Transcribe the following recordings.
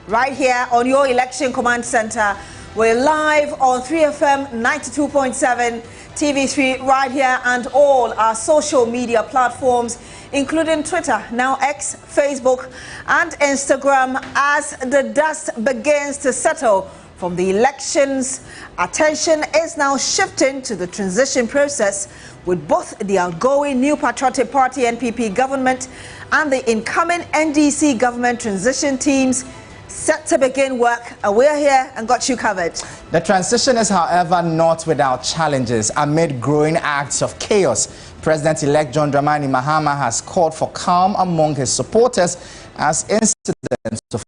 right here on your Election Command Center. We're live on 3FM 92.7, TV3 right here, and all our social media platforms, including Twitter, now X, Facebook, and Instagram, as the dust begins to settle from the elections. Attention is now shifting to the transition process, with both the outgoing New Patriotic Party NPP government and the incoming NDC government transition teams set to begin work, and we're here and got you covered. The transition is, however, not without challenges. Amid growing acts of chaos, President-elect John Dramani Mahama has called for calm among his supporters as incidents of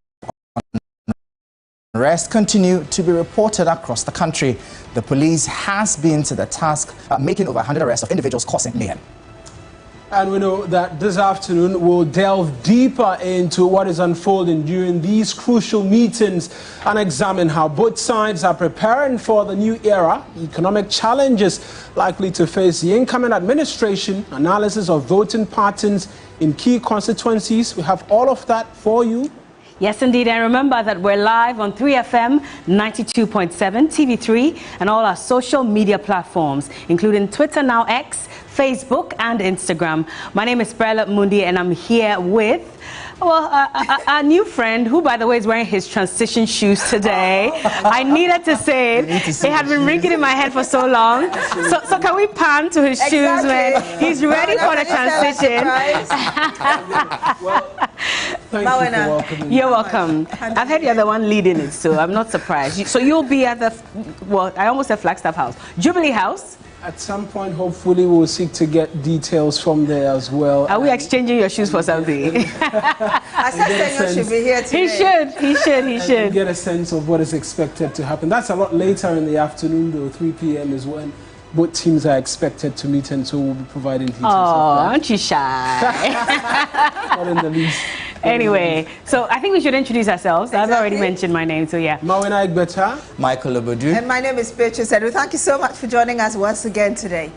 unrest continue to be reported across the country. The police has been to the task of making over 100 arrests of individuals causing mayhem. And we know that this afternoon we'll delve deeper into what is unfolding during these crucial meetings and examine how both sides are preparing for the new era, economic challenges likely to face the incoming administration, analysis of voting patterns in key constituencies. We have all of that for you. Yes, indeed. And remember that we're live on 3FM 92.7, TV3, and all our social media platforms, including Twitter, now X, Facebook, and Instagram. My name is Perla Mundi, and I'm here with, well, a new friend who, by the way, is wearing his transition shoes today. I needed to say it. It had been ringing in my head for so long. So can we pan to his shoes when he's ready for the transition? Thank you for welcoming me. You're welcome. I've heard you're the one leading it, so I'm not surprised. So you'll be at the, well, I almost said Flagstaff House, Jubilee House. At some point, hopefully, we'll seek to get details from there as well. Are we exchanging your shoes for something? I said Daniel should be here today. He should. Get a sense of what is expected to happen. That's a lot later in the afternoon, though. 3 p.m. is when both teams are expected to meet, and so we'll be providing details. Oh, aren't you shy? Not in the least. Anyway, so I think we should introduce ourselves. Exactly. I've already mentioned my name, so yeah. Mawena Igbeta. Michael Obodu. And my name is Beatrice Edu. Thank you so much for joining us once again today.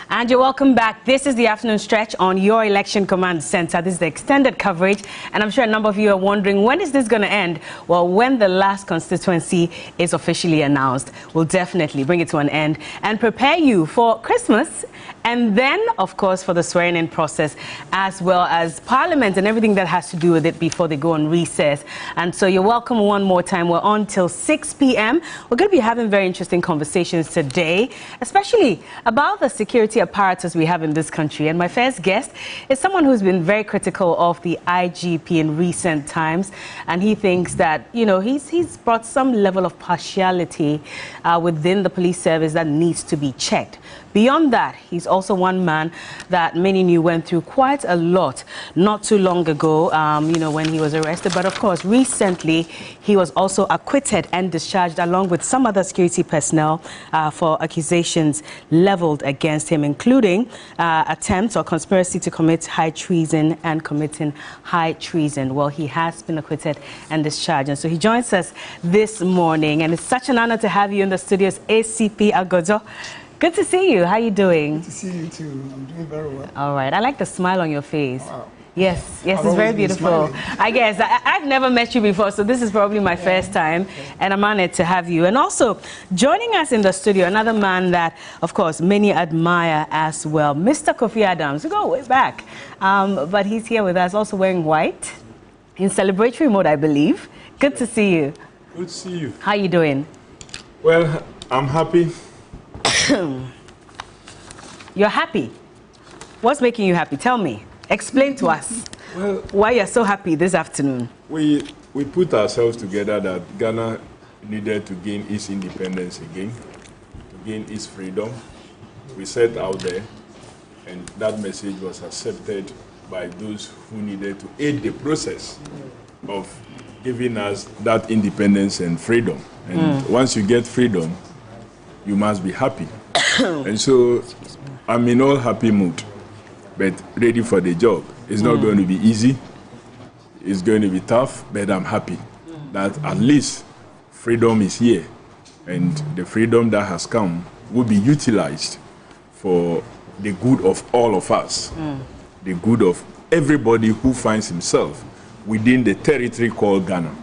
And you're welcome back. This is the afternoon stretch on your Election Command Center. This is the extended coverage, and I'm sure a number of you are wondering, when is this going to end? Well, when the last constituency is officially announced, we'll definitely bring it to an end and prepare you for Christmas, and then, of course, for the swearing-in process, as well as Parliament and everything that has to do with it before they go on recess. And so you're welcome one more time. We're on till 6 p.m. We're going to be having very interesting conversations today, especially about the security apparatus we have in this country. And my first guest is someone who's been very critical of the IGP in recent times, and he thinks that, you know, he's brought some level of partiality within the police service that needs to be checked. Beyond that, he's also one man that many knew went through quite a lot not too long ago, you know, when he was arrested. But of course, recently, he was also acquitted and discharged along with some other security personnel for accusations leveled against him, including attempts or conspiracy to commit high treason and committing high treason. Well, he has been acquitted and discharged. And so he joins us this morning. And it's such an honor to have you in the studios, ACP Agodzo. Good to see you. How are you doing? Good to see you too. I'm doing very well. All right. I like the smile on your face. Wow. Yes, it's very beautiful. I guess I've never met you before, so this is probably my first time, and I'm honored to have you. And also joining us in the studio, another man that, of course, many admire as well, Mr. Kofi Adams. We go way back, but he's here with us, also wearing white, in celebratory mode, I believe. Good to see you. Good to see you. How are you doing? Well, I'm happy. You're happy? What's making you happy? Tell me. Explain to us why you're so happy this afternoon. We put ourselves together that Ghana needed to gain its independence again, to gain its freedom, we set out there, and that message was accepted by those who needed to aid the process of giving us that independence and freedom. And once you get freedom, you must be happy. And so I'm in all happy mood, but ready for the job. It's not going to be easy. It's going to be tough, but I'm happy that at least freedom is here. And the freedom that has come will be utilized for the good of all of us, the good of everybody who finds himself within the territory called Ghana.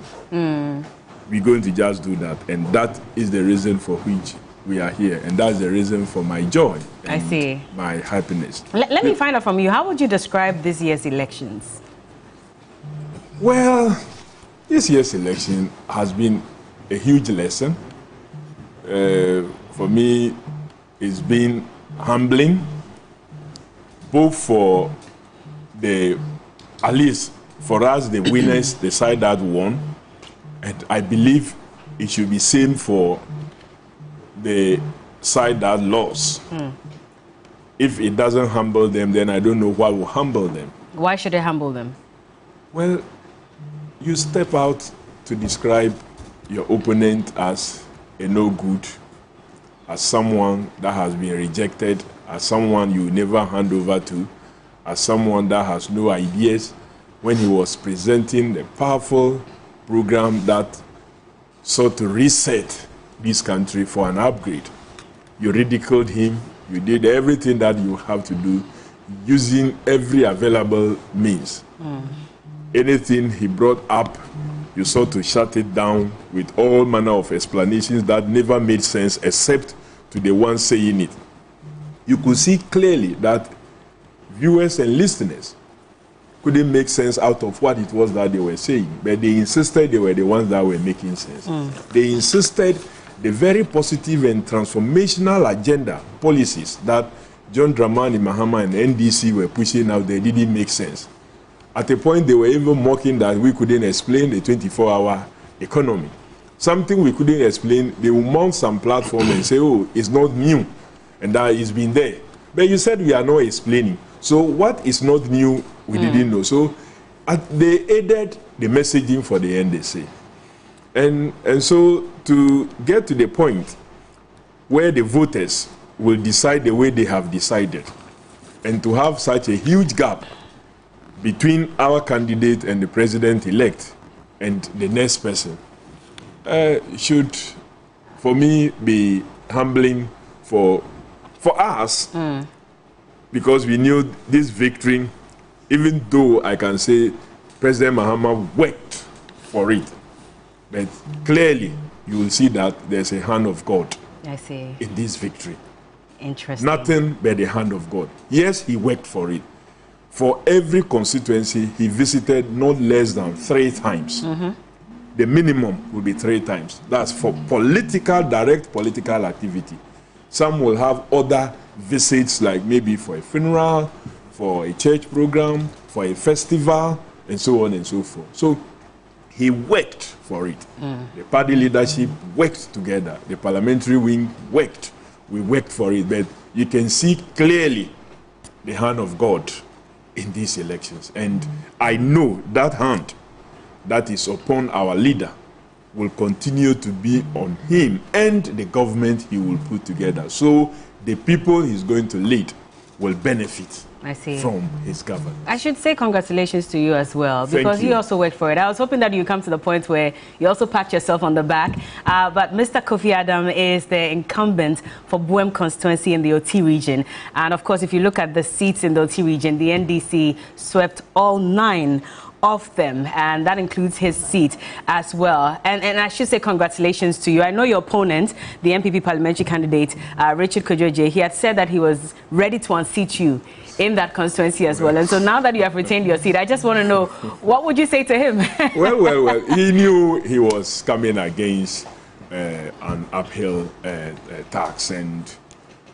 We're going to just do that, and that is the reason for which we are here, and that's the reason for my joy and my happiness. Let me find out from you, how would you describe this year's elections? Well, this year's election has been a huge lesson. For me, it's been humbling, both for at least for us, the winners, the side that won, and I believe it should be same for the side that lost. If it doesn't humble them, then I don't know what will humble them. Why should it humble them? Well, you step out to describe your opponent as a no good, as someone that has been rejected, as someone you never hand over to, as someone that has no ideas, when he was presenting a powerful program that sought to reset this country for an upgrade. You ridiculed him. You did everything that you have to do using every available means. Anything he brought up, you sought to shut it down with all manner of explanations that never made sense except to the one saying it. You could see clearly that viewers and listeners couldn't make sense out of what it was that they were saying, but they insisted they were the ones that were making sense. They insisted the very positive and transformational agenda policies that John Dramani Mahama and NDC were pushing out, they didn't make sense. At a point, they were even mocking that we couldn't explain the 24-hour economy. Something we couldn't explain, they will mount some platform and say, oh, it's not new, and that it's been there. But you said we are not explaining. So what is not new, we didn't know. So they aided the messaging for the NDC. And so to get to the point where the voters will decide the way they have decided, and to have such a huge gap between our candidate and the president-elect and the next person, should, for me, be humbling for us, because we knew this victory, even though I can say President Mahama worked for it, but clearly you will see that there's a hand of God in this victory. Interesting. Nothing but the hand of God. Yes, he worked for it. For every constituency, he visited not less than 3 times. The minimum will be 3 times. That's for direct political activity. Some will have other visits, like maybe for a funeral, for a church program, for a festival, and so on and so forth. So he worked for it. The party leadership worked together. The parliamentary wing worked. We worked for it. But you can see clearly the hand of God in these elections. And I know that hand that is upon our leader will continue to be on him and the government he will put together. So the people he's going to lead will benefit from his government. I should say congratulations to you as well, because you also worked for it. I was hoping that you come to the point where you also pat yourself on the back. But Mr. Kofi Adam is the incumbent for Buem constituency in the OT region. And of course, if you look at the seats in the OT region, the NDC swept all 9 of them, and that includes his seat as well. And I should say congratulations to you. I know your opponent, the NPP parliamentary candidate, Richard Kojoje, he had said that he was ready to unseat you in that constituency as well. And so now that you have retained your seat, I just want to know, what would you say to him? Well, he knew he was coming against an uphill task. And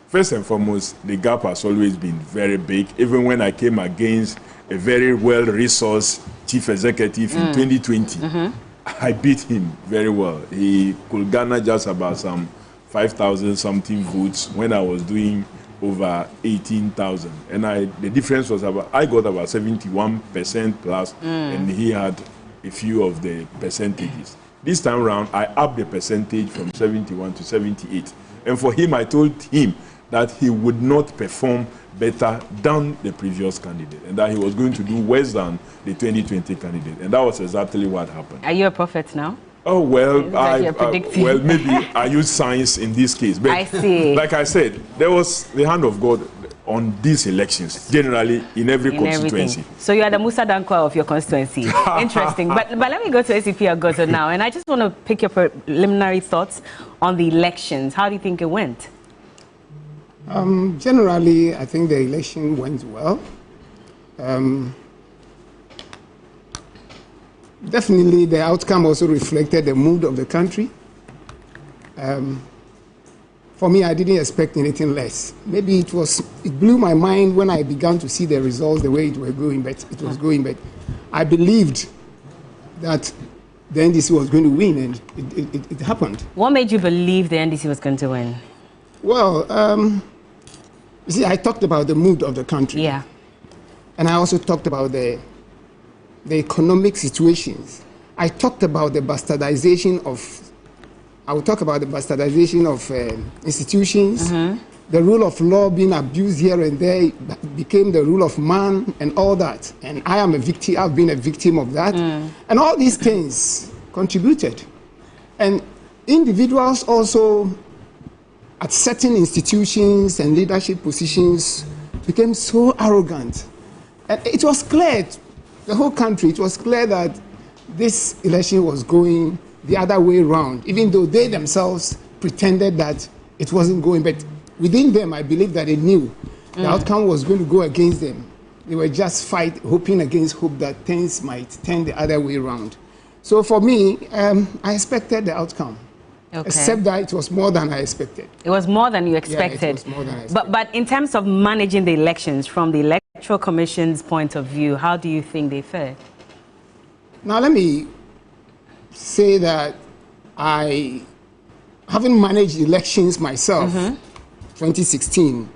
first and foremost, the gap has always been very big. Even when I came against a very well-resourced chief executive in 2020, I beat him very well. He could garner just about some 5,000 something votes when I was doing over 18,000. And the difference was I got about 71% plus, and he had a few of the percentages. This time around, I upped the percentage from 71 to 78. And for him, I told him that he would not perform better than the previous candidate, and that he was going to do worse than the 2020 candidate. And that was exactly what happened. Are you a prophet now? Oh, well, well, maybe I use science in this case. But I see. Like I said, there was the hand of God on these elections, generally in every constituency. Everything. So you are the Musa Dankwa of your constituency. Interesting. But let me go to ACP Agozo now, and I just want to pick your preliminary thoughts on the elections. How do you think it went? Generally, I think the election went well. Definitely, the outcome also reflected the mood of the country. For me, I didn't expect anything less. Maybe it blew my mind when I began to see the results the way it was going, but I believed that the NDC was going to win, and it happened. What made you believe the NDC was going to win? Well, you see, I talked about the mood of the country. Yeah. And I also talked about the economic situations. I talked about the bastardization of institutions, the rule of law being abused here and there, became the rule of man and all that. And I am a victim, I've been a victim of that. And all these things contributed. And individuals also at certain institutions and leadership positions became so arrogant. And it was clear, the whole country, it was clear that this election was going the other way around, even though they themselves pretended that it wasn't going. But within them, I believe that they knew the outcome was going to go against them. They were just hoping against hope that things might turn the other way around. So for me, I expected the outcome. Okay. Except that it was more than I expected. It was more than you expected. Yeah, it was more than I expected. But in terms of managing the elections, from the Electoral Commission's point of view, how do you think they fared? Now, let me say that I haven't managed elections myself, 2016.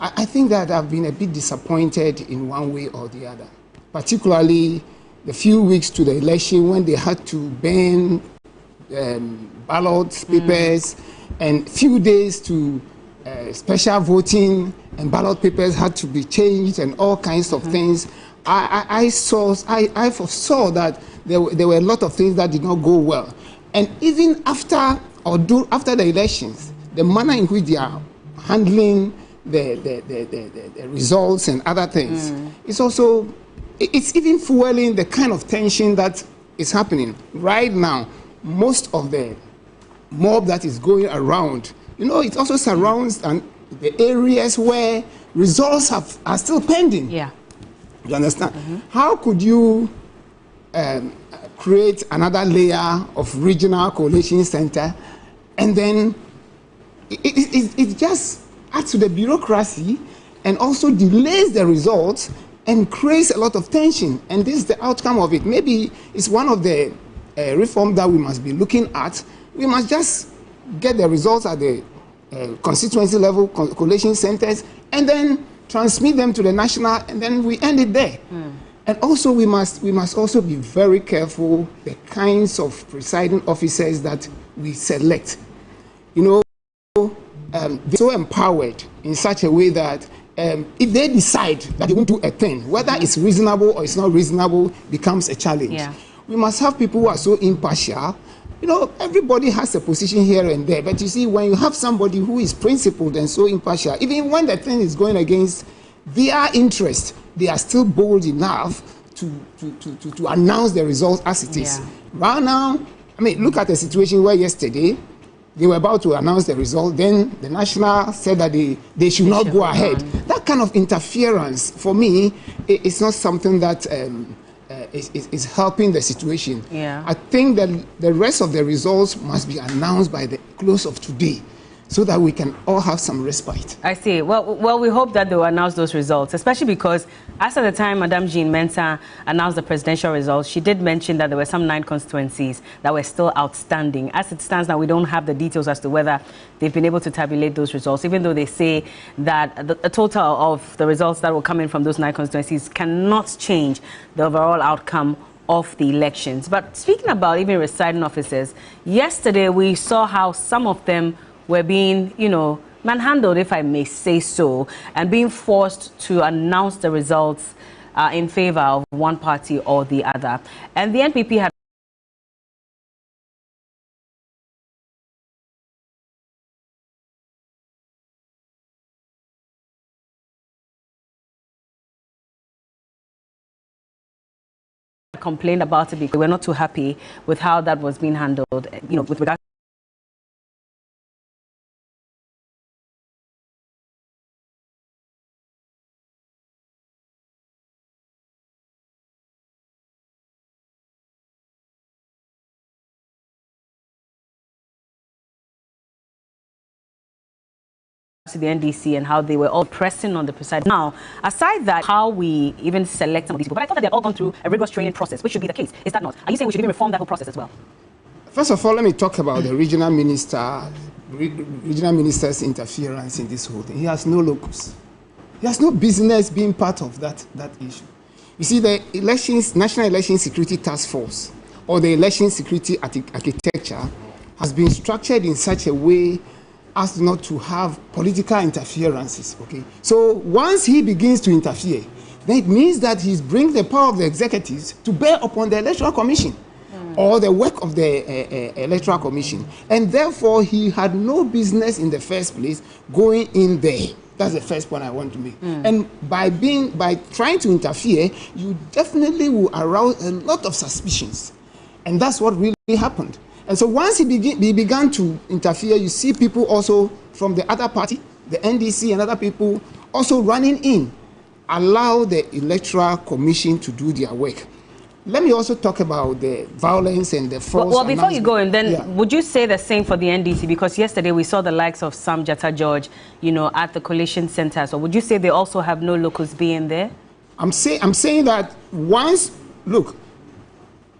I think that I've been a bit disappointed in one way or the other, particularly the few weeks to the election when they had to ban ballot papers, and few days to special voting, and ballot papers had to be changed and all kinds of things. I foresaw that there were a lot of things that did not go well. And even after the elections, the manner in which they are handling the results and other things, it's even fueling the kind of tension that is happening right now. Most of the mob that is going around, it also surrounds the areas where results are still pending. Yeah. You understand? How could you create another layer of regional coalition center, and then it just adds to the bureaucracy and also delays the results and creates a lot of tension? And this is the outcome of it. Maybe it's one of the reform that we must be looking at. We must just get the results at the constituency level coalition centers and then transmit them to the national, and then we end it there. And also we must also be very careful the kinds of presiding officers that we select. They're so empowered in such a way that if they decide that they won't do a thing, whether it's reasonable or it's not reasonable, becomes a challenge. Yeah. We must have people who are so impartial. Everybody has a position here and there, but you see, when you have somebody who is principled and so impartial, even when the thing is going against their interest, they are still bold enough to announce the result as it is. Yeah. Right now, look at the situation where yesterday they were about to announce the result, then the national said that they should not go ahead. That kind of interference, for me, is not something that is helping the situation. Yeah. I think that the rest of the results must be announced by the close of today, so that we can all have some respite. I see. Well, we hope that they will announce those results, especially because as at the time Madame Jean Mensah announced the presidential results, she did mention that there were some 9 constituencies that were still outstanding. As it stands now, we don't have the details as to whether they've been able to tabulate those results, even though they say that a total of the results that will come in from those 9 constituencies cannot change the overall outcome of the elections. But speaking about even residing officers, yesterday we saw how some of them were being, manhandled, if I may say so, and being forced to announce the results in favor of one party or the other. And the NPP had complained about it because we're not too happy with how that was being handled, with regard to the NDC and how they were all pressing on the president. Now, aside that, how we even select some of these people, but I thought that they're all gone through a rigorous training process, which should be the case. Is that not? Are you saying we should even reform that whole process as well? First of all, let me talk about the regional minister's interference in this whole thing. He has no locus. He has no business being part of that issue. You see, the National Election Security Task Force, or the election security architecture, has been structured in such a way as not to have political interferences, okay? So once he begins to interfere, then it means that he's bringing the power of the executives to bear upon the Electoral Commission or the work of the Electoral Commission. And therefore, he had no business in the first place going in there. That's the first point I want to make. And by trying to interfere, you definitely will arouse a lot of suspicions. And that's what really happened. And so once he began to interfere, you see people also from the other party, the NDC and other people also running in, allow the Electoral Commission to do their work. Let me also talk about the violence and the false Well, before you go in, then would you say the same for the NDC? Because yesterday we saw the likes of Sam Jatta George, at the collation center. So would you say they also have no locals being there? I'm saying that once, look,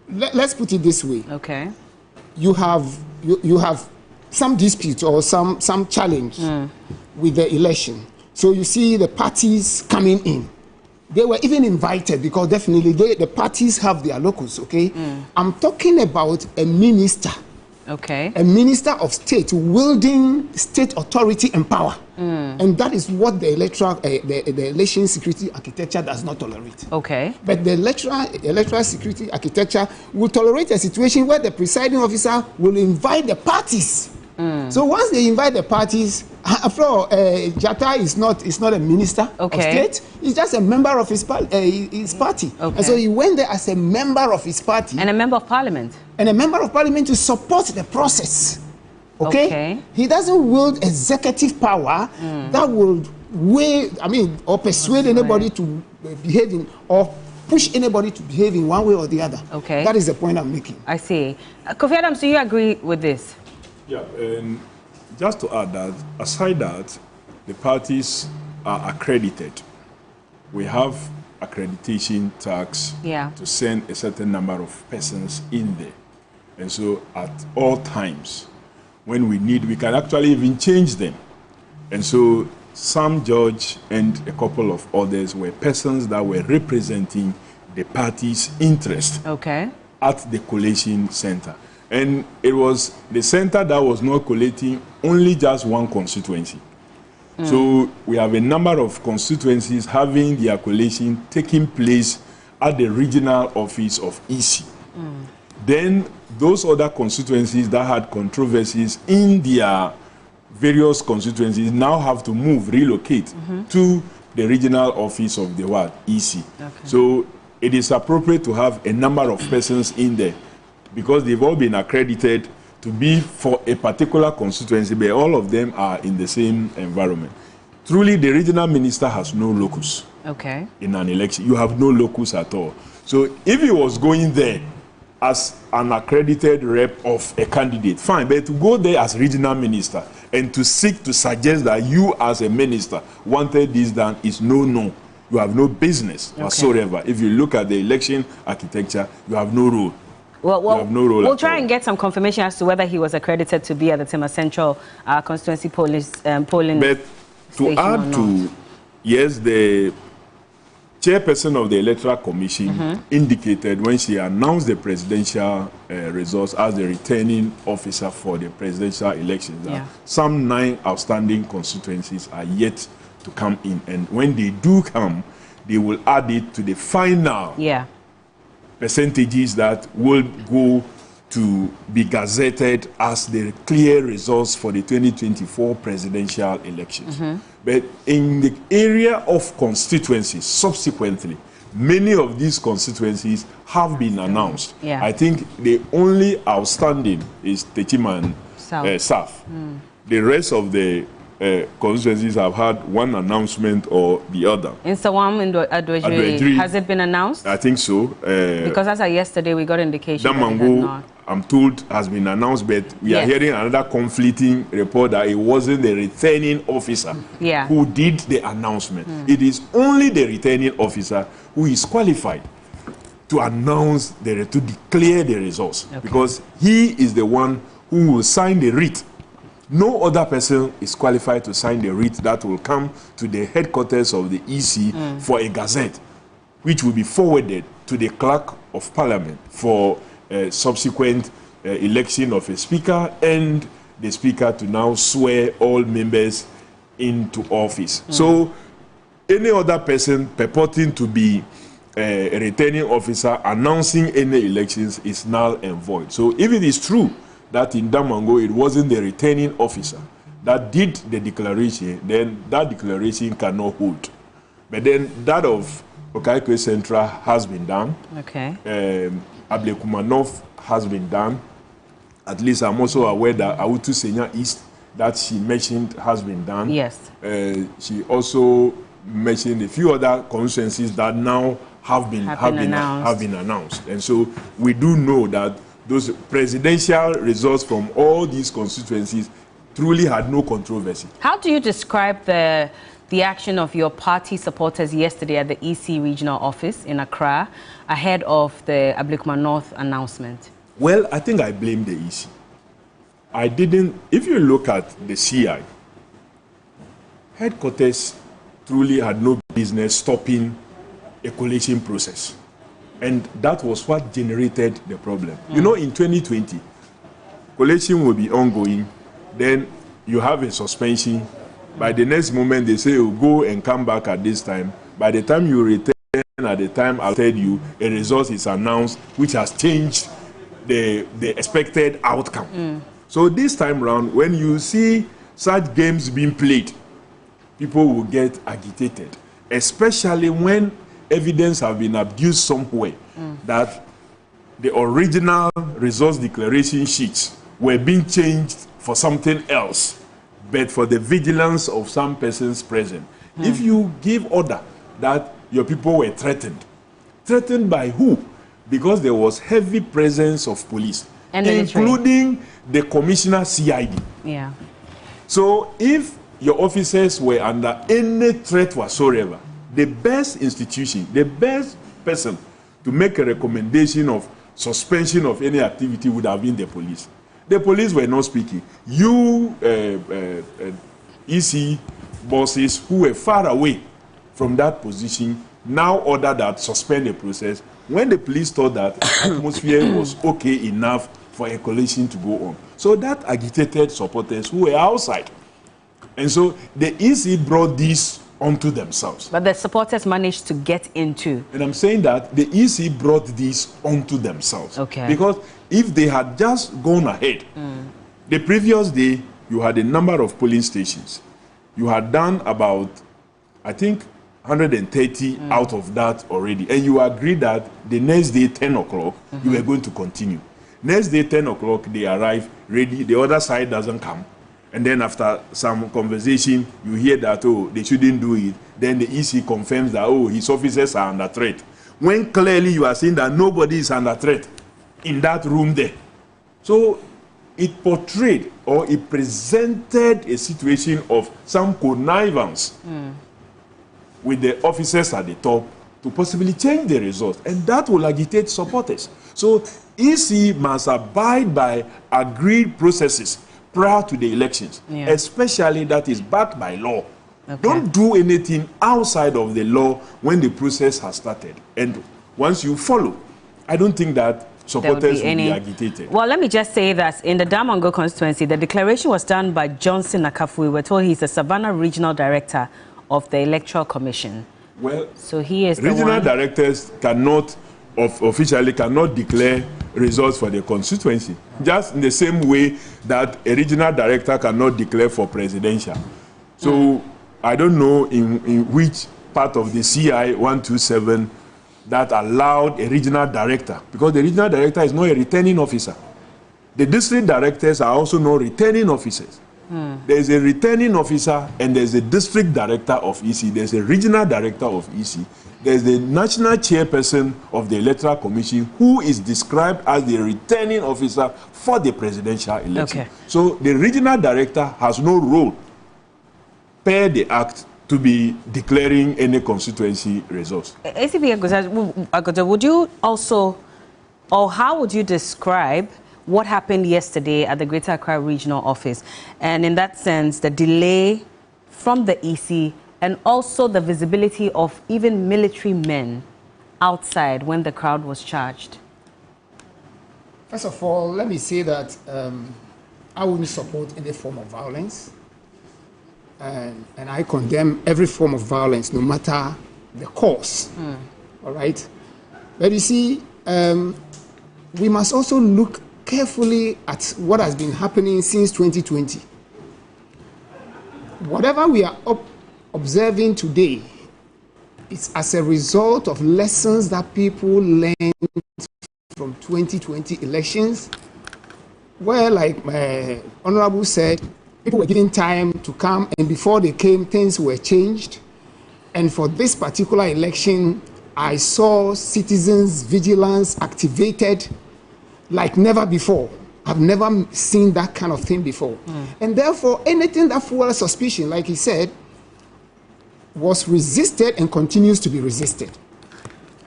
let's put it this way. Okay. You have some dispute or some challenge with the election. So you see the parties coming in. They were even invited because definitely the parties have their locals, okay? I'm talking about a minister. Okay. A minister of state wielding state authority and power. And that is what the election security architecture does not tolerate. Okay. But the electoral security architecture will tolerate a situation where the presiding officer will invite the parties. So once they invite the parties, after all, Jatta is not a minister of state. He's just a member of his party. Okay. And so he went there as a member of his party. And a member of parliament. And a member of parliament to support the process. Okay? He doesn't wield executive power that will or persuade anybody to behave in, or push anybody to behave in one way or the other. Okay. That is the point I'm making. I see. Kofi Adams, do you agree with this? Yeah, and just to add that, aside that, the parties are accredited. We have accreditation tags to send a certain number of persons in there. And so at all times, when we need, we can actually even change them. And so Sam George and a couple of others were persons that were representing the party's interest at the collation center. And it was the center that was not collating only just one constituency. So we have a number of constituencies having their collation taking place at the regional office of EC. Then those other constituencies that had controversies in their various constituencies now have to relocate to the regional office of the EC. So it is appropriate to have a number of persons in there, because they've all been accredited to be for a particular constituency, but all of them are in the same environment. Truly, the regional minister has no locus in an election. You have no locus at all. So if he was going there as an accredited rep of a candidate, fine, but to go there as regional minister, And to seek to suggest that you as a minister wanted this done is no. You have no business whatsoever. If you look at the election architecture, you have no role. We'll try and get some confirmation as to whether he was accredited to be at the Tema Central constituency polling. But to add to, yes, the chairperson of the Electoral Commission indicated when she announced the presidential results as the returning officer for the presidential elections that some 9 outstanding constituencies are yet to come in. And when they do come, they will add it to the final percentages that will go to be gazetted as the clear results for the 2024 presidential elections. But in the area of constituencies, subsequently, many of these constituencies have been announced. I think the only outstanding is Techiman South. The rest of the constituencies have had one announcement or the other. In Sawam, in Adwejiri, has it been announced? I think so. Because as of yesterday, we got indication Damango, I'm told, has been announced, but we are hearing another conflicting report that it wasn't the returning officer who did the announcement. It is only the returning officer who is qualified to announce, to declare the results, because he is the one who will sign the writ. No other person is qualified to sign the writ that will come to the headquarters of the EC for a gazette, which will be forwarded to the clerk of parliament for subsequent election of a speaker and the speaker to now swear all members into office. So any other person purporting to be a returning officer announcing any elections is null and void. So if it is true that in Damango it wasn't the returning officer that did the declaration, then that declaration cannot hold. But then that of Okaikwe Central has been done. Ablekuma North has been done. At least I'm also aware that Awutu Senya East, that she mentioned, has been done. She also mentioned a few other constituencies that now have been announced. And so we do know that those presidential results from all these constituencies truly had no controversy. How do you describe the action of your party supporters yesterday at the EC regional office in Accra ahead of the Ablekuma North announcement? Well, I think I blame the EC. I didn't. If you look at the CI, headquarters truly had no business stopping a collation process. And that was what generated the problem. You know, in 2020, collation will be ongoing. Then you have a suspension. By the next moment, they say, oh, go and come back at this time. By the time you return, at the time I'll tell you, a result is announced, which has changed the expected outcome. So this time around, when you see such games being played, people will get agitated, especially when evidence have been abused somewhere that the original results declaration sheets were being changed for something else, but for the vigilance of some persons present. If you give order that your people were threatened by who? Because there was heavy presence of police, and including the commissioner CID. So if your officers were under any threat whatsoever, the best institution, the best person to make a recommendation of suspension of any activity would have been the police. The police were not speaking. You EC bosses who were far away from that position now ordered that suspend the process when the police thought that the atmosphere was okay enough for a collation to go on. So that agitated supporters who were outside. And so the EC brought this onto themselves. But the supporters managed to get into. And I'm saying that the EC brought this onto themselves. Because if they had just gone ahead, the previous day, you had a number of polling stations. You had done about, I think, 130 out of that already. And you agreed that the next day, 10 o'clock, you were going to continue. Next day, 10 o'clock, they arrive ready. The other side doesn't come. And then after some conversation, you hear that, oh, they shouldn't do it. Then the EC confirms that, oh, his officers are under threat. When clearly you are saying that nobody is under threat in that room there. So it portrayed or it presented a situation of some connivance with the officers at the top to possibly change the results, and that will agitate supporters. So EC must abide by agreed processes prior to the elections, especially that is backed by law. Okay. Don't do anything outside of the law when the process has started. And once you follow, I don't think that supporters will be agitated. Well, let me just say that in the Damongo constituency, the declaration was done by Johnson Akafui. We're told he's the Savannah Regional Director of the Electoral Commission. Well, so he is regional directors cannot, officially cannot declare results for the constituency, just in the same way that a regional director cannot declare for presidential. So I don't know in which part of the CI 127 that allowed a regional director, because the regional director is not a returning officer. The district directors are also not returning officers. There's a returning officer and there's a district director of EC. There's a regional director of EC. There's the national chairperson of the Electoral Commission who is described as the returning officer for the presidential election. Okay. So the regional director has no role per the Act to be declaring any constituency results. ACP Agoda, would you also, or how would you describe what happened yesterday at the Greater Accra Regional Office? And in that sense, the delay from the EC and also the visibility of even military men outside when the crowd was charged? First of all, let me say that I wouldn't support any form of violence. And I condemn every form of violence, no matter the cause. All right? But you see, we must also look carefully at what has been happening since 2020. Whatever we are observing today is as a result of lessons that people learned from 2020 elections, where, like my Honorable said, people were given time to come, and before they came, things were changed. And for this particular election, I saw citizens' vigilance activated like never before. I've never seen that kind of thing before. And therefore, anything that fueled suspicion, like he said, was resisted and continues to be resisted.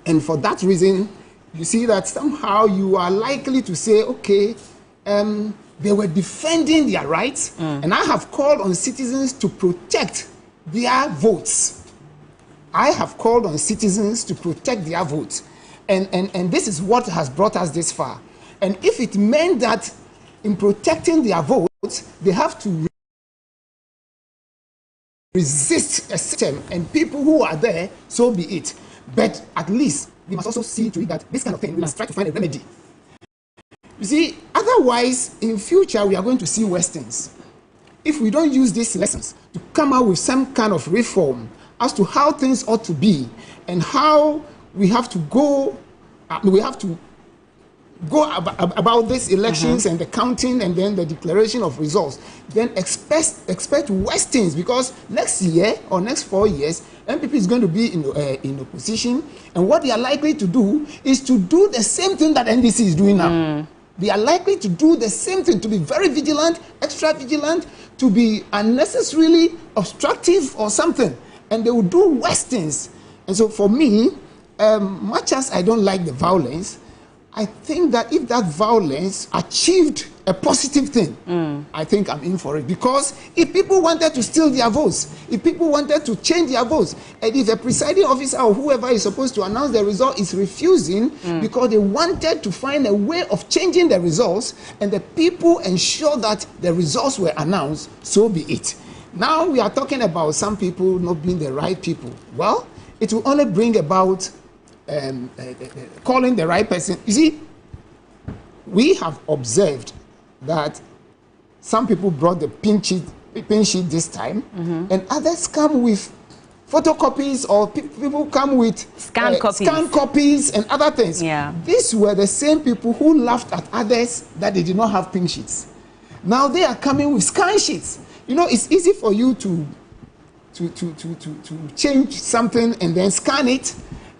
And for that reason, you see that somehow you are likely to say, okay, they were defending their rights, and I have called on citizens to protect their votes. I have called on citizens to protect their votes. And this is what has brought us this far. And if it meant that in protecting their votes, they have to resist a system and people who are there, so be it. But at least we must also see to it that this kind of thing, we must try to find a remedy. You see, otherwise, in future, we are going to see worse things. If we don't use these lessons to come out with some kind of reform as to how things ought to be and how we have to go, about these elections and the counting and then the declaration of results, then expect worse things, because next year or next 4 years, NPP is going to be in opposition, and what they are likely to do is to do the same thing that NDC is doing now. They are likely to do the same thing, to be very vigilant, extra vigilant, to be unnecessarily obstructive or something, and they will do worse things. And so for me, much as I don't like the violence, I think that if that violence achieved a positive thing, I think I'm in for it. Because if people wanted to steal their votes, if people wanted to change their votes, and if the presiding officer or whoever is supposed to announce the result is refusing because they wanted to find a way of changing the results, and the people ensure that the results were announced, so be it. Now we are talking about some people not being the right people. Well, it will only bring about calling the right person. You see, we have observed that some people brought the pin sheet this time, and others come with photocopies, or people come with scanned copies and other things. These were the same people who laughed at others that they did not have pin sheets. Now they are coming with scan sheets. You know, it's easy for you to change something and then scan it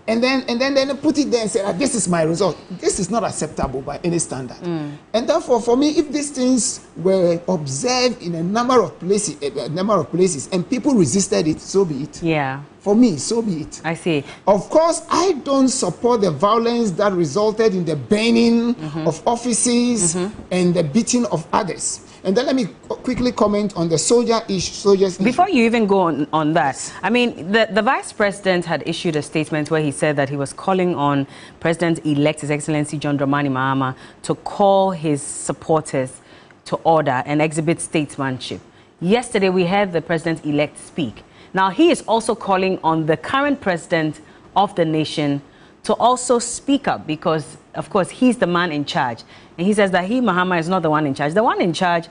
And then they put it there and say, this is my result. This is not acceptable by any standard. And therefore, for me, if these things were observed in a number of places, and people resisted it, so be it. Yeah. For me, so be it. I see. Of course, I don't support the violence that resulted in the burning of offices and the beating of others. And then let me quickly comment on the soldiers issue. Before you even go on that, I mean, the Vice President had issued a statement where he said that he was calling on President-elect His Excellency John Dramani Mahama to call his supporters to order and exhibit statesmanship. Yesterday, we heard the President-elect speak. Now, he is also calling on the current President of the nation to also speak up because, of course, he's the man in charge. And he says that Mahama, is not the one in charge. The one in charge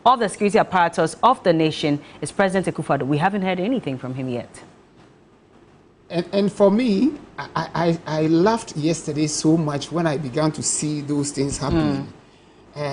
of the security apparatus of the nation is President Akufo-Addo. We haven't heard anything from him yet. And for me, I laughed yesterday so much when I began to see those things happening.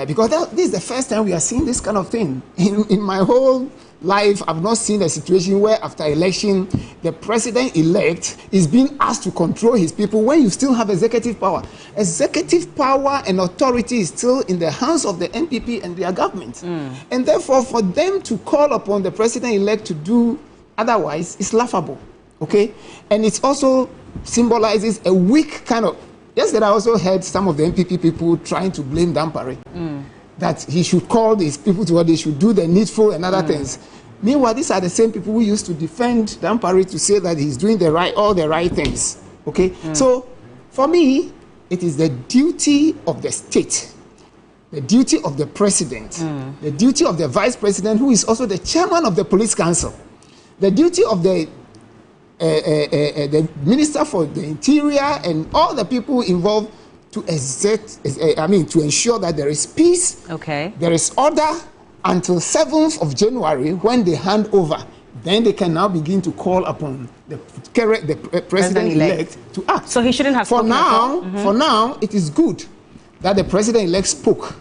Because this is the first time we are seeing this kind of thing. In my whole life, I've not seen a situation where after election, the president-elect is being asked to control his people when you still have executive power. Executive power and authority is still in the hands of the NPP and their government. And therefore, for them to call upon the president-elect to do otherwise is laughable, okay? And it also symbolizes a weak kind of... Yesterday, I also heard some of the NPP people trying to blame Dampare. That he should call these people to what they should do the needful and other things. Meanwhile, these are the same people who used to defend Dampare to say that he's doing all the right things. Okay? So, for me, it is the duty of the state, the duty of the president, the duty of the vice president, who is also the chairman of the police council, the duty of the minister for the interior and all the people involved to to ensure that there is peace, there is order until 7th of January when they hand over. Then they can now begin to call upon the president-elect to act. So he shouldn't have spoken. For now, it is good that the president-elect spoke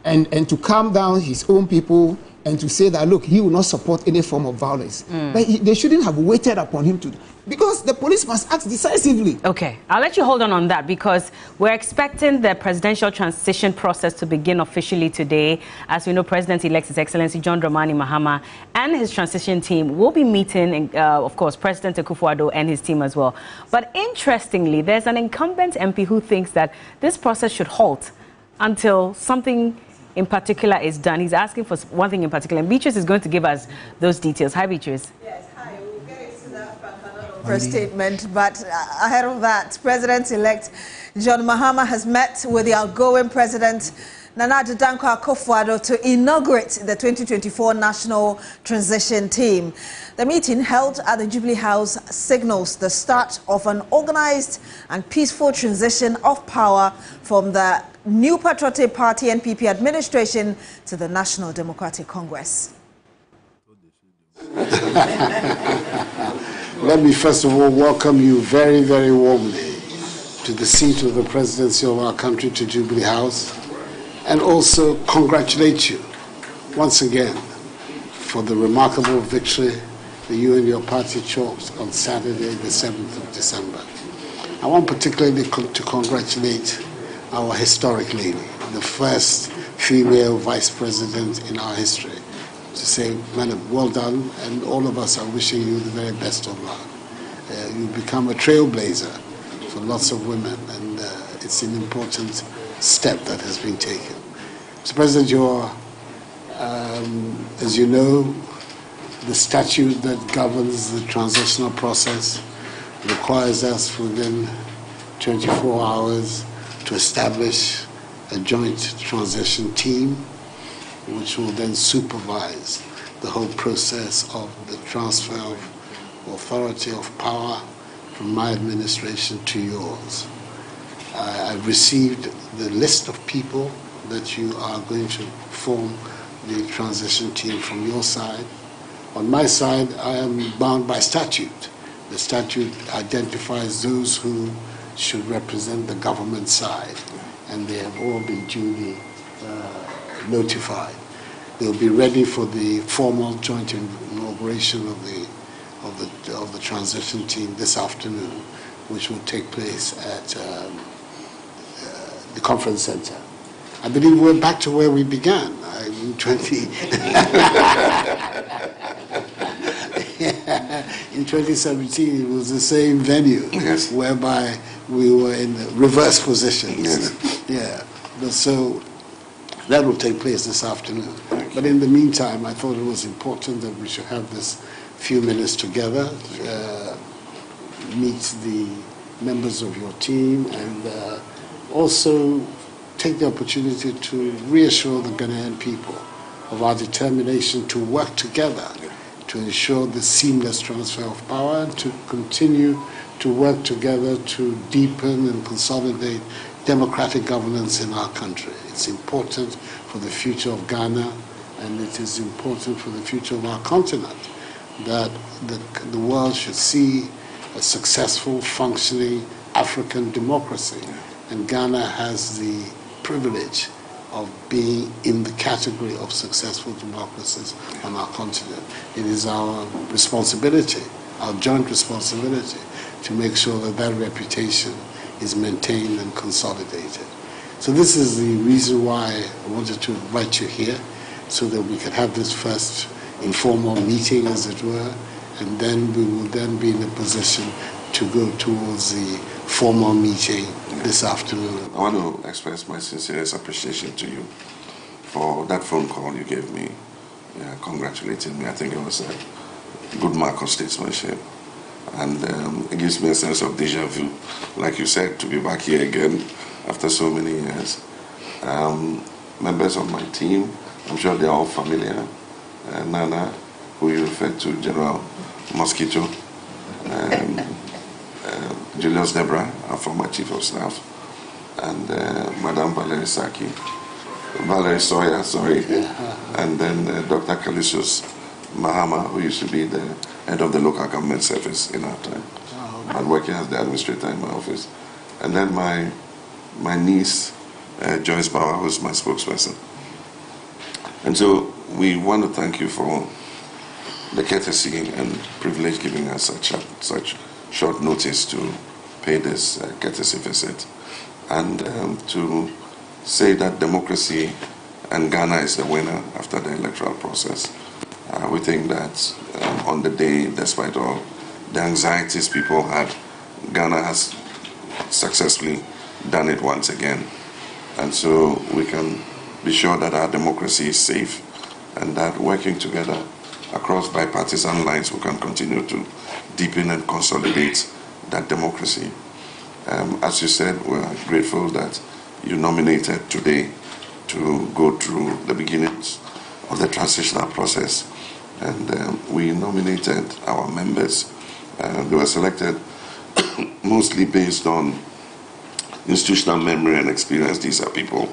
and to calm down his own people and to say that, look, he will not support any form of violence. But they shouldn't have waited upon him to... Because the police must act decisively. Okay, I'll let you hold on that because we're expecting the presidential transition process to begin officially today. As we know, President-elect His Excellency John Dramani Mahama and his transition team will be meeting, of course, President Akufo-Addo and his team as well. But interestingly, there's an incumbent MP who thinks that this process should halt until something in particular is done. He's asking for one thing in particular, and Beatrice is going to give us those details. Hi, Beatrice. Yes, hi. We'll get into that first statement, but ahead of that, President-elect John Mahama has met with the outgoing President Nana Addo Dankwa Akufo-Addo to inaugurate the 2024 National Transition Team. The meeting held at the Jubilee House signals the start of an organized and peaceful transition of power from the New Patriotic Party NPP administration to the National Democratic Congress. Let me first of all welcome you very, very warmly to the seat of the presidency of our country, to Jubilee House, and also congratulate you once again for the remarkable victory that you and your party chalked on Saturday, the 7th of December. I want particularly to congratulate our historic lady, the first female vice president in our history, to say, madam, well done, and all of us are wishing you the very best of luck. You've become a trailblazer for lots of women, and it's an important step that has been taken. Mr. President, as you know, the statute that governs the transitional process requires us within 24 hours to establish a joint transition team, which will then supervise the whole process of the transfer of authority of power from my administration to yours. I've received the list of people that you are going to form the transition team from your side. On my side, I am bound by statute. The statute identifies those who should represent the government side, and they have all been duly notified. They'll be ready for the formal joint inauguration of the transition team this afternoon, which will take place at the conference center. I believe we're back to where we began in 2017. It was the same venue, yes, whereby we were in reverse positions. Yes. Yeah, but so that will take place this afternoon. But in the meantime, I thought it was important that we should have this few minutes together, meet the members of your team, and also take the opportunity to reassure the Ghanaian people of our determination to work together to ensure the seamless transfer of power and to continue to work together to deepen and consolidate democratic governance in our country. It's important for the future of Ghana, and it is important for the future of our continent that the world should see a successful, functioning African democracy. And Ghana has the privilege of being in the category of successful democracies on our continent. It is our responsibility, our joint responsibility, to make sure that that reputation is maintained and consolidated. So this is the reason why I wanted to invite you here, so that we could have this first informal meeting, as it were, and then we will then be in a position to go towards the formal meeting this afternoon. I want to express my sincerest appreciation to you for that phone call you gave me, congratulating me. I think it was a good mark of statesmanship. And it gives me a sense of deja vu, like you said, to be back here again after so many years. Members of my team, I'm sure they're all familiar. Nana, who you referred to, General Mosquito, Julius Debra, our former Chief of Staff, and Madame Valerie Sawyer, and then Dr. Collations Mahama, who used to be the head of the local government service in our time, and working as the administrator in my office. And then my niece, Joyce Bauer, who's my spokesperson. And so we want to thank you for the courtesy and privilege giving us such short notice to pay this courtesy visit, and to say that democracy and Ghana is the winner after the electoral process. We think that on the day, despite all the anxieties people had, Ghana has successfully done it once again. And so we can be sure that our democracy is safe, and that working together across bipartisan lines, we can continue to deepen and consolidate that democracy. As you said, we're grateful that you nominated today to go through the beginnings of the transitional process. And we nominated our members. They were selected mostly based on institutional memory and experience. These are people,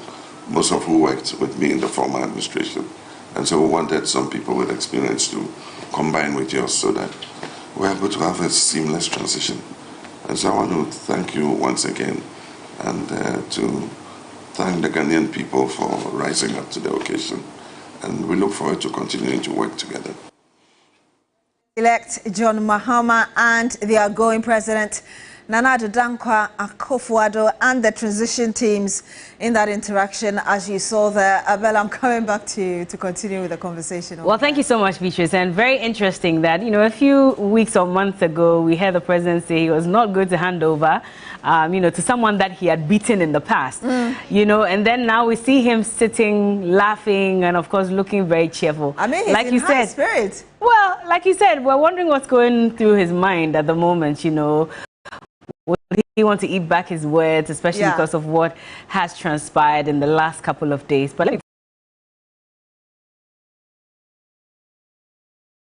most of who worked with me in the former administration. And so we wanted some people with experience to combine with yours so that we're able to have a seamless transition. And so I want to thank you once again, and to thank the Ghanaian people for rising up to the occasion. And we look forward to continuing to work together. Elect John Mahama and the outgoing president Nana Addo Dankwa Akufo-Addo and the transition teams in that interaction, as you saw there. Abel, I'm coming back to you to continue with the conversation. Well, thank you so much, Beatrice. And very interesting that, a few weeks or months ago, we heard the president say he was not going to hand over, to someone that he had beaten in the past, and then now we see him sitting, laughing, and of course, looking very cheerful. I mean, he's like in high spirits. Well, like you said, we're wondering what's going through his mind at the moment, Would he want to eat back his words, especially because of what has transpired in the last couple of days? But let me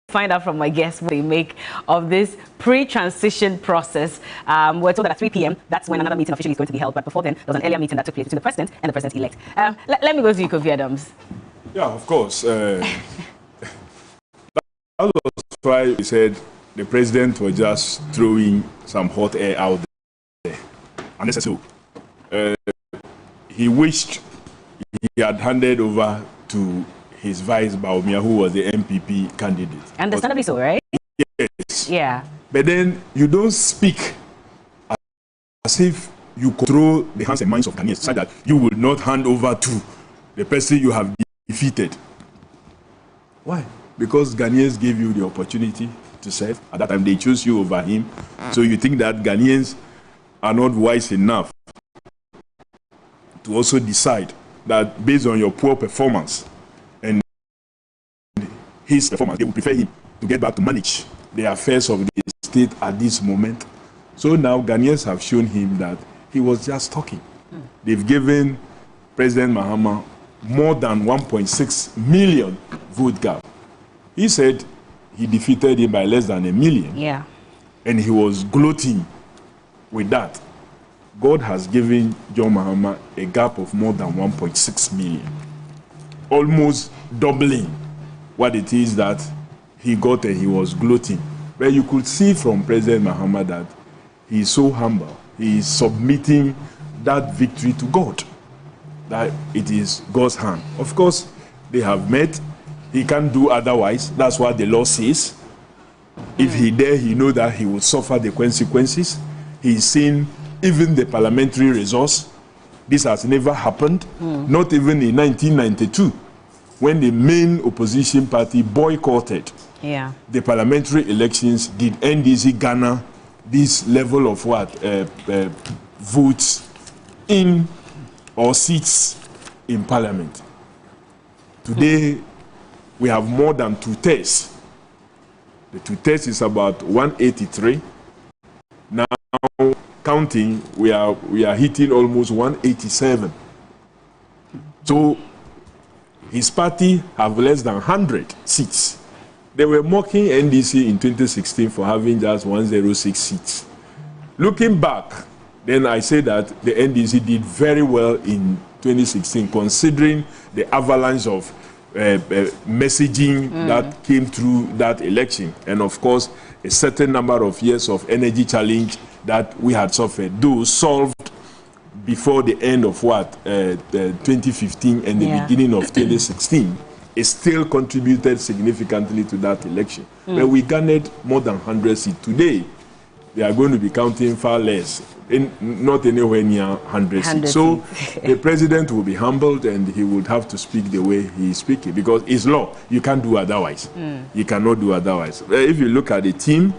find out from my guests what they make of this pre-transition process. We're told that at 3 p.m., that's when another meeting officially is going to be held. But before then, there was an earlier meeting that took place between the president and the president-elect. Let me go to you, Kofi Adams. Yeah, of course. That was why we said the president was just throwing some hot air out there. And so he wished he had handed over to his vice, Baumia, who was the NPP candidate. Understandably so, right? Yes. Yeah. But then you don't speak as if you control the hands and minds of Ghanaians, so that you will not hand over to the person you have defeated. Why? Because Ghanaians gave you the opportunity to serve. At that time, they chose you over him. So you think that Ghanaians are not wise enough to also decide that based on your poor performance and his performance, they would prefer him to get back to manage the affairs of the state at this moment. So now Ghanaians have shown him that he was just talking. They've given President Mahama more than 1.6 million vote gap. He said he defeated him by less than 1 million. Yeah. And he was gloating with that. God has given John Mahama a gap of more than 1.6 million. Almost doubling what it is that he got, and he was gloating. But you could see from President Mahama that he is so humble. He is submitting that victory to God, that it is God's hand. Of course, they have met. He can't do otherwise. That's what the law says. If he dare, he knows that he will suffer the consequences. He's seen even the parliamentary resource. This has never happened, not even in 1992, when the main opposition party boycotted the parliamentary elections. Did NDC garner this level of votes in or seats in parliament? Today, we have more than 2/3. The 2/3 is about 183. Now, counting, we are hitting almost 187. So, his party have less than 100 seats. They were mocking NDC in 2016 for having just 106 seats. Looking back, then I say that the NDC did very well in 2016, considering the avalanche of messaging that came through that election. And of course, a certain number of years of energy challenge that we had suffered, those solved before the end of 2015 and the beginning of 2016. It still contributed significantly to that election. But we garnered more than 100 seats. Today, they are going to be counting far less, not anywhere near 100 seats. So the president will be humbled, and he would have to speak the way he is speaking, because it's law. You can't do otherwise. You cannot do otherwise. If you look at the team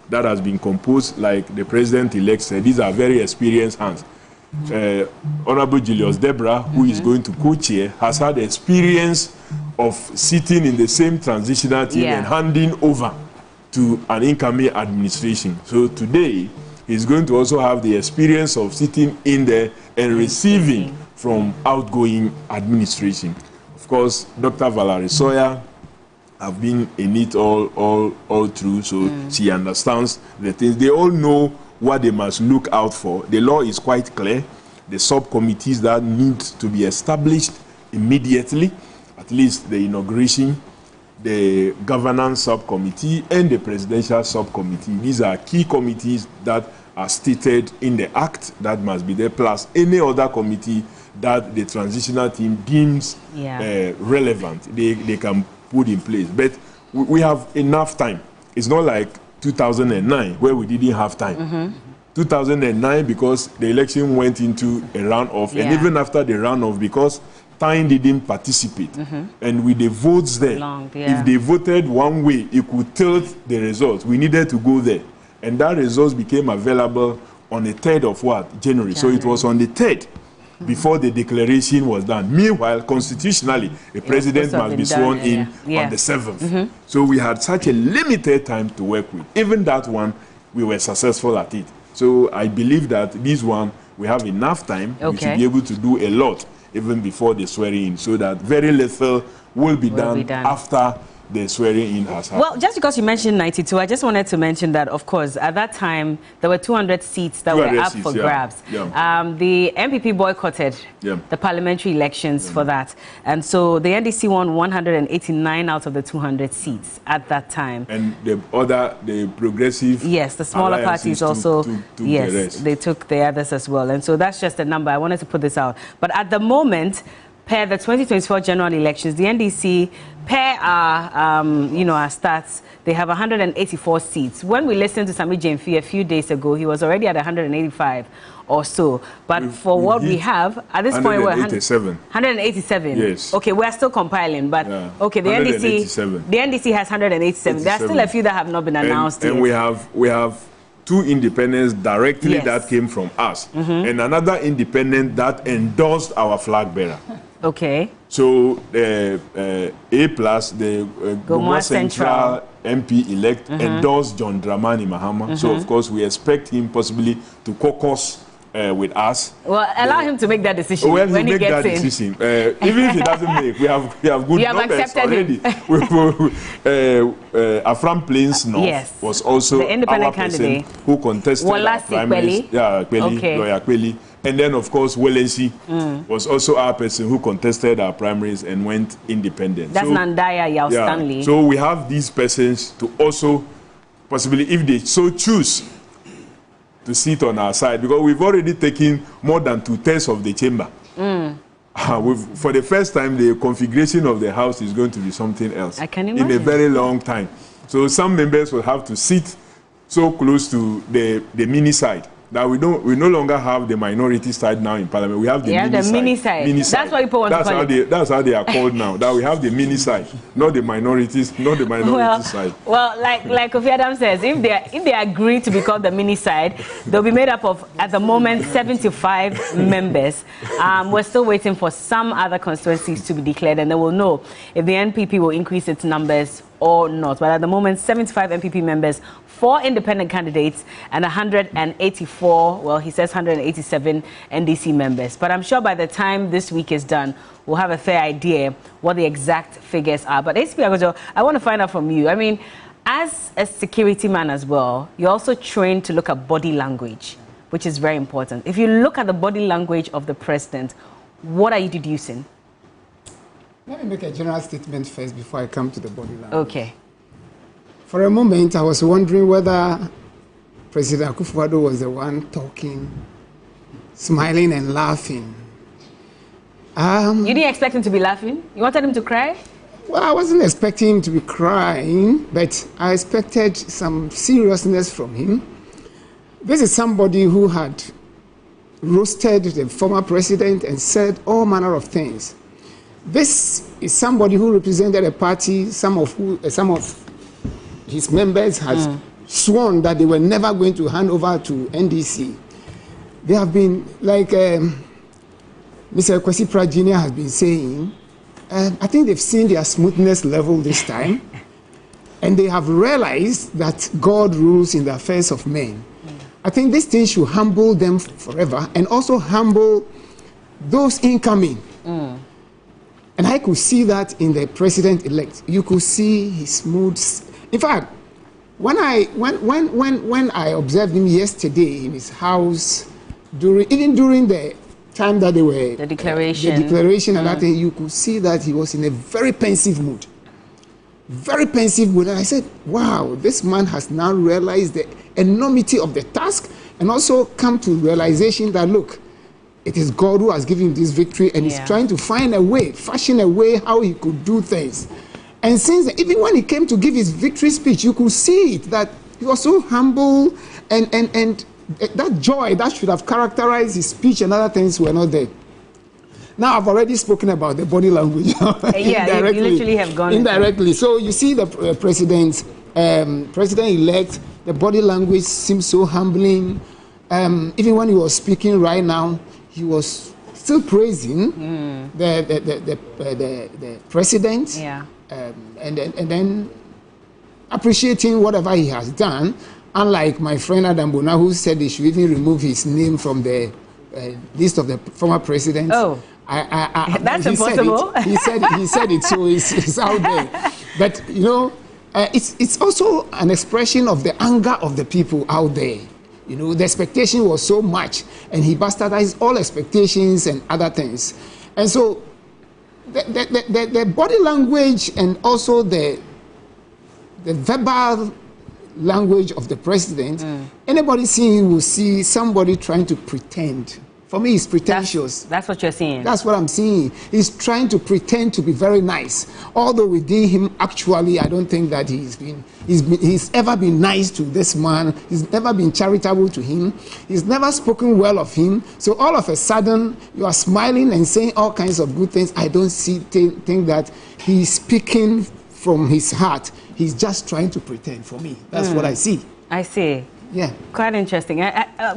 that has been composed, like the president-elect said, these are very experienced hands. Honorable Julius Debra, who is going to co-chair, has had experience of sitting in the same transitional team and handing over to an incoming administration. So today, he's going to also have the experience of sitting in there and receiving from outgoing administration. Of course, Dr. Valerie Sawyer have been in it all through, so she understands the things. They all know what they must look out for. The law is quite clear. The subcommittees that need to be established immediately, at least the inauguration, the governance subcommittee, and the presidential subcommittee. These are key committees that are stated in the act that must be there, plus any other committee that the transitional team deems relevant, they can put in place. But we have enough time. It's not like 2009, where we didn't have time. 2009, because the election went into a runoff, and even after the runoff, because time didn't participate. And with the votes there, if they voted one way, it could tilt the results. We needed to go there. And that results became available on the 3rd of January. So it was on the 3rd, before the declaration was done. Meanwhile, constitutionally, a president must be sworn in on the 7th. So we had such a limited time to work with. Even that one, we were successful at it. So I believe that this one, we have enough time. We should be able to do a lot even before the swearing in, so that very little will be done after the swearing in has happened. Well, just because you mentioned 92, I just wanted to mention that, of course, at that time, there were 200 seats that were up for grabs. The NPP boycotted the parliamentary elections for that. And so the NDC won 189 out of the 200 seats at that time. And the progressive... Yes, the smaller parties also... they took the others as well. And so that's just a number. I wanted to put this out. But at the moment, per the 2024 general elections, the NDC per our, you know, our stats, they have 184 seats. When we listened to Sami Jemfi a few days ago, he was already at 185 or so. But for what we have, at this point, we're 187. Yes. Okay, we're still compiling, but okay, the NDC has 187. There are still a few that have not been announced yet. And we have 2 independents directly that came from us, and another independent that endorsed our flag bearer. Okay. So A+, the Goma Central MP elect endorsed John Dramani Mahama. So of course we expect him possibly to caucus with us. Well, allow him to make that decision when he gets in. Decision. Even if he doesn't make, we have good numbers already. Afram Plains North was also the independent our candidate who contested our primaries. Lawyer Kweli. And then, of course, Welensi was also our person who contested our primaries and went independent. That's Nandaya Yao Stanley. So we have these persons to also possibly, if they so choose, to sit on our side, because we've already taken more than 2/3 of the chamber. For the first time, the configuration of the House is going to be something else. I can imagine. In a very long time. So some members will have to sit so close to the mini side that we no longer have the minority side now in Parliament. We have the mini side. That's what people want to call it. That's how they are called now. That we have the mini side, not the minorities, not the minority side. Well, like Kofi Adam says, if they agree to be called the mini side, they'll be made up of, at the moment, 75 members. We're still waiting for some other constituencies to be declared, and then we'll know if the NPP will increase its numbers or not. But at the moment, 75 NPP members, 4 independent candidates, and 184, well, he says 187 NDC members. But I'm sure by the time this week is done, we'll have a fair idea what the exact figures are. But ACP Agojo, I want to find out from you. I mean, as a security man as well, you're also trained to look at body language, which is very important. If you look at the body language of the president, what are you deducing? Let me make a general statement first before I come to the body language. Okay. For a moment, I was wondering whether President Akufo-Addo was the one talking, smiling and laughing. You didn't expect him to be laughing? You wanted him to cry? Well, I wasn't expecting him to be crying, but I expected some seriousness from him. This is somebody who had roasted the former president and said all manner of things. This is somebody who represented a party, some of his members had sworn that they were never going to hand over to NDC. They have been, like Mr. Kwesi Pratt Jr. has been saying, I think they've seen their smoothness level this time, and they have realized that God rules in the affairs of men. I think this thing should humble them forever, and also humble those incoming. And I could see that in the president-elect. You could see his moods. In fact, when I observed him yesterday in his house, even during the time that they were the declaration and that thing, you could see that he was in a very pensive mood. Very pensive mood. And I said, wow, this man has now realized the enormity of the task, and also come to realization that, look, it is God who has given him this victory, and he's trying to find a way, fashion a way how he could do things. And since, even when he came to give his victory speech, you could see it, that he was so humble, and that joy that should have characterized his speech and other things were not there. Now, I've already spoken about the body language. You literally have gone indirectly. So you see the president-elect, the body language seems so humbling. Even when he was speaking right now, he was still praising the president, and then appreciating whatever he has done. Unlike my friend Adam Bona, who said they should even remove his name from the list of the former presidents. Oh, that's impossible. He said it, so it's out there. But you know, it's also an expression of the anger of the people out there. You know, the expectation was so much, and he bastardized all expectations and other things. And so the body language and also the verbal language of the president, anybody seeing will see somebody trying to pretend For me, it's pretentious. That's what you're seeing. That's what I'm seeing. He's trying to pretend to be very nice. Although within him, actually, I don't think that he's ever been nice to this man. He's never been charitable to him. He's never spoken well of him. So all of a sudden, you are smiling and saying all kinds of good things. I don't think that he's speaking from his heart. He's just trying to pretend for me. That's what I see. I see. Yeah. Quite interesting.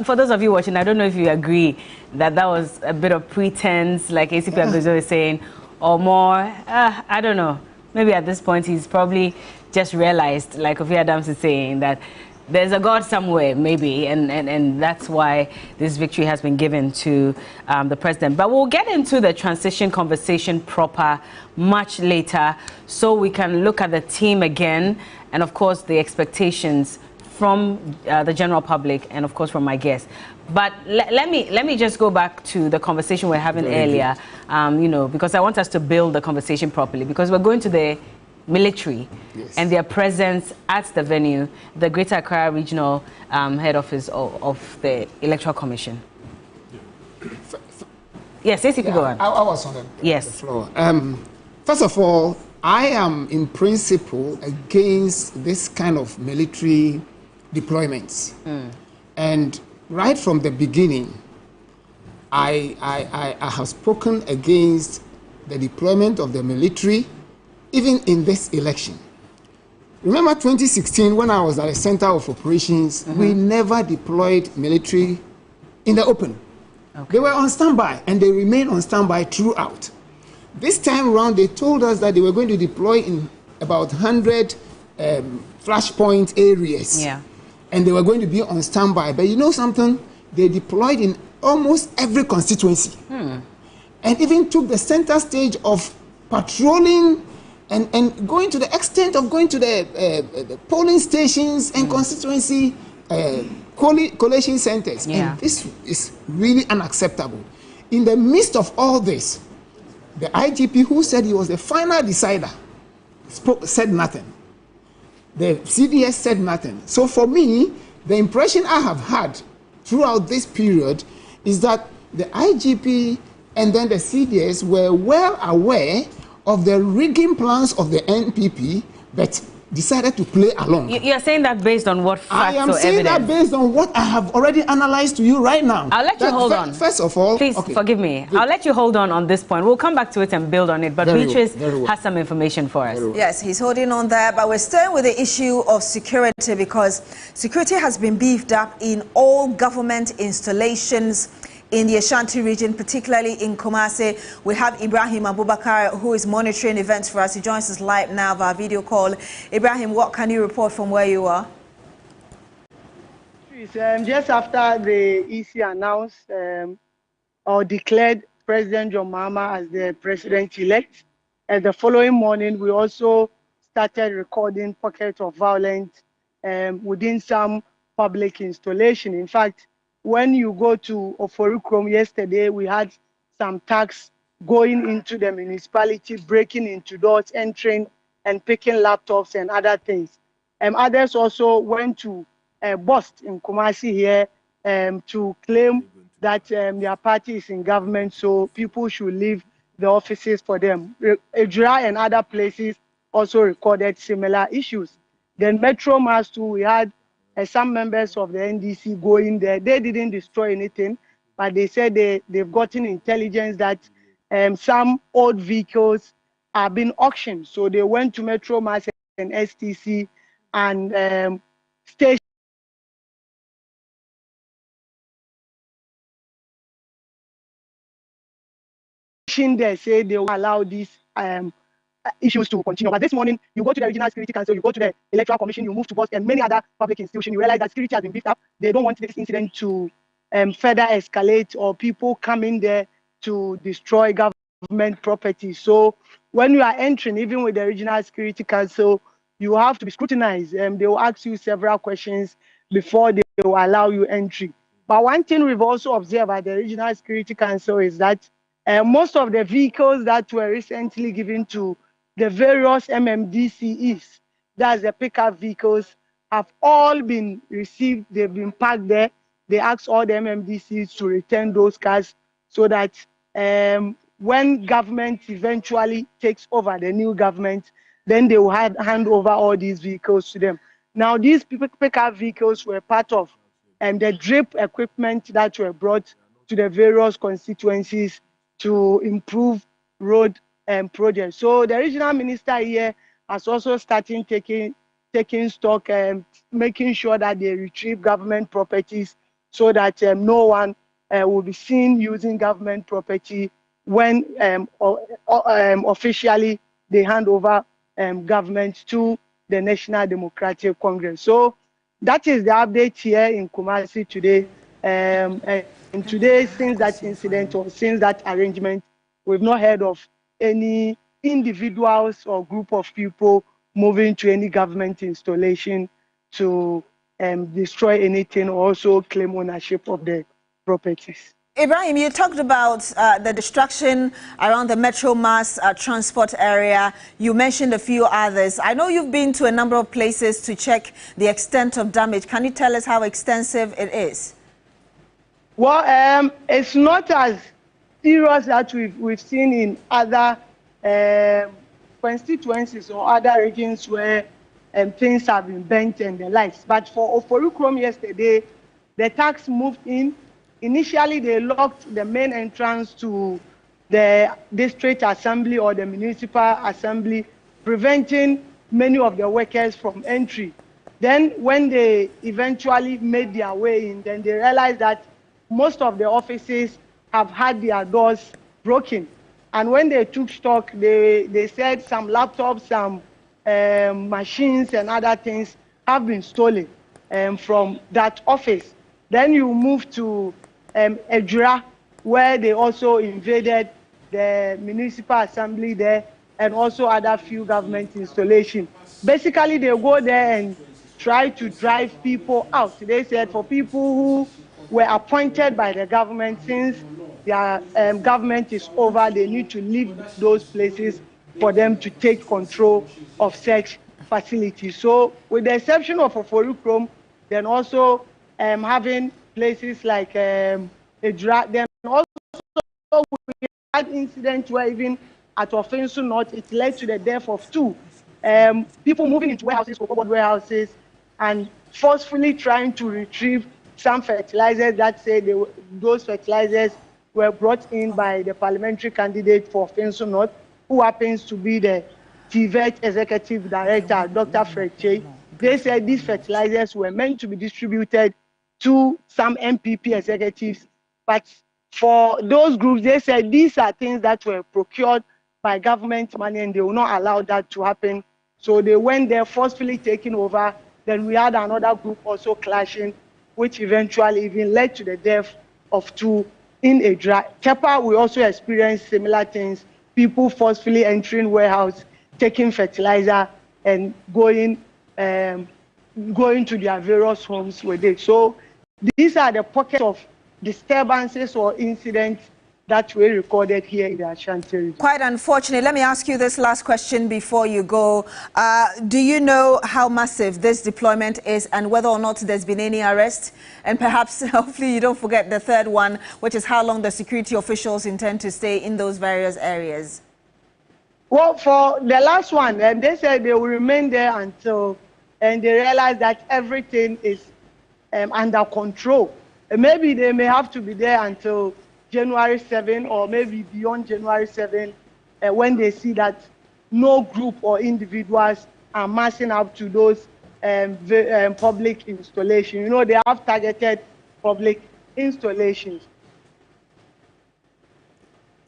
For those of you watching, I don't know if you agree that that was a bit of pretense, like ACP Agozo is saying, or more. I don't know. Maybe at this point he's probably just realized, like Kofi Adams is saying, that there's a God somewhere, maybe, and that's why this victory has been given to the president. But we'll get into the transition conversation proper much later, so we can look at the team again, and of course the expectations from the general public, and of course from my guests. But let me just go back to the conversation we were having earlier, you know, because I want us to build the conversation properly, because we're going to the military and their presence at the venue, the Greater Accra Regional Head Office of the Electoral Commission. Yes, ACP, go on. I was on the floor. First of all, I am in principle against this kind of military deployments. And right from the beginning, I have spoken against the deployment of the military, even in this election. Remember 2016, when I was at the Center of Operations, we never deployed military in the open. They were on standby, and they remained on standby throughout. This time around, they told us that they were going to deploy in about 100 flashpoint areas. Yeah. And they were going to be on standby. But you know something? They deployed in almost every constituency. And even took the center stage of patrolling and going to the extent of going to the polling stations and constituency collation centers. Yeah. And this is really unacceptable. In the midst of all this, the IGP, who said he was the final decider, said nothing. The CDS said nothing. So for me, the impression I have had throughout this period is that the IGP and then the CDS were well aware of the rigging plans of the NPP, but decided to play along. You're saying that based on what facts or evidence? I am saying that based on what I have already analyzed to you right now. I'll let you hold on. First of all... Please forgive me. Good. I'll let you hold on this point. We'll come back to it and build on it. But Beatrice has some information for us. Yes, he's holding on there. But we're staying with the issue of security, because security has been beefed up in all government installations in the Ashanti region, particularly in Kumasi. We have Ibrahim Abubakar, who is monitoring events for us. He joins us live now via video call. Ibrahim, what can you report from where you are? Just after the EC announced or declared President John Mahama as the president-elect, the following morning we also started recording pockets of violence within some public installation. In fact, when you go to Oforikrom yesterday, we had some thugs going into the municipality, breaking into doors, entering and picking laptops and other things. Others also went to Bust in Kumasi here to claim that their party is in government, so people should leave the offices for them. Ejura and other places also recorded similar issues. Then Metro Mass too, we had some members of the NDC going there. They didn't destroy anything, but they said they've gotten intelligence that some old vehicles are being auctioned. So they went to Metro Mass and STC and stationed there, say they will allow these issues to continue. But this morning, you go to the Regional Security Council, you go to the Electoral Commission, you move to Bust and many other public institutions, you realize that security has been beefed up. They don't want this incident to further escalate or people coming there to destroy government property. So when you are entering, even with the Regional Security Council, you have to be scrutinized. They will ask you several questions before they will allow you entry. But one thing we've also observed at the Regional Security Council is that most of the vehicles that were recently given to the various MMDCEs, that's the pickup vehicles, have all been received. They've been parked there. they asked all the MMDCs to return those cars so that when government eventually takes over, the new government, then they will hand over all these vehicles to them. Now, these pickup vehicles were part of the drip equipment that were brought to the various constituencies to improve road projects. So the regional minister here has also started taking stock and making sure that they retrieve government properties so that no one will be seen using government property when officially they hand over government to the National Democratic Congress. So that is the update here in Kumasi today. And today, since that incident or since that arrangement, we've not heard of any individuals or group of people moving to any government installation to destroy anything or also claim ownership of the properties. Ibrahim, you talked about the destruction around the Metro Mass transport area. You mentioned a few others. I know you've been to a number of places to check the extent of damage. Can you tell us how extensive it is? Well, it's not as serious that we've seen in other constituencies or other regions where things have been burnt and the likes. But for Oforukrom yesterday, the tax moved in. Initially, they locked the main entrance to the district assembly or the municipal assembly, preventing many of the workers from entry. Then when they eventually made their way in, then they realized that most of the offices have had their doors broken. And when they took stock, they said some laptops, some machines and other things have been stolen from that office. Then you move to Ejura, where they also invaded the municipal assembly there and also other few government installations. Basically, they go there and try to drive people out. They said for people who were appointed by the government, since their government is over, they need to leave those places for them to take control of such facilities. So with the exception of Oforukrom, then also having places like Ejura, then also we had incidents where even at Ofensu North, it led to the death of 2 people moving into warehouses, warehouses, and forcefully trying to retrieve some fertilizers that say those fertilizers were brought in by the parliamentary candidate for Ofensu North, who happens to be the TVET executive director, Dr. Fred Che. They said these fertilizers were meant to be distributed to some NPP executives, but for those groups, they said these are things that were procured by government money and they will not allow that to happen. So they went there forcefully taking over. Then we had another group also clashing, which eventually even led to the death of 2 in Ejura. Kepa, we also experienced similar things, people forcefully entering warehouse, taking fertilizer and going to their various homes with it. So these are the pockets of disturbances or incidents that were recorded here in the Ashanti region. Quite unfortunate. Let me ask you this last question before you go. Do you know how massive this deployment is and whether or not there's been any arrest? And perhaps, hopefully, you don't forget the third one, which is how long the security officials intend to stay in those various areas. Well, for the last one, they said they will remain there until they realize that everything is under control. Maybe they may have to be there until January 7 or maybe beyond January 7 when they see that no group or individuals are massing up to those public installations. You know, they have targeted public installations.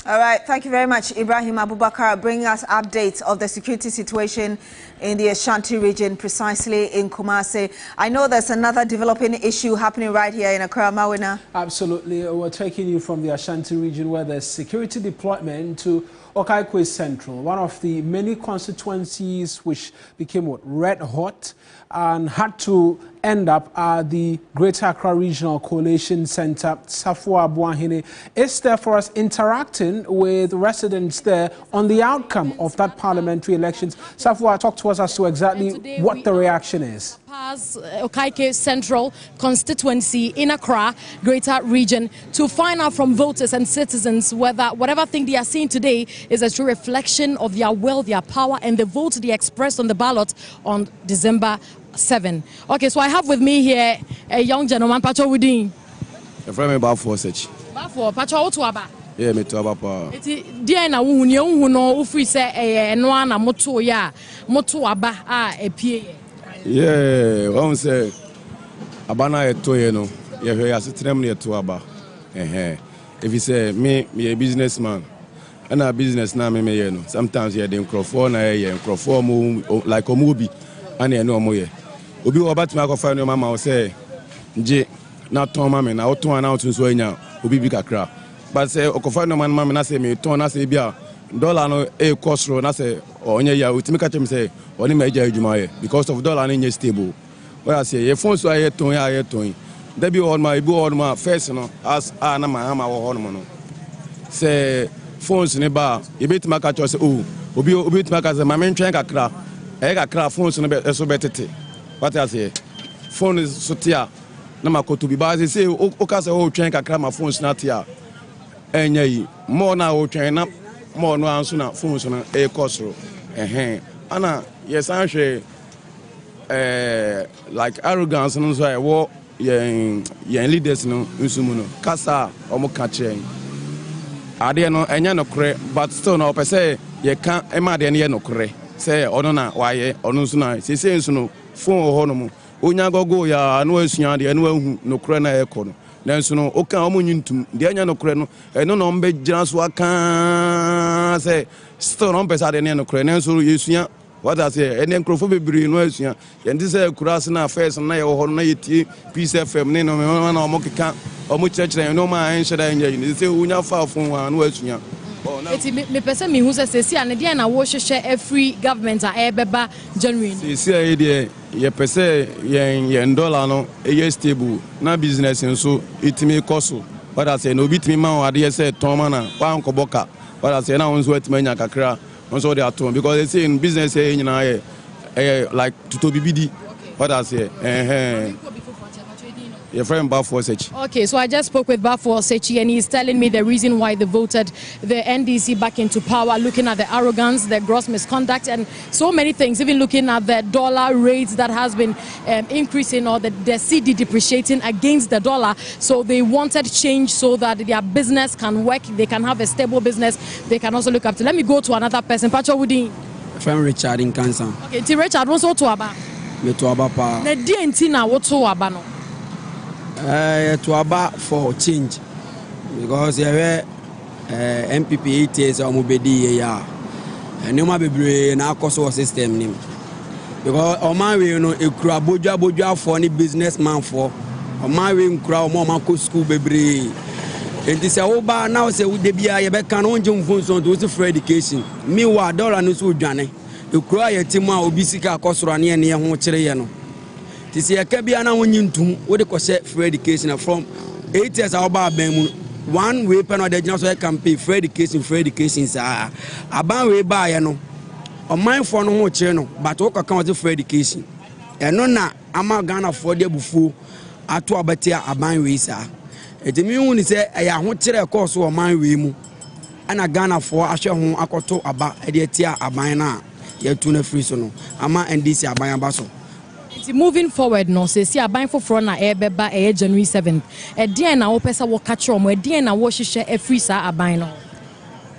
All right, thank you very much, Ibrahim Abubakar, bringing us updates of the security situation in the Ashanti region, precisely in Kumasi. I know there's another developing issue happening right here in Accra, Mawina. Absolutely. We're taking you from the Ashanti region where there's security deployment to Okaikwe Central, one of the many constituencies which became red hot and had to end up at the Greater Accra Regional Coalition Center. Safua Buahine is there for us interacting with residents there on the outcome of that parliamentary elections. Safua, talk to us as to exactly what the reaction is. Okaikwe Central constituency in Accra, Greater Region, to find out from voters and citizens whether whatever thing they are seeing today is a true reflection of their will, their power, and the vote they expressed on the ballot on December 7. Okay, so I have with me here a young gentleman, Pacho Wudin. A friend about for such. Bafo, Pacho Otuaba. Yeah, me to about. Dear na who know if we say no one a moto ya motuaba a PA. Yeah, one say Abana to no. Yeah, we are sitting near to Aba. If you say me a businessman, and a business now me no. Sometimes you the microphone microphone like a movie, and you know more. Obi obat me akofan no mama say nje na ton mama na oton na otun so anya obi bi kakra. But say okofan no mama na say me ton na say bia dollar no e cost ro na say onye ya utimi ka chem say oni ma eja adwuma because of dollar no stable. Where I say ye phone so aye ton there be all my first no as na ma wo hono no say phones ne ba ye bit ma ka cho say oh obi bit ma ka say ma men twen kakra e kakra phones no be so betete what I say phone is so tia na ma ko to bi ba say o ka say o twen kakra ma phones na tia enya yi mo na o twen na mo no anso na phones no e kosro ana yes an hwe like arrogance no so I wo yen leaders no nsumu no kasa omo ka kire ade no enya no kore but still no pese ye ka e ma de no ye no kore say ono na waye ono nso na sese nso no phone ho no mo onya gogo ya no asua de no ahu no kore na e ko no nanso no o ka omo nyintum de enya no kore no eno no mbe gina so aka say still no pese ade no kore nanso yesua what I say, and then Crofobri no asua and this kuras na first na ye ho na yeti Peace FM ne no na omo keka omo church na no ma answer da nya ni say unya fa fun wa no asua eti me pese me hu say sesi ane dia na wo hwehwe every government a ebeba January sesi a de ye pese yen dollar no e stable na business nso itimi koso what I say no bitimi ma ade say ton na wa nkoboka what I say na won so atimi nya kakra also they are torn because they say in business like to be BD. What I say, your friend Bafo Sechi. Okay, so I just spoke with Bafo Sechi and he's telling me the reason why they voted the NDC back into power, looking at the arrogance, the gross misconduct, and so many things, even looking at the dollar rates that has been increasing or the CD depreciating against the dollar. So they wanted change so that their business can work, they can have a stable business, they can also look after. Let me go to another person. Pacho Wudin. Friend Richard in Cancer. Okay, T. Richard wants to aba. Me to aba pa. The DNT na what to aba no. To aba for change because NPP 8 years omubedi ya enema bebre na akoso system nim because oman we no ekura bodwa for ni businessman for oman we nkura oman ko school bebre enti se wo ba na se wo de bia ye be kan onje mfonso to free education me wa dollar no so dwane ekura ye timu a obi sika akosoro ne ye ho kire ye no tisi ekabia na wonyintum wo de kose free education from 8 years oba ban one way pen or the general campaign free education sa aban we ba ye no oman for no ho kire no but wo kan wo free education eno na ama Ghana for de bufu ato abatia aban we sa etimi hu ni se ya ho kire course oman we mu ana Ghana for ahwe ho akoto aba e de tia aban na ye tu na free so no ama NDC aban aba so. Moving forward, no, say see a buying for front na ebeba January 7th. A dear na opesa wo catch room, a dear na wo share a free sa a buying no.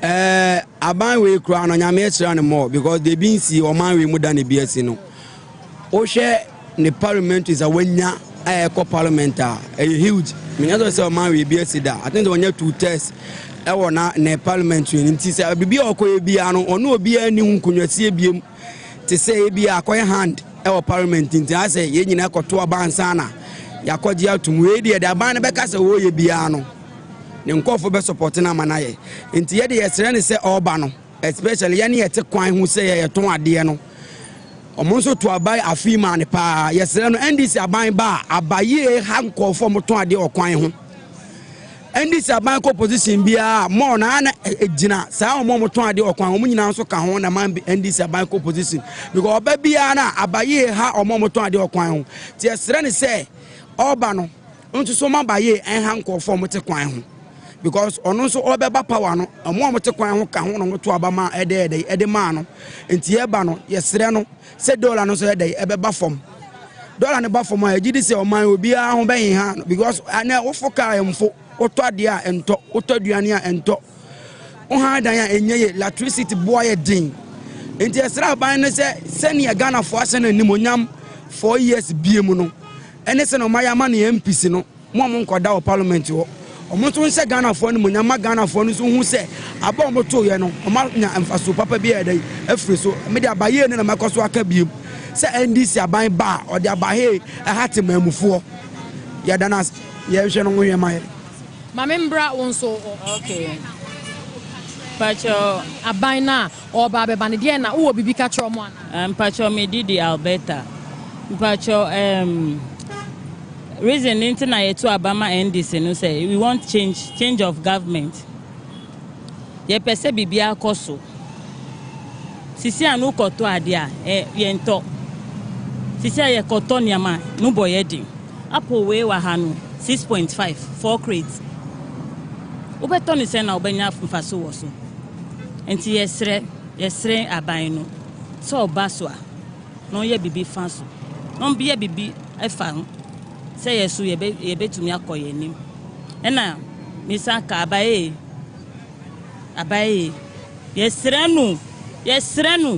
A buying we crown on your mates more because they been see or man we more than a BS no. O share the parliament is a wenya a parliament a huge. Minyazo say man we BS da. I think the one year 2 tests. I wanna ne parliament in say be or ko be ano or no be any unkunya see biem to say be a coin hand. Our parliament in the say ye nyina koto aban sana yakoje atum we de aban be kasa wo ye bia no ne nkofo be support na manaye enti ye de yesere ne se oba no especially yani yete kwan hu say ye ton ade no omo nso to abai afi ma ne pa yesere no NDC aban ba abaye ha nkofo mo ton ade okwan ho NDC aban ko position bia mo na na ejina saa omo mo ton ade okwan omo nyina nso ka ho na man NDC aban ko position because oba bia na abaye ha omo mo ton ade okwan ho ti yesere ne say oba no nso so mabaye en ha nkofo mo te kwan ho because ono so obeba power no omo te kwan ho ka ho no to aba ma ede ma no enti eba no yesere no se dollar no so ede ebeba fom dollar ne ba fom a gidi se oman obi a ho ben ha because ana wo foka emfo oto ade a ento oto duane a ento o ha dan a enye electricity boy din enti yesere aban no se ne Ghana fo ase na nimonyam 4 years biem no ene se no maya ma ne MPC no mo nkoda o parliament wo omo to nse Ghana fo ni munyama Ghana fo ni so hu se aba omo to ye no omo nya emfaso papa bi edai afiri so me de abaye ne na makoso aka biem se NDC aban ba o de abahe ahate mamufo ya dana ye hwe no hwe mai Mamembra wonso okay Pacho aban na o ba be ban de na wo bibi ka chro mo ana Pacho me didi Alberta Pacho reason into na to Obama NDC no say we want change of government. Ye pese bibia koso. Sisi anu koto adia ye nto. Sisi ye koto niama no boyedi. Apo we wa hanu 6.5 4 crates. Ubeto ni se na obenya mfaso wo so. Enti yesre aban no. So obaswa. No ye bibi fanso. No biye bibi efa say yesu ye betumi akoye nim ena misa ka abaye yesrenu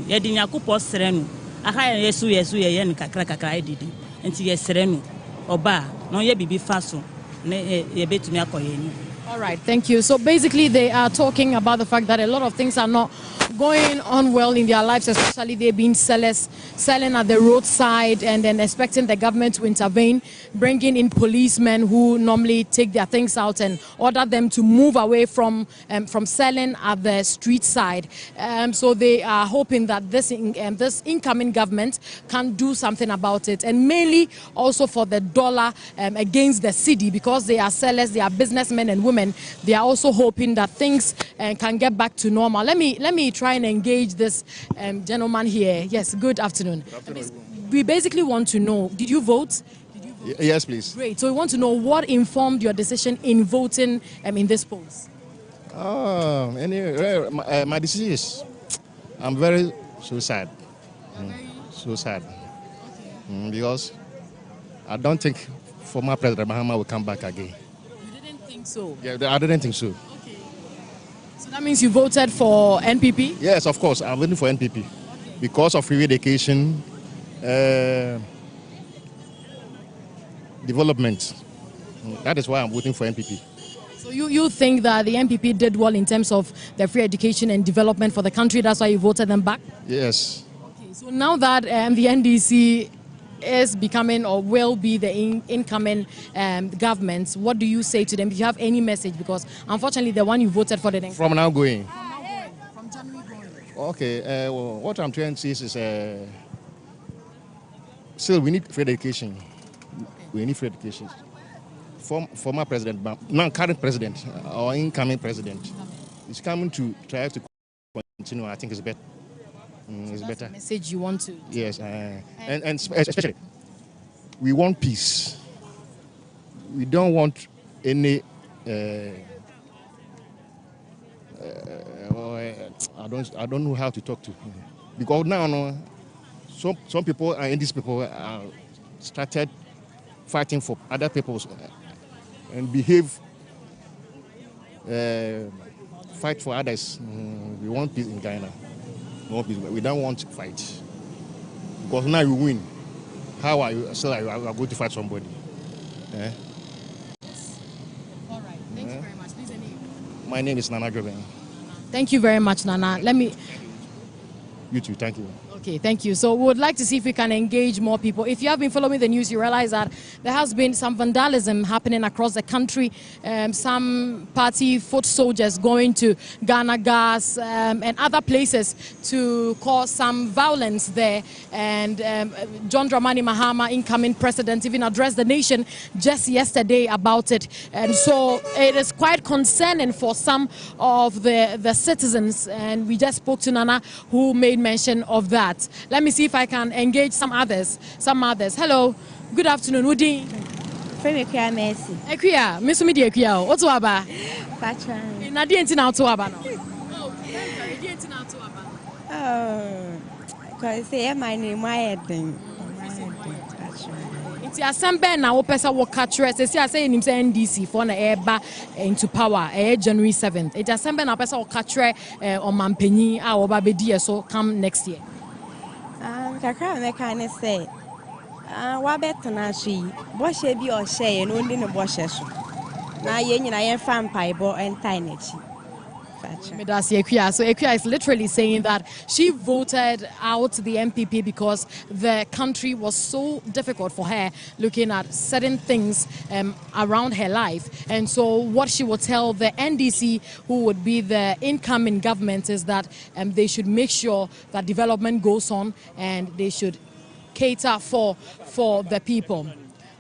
ye di nyakopo srenu aha yesu ye kakra edidi enti yesrenu oba no ye bibi faso ne ye betumi akoye nim. All right, thank you. So basically they are talking about the fact that a lot of things are not going on well in their lives, especially they being selling at the roadside and then expecting the government to intervene, bringing in policemen who normally take their things out and order them to move away from selling at the street side. So they are hoping that this incoming government can do something about it, and mainly also for the dollar against the cedi, because they are sellers, they are businessmen and women. They are also hoping that things can get back to normal. Let me try and engage this gentleman here. Yes, good afternoon. Good afternoon. We basically want to know, did you vote? Yes, please. Great. So we want to know what informed your decision in voting in this polls. Anyway, my decision is, I'm very so sad. So sad. Okay. Because I don't think former President Mahama will come back again. So yeah, I didn't think so. Okay. So that means you voted for NPP? Yes, of course. I'm voting for NPP. Okay. Because of free education, development. That is why I'm voting for NPP. So you think that the NPP did well in terms of the free education and development for the country, that's why you voted them back? Yes. Okay, so now that the NDC is becoming or will be the incoming government, what do you say to them? Do you have any message? Because unfortunately the one you voted for the next from now going. From January going. Okay, well, what I'm trying to say is still we need free education. Okay. We need free education. Former president, now current president or incoming president is coming to try to continue. I think it's better. It's better. The message you want to. Yes, and especially we want peace. We don't want any. I don't know how to talk to, because now some people and these people started fighting for other people and behave fight for others. We want peace in Ghana. We don't want to fight, because now you win. How are you still are going to fight somebody? All right. Thank you very much. Please, your name. My name is Nana Joben. Thank you very much, Nana. Let me. You too. Thank you. Okay, thank you. So we would like to see if we can engage more people. If you have been following the news, you realize that there has been some vandalism happening across the country. Some party foot soldiers going to Ghana Gas and other places to cause some violence there. And John Dramani Mahama, incoming president, even addressed the nation just yesterday about it. And so it is quite concerning for some of the citizens. And we just spoke to Nana, who made mention of that. Let me see if I can engage some others. Hello, good afternoon. Woody. Ekuya Mercy. Ekuya, Miss Media Ekuya. What's waba? Patron. Na di entina to waba no. Oh, because say my name my head thing. It's assemble na wo pesa wo catch say nim say NDC for na eba into power January 7th. It assemble na pesa wo catch on mampanyi a wo ba bedi so come next year. Kakra me kan say wa betena so yi bo hye bi o hye no ndi ne bo hye so na ye nyina ye fa mpai bo entai na chi. So Ekuya is literally saying that she voted out the NPP because the country was so difficult for her, looking at certain things around her life. And so what she will tell the NDC, who would be the incoming government, is that they should make sure that development goes on and they should cater for the people.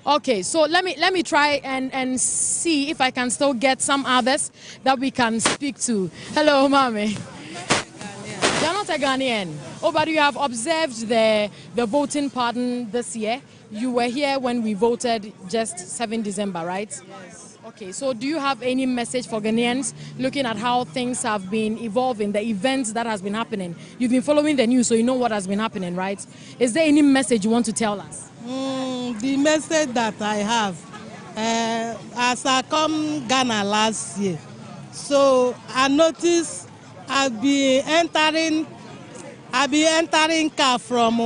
Okay, so let me try and see if I can still get some others that we can speak to. Hello, Mami. You're not a Ghanaian. Oh, but you have observed the voting pattern this year. You were here when we voted just 7 December, right? Yes. Okay, so do you have any message for Ghanaians looking at how things have been evolving, the events that has been happening? You've been following the news, so you know what has been happening, right? Is there any message you want to tell us? The message that I have, as I come Ghana last year, so I noticed I'll be entering car from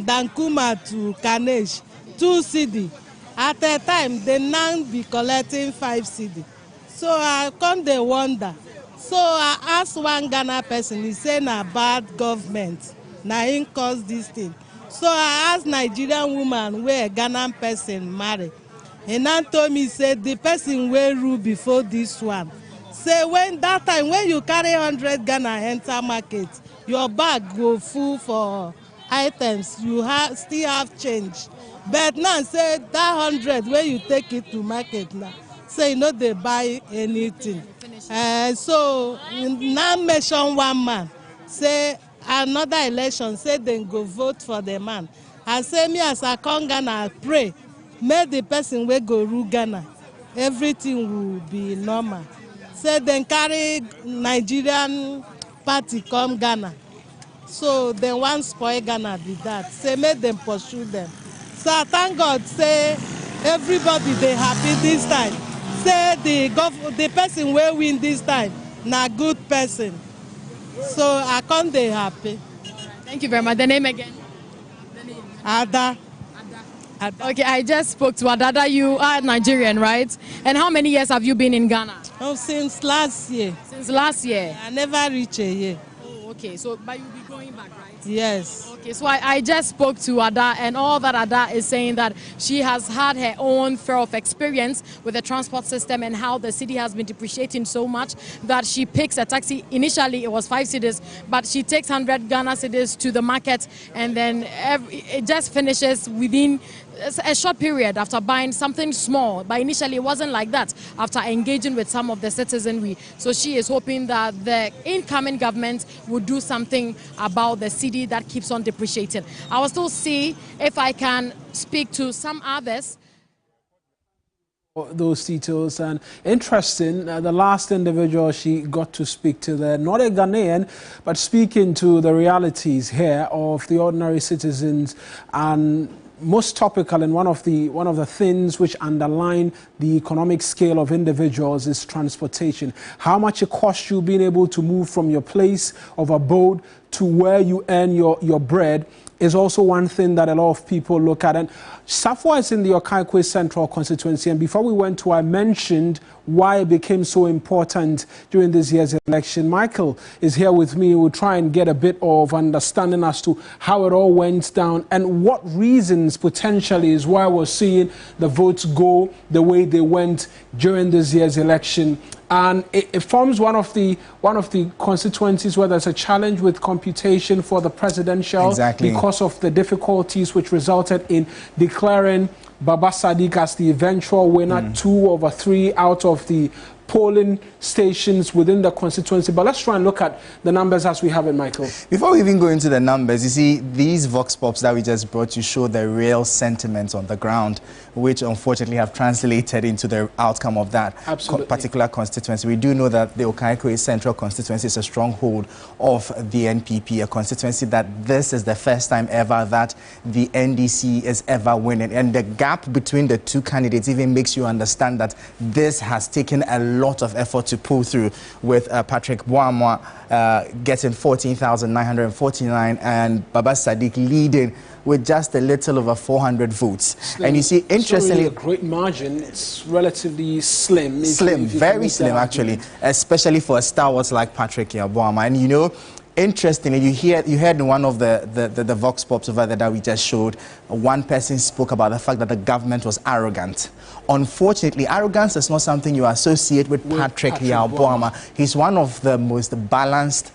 Dankuma to Kanesh, 2 cedi. At a time, they now be collecting 5 cedi. So I come they wonder. So I asked one Ghana person, he said na bad government. Now him cause this thing. So I asked Nigerian woman where a Ghanaian person married. And now told me, said the person will rule before this one. Say when that time, when you carry 100 Ghana enter market, your bag go full for items. You still have change. But now say that 100 when you take it to market now, say you know they buy anything. So now mention one man, say another election, say they go vote for the man. I say me as I come Ghana, I pray, make the person wey go rule Ghana, everything will be normal. Say then carry Nigerian party come Ghana. So they want spoil Ghana with that. Say make them pursue them. So I thank God, say everybody they happy this time. Say the person will win this time, na good person. So I can't be happy. Thank you very much. The name again? Ada. Okay, I just spoke to Adada. You are Nigerian, right? And how many years have you been in Ghana? Oh, since last year. Since last year? I never reached a year. Oh, okay. So, but you'll be going back, right? Yes. Okay, so I just spoke to Ada, and all that Ada is saying that she has had her own fair of experience with the transport system and how the city has been depreciating so much that she picks a taxi. Initially, it was 5 cedis, but she takes 100 Ghana cedis to the market, and then it just finishes within a short period after buying something small. But initially, it wasn't like that after engaging with some of the citizenry. So she is hoping that the incoming government would do something about the city that keeps on depreciating. I will still see if I can speak to some others. Those details, and interesting, the last individual she got to speak to there, not a Ghanaian, but speaking to the realities here of the ordinary citizens, and most topical and one of the things which underline the economic scale of individuals is transportation. How much it costs you being able to move from your place of abode to where you earn your bread is also one thing that a lot of people look at. And Safwa is in the Okaikwe Central constituency, and before we went to, I mentioned why it became so important during this year's election. Michael is here with me. We'll try and get a bit of understanding as to how it all went down and what reasons potentially is why we're seeing the votes go the way they went during this year's election. And it forms one of the constituencies where there's a challenge with computation for the presidential, because of the difficulties which resulted in declaring Baba Sadiq as the eventual winner 2 over 3 out of the polling stations within the constituency. But let's try and look at the numbers as we have it, Michael. Before we even go into the numbers, you see, these vox pops that we just brought you show the real sentiments on the ground, which unfortunately have translated into the outcome of that particular constituency. We do know that the Okaikwe Central constituency is a stronghold of the NPP, a constituency that this is the first time ever that the NDC is ever winning. And the gap between the two candidates even makes you understand that this has taken a lot of effort to pull through, with Patrick Boamwa getting 14,949 and Baba Sadiq leading with just a little over 400 votes. And you see, interestingly, a great margin. It's relatively slim. Very slim actually, especially for a stalwart like Patrick Boamwa. And you know, interestingly, you heard in one of the vox pops over there that we just showed, one person spoke about the fact that the government was arrogant. Unfortunately, arrogance is not something you associate with Patrick Boamwa. He's one of the most balanced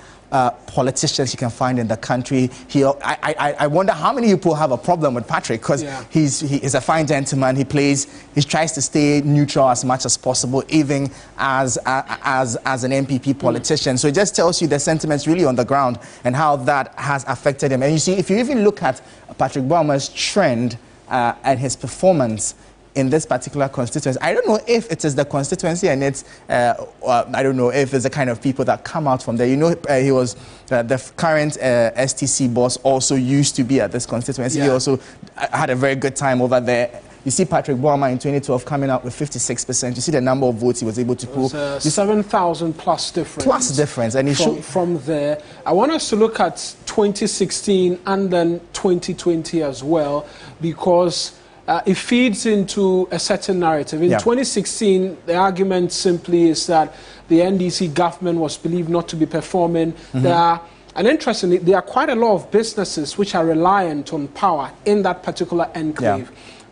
politicians you can find in the country. I wonder how many people have a problem with Patrick, because he is a fine gentleman. He tries to stay neutral as much as possible, even as an NPP politician. So it just tells you the sentiments really on the ground and how that has affected him. And you see, if you even look at Patrick Boamwa's trend and his performance in this particular constituency, I don't know if it is the constituency and it's, I don't know if it's the kind of people that come out from there. You know, he was the current STC boss, also used to be at this constituency. He also had a very good time over there. You see Patrick Boamwa in 2012 coming out with 56%. You see the number of votes he was able to pull. 7,000 plus difference. And he from there. I want us to look at 2016 and then 2020 as well, because it feeds into a certain narrative. In 2016, the argument simply is that the NDC government was believed not to be performing. And interestingly, there are quite a lot of businesses which are reliant on power in that particular enclave.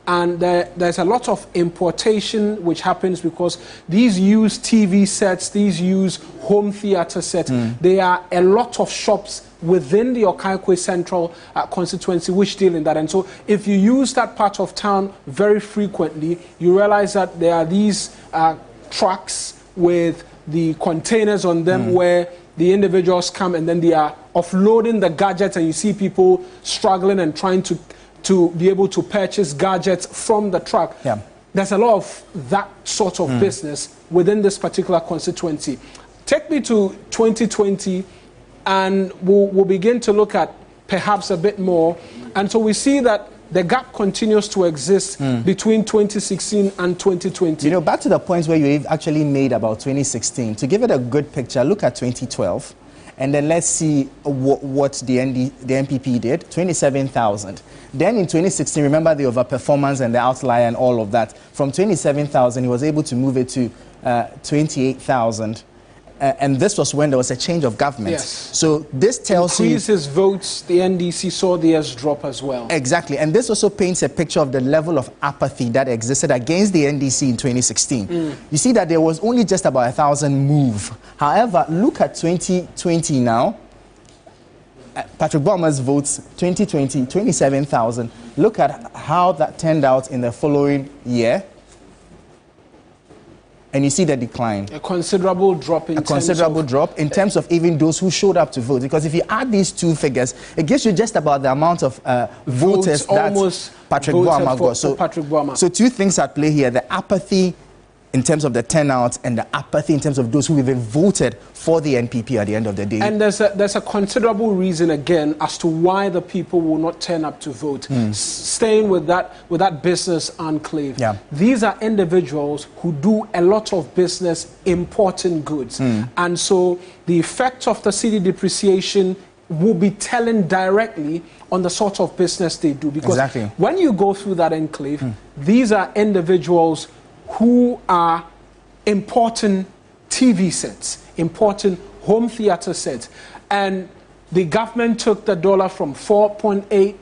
And there's a lot of importation which happens because these use TV sets, these use home theater sets. There are a lot of shops within the Okaikwe Central constituency which deal in that. And so if you use that part of town very frequently, you realize that there are these trucks with the containers on them where the individuals come and then they are offloading the gadgets, and you see people struggling and trying to be able to purchase gadgets from the truck. There's a lot of that sort of business within this particular constituency. Take me to 2020 and we'll begin to look at perhaps a bit more. And so we see that the gap continues to exist between 2016 and 2020. You know, back to the points where you actually made about 2016, to give it a good picture, look at 2012. And then let's see what the NPP did, 27,000. Then in 2016, remember the overperformance and the outlier and all of that. From 27,000, he was able to move it to 28,000. And this was when there was a change of government. So this tells you... Increases votes, the NDC saw theirs drop as well. Exactly. And this also paints a picture of the level of apathy that existed against the NDC in 2016. You see that there was only just about 1,000 move. However, look at 2020 now. Patrick Boamwa's votes, 2020, 27,000. Look at how that turned out in the following year. And you see the decline. A considerable drop in terms of even those who showed up to vote. Because if you add these two figures, it gives you just about the amount of voters that Patrick Boamwa got. So two things at play here. The apathy in terms of the turnout and the apathy in terms of those who even voted for the NPP at the end of the day. And there's a considerable reason again as to why the people will not turn up to vote. Staying with that business enclave. These are individuals who do a lot of business importing goods. And so the effect of the cedi depreciation will be telling directly on the sort of business they do. Because when you go through that enclave, these are individuals who are importing TV sets, importing home theater sets. And the government took the dollar from 4.8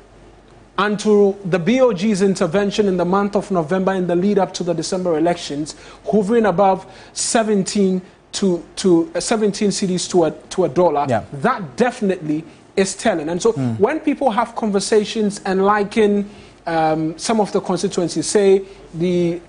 until the BOG's intervention in the month of November in the lead up to the December elections, hovering above 17 cedis to a dollar. That definitely is telling. And so when people have conversations and liken some of the constituencies, say the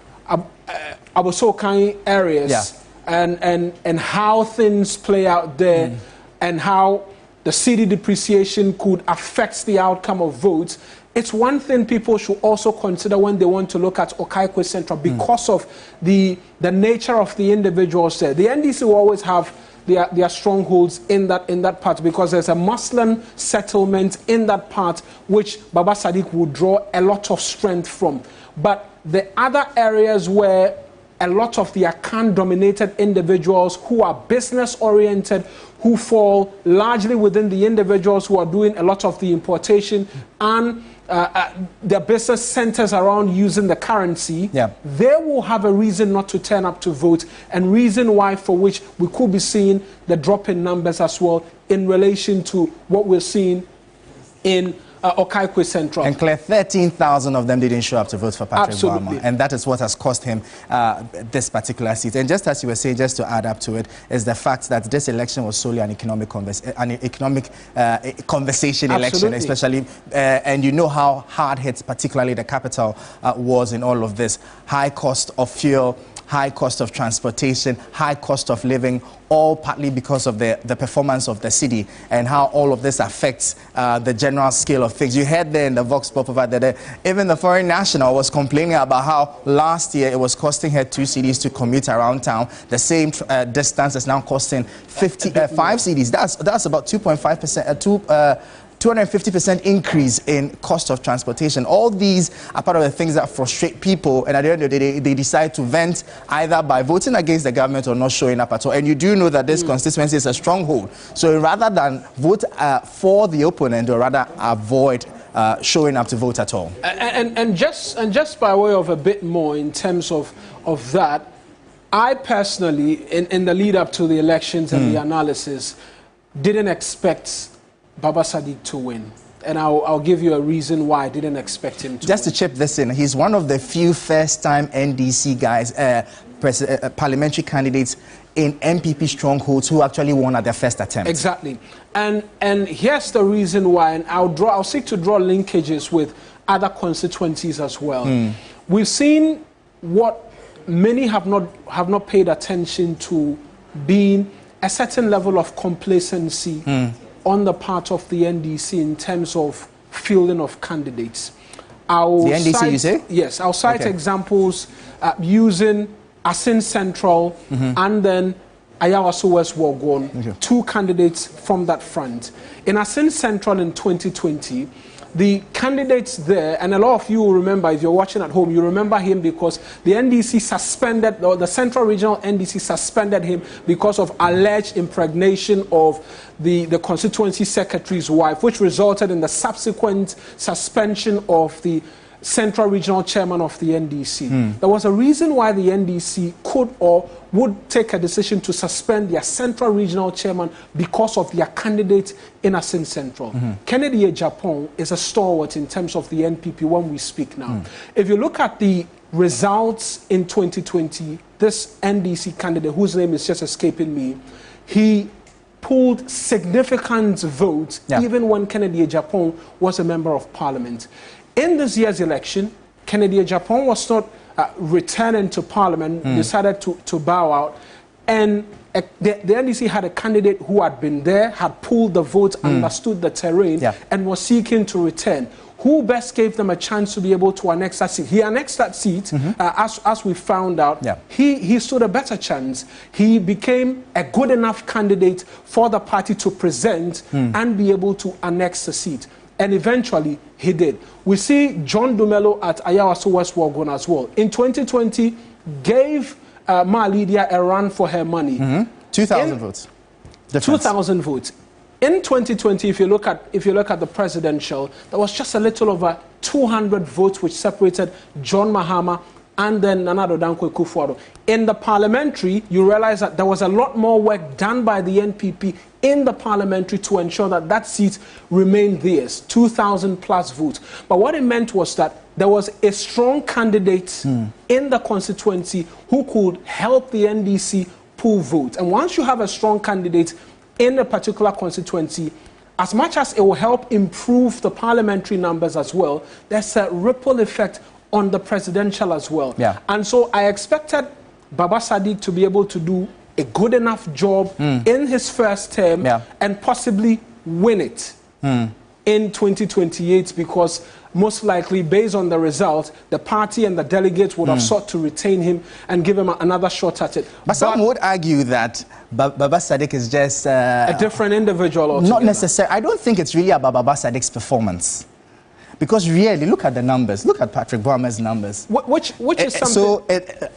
Abosokan areas, and how things play out there, and how the cedi depreciation could affect the outcome of votes, it's one thing people should also consider when they want to look at Okaikwe Central because of the nature of the individuals there. The NDC will always have their strongholds in that part because there's a Muslim settlement in that part which Baba Sadiq will draw a lot of strength from. But the other areas where a lot of the Akan-dominated individuals who are business-oriented, who fall largely within the individuals who are doing a lot of the importation and their business centers around using the currency, they will have a reason not to turn up to vote, and reason why for which we could be seeing the drop in numbers as well in relation to what we're seeing in Okaikwe Central. And Claire, 13,000 of them didn't show up to vote for Patrick Boama, and that is what has cost him this particular seat. And just as you were saying, just to add up to it, is the fact that this election was solely an economic conversation election, especially, and you know how hard hit, particularly the capital, was in all of this. High cost of fuel, high cost of transportation, high cost of living, all partly because of the performance of the city and how all of this affects the general scale of things. You heard there in the Vox Pop over there, even the foreign national was complaining about how last year it was costing her 2 cedis to commute around town. The same distance is now costing 5 cedis. That's about 2.5%, 250% increase in cost of transportation. All these are part of the things that frustrate people, and at the end of the day, they decide to vent either by voting against the government or not showing up at all. And you do know that this constituency is a stronghold. So rather than vote for the opponent, or rather avoid showing up to vote at all. And just by way of a bit more in terms of that, I personally, in the lead up to the elections and the analysis, didn't expect Baba Sadiq to win. And I'll give you a reason why I didn't expect him to Just to chip this in, he's one of the few first-time NDC guys, parliamentary candidates in NPP strongholds who actually won at their first attempt. Exactly. And here's the reason why, and I'll seek to draw linkages with other constituencies as well. We've seen what many have not paid attention to, being a certain level of complacency on the part of the NDC in terms of fielding of candidates. The NDC, you say? Yes, I'll cite examples using Asin Central and then Ayawaso West Wogon, 2 candidates from that front. In Asin Central in 2020, the candidates there, and a lot of you will remember, if you're watching at home, you remember him because the NDC suspended, or the Central Regional NDC suspended him because of alleged impregnation of the constituency secretary's wife, which resulted in the subsequent suspension of the Central Regional Chairman of the NDC. There was a reason why the NDC could or would take a decision to suspend their Central Regional Chairman because of their candidate in Asin Central. Kennedy Japan is a stalwart in terms of the NPP when we speak now. If you look at the results in 2020, this NDC candidate, whose name is just escaping me, he pulled significant votes even when Kennedy Japan was a member of parliament. In this year's election, Kennedy Japan was not returning to parliament, decided to bow out, and the NDC had a candidate who had been there, had pulled the votes, understood the terrain, and was seeking to return. Who best gave them a chance to be able to annex that seat? He annexed that seat, as we found out. He stood a better chance. He became a good enough candidate for the party to present and be able to annex the seat. And eventually, he did. We see John Dumelo at Ayawaso West Wogon as well. In 2020, gave Ma Lydia a run for her money. 2,000 votes. 2,000 votes. In 2020, if you look at the presidential, there was just a little over 200 votes which separated John Mahama and then Nana Addo Dankwa Akufo-Addo. In the parliamentary, you realize that there was a lot more work done by the NPP in the parliamentary to ensure that that seat remained theirs, 2,000 plus votes. But what it meant was that there was a strong candidate in the constituency who could help the NDC pull votes. And once you have a strong candidate in a particular constituency, as much as it will help improve the parliamentary numbers as well, there's a ripple effect on the presidential as well. Yeah. And so I expected Baba Sadiq to be able to do a good enough job in his first term and possibly win it in 2028, because most likely, based on the result, the party and the delegates would have sought to retain him and give him another shot at it. But some would argue that Baba Sadiq is just a different individual altogether. Not necessarily. I don't think it's really about Baba Sadiq's performance. Because really, look at the numbers. Look at Patrick Boama's numbers. Which is something... So,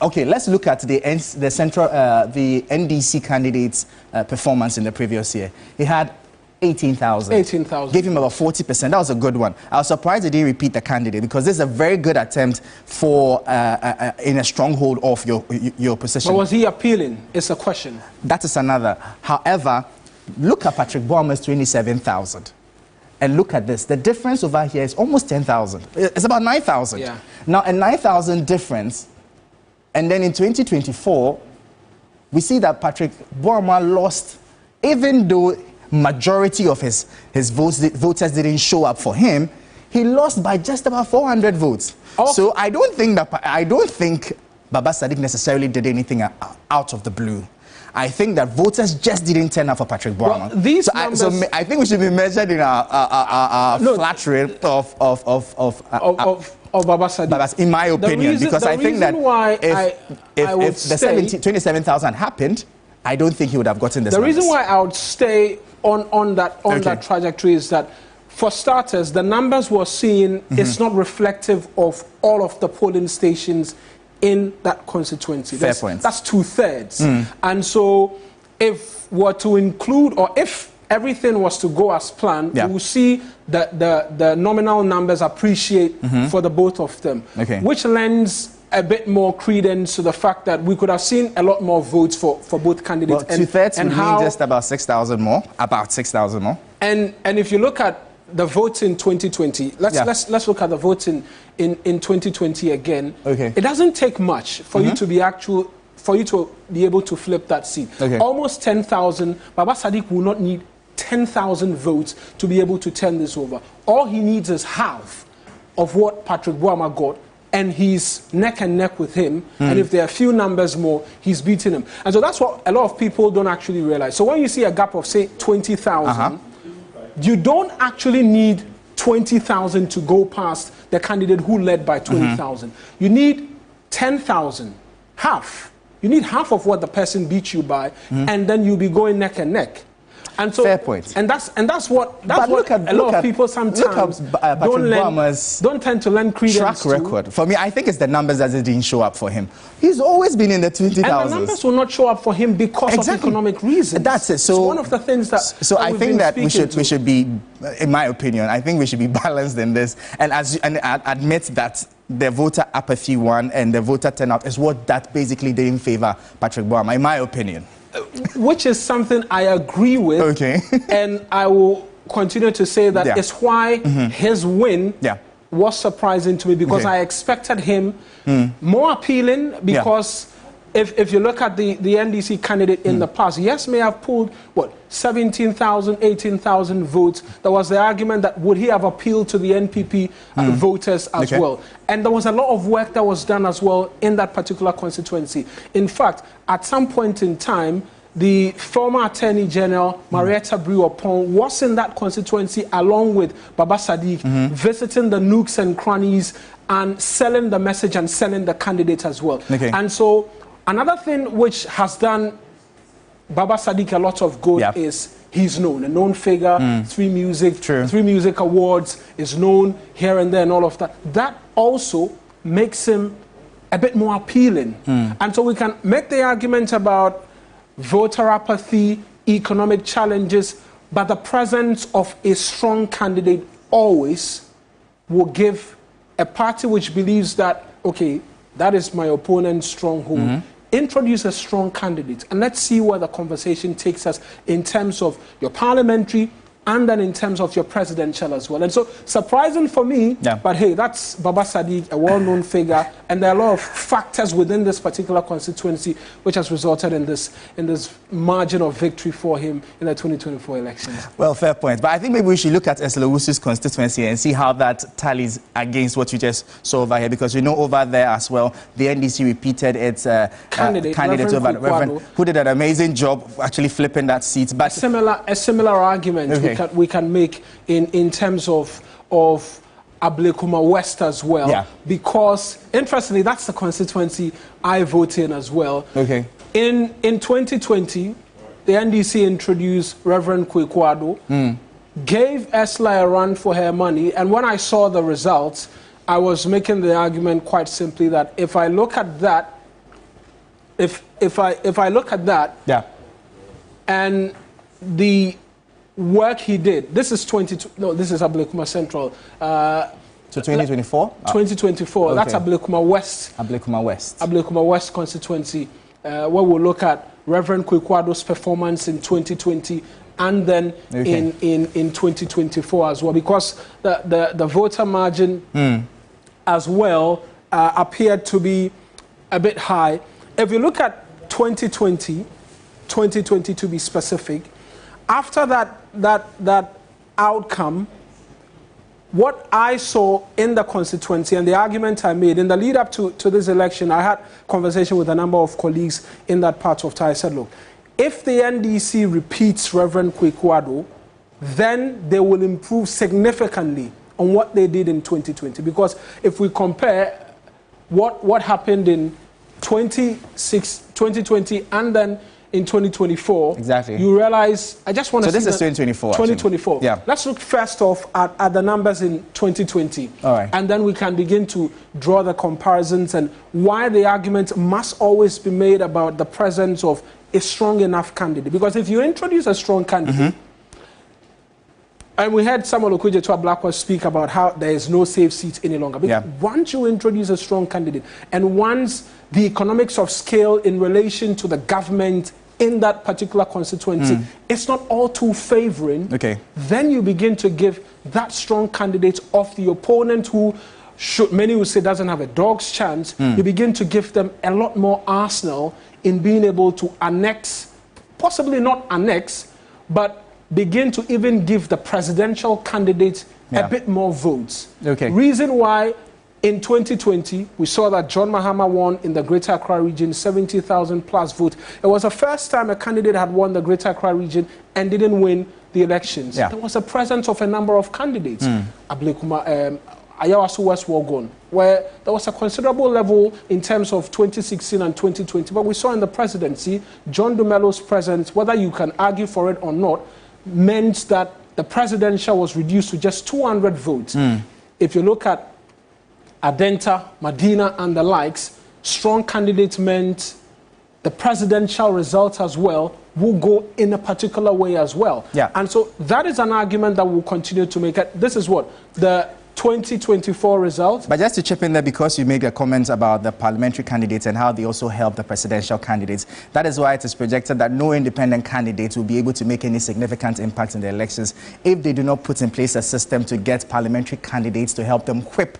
okay, let's look at the NDC candidate's performance in the previous year. He had 18,000. 18,000. Gave him about 40%. That was a good one. I was surprised they didn't repeat the candidate, because this is a very good attempt for in a stronghold of your position. But was he appealing? It's a question. That is another. However, look at Patrick Boama's 27,000. And look at this. The difference over here is almost 10,000. It's about 9,000. Yeah. Now, a 9,000 difference. And then in 2024, we see that Patrick Boama lost, even though majority of his voters didn't show up for him, he lost by just about 400 votes. Oh. So I don't think Baba Sadiq necessarily did anything out of the blue. I think that voters just didn't turn up for Patrick Boama. Well, these numbers... so I think we should be measured in our flat rate of Baba Sadiq. In my opinion, because I think that if the 27,000 happened, I don't think he would have gotten this. The reason why I would stay on that trajectory is that, for starters, the numbers we're seeing is not reflective of all of the polling stations in that constituency. Fair point. That's 2/3. And so if we're to include, or if everything was to go as planned, we will see that the nominal numbers appreciate for the both of them, which lends a bit more credence to the fact that we could have seen a lot more votes for both candidates. Well, 2/3 would mean just about 6,000 more, And if you look at the votes in 2020, let's look at the votes in 2020 again. It doesn't take much for you to be able to flip that seat. Almost 10,000. Baba Sadiq will not need 10,000 votes to be able to turn this over. All he needs is half of what Patrick Boama got, and he's neck and neck with him. And if there are a few numbers more, he's beating him. And so that's what a lot of people don't actually realize. So when you see a gap of, say, 20,000, you don't actually need 20,000 to go past the candidate who led by 20,000. You need 10,000, half. You need half of what the person beat you by, and then you'll be going neck and neck. And so, fair point. And that's what a lot of people sometimes don't tend to lend credence track record. For me, I think it's the numbers that didn't show up for him. He's always been in the 20,000s. And the numbers will not show up for him because of economic reasons. That's it. So it's one of the things that. So I think that we should be, in my opinion, I think we should be balanced in this, and admit that the voter apathy one and the voter turnout is what that basically didn't favor Patrick Boama, in my opinion. Which is something I agree with, and I will continue to say that it's why his win was surprising to me, because I expected him more appealing, because if you look at the NDC candidate in the past, yes, may have pulled, 17,000, 18,000 votes. There was the argument that would he have appealed to the NPP voters as well. And there was a lot of work that was done as well in that particular constituency. In fact, at some point in time, the former Attorney General, Marietta Brewer-Pong, was in that constituency along with Baba Sadiq, visiting the nooks and crannies and selling the message and selling the candidate as well. And so another thing which has done Baba Sadiq a lot of good is he's known, a known figure, three music awards, is known here and there and all of that. That also makes him a bit more appealing. And so we can make the argument about voter apathy, economic challenges, but the presence of a strong candidate always will give a party which believes that, okay, that is my opponent's stronghold, introduce a strong candidate, and let's see where the conversation takes us in terms of your parliamentary and then in terms of your presidential as well. And so, surprising for me, but hey, that's Baba Sadiq, a well-known figure, and there are a lot of factors within this particular constituency which has resulted in this margin of victory for him in the 2024 elections. Well, fair point. But I think maybe we should look at Eslowusu's constituency and see how that tallies against what you just saw over here, because you know over there as well, the NDC repeated its candidate over Reverend, who did an amazing job actually flipping that seat. But a similar argument we can make in terms of Ablekuma West as well, because interestingly, that's the constituency I vote in as well. In 2020, the NDC introduced Reverend Kwekwado, gave Esla a run for her money, and when I saw the results, I was making the argument quite simply that if I look at that, if I look at that, and the work he did, this is Ablekuma Central. So 2024? 2024, that's Ablekuma West. Ablekuma West constituency, where we'll look at Reverend Kwekwado's performance in 2020 and then in 2024 as well, because the voter margin as well appeared to be a bit high. If you look at 2020 to be specific, after that outcome, what I saw in the constituency and the argument I made in the lead up to this election, I had conversation with a number of colleagues in that part of Thai. I said, look, if the NDC repeats Reverend Kwekwado, then they will improve significantly on what they did in 2020. Because if we compare what happened in 2020 and then in 2024, you realize, I just want to see this is 2024. 2024. Yeah. Let's look first off at the numbers in 2020. All right. And then we can begin to draw the comparisons and why the argument must always be made about the presence of a strong enough candidate. Because if you introduce a strong candidate, and we heard Samuel Okudzeto Blackwell speak about how there is no safe seat any longer. Because once you introduce a strong candidate, and once the economics of scale in relation to the government in that particular constituency, it's not all too favoring, then you begin to give that strong candidate of the opponent who many would say doesn't have a dog's chance, you begin to give them a lot more arsenal in being able to annex, possibly not annex, but begin to even give the presidential candidate a bit more votes. Reason why in 2020, we saw that John Mahama won in the Greater Accra region, 70,000 plus votes. It was the first time a candidate had won the Greater Accra region and didn't win the elections. There was a presence of a number of candidates. Ablekuma, Ayawaso West Wogon, where there was a considerable level in terms of 2016 and 2020. But we saw in the presidency, John Dumelo's presence, whether you can argue for it or not, meant that the presidential was reduced to just 200 votes. If you look at Adenta, Medina, and the likes, strong candidates meant the presidential results as well will go in a particular way as well. And so that is an argument that we'll continue to make. This is what the 2024 results. But just to chip in there, because you made a comment about the parliamentary candidates and how they also help the presidential candidates, that is why it is projected that no independent candidate will be able to make any significant impact in the elections if they do not put in place a system to get parliamentary candidates to help them whip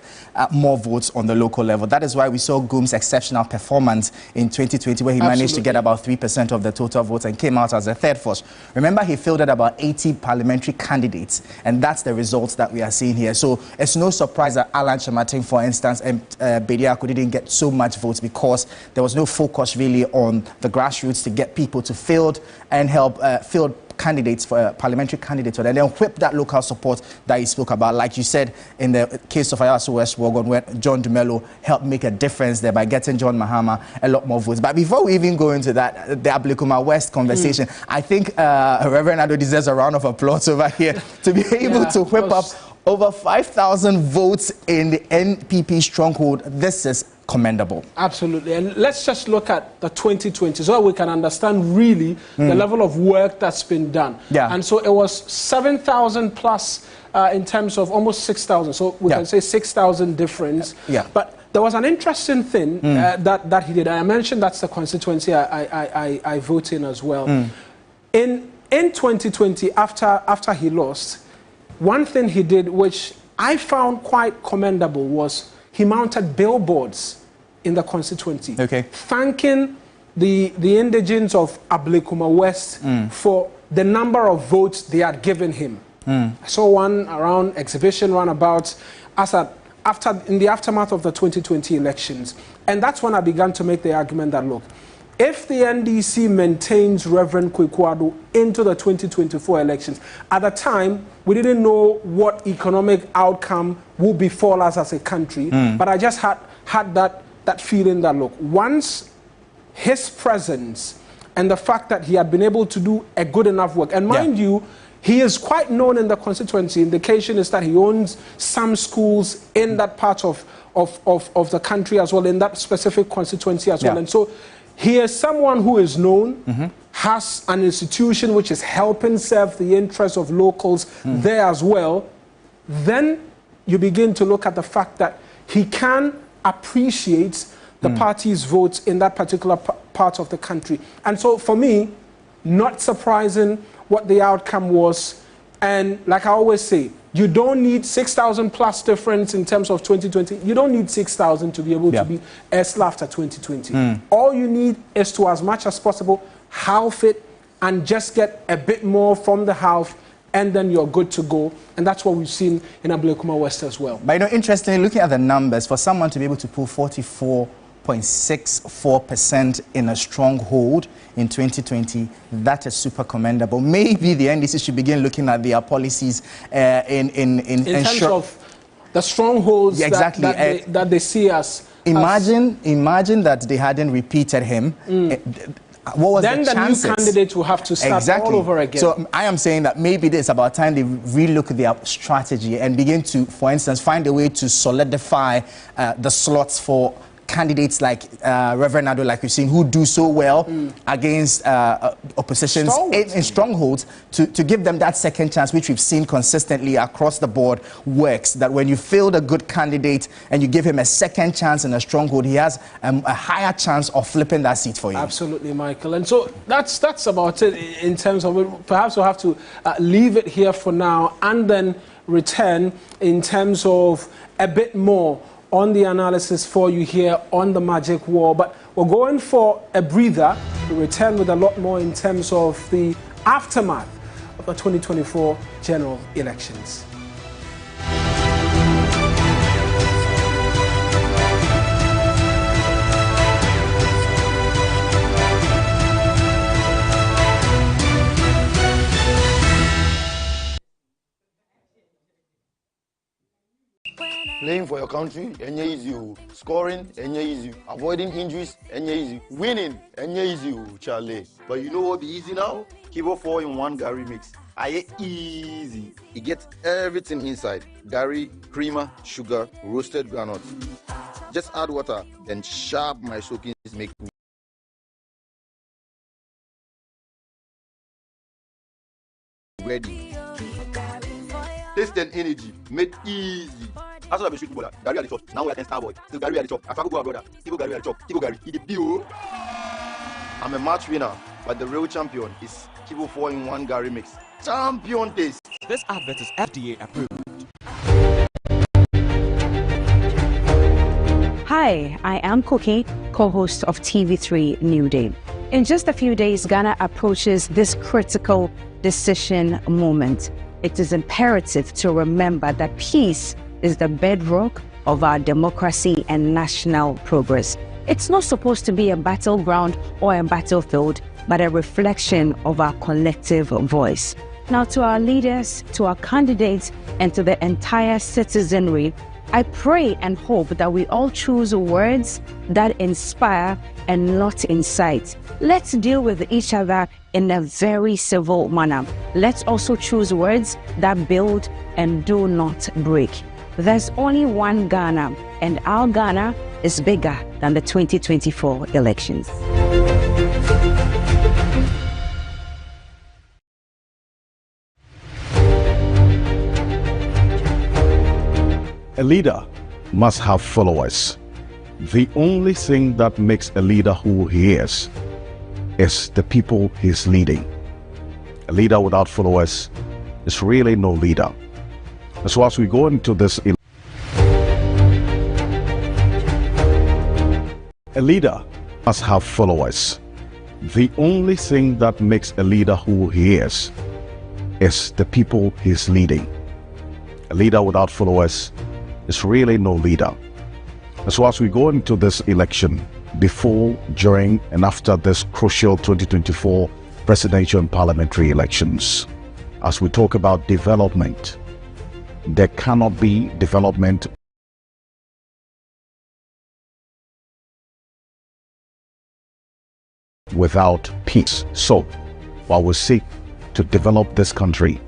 more votes on the local level. That is why we saw Goom's exceptional performance in 2020, where he managed to get about 3% of the total votes and came out as the third force. Remember, he fielded about 80 parliamentary candidates, and that's the results that we are seeing here. So it's no surprise that Alan Chamating, for instance, and Bediako didn't get so much votes because there was no focus really on the grassroots to get people to field and help field candidates for parliamentary candidates, and then whip that local support that you spoke about. Like you said, in the case of Ayawaso West Wogon, where John Dumelo helped make a difference there by getting John Mahama a lot more votes. But before we even go into that, the Ablekuma West conversation, I think Reverend Ado deserves a round of applause over here to be able to whip up over 5,000 votes in the NPP stronghold. This is commendable. Absolutely. And let's just look at the 2020 so we can understand really the level of work that's been done. Yeah. And so it was 7,000 plus in terms of almost 6,000. So we can say 6,000 difference. Yeah. But there was an interesting thing that he did. I mentioned that's the constituency I vote in as well. In 2020, after he lost, one thing he did, which I found quite commendable, was he mounted billboards in the constituency, thanking the indigents of Ablekuma West for the number of votes they had given him. I saw one around exhibition roundabout in the aftermath of the 2020 elections. And that's when I began to make the argument that, look, if the NDC maintains Reverend Kwekuado into the 2024 elections, at the time, we didn't know what economic outcome would befall us as a country, but I just had that feeling that, look, once his presence and the fact that he had been able to do a good enough work, and mind you, he is quite known in the constituency. Indication is that he owns some schools in that part of the country as well, in that specific constituency as well. And so he is someone who is known, has an institution which is helping serve the interests of locals there as well. Then you begin to look at the fact that he can appreciate the party's votes in that particular part of the country. And so for me, not surprising what the outcome was. And like I always say, you don't need 6,000 plus difference in terms of 2020. You don't need 6,000 to be able to be ESLA after 2020. All you need is to, as much as possible, halve it and just get a bit more from the half, and then you're good to go. And that's what we've seen in Ablekuma West as well. But you know, interestingly, looking at the numbers, for someone to be able to pull 44.64% in a stronghold in 2020, that is super commendable. Maybe the NDC should begin looking at their policies in terms of the strongholds that they see as. Imagine that they hadn't repeated him. What was then the chances? New candidate will have to start all over again. So I am saying that maybe it's about time they relook at their strategy and begin to, for instance, find a way to solidify the slots for candidates like Reverend Ado, like we've seen, who do so well against oppositions in strongholds, to give them that second chance, which we've seen consistently across the board works. That when you field a good candidate and you give him a second chance in a stronghold, he has a higher chance of flipping that seat for you. Absolutely, Michael. And so that's about it in terms of it. Perhaps we'll have to leave it here for now and then return in terms of a bit more on the analysis for you here on the Magic Wall. But we're going for a breather. We'll return with a lot more in terms of the aftermath of the 2024 general elections. Playing for your country, easy. Scoring, easy. Avoiding injuries, easy. Winning, easy, Charlie. But you know what be easy now? Kibo 4-in-1 Gary mix. Easy. It gets everything inside. Gary, creamer, sugar, roasted granules. Just add water, then sharp my soakings make me ready. Taste and energy, made easy. That's what I've been shooting for. Gary at the top. Now we are 10 star boy. Still Gary at the top. I forgot go brother. Kibo Gary at the top. Kibo Gary. He the deal. I'm a match winner, but the real champion is Kibo 4-in-1 Gary mix. Champion taste. This advert is FDA approved. Hi, I am Koki, co-host of TV3 New Day. In just a few days, Ghana approaches this critical decision moment. It is imperative to remember that peace is the bedrock of our democracy and national progress. It's not supposed to be a battleground or a battlefield, but a reflection of our collective voice. Now, to our leaders, to our candidates, and to the entire citizenry, I pray and hope that we all choose words that inspire and not incite. Let's deal with each other in a very civil manner. Let's also choose words that build and do not break. There's only one Ghana, and our Ghana is bigger than the 2024 elections. A leader must have followers. The only thing that makes a leader who he is the people he's leading. A leader without followers is really no leader. And so as we go into this, a leader must have followers. The only thing that makes a leader who he is the people he's leading. A leader without followers is really no leader. And so as we go into this election, before, during, and after this crucial 2024 presidential and parliamentary elections, as we talk about development, there cannot be development without peace. So, while we seek to develop this country,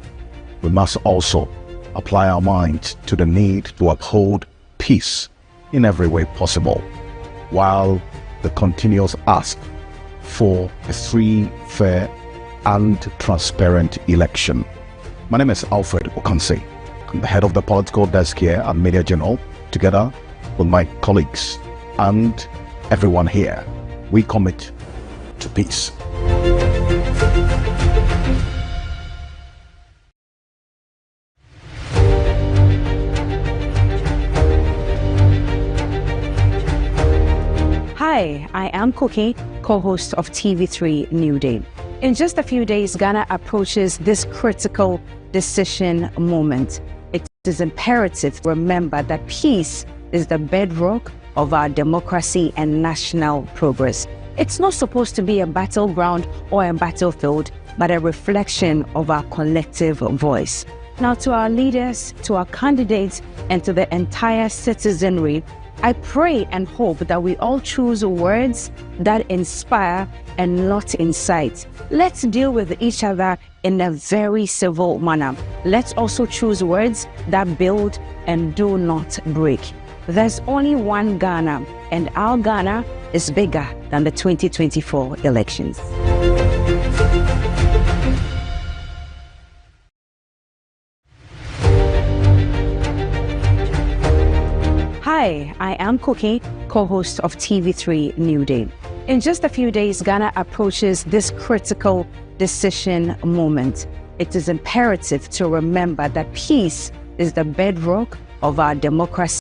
we must also apply our minds to the need to uphold peace in every way possible, while the continuous ask for a free, fair, and transparent election. My name is Alfred Okanse. I'm the head of the political desk here at Media Journal. Together with my colleagues and everyone here, we commit to peace. Hi, I am Cookie, co-host of TV3 New Day. In just a few days, Ghana approaches this critical decision moment. It is imperative to remember that peace is the bedrock of our democracy and national progress. It's not supposed to be a battleground or a battlefield, but a reflection of our collective voice. Now, to our leaders, to our candidates, and to the entire citizenry, I pray and hope that we all choose words that inspire and not incite. Let's deal with each other in a very civil manner. Let's also choose words that build and do not break. There's only one Ghana, and our Ghana is bigger than the 2024 elections. Hi, I am Cookie, co-host of TV3 New Day. In just a few days, Ghana approaches this critical decision moment. It is imperative to remember that peace is the bedrock of our democracy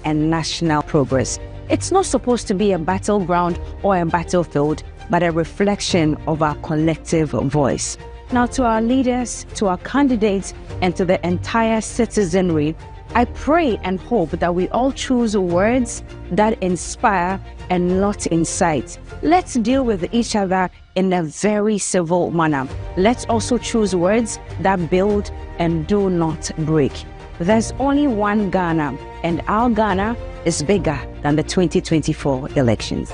and national progress. It's not supposed to be a battleground or a battlefield, but a reflection of our collective voice. Now, to our leaders, to our candidates, and to the entire citizenry, I pray and hope that we all choose words that inspire and not incite. Let's deal with each other in a very civil manner. Let's also choose words that build and do not break. There's only one Ghana, and our Ghana is bigger than the 2024 elections.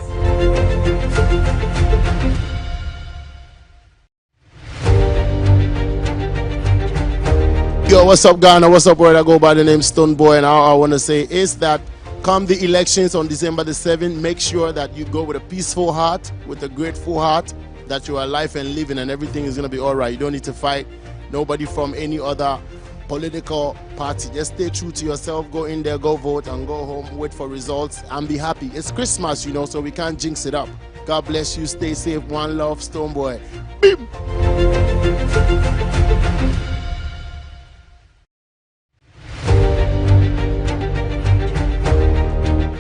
Yo, what's up, Ghana? What's up, world? I go by the name Stoneboy, and all I want to say is that come the elections on December the 7th, make sure that you go with a peaceful heart, with a grateful heart, that you are alive and living, and everything is going to be all right. You don't need to fight nobody from any other political party. Just stay true to yourself, go in there, go vote, and go home, wait for results, and be happy. It's Christmas, you know, so we can't jinx it up. God bless you. Stay safe. One love, Stoneboy. Beep.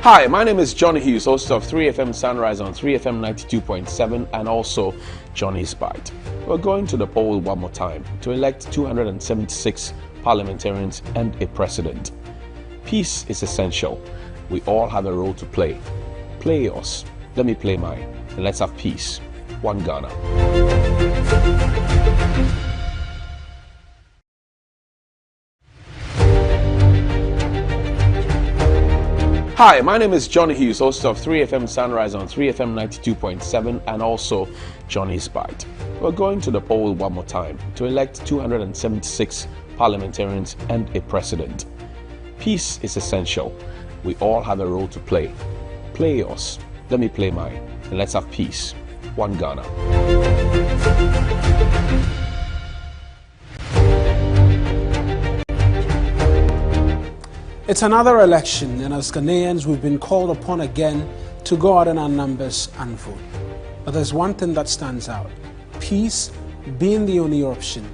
Hi, my name is Johnny Hughes, host of 3FM Sunrise on 3FM 92.7 and also Johnny's Bite. We're going to the poll one more time to elect 276 parliamentarians and a president. Peace is essential. We all have a role to play. Play yours, let me play mine, and let's have peace. One Ghana. Hi, my name is Johnny Hughes, host of 3FM Sunrise on 3FM 92.7 and also Johnny's Bite. We're going to the poll one more time to elect 276 parliamentarians, and a president. Peace is essential. We all have a role to play. Play yours, let me play mine, and let's have peace. One Ghana. It's another election, and as Ghanaians, we've been called upon again to go out in our numbers and vote. But there's one thing that stands out: peace being the only option.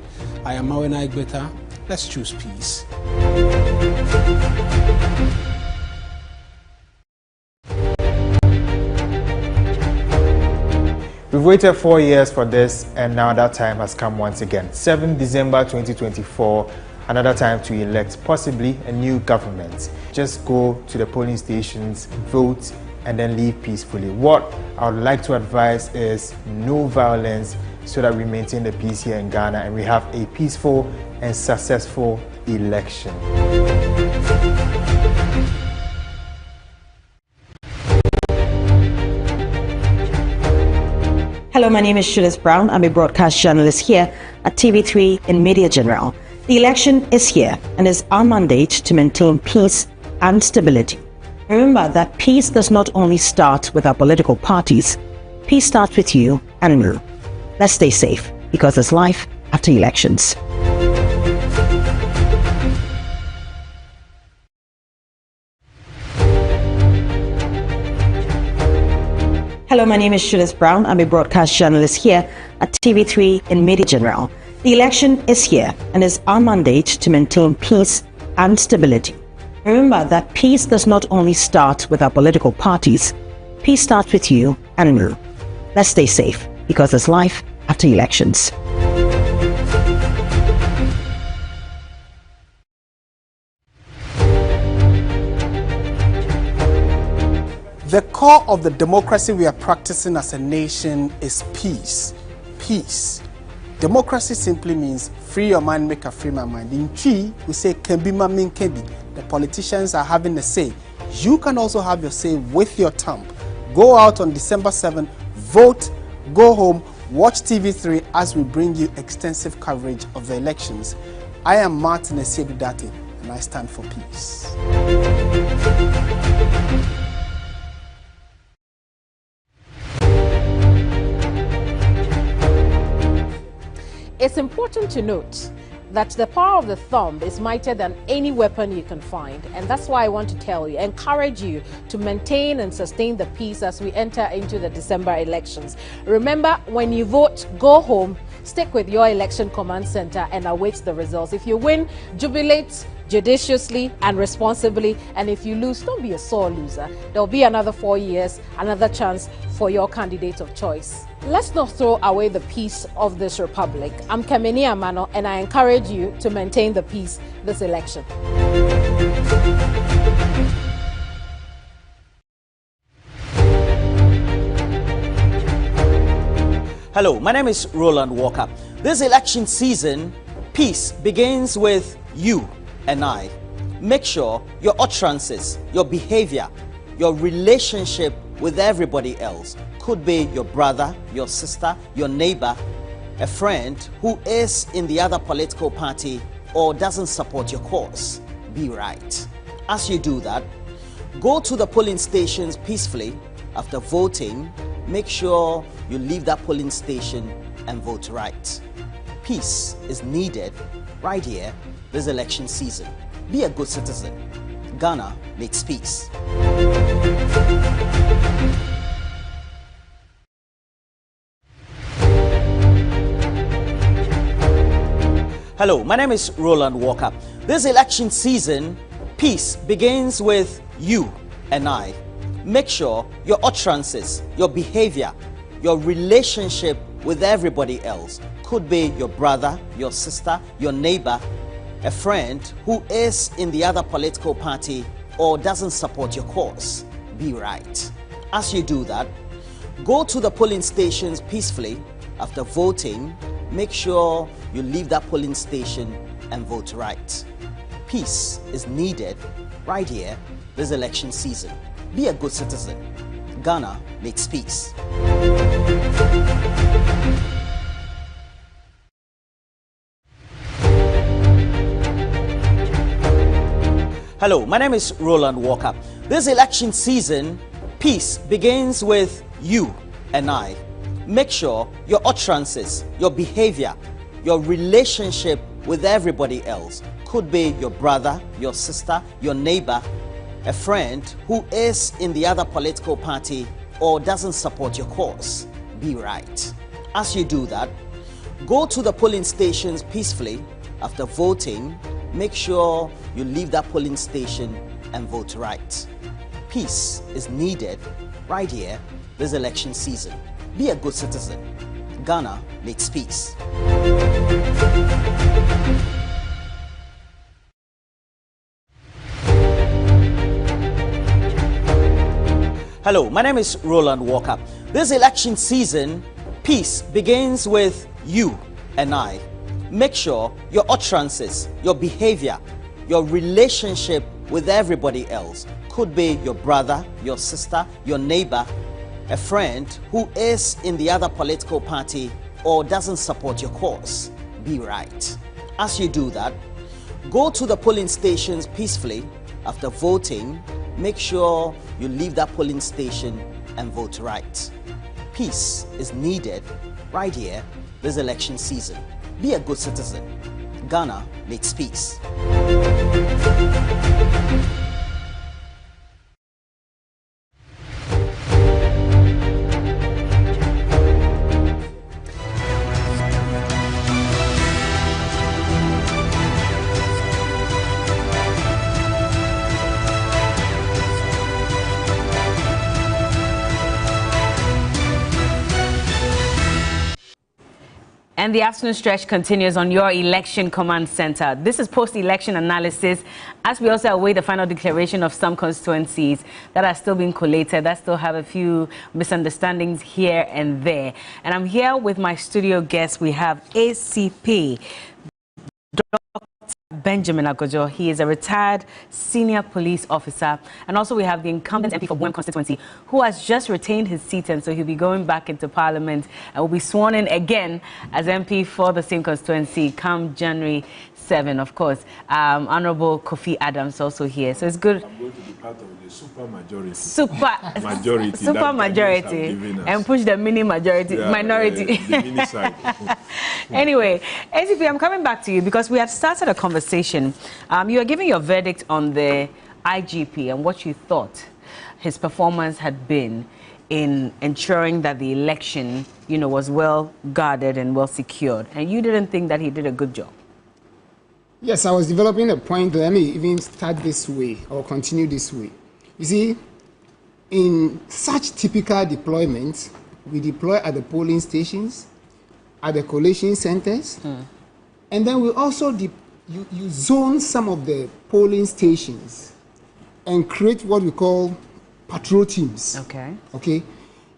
I am Mawena Igbeta. Let's choose peace. We've waited 4 years for this, and now that time has come once again. 7 December 2024, another time to elect possibly a new government. Just go to the polling stations, vote, and then leave peacefully. What I would like to advise is no violence, so that we maintain the peace here in Ghana and we have a peaceful and successful election. Hello, my name is Shullis Brown. I'm a broadcast journalist here at TV3 in Media General. The election is here and is our mandate to maintain peace and stability. Remember that peace does not only start with our political parties, peace starts with you and me. Let's stay safe, because there's life after elections. Hello, my name is Shullis Brown. I'm a broadcast journalist here at TV3 in Media General. The election is here and is our mandate to maintain peace and stability. Remember that peace does not only start with our political parties, peace starts with you and me. Let's stay safe, because there's life after elections. The core of the democracy we are practicing as a nation is peace. Peace. Democracy simply means free your mind, make a free my mind. In Twi, we say kebi ma min kebi. The politicians are having a say. You can also have your say with your thumb. Go out on December 7th, vote, go home, watch TV3 as we bring you extensive coverage of the elections. I am Martin Esiedudate, and I stand for peace. It's important to note that the power of the thumb is mightier than any weapon you can find. And that's why I want to tell you, encourage you to maintain and sustain the peace as we enter into the December elections. Remember, when you vote, go home, stick with your election command center and await the results. If you win, jubilate judiciously and responsibly. And if you lose, don't be a sore loser. There'll be another 4 years, another chance for your candidate of choice. Let's not throw away the peace of this republic. I'm Kameni Amano, and I encourage you to maintain the peace this election. Hello, my name is Roland Walker. This election season, peace begins with you and I. Make sure your utterances, your behavior, your relationship with everybody else, could be your brother, your sister, your neighbor, a friend who is in the other political party or doesn't support your cause, be right. As you do that, go to the polling stations peacefully. After voting, make sure you leave that polling station and vote right. Peace is needed right here this election season. Be a good citizen. Ghana needs peace. Hello, my name is Roland Walker. This election season, peace begins with you and I. Make sure your utterances, your behavior, your relationship with everybody else, could be your brother, your sister, your neighbor, a friend who is in the other political party or doesn't support your cause, be right. As you do that, go to the polling stations peacefully. After voting, make sure you leave that polling station and vote right. Peace is needed right here this election season. Be a good citizen. Ghana needs peace. Hello, my name is Roland Walker. This election season, peace begins with you and I. Make sure your utterances, your behavior, your relationship with everybody else, could be your brother, your sister, your neighbor, a friend who is in the other political party or doesn't support your cause, be right. As you do that, go to the polling stations peacefully. After voting, make sure you leave that polling station and vote right. Peace is needed right here this election season. Be a good citizen. Ghana needs peace. Hello, my name is Roland Walker. This election season, peace begins with you and I. Make sure your utterances, your behavior, your relationship with everybody else, could be your brother, your sister, your neighbor, a friend who is in the other political party or doesn't support your cause, be right. As you do that, go to the polling stations peacefully. After voting, make sure you leave that polling station and vote right. Peace is needed right here this election season. Be a good citizen. Ghana needs peace. And the afternoon stretch continues on your election command center. This is post-election analysis as we also await the final declaration of some constituencies that are still being collated, that still have a few misunderstandings here and there. And I'm here with my studio guests. We have ACP Benjamin Agojo. He is a retired senior police officer, and also we have the incumbent MP for one constituency who has just retained his seat, and so he'll be going back into parliament and will be sworn in again as MP for the same constituency come January 7, of course. Honorable Kofi Adams also here, so it's good. I'm going to be part of the super majority. Super majority, and push the mini majority, minority. The mini side. Anyway, ACP, I'm coming back to you because we had started a conversation. You are giving your verdict on the IGP and what you thought his performance had been in ensuring that the election, was well guarded and well secured, and you didn't think that he did a good job. Yes, I was developing a point. Let me even start this way or continue this way. You see, in such typical deployments, we deploy at the polling stations, at the collation centers, and then we also you zone some of the polling stations and create what we call patrol teams. Okay.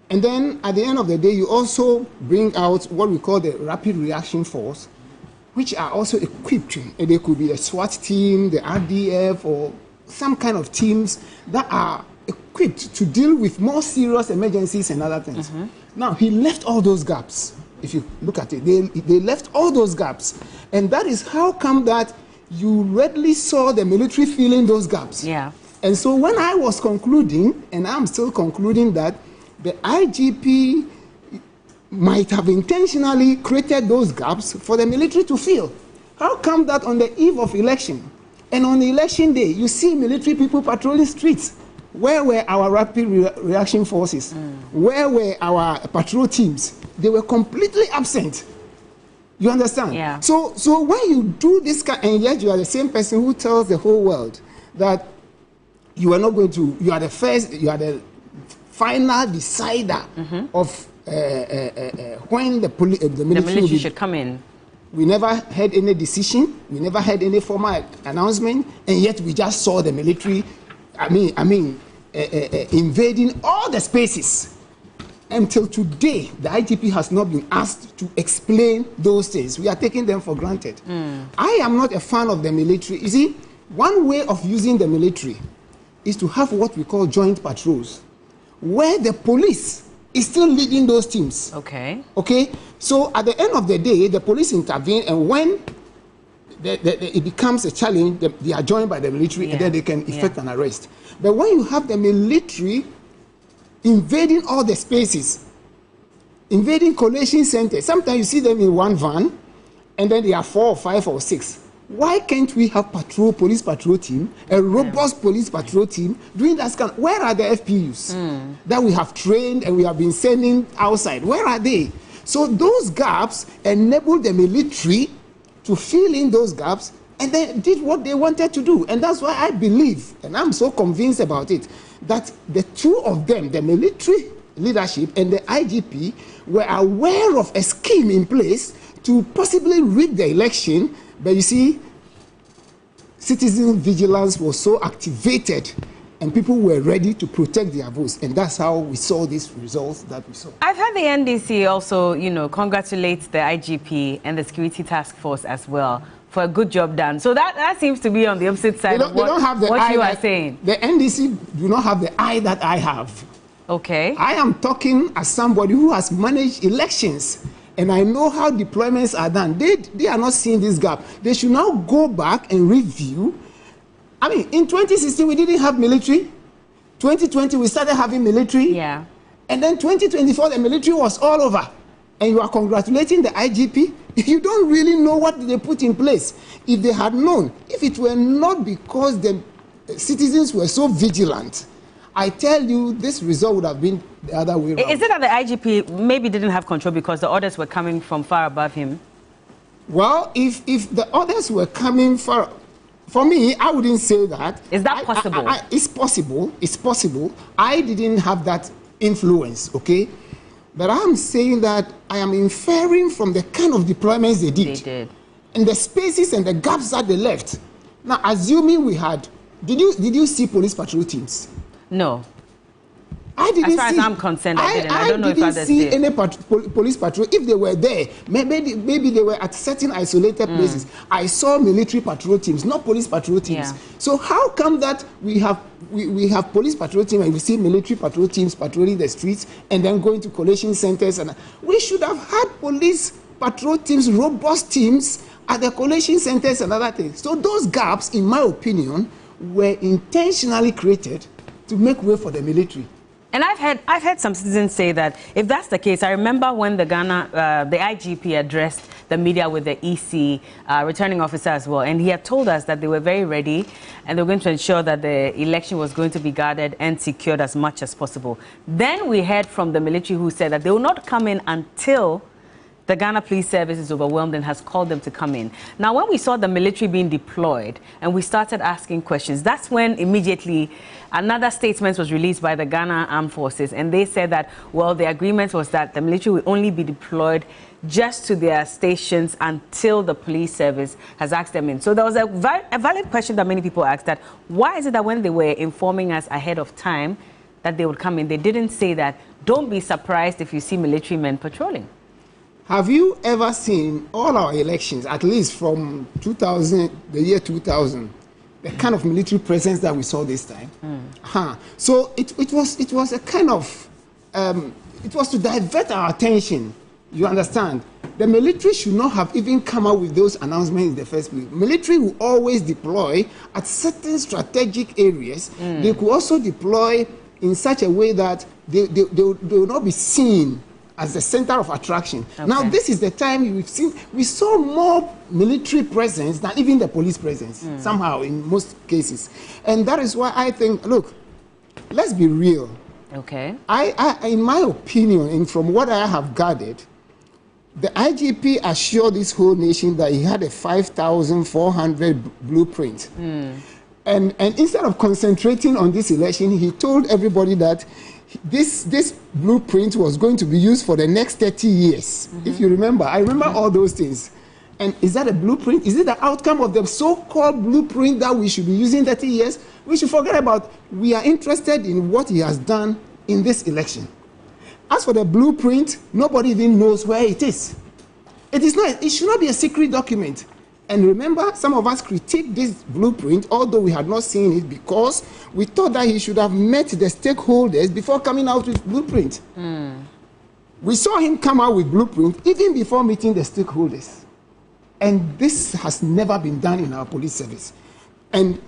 And then at the end of the day, you also bring out what we call the rapid reaction force, which are also equipped. And they could be a SWAT team, the RDF, or some kind of teams that are equipped to deal with more serious emergencies and other things. Now, he left all those gaps. If you look at it, they left all those gaps. And that is how come that you readily saw the military filling those gaps. Yeah. And so when I was concluding, and I'm still concluding, that the IGP might have intentionally created those gaps for the military to fill. How come that on the eve of election and on the election day, you see military people patrolling streets? Where were our rapid reaction forces? Where were our patrol teams? They were completely absent. You understand? Yeah. So when you do this kind, and yet you are the same person who tells the whole world that you are not going to, you are the first, you are the final decider of when the military should come in. We never had any decision. We never had any formal announcement, and yet we just saw the military. Invading all the spaces. Until today, the IGP has not been asked to explain those things. We are taking them for granted. I am not a fan of the military. You see, one way of using the military is to have what we call joint patrols, where the police is still leading those teams. Okay. So at the end of the day, the police intervene, and when it becomes a challenge. They are joined by the military, and then they can effect an arrest. But when you have the military invading all the spaces, invading collation centers, sometimes you see them in one van, and then there are 4 or 5 or 6. Why can't we have police patrol team, a robust police patrol team doing that kind? Where are the FPUs that we have trained and we have been sending outside? Where are they? So those gaps enabled the military to fill in those gaps, and they did what they wanted to do. And that's why I believe, and I'm so convinced about it, that the two of them, the military leadership and the IGP, were aware of a scheme in place to possibly rig the election. But you see, citizen vigilance was so activated and people were ready to protect their votes. And that's how we saw these results that we saw. I've had the NDC also, congratulate the IGP and the security task force as well for a good job done. So that seems to be on the opposite side of what you are saying. The NDC do not have the eye that I have. Okay. I am talking as somebody who has managed elections, and I know how deployments are done. They are not seeing this gap. They should now go back and review. I mean, in 2016, we didn't have military. 2020, we started having military. Yeah. And then 2024, the military was all over. And you are congratulating the IGP. You don't really know what they put in place. If they had known, if it were not because the citizens were so vigilant, I tell you, this result would have been the other way around. Is it that the IGP maybe didn't have control because the orders were coming from far above him? Well, if the orders were coming far... For me, I wouldn't say that. Is that possible? It's possible. It's possible. I didn't have that influence, okay? But I'm saying that I am inferring from the kind of deployments they did. They did. And the spaces and the gaps that they left. Now, assuming we had... Did you see police patrol teams? No. I didn't as far as I'm concerned, I didn't. I don't know if others see did. Any police patrol. If they were there, maybe they were at certain isolated places. I saw military patrol teams, not police patrol teams. Yeah. So how come that we have police patrol teams and we see military patrol teams patrolling the streets and then going to collation centers? And we should have had police patrol teams, robust teams at the collation centers and other things. So those gaps, in my opinion, were intentionally created to make way for the military. And I've heard some citizens say that if that's the case, I remember when the IGP addressed the media with the EC returning officer as well, and he had told us that they were very ready and they were going to ensure that the election was going to be guarded and secured as much as possible. Then we heard from the military who said that they will not come in until the Ghana Police Service is overwhelmed and has called them to come in. Now, when we saw the military being deployed and we started asking questions, that's when immediately another statement was released by the Ghana Armed Forces, and they said that, well, the agreement was that the military will only be deployed just to their stations until the police service has asked them in. So there was a valid question that many people asked, that why is it that when they were informing us ahead of time that they would come in, they didn't say that, don't be surprised if you see military men patrolling? Have you ever seen all our elections, at least from the year 2000, the kind of military presence that we saw this time? So it was a kind of, it was to divert our attention, you understand? The military should not have even come out with those announcements in the first place. Military will always deploy at certain strategic areas. They could also deploy in such a way that they will not be seen as the center of attraction. Okay. Now, this is the time we saw more military presence than even the police presence, somehow, in most cases. And that is why I think, look, let's be real. Okay. In my opinion, and from what I have gathered, the IGP assured this whole nation that he had a 5,400 blueprint. And instead of concentrating on this election, he told everybody that this blueprint was going to be used for the next 30 years. If you remember, I remember all those things. And is that a blueprint? Is it the outcome of the so-called blueprint that we should be using 30 years? We should forget about. We are interested in what he has done in this election. As for the blueprint, nobody even knows where it is. It should not be a secret document. And remember, some of us critiqued this blueprint, although we had not seen it, because we thought that he should have met the stakeholders before coming out with blueprint. We saw him come out with blueprint even before meeting the stakeholders. And this has never been done in our police service. And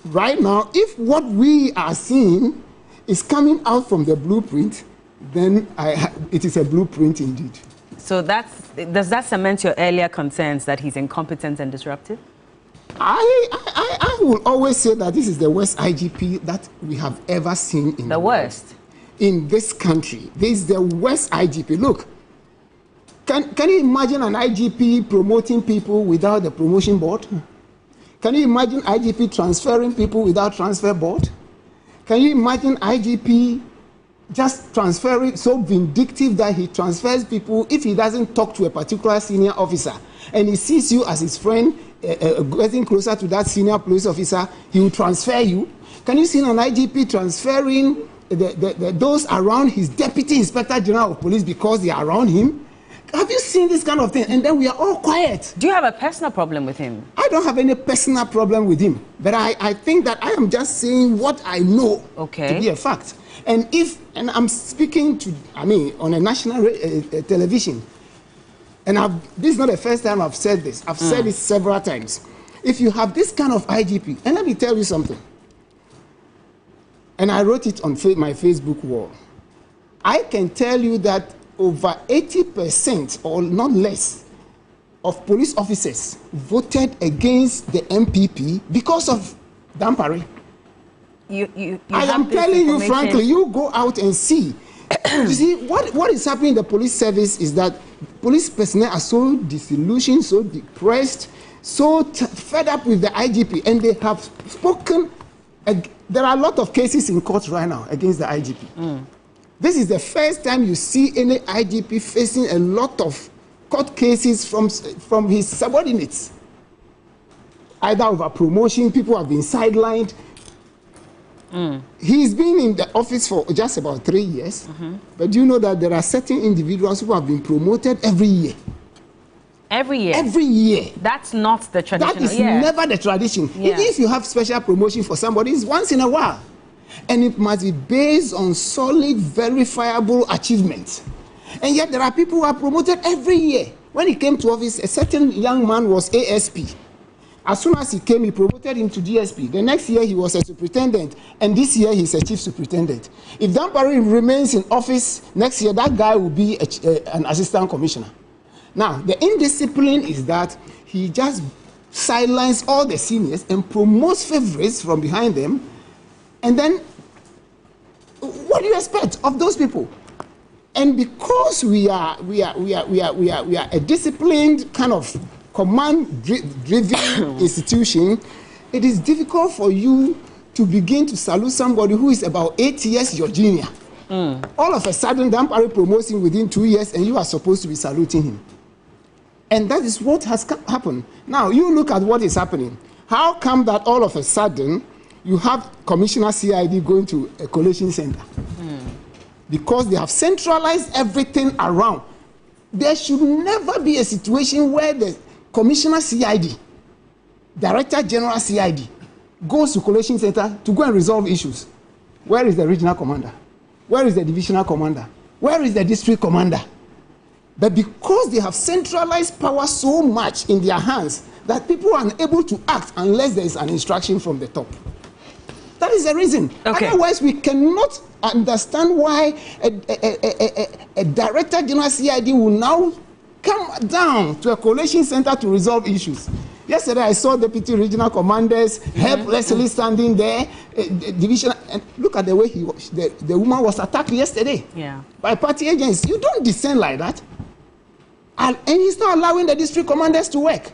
right now, if what we are seeing is coming out from the blueprint, then it is a blueprint indeed. So does that cement your earlier concerns that he's incompetent and disruptive? I will always say that this is the worst IGP that we have ever seen in the worst in this country. This is the worst IGP. Look, can you imagine an IGP promoting people without the promotion board? Can you imagine IGP transferring people without transfer board? Can you imagine IGP just transferring, so vindictive that he transfers people if he doesn't talk to a particular senior officer and he sees you as his friend, getting closer to that senior police officer, he will transfer you? Can you see an IGP transferring those around his deputy inspector general of police because they are around him? Have you seen this kind of thing? And then we are all quiet. Do you have a personal problem with him? I don't have any personal problem with him, but I think that I am just saying what I know to be a fact. And I'm speaking to, on a national television, and this is not the first time I've said this. I've said it several times. If you have this kind of IGP, and let me tell you something, and I wrote it on my Facebook wall, I can tell you that over 80% or not less of police officers voted against the NPP because of Dampare. You I am telling you frankly, you go out and see. You see, what is happening in the police service is that police personnel are so disillusioned, so depressed, so fed up with the IGP, and they have spoken. There are a lot of cases in court right now against the IGP. This is the first time you see any IGP facing a lot of court cases from his subordinates. Either over promotion, people have been sidelined. He's been in the office for just about 3 years, but do you know that there are certain individuals who have been promoted every year? Every year? Every year. That's not the tradition. That is never the tradition. Even if you have special promotion for somebody, it's once in a while. And it must be based on solid, verifiable achievements. And yet there are people who are promoted every year. When he came to office, a certain young man was ASP. As soon as he came, he promoted him to DSP. The next year, he was a superintendent. And this year, he's a chief superintendent. If Dampare remains in office, next year, that guy will be an assistant commissioner. Now, the indiscipline is that he just sidelines all the seniors and promotes favorites from behind them. And then, what do you expect of those people? And because we are a disciplined kind of command-driven institution, it is difficult for you to begin to salute somebody who is about 8 years your junior. All of a sudden, Dampare promotes him within 2 years, and you are supposed to be saluting him. And that is what has happened. Now, you look at what is happening. How come that all of a sudden you have Commissioner CID going to a collation center? Because they have centralized everything around. There should never be a situation where the Commissioner CID, Director General CID, goes to collation center to go and resolve issues. Where is the regional commander? Where is the divisional commander? Where is the district commander? But because they have centralized power so much in their hands that people are unable to act unless there is an instruction from the top. That is the reason. Otherwise, we cannot understand why a Director General CID will now come down to a collation center to resolve issues. Yesterday, I saw deputy regional commanders helplessly standing there, division, and look at the way the woman was attacked yesterday by party agents. You don't descend like that. And he's not allowing the district commanders to work.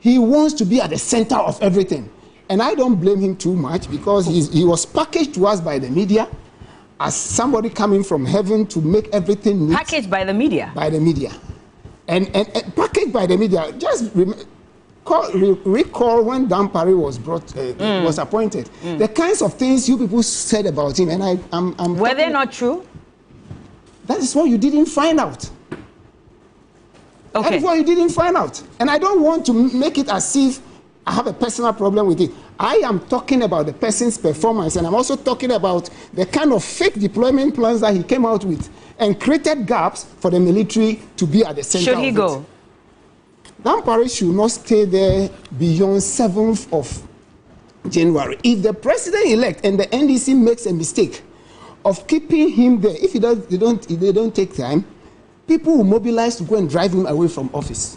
He wants to be at the center of everything. And I don't blame him too much because he was packaged to us by the media as somebody coming from heaven to make everything neat. Packaged by the media? By the media. And packaged by the media. Just recall when Dampare was was appointed. The kinds of things you people said about him, and I'm were they not true? That is what you didn't find out. That is what you didn't find out. And I don't want to make it as if I have a personal problem with it. I am talking about the person's performance, and I'm also talking about the kind of fake deployment plans that he came out with and created gaps for the military to be at the center of it. Should he go? the Apparatus should not stay there beyond 7th of January. If the president-elect and the NDC makes a mistake of keeping him there, if they don't take time, people will mobilize to go and drive him away from office.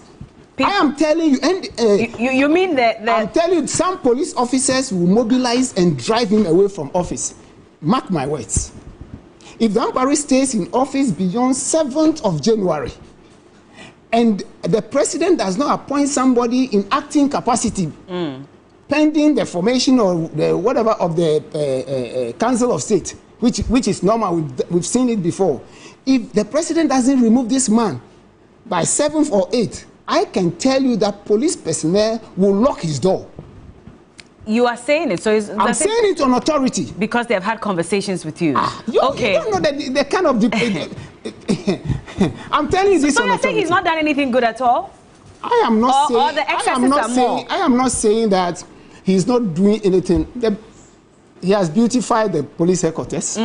I am telling you, and you mean that I'm telling you, some police officers will mobilize and drive him away from office. Mark my words. If the Apparatus stays in office beyond 7th of January, and the president does not appoint somebody in acting capacity, pending the formation or the whatever of the Council of State, which is normal, we've seen it before. If the president doesn't remove this man by 7th or 8th, I can tell you that police personnel will lock his door. You are saying it, so I'm saying it on authority. Because they have had conversations with you. Okay. You don't know the kind of... I'm telling you this so on you're authority. saying he's not done anything good at all? I am not saying... Or the excesses are more? I am not saying that he's not doing anything. He has beautified the police headquarters.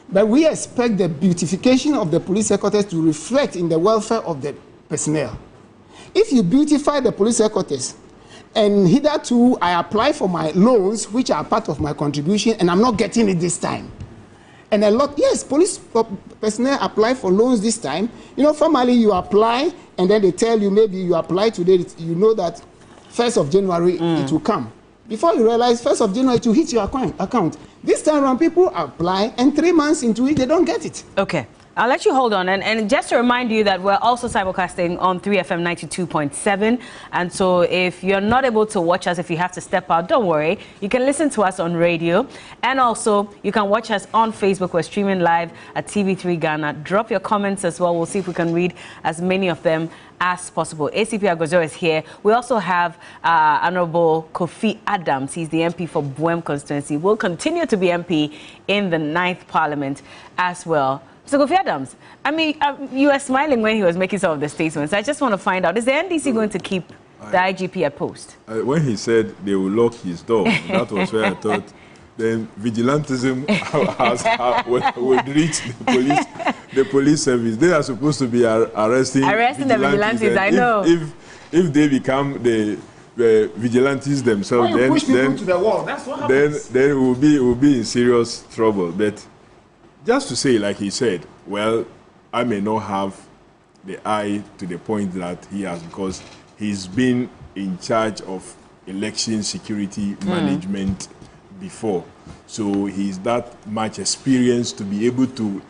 But we expect the beautification of the police headquarters to reflect in the welfare of the personnel. If you beautify the police headquarters, and hitherto I apply for my loans, which are part of my contribution, and I'm not getting it this time. And a lot, yes, police personnel apply for loans this time. You know, formally you apply, and then they tell you maybe you apply today, you know that 1st of January it will come. Before you realize 1st of January it will hit your account. This time around, people apply, and 3 months into it, they don't get it. Okay. I'll let you hold on. And just to remind you that we're also simulcasting on 3FM 92.7. And so if you're not able to watch us, if you have to step out, don't worry. You can listen to us on radio. And also, you can watch us on Facebook. We're streaming live at TV3 Ghana. Drop your comments as well. We'll see if we can read as many of them as possible. ACP Agozo is here. We also have Honorable Kofi Adams. He's the MP for Buem constituency. Will continue to be MP in the 9th Parliament as well. So, Kofi Adams, I mean, you were smiling when he was making some of the statements. I just want to find out, is the NDC going to keep the IGP at post? When he said they will lock his door, that was where I thought then vigilantism would reach the police service. They are supposed to be arresting the vigilantes, I know. If they become the vigilantes themselves, then push people to the wall. That's what happens. Then we'll be in serious trouble. But just to say, like he said, well, I may not have the eye to the point that he has, because he's been in charge of election security management before. So he's that much experienced to be able to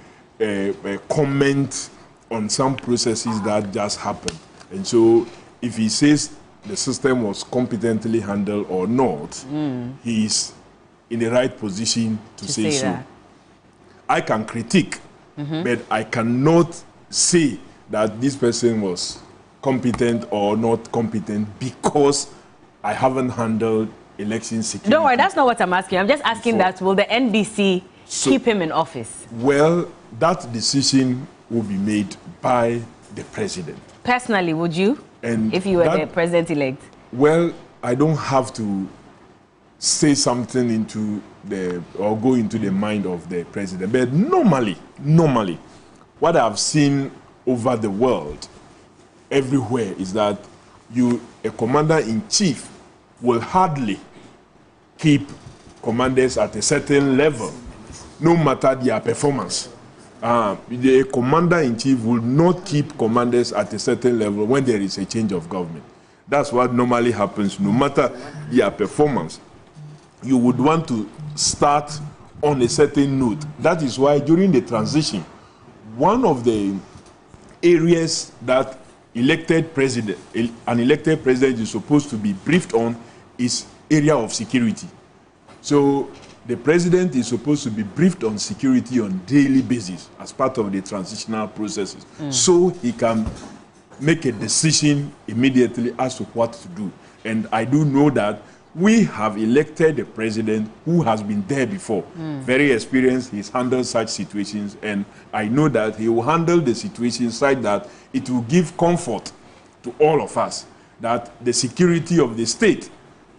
comment on some processes that just happened. And so if he says the system was competently handled or not, he's in the right position to say so. That. I can critique, but I cannot say that this person was competent or not competent because I haven't handled election security. Don't worry, that's not what I'm asking. I'm just asking that will the NDC keep him in office? Well, that decision will be made by the president. Personally, would you? And if you were the president-elect? Well, I don't have to say something into or go into the mind of the president. But normally, what I've seen over the world, everywhere, is that a commander-in-chief will hardly keep commanders at a certain level, no matter their performance. The commander-in-chief will not keep commanders at a certain level when there is a change of government. That's what normally happens, no matter their performance. You would want to start on a certain note. That is why during the transition, one of the areas that an elected president is supposed to be briefed on is area of security. So the president is supposed to be briefed on security on a daily basis as part of the transitional processes, so he can make a decision immediately as to what to do. And I do know that we have elected a president who has been there before, very experienced. He's handled such situations, and I know that he will handle the situation such that it will give comfort to all of us that the security of the state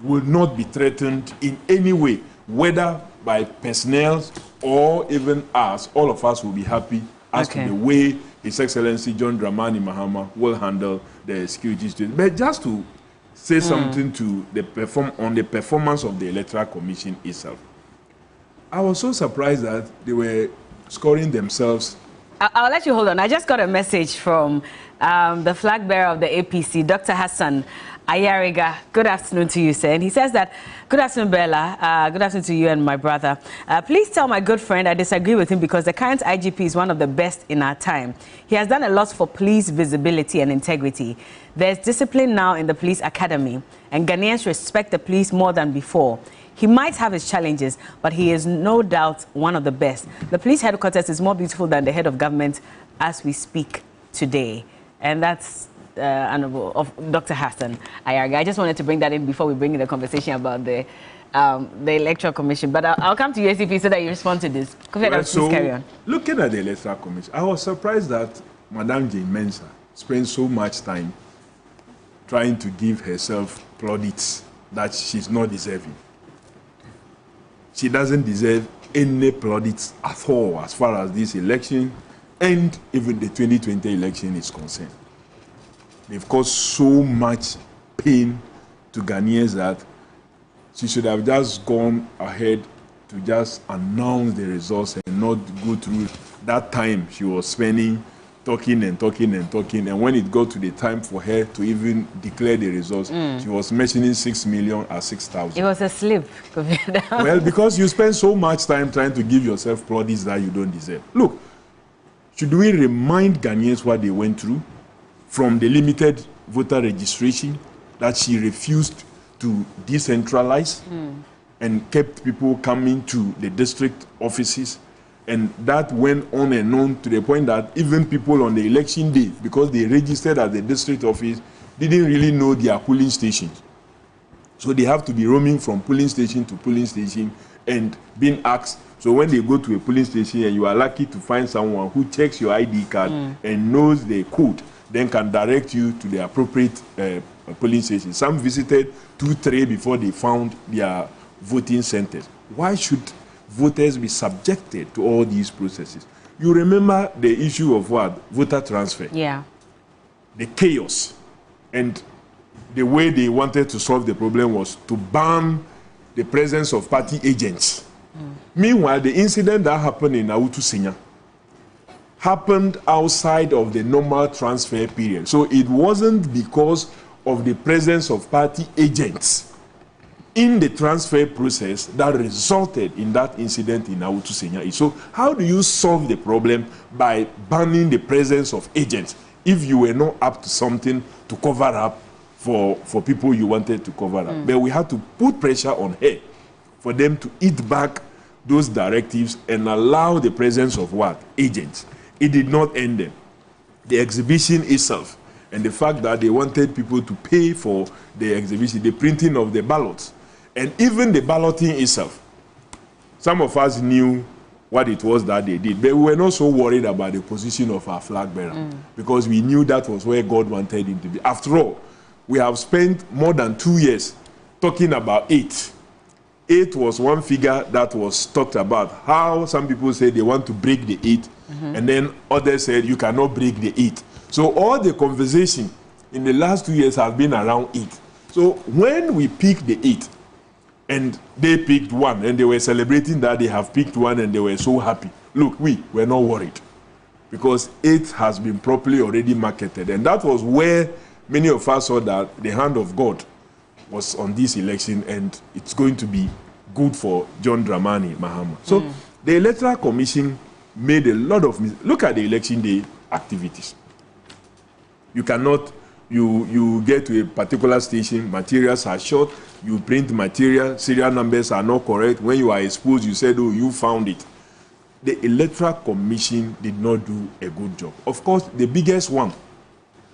will not be threatened in any way, whether by personnel or even us. All of us will be happy as to the way His Excellency John Dramani Mahama will handle the security situation. But just to say something to the performance of the Electoral Commission itself, I was so surprised that they were scoring themselves. I'll let you hold on. I just got a message from the flag bearer of the APC, Dr. Hassan Ayariga. Good afternoon to you, sir. And he says that, good afternoon, Bella. Good afternoon to you and my brother. Please tell my good friend I disagree with him because the current IGP is one of the best in our time. He has done a lot for police visibility and integrity. There's discipline now in the police academy, and Ghanaians respect the police more than before. He might have his challenges, but he is no doubt one of the best. The police headquarters is more beautiful than the head of government as we speak today. And that's Honorable of Dr. Hassan Ayariga. I just wanted to bring that in before we bring in the conversation about the Electoral Commission. But I'll come to you, SCP, so that you respond to this. Please carry on. Looking at the Electoral Commission, I was surprised that Madame Jane Mensah spent so much time trying to give herself plaudits that she's not deserving. She doesn't deserve any plaudits at all as far as this election and even the 2020 election is concerned. They've caused so much pain to Ghanaians that she should have just gone ahead to just announce the results and not go through that time she was spending talking and talking and talking. And when it got to the time for her to even declare the results, she was mentioning 6 million as 6,000. It was a slip. Well, because you spend so much time trying to give yourself plaudits that you don't deserve. Look, should we remind Ghanaians what they went through? From the limited voter registration that she refused to decentralize and kept people coming to the district offices. And that went on and on to the point that even people on the election day, because they registered at the district office, didn't really know their polling stations. So they have to be roaming from polling station to polling station and being asked. So when they go to a polling station and you are lucky to find someone who checks your ID card and knows the code, then can direct you to the appropriate polling station. Some visited 2-3 before they found their voting centers. Why should voters be subjected to all these processes? You remember the issue of what? Voter transfer. Yeah. The chaos. And the way they wanted to solve the problem was to ban the presence of party agents. Meanwhile, the incident that happened in Awutu Senya happened outside of the normal transfer period. So it wasn't because of the presence of party agents in the transfer process that resulted in that incident in Awutu Senya. So how do you solve the problem by banning the presence of agents if you were not up to something to cover up for people you wanted to cover up? But we had to put pressure on her for them to eat back those directives and allow the presence of what? Agents. It did not end them. The exhibition itself and the fact that they wanted people to pay for the exhibition, the printing of the ballots, and even the balloting itself. Some of us knew what it was that they did, but we were not so worried about the position of our flag bearer because we knew that was where God wanted him to be. After all, we have spent more than 2 years talking about 8. 8 was one figure that was talked about. How some people say they want to break the 8, and then others said you cannot break the 8. So all the conversation in the last 2 years have been around 8. So when we picked the 8, and they picked 1, and they were celebrating that they have picked 1, and they were so happy. Look, we were not worried because 8 has been properly already marketed, and that was where many of us saw that the hand of God was on this election, and it's going to be good for John Dramani Mahama. So the Electoral Commission made a lot of look at the election day activities. You cannot, you get to a particular station, materials are short, you print material, serial numbers are not correct. When you are exposed, you said, oh, you found it. The Electoral Commission did not do a good job. Of course, the biggest one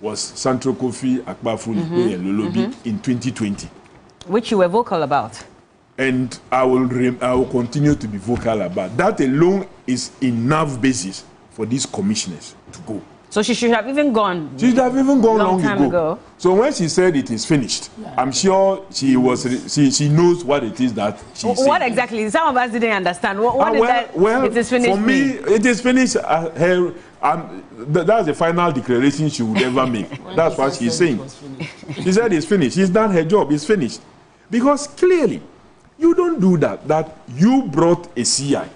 was Santro Kofi Akpafuli in 2020. Which you were vocal about. And I will continue to be vocal about. That alone is enough basis for these commissioners to go. So she should have even gone. She should have even gone long time ago. So when she said it is finished, I'm sure she knows what it is that she said. What exactly? Some of us didn't understand. What is that? Well, it is finished. For me, it is finished. That's the final declaration she would ever make. That's what she's saying. She said it's finished. She's done her job. It's finished. Because clearly, you don't do that. That you brought a CI.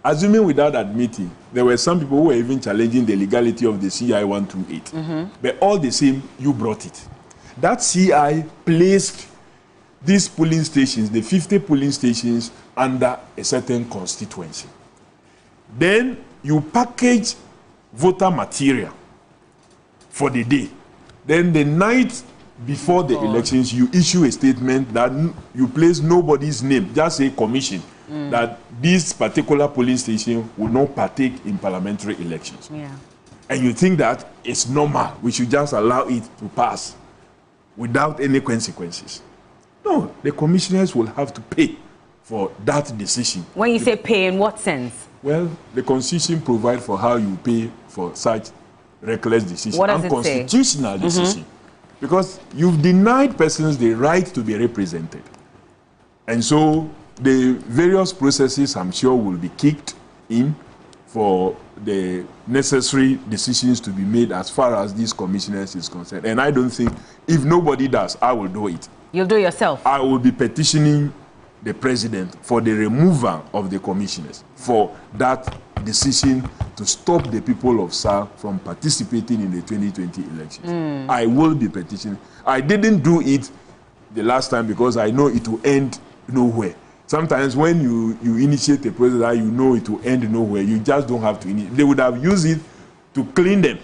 Assuming without admitting, there were some people who were even challenging the legality of the CI 128. But all the same, you brought it. That CI placed these polling stations, the 50 polling stations, under a certain constituency. Then you package voter material for the day. Then the night before the elections, you issue a statement that you place nobody's name, just a commission, that this particular polling station will not partake in parliamentary elections. And you think that it's normal, we should just allow it to pass without any consequences. No, the commissioners will have to pay for that decision. When you say pay, in what sense? Well, the Constitution provides for how you pay for such reckless decision. What does it say? Unconstitutional decision. Because you've denied persons the right to be represented. And so the various processes, I'm sure, will be kicked in for the necessary decisions to be made as far as these commissioners is concerned. And I don't think, if nobody does, I will do it. You'll do it yourself? I will be petitioning the president for the removal of the commissioners, for that decision to stop the people of SAR from participating in the 2020 elections. I will be petitioning. I didn't do it the last time because I know it will end nowhere. Sometimes when you initiate a process, you know it will end nowhere. You just don't have to initiate. They would have used it to clean them.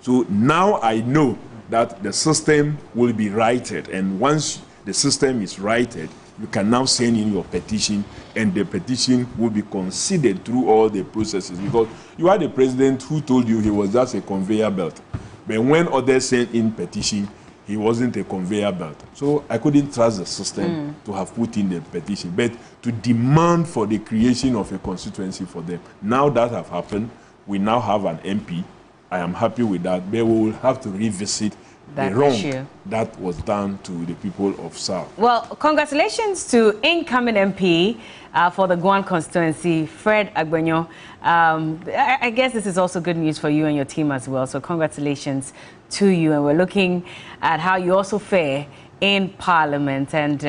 So now I know that the system will be righted. And once the system is righted, you can now send in your petition, and the petition will be considered through all the processes. Because you had a president who told you he was just a conveyor belt. But when others sent in petition, he wasn't a conveyor belt. So I couldn't trust the system to have put in the petition, but to demand for the creation of a constituency for them. Now that have happened, we now have an MP. I am happy with that, but we will have to revisit the wrong that was done to the people of South. Well, congratulations to incoming MP for the Guan constituency, Fred Agbenyo. I guess this is also good news for you and your team as well. So congratulations to you. And we're looking at how you also fare in Parliament. And,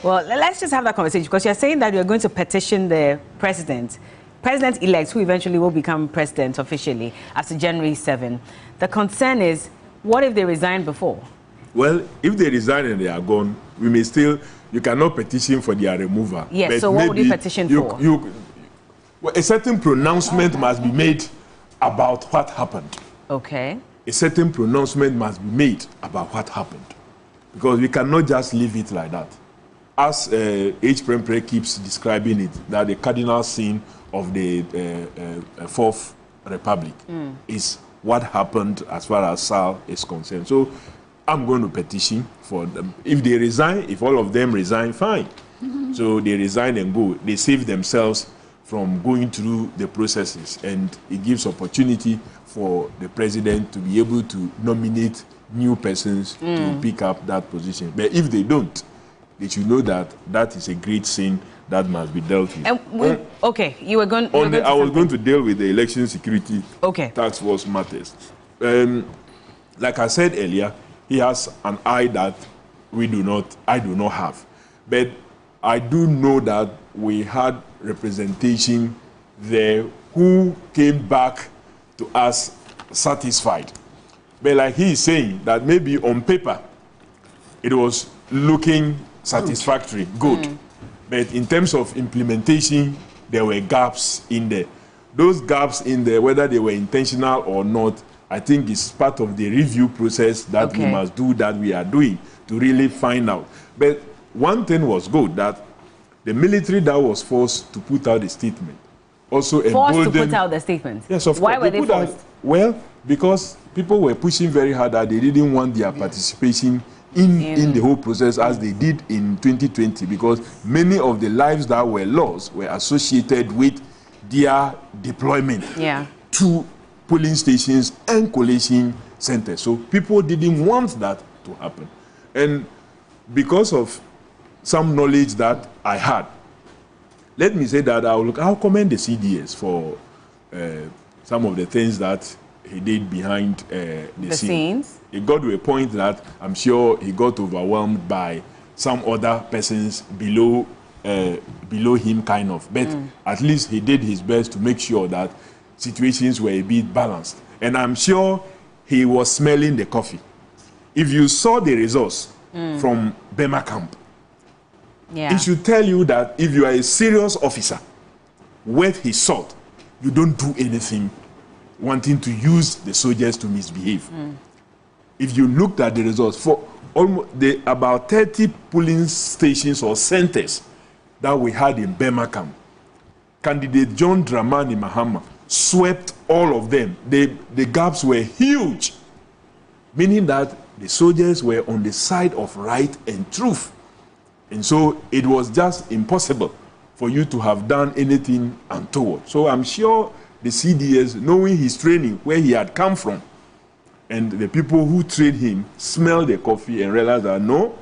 well, let's just have that conversation, because you're saying that you're going to petition the president-elect, who eventually will become president officially after January 7. The concern is, what if they resign before? Well, if they resign and they are gone, we may still, you cannot petition for their removal. Yes, but so what would you petition for? Well, a certain pronouncement must be made about what happened. Okay. A certain pronouncement must be made about what happened. Because we cannot just leave it like that. As H. Prempre keeps describing it, that the cardinal sin of the Fourth Republic is what happened as far as SAL is concerned. So I'm going to petition for them. If they resign, if all of them resign, fine. So they resign and go. They save themselves from going through the processes, and it gives opportunity for the president to be able to nominate new persons to pick up that position. But if they don't, they should know that that is a great sin that must be dealt with. And okay, you were going. I was going to deal with the election security task force matters. Like I said earlier, he has an eye that I do not have. But I do know that we had representation there who came back to us satisfied. But like he is saying, that maybe on paper it was looking satisfactory, good. But in terms of implementation, there were gaps in there. Those gaps in there, whether they were intentional or not, I think is part of the review process that we must do, that we are doing, to really find out. But one thing was good, that the military that was forced to put out a statement also emboldened... Forced to put out the statement? Yes, of course. Why were they forced? Well, because people were pushing very hard that they didn't want their participation in the whole process as they did in 2020, because many of the lives that were lost were associated with their deployment to polling stations and collation centers. So people didn't want that to happen. And because of some knowledge that I had, let me say that I'll commend the CDS for some of the things that he did behind the scenes. It got to a point that I'm sure he got overwhelmed by some other persons below him, kind of. But at least he did his best to make sure that situations were a bit balanced. And I'm sure he was smelling the coffee. If you saw the results from Bema camp, it should tell you that if you are a serious officer, worth his salt, you don't do anything wanting to use the soldiers to misbehave. If you looked at the results, for almost about 30 polling stations or centers that we had in Bema camp, candidate John Dramani Mahama swept all of them. The gaps were huge, meaning that the soldiers were on the side of right and truth. And so it was just impossible for you to have done anything untoward. So I'm sure the CDS, knowing his training, where he had come from, and the people who trained him smelled the coffee and realized that no,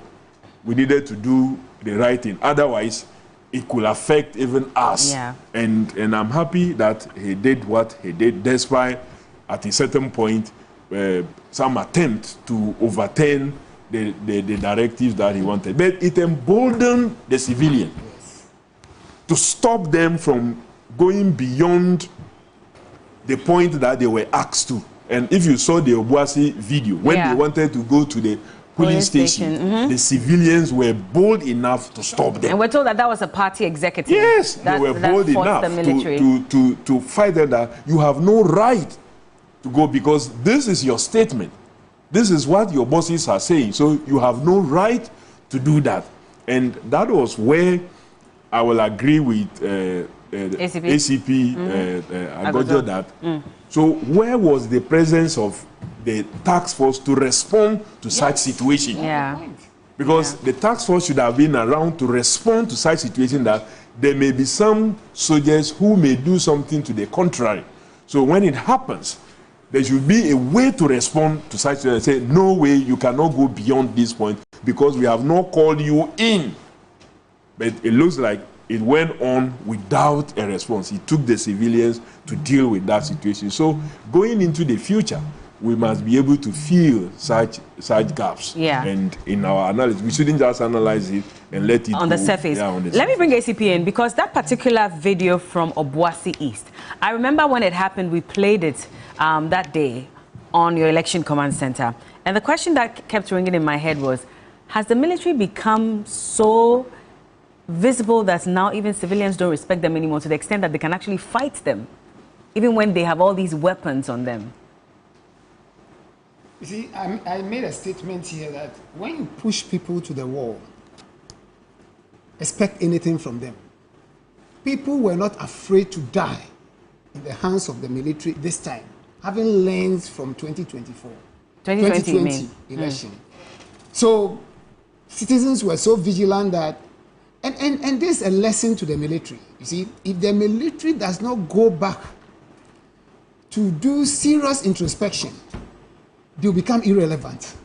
we needed to do the right thing. Otherwise, it could affect even us. Yeah. And I'm happy that he did what he did, despite at a certain point some attempt to overturn the directives that he wanted. But it emboldened the civilian to stop them from going beyond the point that they were asked to. And if you saw the Obuasi video, when they wanted to go to the polling station, the civilians were bold enough to stop them. And we're told that that was a party executive. Yes, they were bold enough to fight them that you have no right to go because this is your statement. This is what your bosses are saying. So you have no right to do that. And that was where I will agree with ACP Agojo that. So where was the presence of the task force to respond to such situation? Because the task force should have been around to respond to such situation that there may be some soldiers who may do something to the contrary. So when it happens, there should be a way to respond to such situation and say, no way, you cannot go beyond this point because we have not called you in. But it looks like it went on without a response. It took the civilians to deal with that situation. So going into the future, we must be able to fill such gaps. And in our analysis, we shouldn't just analyze it and let it on the surface. Let me bring ACP in because that particular video from Obuasi East, I remember when it happened, we played it that day on your election command center. And the question that kept ringing in my head was, has the military become so visible that now even civilians don't respect them anymore to the extent that they can actually fight them, even when they have all these weapons on them? You see, I made a statement here that when you push people to the wall, expect anything from them. People were not afraid to die in the hands of the military this time, having learned from 2020 election. So citizens were so vigilant that, and this is a lesson to the military. You see, if the military does not go back to do serious introspection, they'll become irrelevant.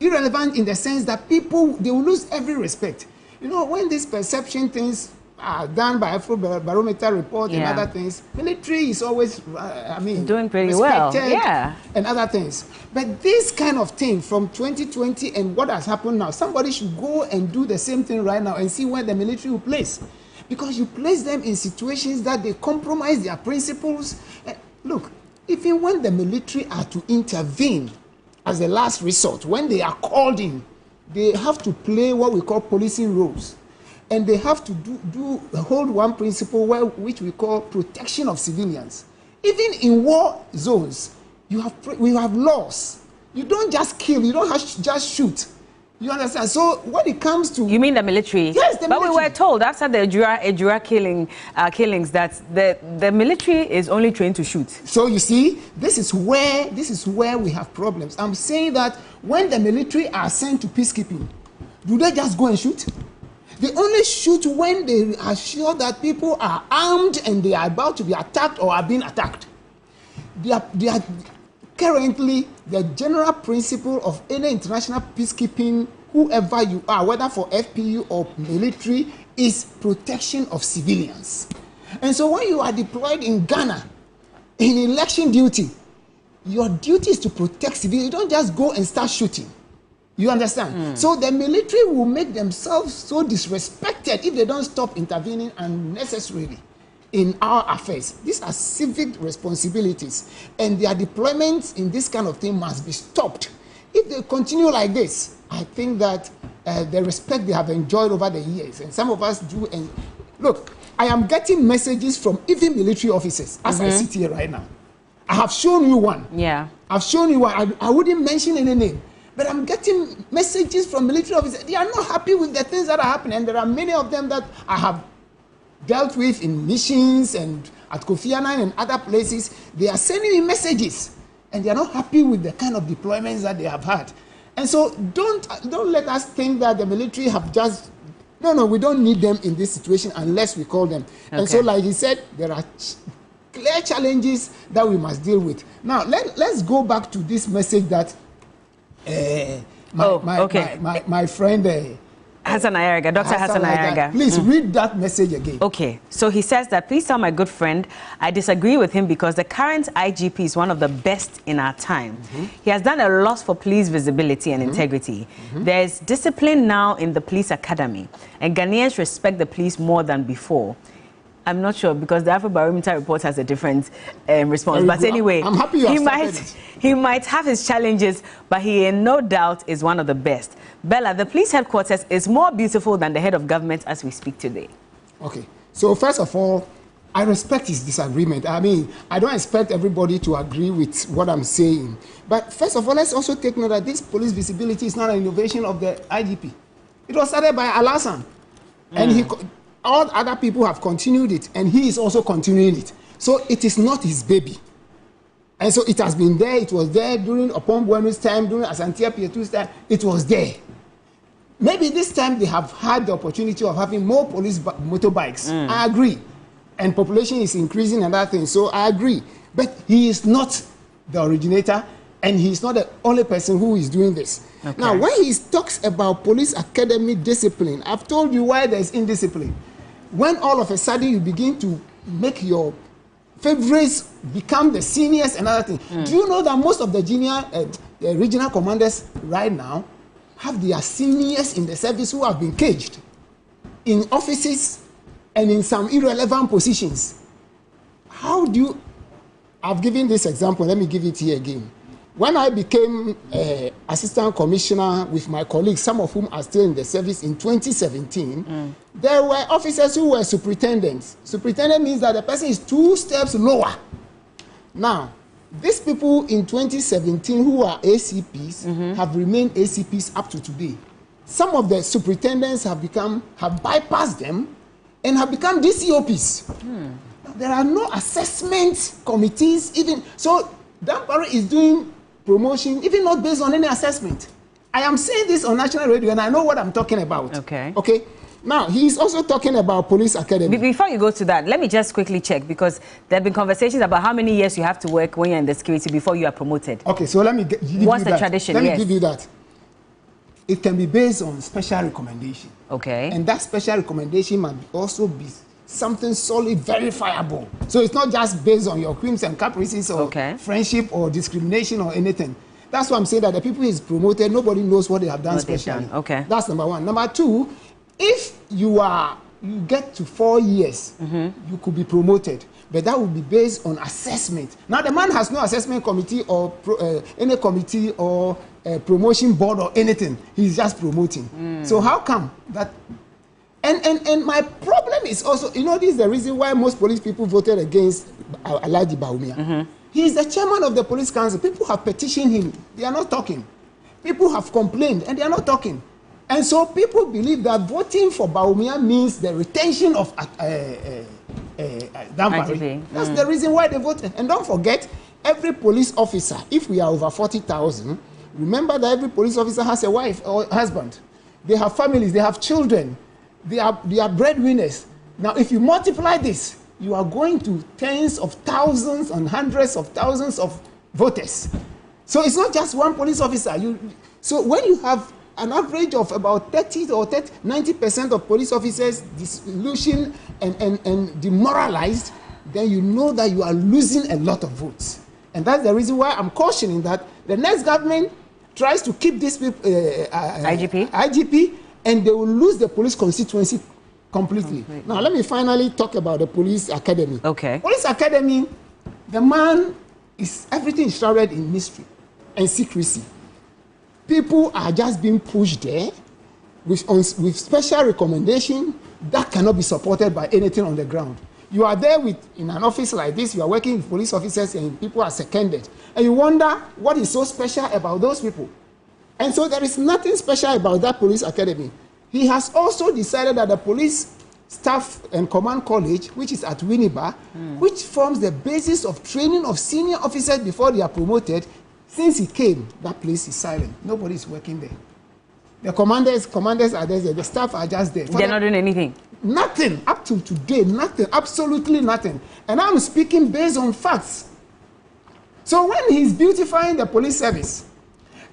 Irrelevant in the sense that people, they will lose every respect. You know, when these perception things are done by Afrobarometer report and other things, military is always, doing pretty well. And other things. But this kind of thing from 2020 and what has happened now, somebody should go and do the same thing right now and see where the military will place. Because you place them in situations that they compromise their principles. Look, even when the military are to intervene as a last resort, when they are called in, they have to play what we call policing roles. And they have to hold one principle which we call protection of civilians. Even in war zones, we have laws. You don't just kill, you don't just shoot. You understand? So when it comes to... You mean the military? Yes, the military. But we were told after the Ejura killings that the military is only trained to shoot. So you see, this is where we have problems. I'm saying that when the military are sent to peacekeeping, do they just go and shoot? They only shoot when they are sure that people are armed and they are about to be attacked or are being attacked. They are currently, the general principle of any international peacekeeping, whoever you are, whether for FPU or military, is protection of civilians. And so when you are deployed in Ghana, In election duty, your duty is to protect civilians. You don't just go and start shooting. You understand? So the military will make themselves so disrespected if they don't stop intervening unnecessarily in our affairs. These are civic responsibilities, and their deployments in this kind of thing must be stopped. If they continue like this, I think that the respect they have enjoyed over the years, and some of us do. And look, I am getting messages from even military officers as I sit here right now. I have shown you one. Yeah. I've shown you one. I wouldn't mention any name, but I'm getting messages from military officers. They are not happy with the things that are happening, and there are many of them that I have dealt with in missions and at Kofi Annan and other places. They are sending me messages, and they are not happy with the kind of deployments that they have had. And so don't let us think that the military have just, no, we don't need them in this situation unless we call them. Okay. And so, like he said, there are clear challenges that we must deal with. Now, let's go back to this message that my friend Hassan Ayariga, Dr. Hassan Ayariga. Please read that message again. Okay, so he says that, please tell my good friend, I disagree with him because the current IGP is one of the best in our time. He has done a lot for police visibility and integrity. There's discipline now in the police academy, and Ghanaians respect the police more than before. I'm not sure because the Afrobarometer report has a different response. But anyway, I'm happy he might have his challenges, but he in no doubt is one of the best. Bella, the police headquarters is more beautiful than the head of government as we speak today. Okay. So first of all, I respect his disagreement. I mean, I don't expect everybody to agree with what I'm saying. But first of all, let's also take note that this police visibility is not an innovation of the IGP. It was started by Alassane. And all other people have continued it, and he is also continuing it. So it is not his baby. And so it has been there. It was there during Opon Buenu's time, during Asantia Pietu's time. It was there. Maybe this time they have had the opportunity of having more police motorbikes. I agree. And population is increasing and that thing. So I agree. But he is not the originator, and he is not the only person who is doing this. Okay. Now, when he talks about police academy discipline, I've told you why there's indiscipline. When all of a sudden you begin to make your favorites become the seniors and other things. Do you know that most of the junior regional commanders right now have their seniors in the service who have been caged in offices and in some irrelevant positions? How do you... I've given this example. Let me give it here again. When I became assistant commissioner with my colleagues, some of whom are still in the service in 2017, there were officers who were superintendents. Superintendent means that the person is 2 steps lower. Now, these people in 2017 who are ACPs have remained ACPs up to today. Some of the superintendents have bypassed them and have become DCOPs. There are no assessment committees even. So Dampare is doing promotion, even not based on any assessment. I am saying this on national radio, and I know what I'm talking about. Okay. Okay. Now, he's also talking about police academy. Before you go to that, let me just quickly check, because there have been conversations about how many years you have to work when you're in the security before you are promoted. Okay, so let me give you that. What's the tradition? Let me give you that. It can be based on special recommendation. Okay. And that special recommendation might also be something solely verifiable. So it's not just based on your whims and caprices or friendship or discrimination or anything. That's why I'm saying that the people he's promoted, nobody knows what they have done specially. Okay. That's number one. Number two, if you get to 4 years, you could be promoted. But that would be based on assessment. Now, the man has no assessment committee or any committee or promotion board or anything. He's just promoting. So how come that... And my problem is also, you know, this is the reason why most police people voted against Alhaji Bawumia. He is the chairman of the police council. People have petitioned him. They are not talking. People have complained, and they are not talking. And so people believe that voting for Bawumia means the retention of Dampare. That's the reason why they voted. And don't forget, every police officer, if we are over 40,000, remember that every police officer has a wife or husband. They have families, they have children. They are breadwinners. Now, if you multiply this, you are going to tens of thousands and hundreds of thousands of voters. So it's not just one police officer. So when you have an average of about 90% of police officers disillusioned and demoralized, then you know that you are losing a lot of votes. And that's the reason why I'm cautioning that the next government tries to keep this IGP, and they will lose the police constituency completely. Now, let me finally talk about the police academy. Okay. Police academy, the man is, everything is shrouded in mystery and secrecy. People are just being pushed there with special recommendation that cannot be supported by anything on the ground. You are there in an office like this, you are working with police officers and people are seconded. And you wonder what is so special about those people. And so there is nothing special about that police academy. He has also decided that the police staff and command college, which is at Winneba, which forms the basis of training of senior officers before they are promoted, since he came, that place is silent. Nobody is working there. The commanders are there, the staff are just there. They're not doing anything? Nothing, up to today, nothing, absolutely nothing. And I'm speaking based on facts. So when he's beautifying the police service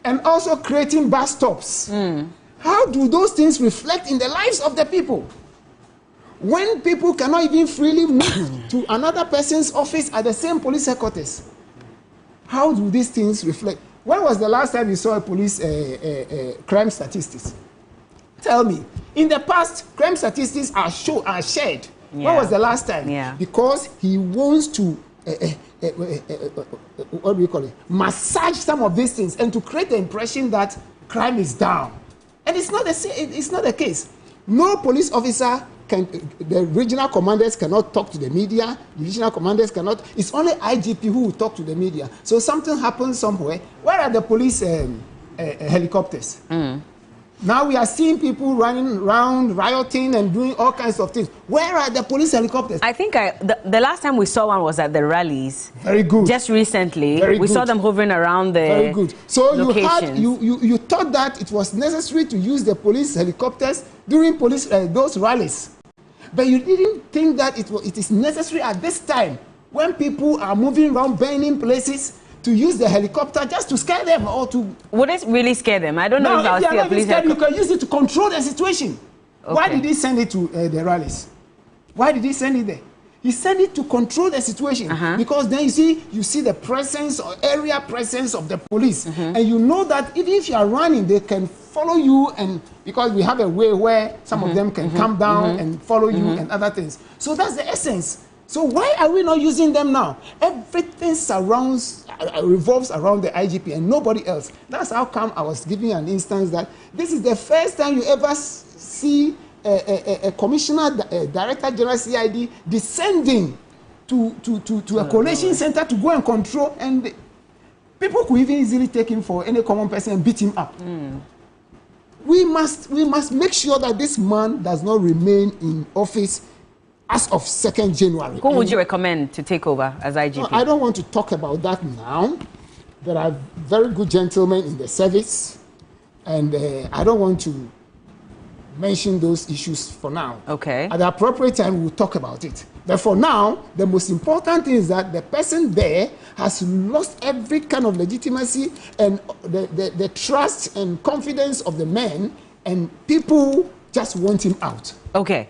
and also creating bus stops, how do those things reflect in the lives of the people? When people cannot even freely move to another person's office at the same police headquarters, how do these things reflect? When was the last time you saw a police crime statistics? Tell me. In the past, crime statistics are shared. Yeah. When was the last time? Yeah. Because he wants to what do we call it? Massage some of these things and to create the impression that crime is down. And it's not the case. No police officer can, the regional commanders cannot talk to the media, divisional commanders cannot. It's only IGP who will talk to the media. So something happens somewhere. Where are the police helicopters? Now we are seeing people running around, rioting and doing all kinds of things. Where are the police helicopters? I think the last time we saw one was at the rallies. Very good. Just recently. Very we good. saw them hovering around the Very good. So locations. you thought that it was necessary to use the police helicopters during those rallies. But you didn't think that it is necessary at this time when people are moving around burning places to use the helicopter just to scare them or to... Would it really scare them? I don't know if I'll see a police helicopter. You can use it to control the situation. Okay. Why did he send it to the rallies? Why did he send it there? He sent it to control the situation because then you see the presence or area presence of the police. And you know that even if you are running, they can follow you, and because we have a way where some of them can come down and follow you and other things. So that's the essence. So why are we not using them now? Everything revolves around the IGP and nobody else. That's how come I was giving an instance that this is the first time you ever see a commissioner, director general CID descending to a collation center to go and control, and people could even easily take him for any common person and beat him up. We must make sure that this man does not remain in office as of 2nd January. Who would you recommend to take over as IGP? No, I don't want to talk about that now. There are very good gentlemen in the service, and I don't want to mention those issues for now. Okay. At the appropriate time, we'll talk about it. But for now, the most important thing is that the person there has lost every kind of legitimacy and the trust and confidence of the men, and people just want him out. Okay.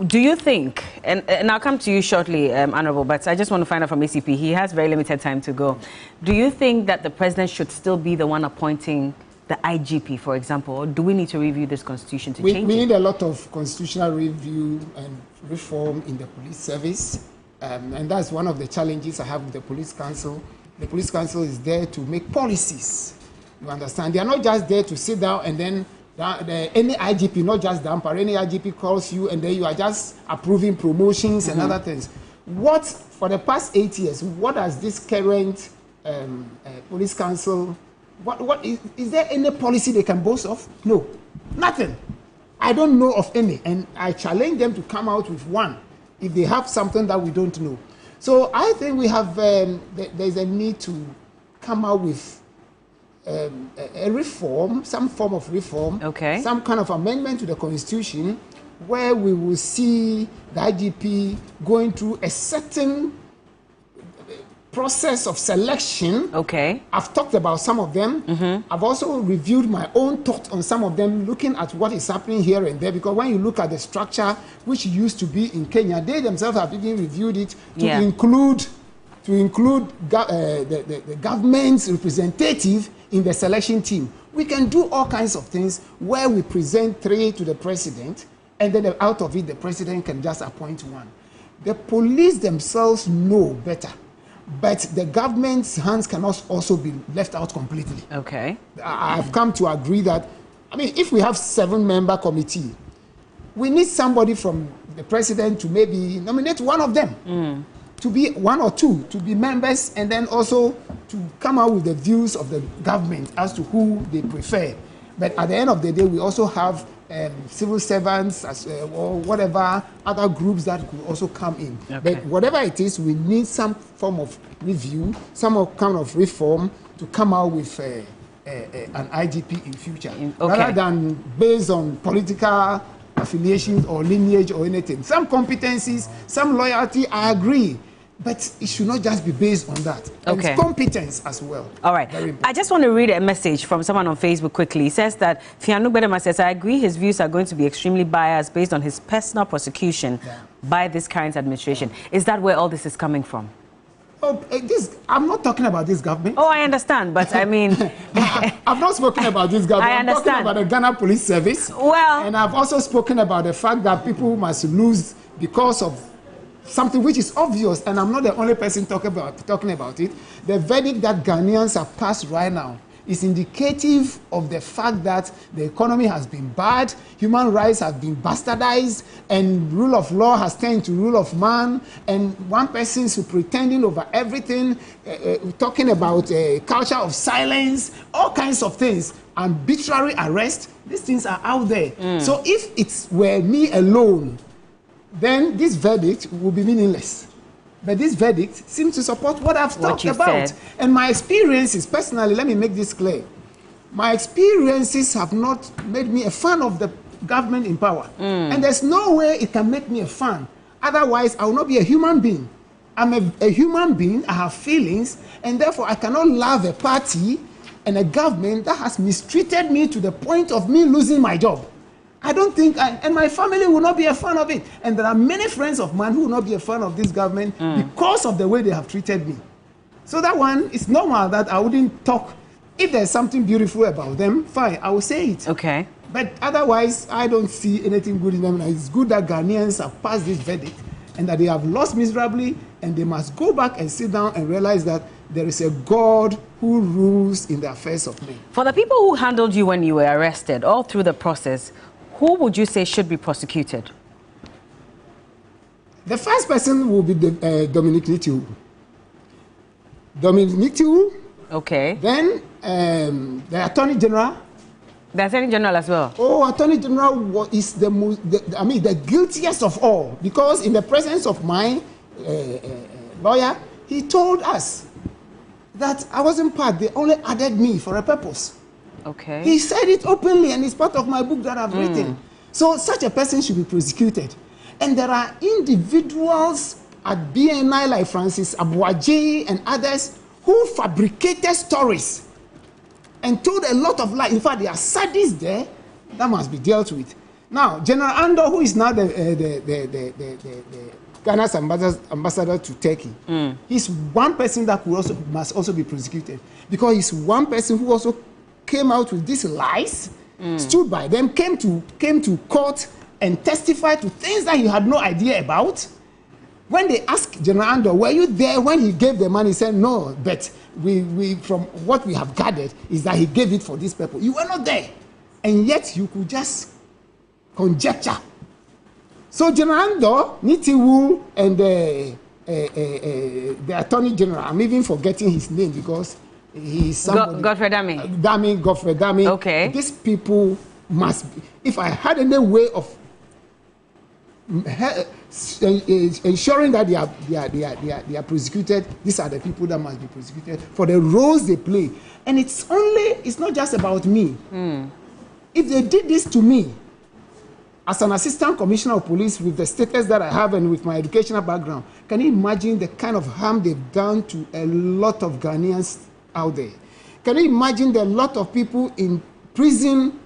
Do you think, and I'll come to you shortly, Honorable, but I just want to find out from ACP, he has very limited time to go. Do you think that the president should still be the one appointing the IGP, for example, or do we need to review this constitution to change it? We need a lot of constitutional review and reform in the police service, and that's one of the challenges I have with the police council. The police council is there to make policies, you understand? They are not just there to sit down and then any IGP, not just the Ampara, any IGP calls you and then you are just approving promotions and other things. What, for the past 8 years, what has this current police council, what is there any policy they can boast of? No, nothing. I don't know of any, and I challenge them to come out with one if they have something that we don't know. So I think we have, there's a need to come out with a reform, some form of reform, some kind of amendment to the Constitution, where we will see the IGP going through a certain process of selection. Okay. I've talked about some of them. I've also reviewed my own thoughts on some of them, looking at what is happening here and there, because when you look at the structure which used to be in Kenya, they themselves have even reviewed it to include the government's representative in the selection team. We can do all kinds of things where we present 3 to the president, and then out of it, the president can just appoint 1. The police themselves know better, but the government's hands cannot also be left out completely. Okay. I've come to agree that, I mean, if we have 7-member committee, we need somebody from the president to maybe nominate 1 of them. To be 1 or 2 to be members, and then also to come out with the views of the government as to who they prefer. But at the end of the day, we also have civil servants or whatever other groups that could also come in. Okay. But whatever it is, we need some form of review, some kind of reform to come out with an IGP in future, rather than based on political affiliations or lineage or anything. Some competencies, some loyalty, I agree. But it should not just be based on that. And it's competence as well. All right. I just want to read a message from someone on Facebook quickly. He says that Fianu Bedema says, I agree his views are going to be extremely biased based on his personal prosecution by this current administration. Is that where all this is coming from? Oh, I'm not talking about this government. Oh, I understand, but I mean... I've not spoken about this government. I understand. I'm talking about the Ghana Police Service. Well... And I've also spoken about the fact that people must lose because of something which is obvious, and I'm not the only person talking about it. The verdict that Ghanaians have passed right now is indicative of the fact that the economy has been bad, human rights have been bastardized, and rule of law has turned to rule of man, and one person is pretending over everything, talking about a culture of silence, all kinds of things, arbitrary arrest. These things are out there. So if it were me alone, then this verdict will be meaningless. But this verdict seems to support what I've talked about. And my experiences, personally, let me make this clear. My experiences have not made me a fan of the government in power. And there's no way it can make me a fan. Otherwise, I will not be a human being. I'm a human being, I have feelings, and therefore I cannot love a party and a government that has mistreated me to the point of me losing my job. I don't think, and my family will not be a fan of it. And there are many friends of mine who will not be a fan of this government because of the way they have treated me. So that one, it's normal that I wouldn't talk. If there's something beautiful about them, fine, I will say it. Okay. But otherwise, I don't see anything good in them. And it's good that Ghanaians have passed this verdict and that they have lost miserably, and they must go back and sit down and realize that there is a God who rules in the affairs of men. For the people who handled you when you were arrested, all through the process, who would you say should be prosecuted? The first person will be Dominic Nitiu. Dominic Nitiu. Okay. Then the Attorney General. The Attorney General as well. Oh, Attorney General is the most, the guiltiest of all, because in the presence of my lawyer, he told us that I wasn't part. They only added me for a purpose. Okay. He said it openly, and it's part of my book that I've written. So such a person should be prosecuted. And there are individuals at BNI like Francis Abuaji and others who fabricated stories and told a lot of lies. In fact, there are sadists there that must be dealt with. Now, General Ando, who is now the Ghana's ambassador to Turkey, he's one person that must also be prosecuted, because he's one person who also came out with these lies, stood by them, came to court and testified to things that he had no idea about. When they asked General Ando, were you there when he gave the money? He said, no, but we from what we have gathered is that he gave it for this purpose. You were not there. And yet you could just conjecture. So General Ando, Nitiwu, and the Attorney General, I'm even forgetting his name because he's somebody. Godfrey Dami. Godfrey Dami. Okay. These people must be. If I had any way of ensuring that they are prosecuted, these are the people that must be prosecuted for the roles they play. And it's not just about me. If they did this to me, as an assistant commissioner of police with the status that I have and with my educational background, can you imagine the kind of harm they've done to a lot of Ghanaians out there? Can you imagine the lot of people in prison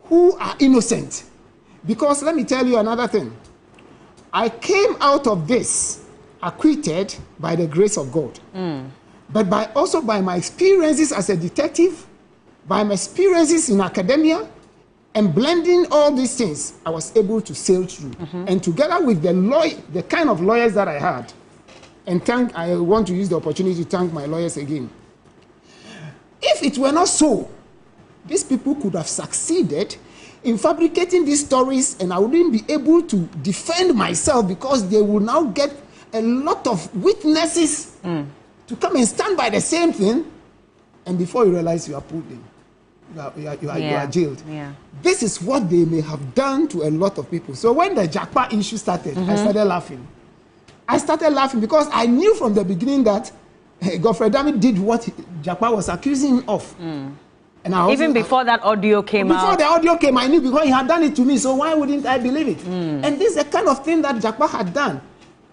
who are innocent? Because let me tell you another thing. I came out of this acquitted by the grace of God. But also by my experiences as a detective, by my experiences in academia, and blending all these things, I was able to sail through. And together with the kind of lawyers that I had, and I want to use the opportunity to thank my lawyers again. If it were not so, these people could have succeeded in fabricating these stories, and I wouldn't be able to defend myself because they will now get a lot of witnesses to come and stand by the same thing, and before you realize you are pulled in. You are jailed. This is what they may have done to a lot of people. So when the Jakpa issue started, I started laughing. I started laughing because I knew from the beginning that Godfrey Dami did what Jakpa was accusing him of. And even before that audio came out. Before the audio came, I knew because he had done it to me. So why wouldn't I believe it? And this is the kind of thing that Jakpa had done.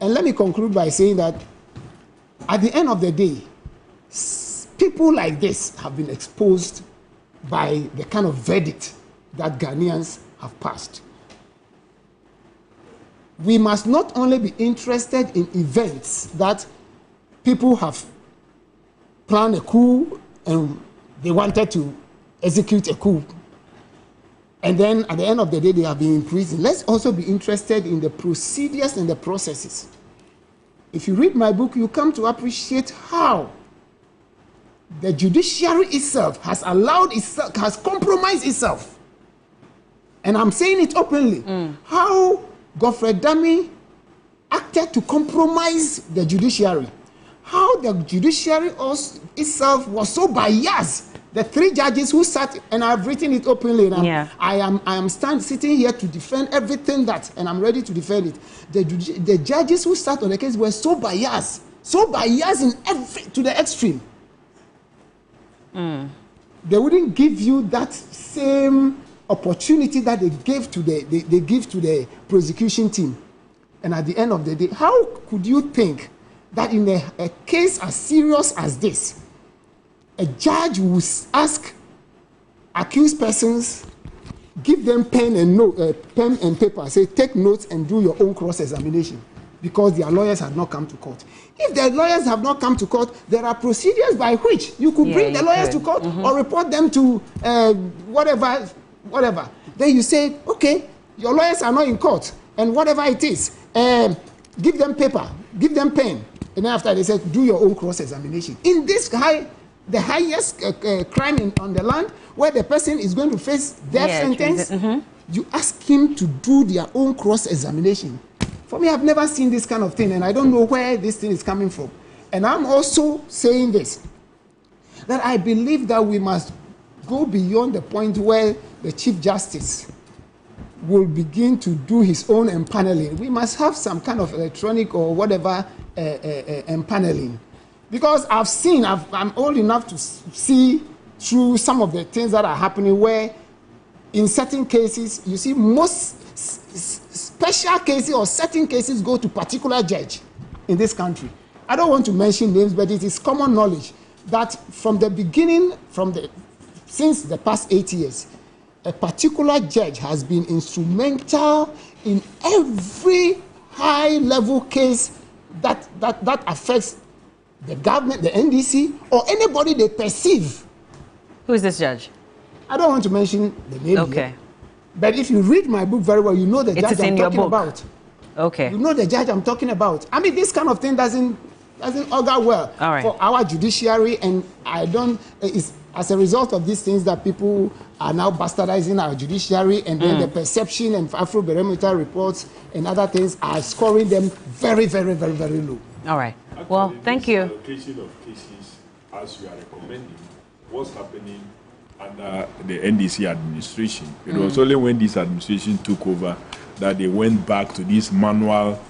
And let me conclude by saying that at the end of the day, people like this have been exposed by the kind of verdict that Ghanaians have passed. We must not only be interested in events that people have planned a coup and they wanted to execute a coup, and then at the end of the day they have been in prison. Let's also be interested in the procedures and the processes. If you read my book, you come to appreciate how the judiciary itself has allowed itself, has compromised itself. And I'm saying it openly. How Godfrey Dami acted to compromise the judiciary. How the judiciary itself was so biased. The three judges who sat, and I've written it openly. And I am sitting here to defend everything that, and I'm ready to defend it. The judges who sat on the case were so biased in to the extreme. They wouldn't give you that same opportunity that they gave to they give to the prosecution team. And at the end of the day, how could you think that in a case as serious as this, a judge will ask accused persons, give them pen and paper, say take notes and do your own cross-examination because their lawyers have not come to court. If the lawyers have not come to court, there are procedures by which you could bring the lawyers to court or report them to whatever. Then you say, okay, your lawyers are not in court, and whatever it is, give them paper, give them pen, and then after they said, do your own cross-examination. In this the highest crime on the land, where the person is going to face death sentence, you ask him to do their own cross-examination. For me, I've never seen this kind of thing, and I don't know where this thing is coming from. And I'm also saying this, that I believe that we must go beyond the point where the Chief Justice will begin to do his own empaneling. We must have some kind of electronic or whatever empaneling. Because I'm old enough to see through some of the things that are happening where in certain cases, you see most special cases or certain cases go to particular judge in this country. I don't want to mention names, but it is common knowledge that from the beginning, since the past 8 years, a particular judge has been instrumental in every high-level case that affects the government, the NDC, or anybody they perceive. Who is this judge? I don't want to mention the name here. But if you read my book very well, you know the judge I'm talking about. Okay. You know the judge I'm talking about. I mean, this kind of thing doesn't augur well for our judiciary, and it's as a result of these things that people are now bastardizing our judiciary, and then the perception and Afrobarometer reports and other things are scoring them very, very, very, very low. All right. Well, thank you. Allocation of cases, as you are recommending, what's happening under the NDC administration. It was only when this administration took over that they went back to this manual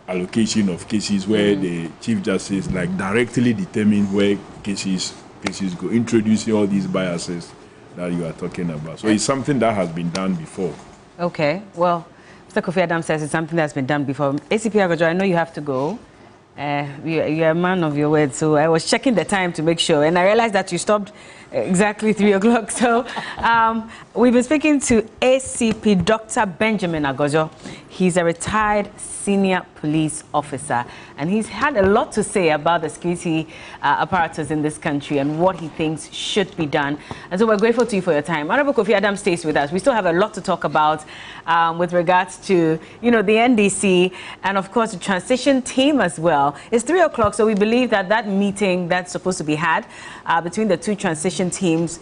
allocation of cases where the Chief Justice directly determine where cases go, introducing all these biases that you are talking about. So it's something that has been done before. Okay. Well, Mr. Kofi Adam says it's something that's been done before. ACP Agojo, I know you have to go. You're a man of your word, so I was checking the time to make sure, and I realized that you stopped exactly 3 o'clock. So we've been speaking to ACP Dr. Benjamin Agojo. He's a retired senior police officer, and he's had a lot to say about the security apparatus in this country and what he thinks should be done. And so we're grateful to you for your time. Honorable Kofi Adam stays with us. We still have a lot to talk about with regards to, you know, the NDC and, of course, the transition team as well. It's 3 o'clock, so we believe that that meeting that's supposed to be had between the two transition teams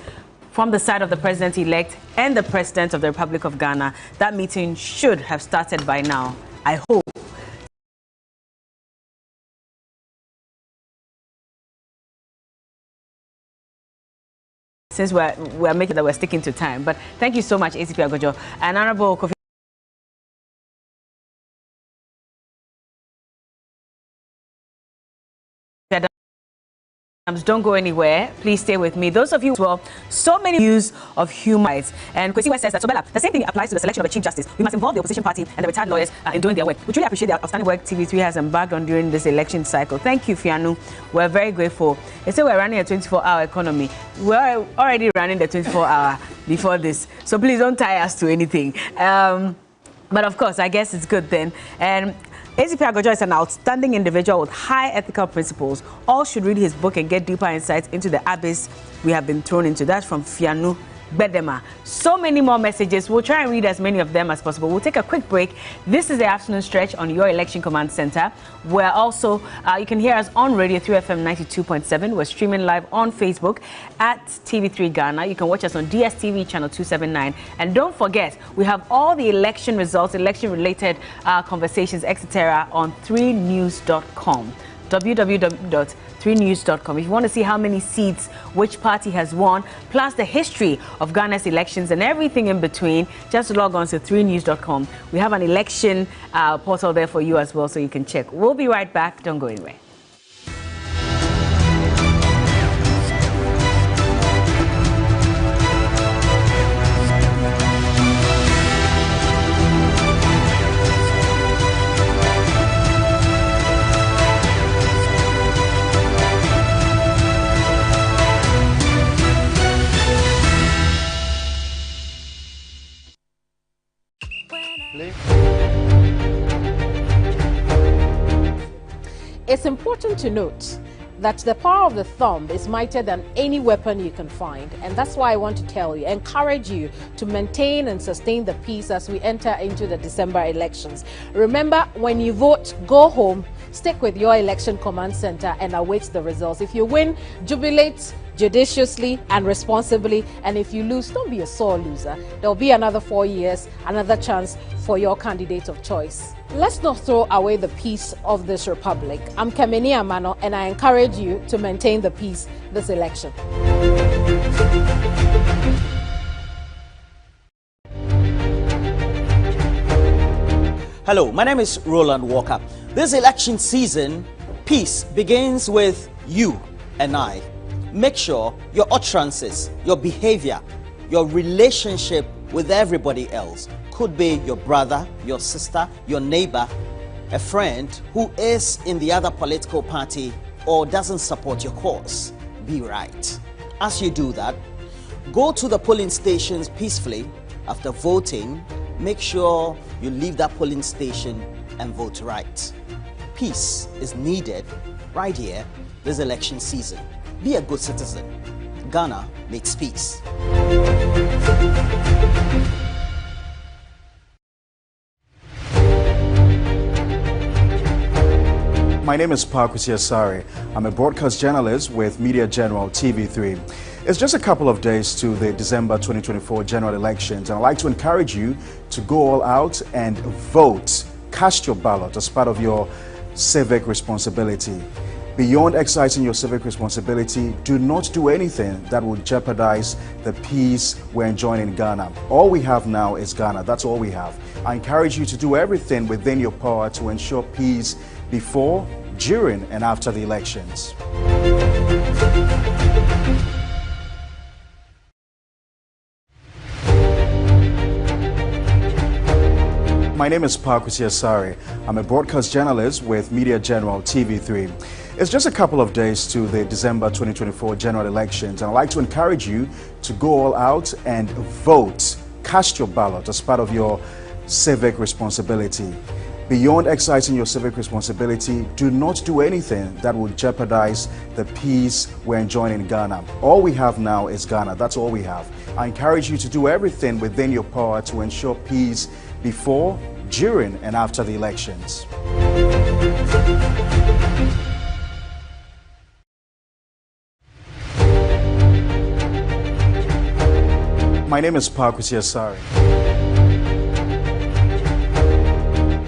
from the side of the president-elect and the president of the Republic of Ghana, that meeting should have started by now. I hope. Since we're making that we're sticking to time. But thank you so much, ACP Agojo. And Honorable Kofi don't go anywhere. Please stay with me. Those of you as well, so many views of human rights. And Kwesi West says that, so Bella, the same thing applies to the selection of a chief justice. We must involve the opposition party and the retired lawyers in doing their work. We truly appreciate the outstanding work TV3 has embarked on during this election cycle. Thank you, Fianu. We're very grateful. They say we're running a 24-hour economy. We're already running the 24-hour before this. So please don't tie us to anything. But of course, I guess it's good then. And ACP Agojo is an outstanding individual with high ethical principles. All should read his book and get deeper insights into the abyss we have been thrown into. That's from Fianu Bedema. So many more messages. We'll try and read as many of them as possible. We'll take a quick break. This is the afternoon stretch on your election command center, where also you can hear us on Radio 3FM 92.7. We're streaming live on Facebook at TV3 Ghana. You can watch us on DSTV channel 279. And don't forget, we have all the election results, election-related conversations, etc. on 3news.com. www.3news.com. If you want to see how many seats which party has won, plus the history of Ghana's elections and everything in between, just log on to 3news.com. We have an election portal there for you as well, so you can check. We'll be right back. Don't go anywhere. It's important to note that the power of the thumb is mightier than any weapon you can find. And that's why I want to tell you, encourage you to maintain and sustain the peace as we enter into the December elections. Remember, when you vote, go home, stick with your election command center and await the results. If you win, jubilate judiciously and responsibly, and if you lose, don't be a sore loser. There'll be another 4 years, another chance for your candidate of choice. Let's not throw away the peace of this republic. I'm Kameni Amano, and I encourage you to maintain the peace this election. Hello, my name is Roland Walker. This election season, peace begins with you and I. Make sure your utterances, your behavior, your relationship with everybody else, could be your brother, your sister, your neighbor, a friend who is in the other political party or doesn't support your cause, be right. As you do that, go to the polling stations peacefully. After voting, make sure you leave that polling station and vote right. Peace is needed right here this election season. Be a good citizen. Ghana needs peace. My name is Pakusi Asare. I'm a broadcast journalist with Media General TV3. It's just a couple of days to the December 2024 general elections, and I'd like to encourage you to go all out and vote. Cast your ballot as part of your civic responsibility. Beyond exercising your civic responsibility, do not do anything that will jeopardize the peace we're enjoying in Ghana. All we have now is Ghana. That's all we have. I encourage you to do everything within your power to ensure peace before, during, and after the elections. My My name is Apparatus Asari. I'm a broadcast journalist with Media General TV3. It's just a couple of days to the December 2024 general elections, and I'd like to encourage you to go all out and vote. Cast your ballot as part of your civic responsibility. Beyond exercising your civic responsibility, do not do anything that will jeopardize the peace we're enjoying in Ghana. All we have now is Ghana. That's all we have. I encourage you to do everything within your power to ensure peace before, during, and after the elections. My name is Apparatus Asari.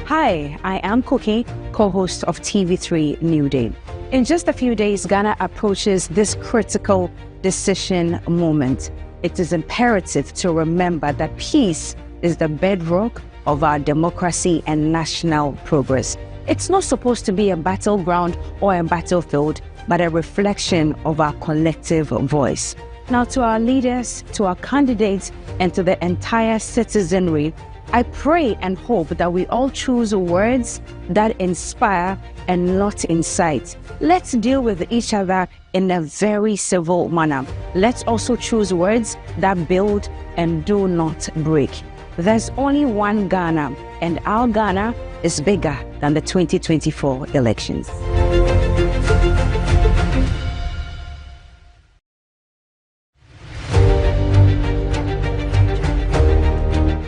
Hi, I am Cookie, co-host of TV3 New Day. In just a few days, Ghana approaches this critical decision moment. It is imperative to remember that peace is the bedrock of our democracy and national progress. It's not supposed to be a battleground or a battlefield, but a reflection of our collective voice. Now, to our leaders, to our candidates, and to the entire citizenry, I pray and hope that we all choose words that inspire and not incite. Let's deal with each other in a very civil manner. Let's also choose words that build and do not break. There's only one Ghana, and our Ghana is bigger than the 2024 elections.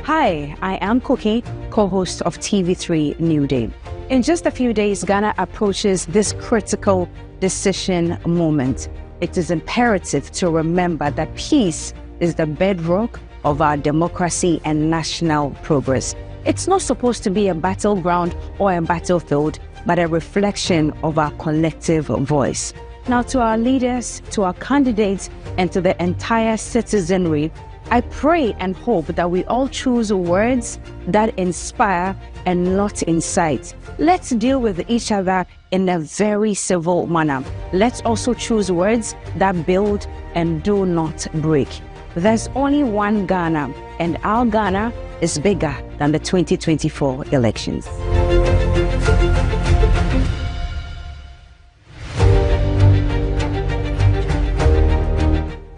Hi, I am Cookie, co-host of TV3 New Day. In just a few days, Ghana approaches this critical decision moment. It is imperative to remember that peace is the bedrock of our democracy and national progress. It's not supposed to be a battleground or a battlefield, but a reflection of our collective voice. Now, to our leaders, to our candidates, and to the entire citizenry, I pray and hope that we all choose words that inspire and not incite. Let's deal with each other in a very civil manner. Let's also choose words that build and do not break. There's only one Ghana, and our Ghana is bigger than the 2024 elections.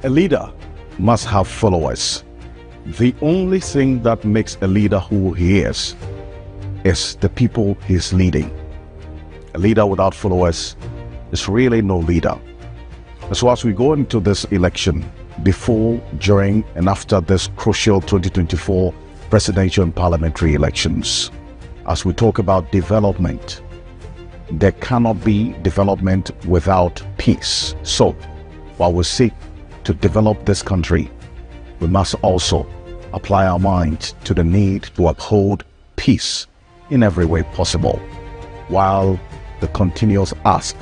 A leader must have followers. The only thing that makes a leader who he is the people he's leading. A leader without followers is really no leader. So as we go into this election, before, during, and after this crucial 2024 presidential and parliamentary elections, as we talk about development, there cannot be development without peace. So while we seek to develop this country, we must also apply our minds to the need to uphold peace in every way possible, while the continuous ask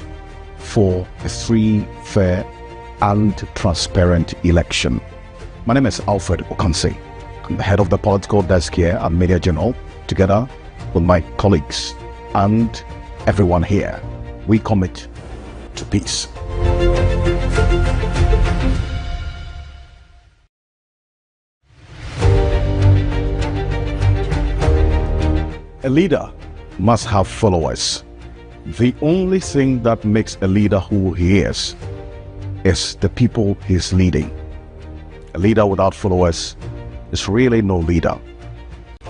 for a free, fair, and transparent election. My name is Alfred Okanse. I'm the head of the political desk here at Media General. Together with my colleagues and everyone here, we commit to peace. A leader must have followers. The only thing that makes a leader who he is the people he's leading. A leader without followers is really no leader.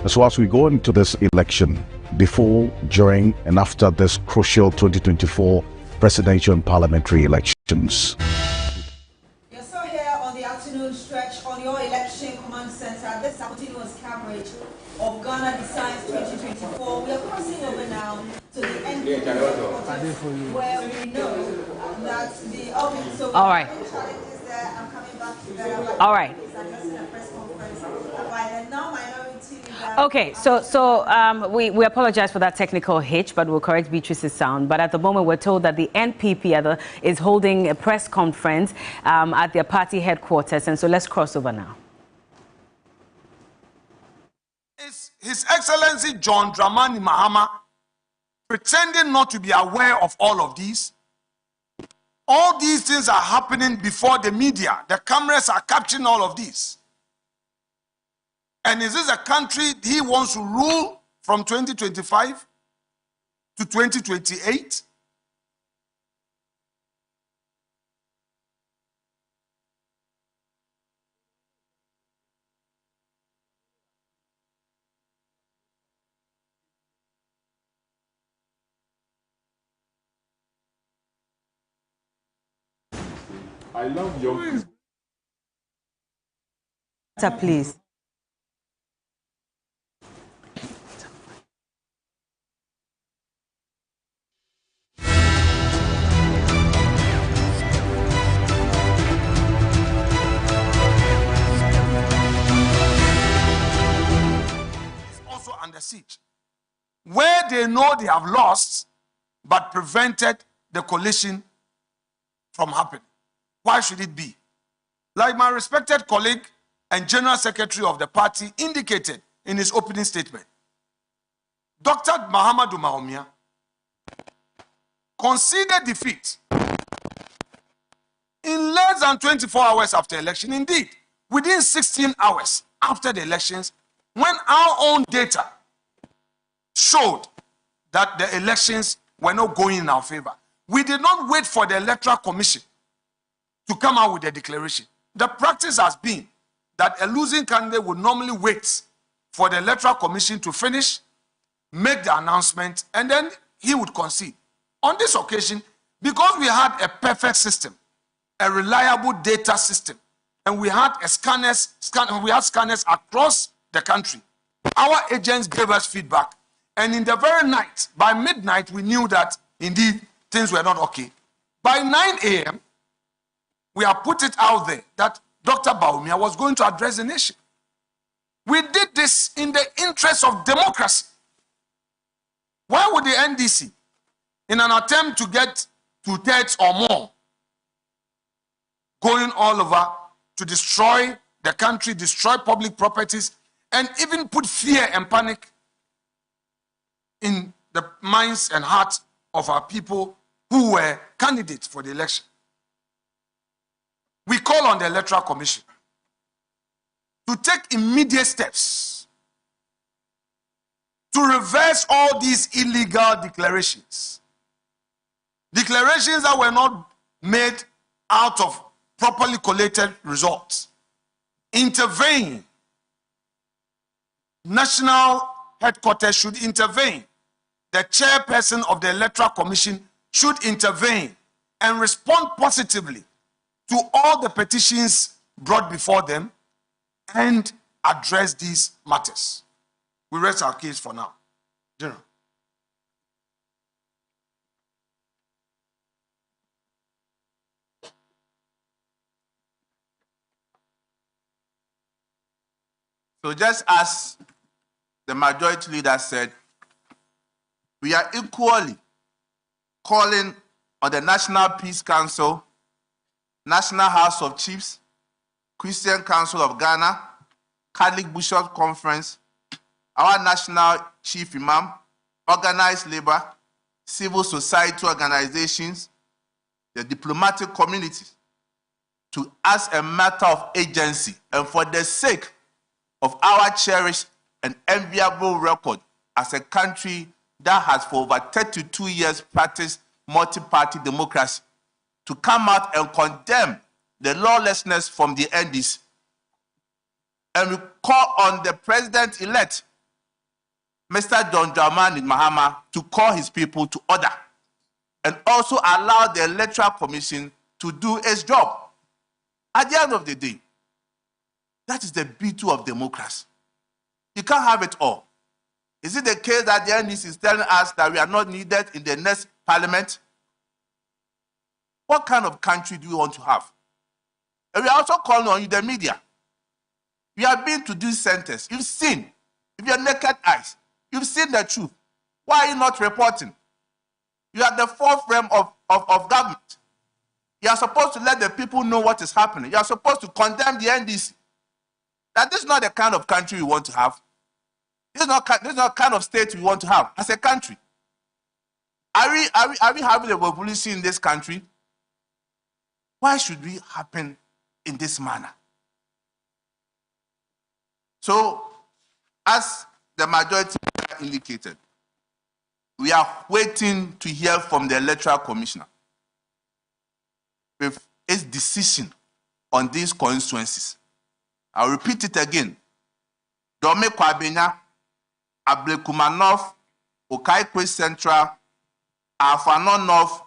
So as we go into this election, before, during, and after this crucial 2024 presidential and parliamentary elections. You're still here on the afternoon stretch on your election command center. This is continuous coverage of Ghana Decides 2024. We are crossing over now to the NPP Press Conference, where we know that the so all right. challenges there. I'm coming back to that. All right. Addressing a press conference by the non-minority leader. Okay, so we apologize for that technical hitch, but we'll correct Beatrice's sound. But at the moment, we're told that the NPP is holding a press conference at their party headquarters, and so let's cross over now. His Excellency John Dramani Mahama pretending not to be aware of all of these. All these things are happening before the media. The cameras are capturing all of this. And is this a country he wants to rule from 2025 to 2028. I love young people. Please. Also under siege, where they know they have lost but prevented the coalition from happening. Why should it be? Like my respected colleague and General Secretary of the party indicated in his opening statement, Dr. Mahamadou Mahomia conceded defeat in less than 24 hours after election. Indeed, within 16 hours after the elections, when our own data showed that the elections were not going in our favor. We did not wait for the Electoral Commission to come out with a declaration. The practice has been that a losing candidate would normally wait for the Electoral Commission to finish, make the announcement, and then he would concede. On this occasion, because we had a perfect system, a reliable data system, and we had scanners across the country, our agents gave us feedback, and in the very night, by midnight, we knew that indeed things were not okay. By 9 a.m., we have put it out there that Dr. Bawumia was going to address the nation. We did this in the interest of democracy. Why would the NDC, in an attempt to get 2/3 or more, going all over to destroy the country, destroy public properties, and even put fear and panic in the minds and hearts of our people who were candidates for the election? We call on the Electoral Commission to take immediate steps to reverse all these illegal declarations. Declarations that were not made out of properly collated results. Intervene. National headquarters should intervene. The chairperson of the Electoral Commission should intervene and respond positively to all the petitions brought before them and address these matters. We rest our case for now. General. So just as the majority leader said, we are equally calling on the National Peace Council, National House of Chiefs, Christian Council of Ghana, Catholic Bishops Conference, our National Chief Imam, organized labor, civil society organizations, the diplomatic communities, to, as a matter of agency and for the sake of our cherished and enviable record as a country that has for over 32 years practiced multi-party democracy, to come out and condemn the lawlessness from the NDC. And we call on the president-elect, Mr. John Dramani Mahama, to call his people to order and also allow the Electoral Commission to do its job. At the end of the day, that is the beauty of democracy. You can't have it all. Is it the case that the NDC is telling us that we are not needed in the next parliament? What kind of country do you want to have? And we are also calling on you, the media. We have been to these centers. You've seen, with your naked eyes, you've seen the truth. Why are you not reporting? You are the forefront of government. You are supposed to let the people know what is happening. You are supposed to condemn the NDC. That this is not the kind of country we want to have. This is not the kind of state we want to have as a country. Are we having a revolution in this country? Why should we happen in this manner? So, as the majority indicated, we are waiting to hear from the Electoral Commissioner with its decision on these constituencies. I'll repeat it again. Dome Kwabenya, Ablekuma North, Okaikwe Central, Afano North,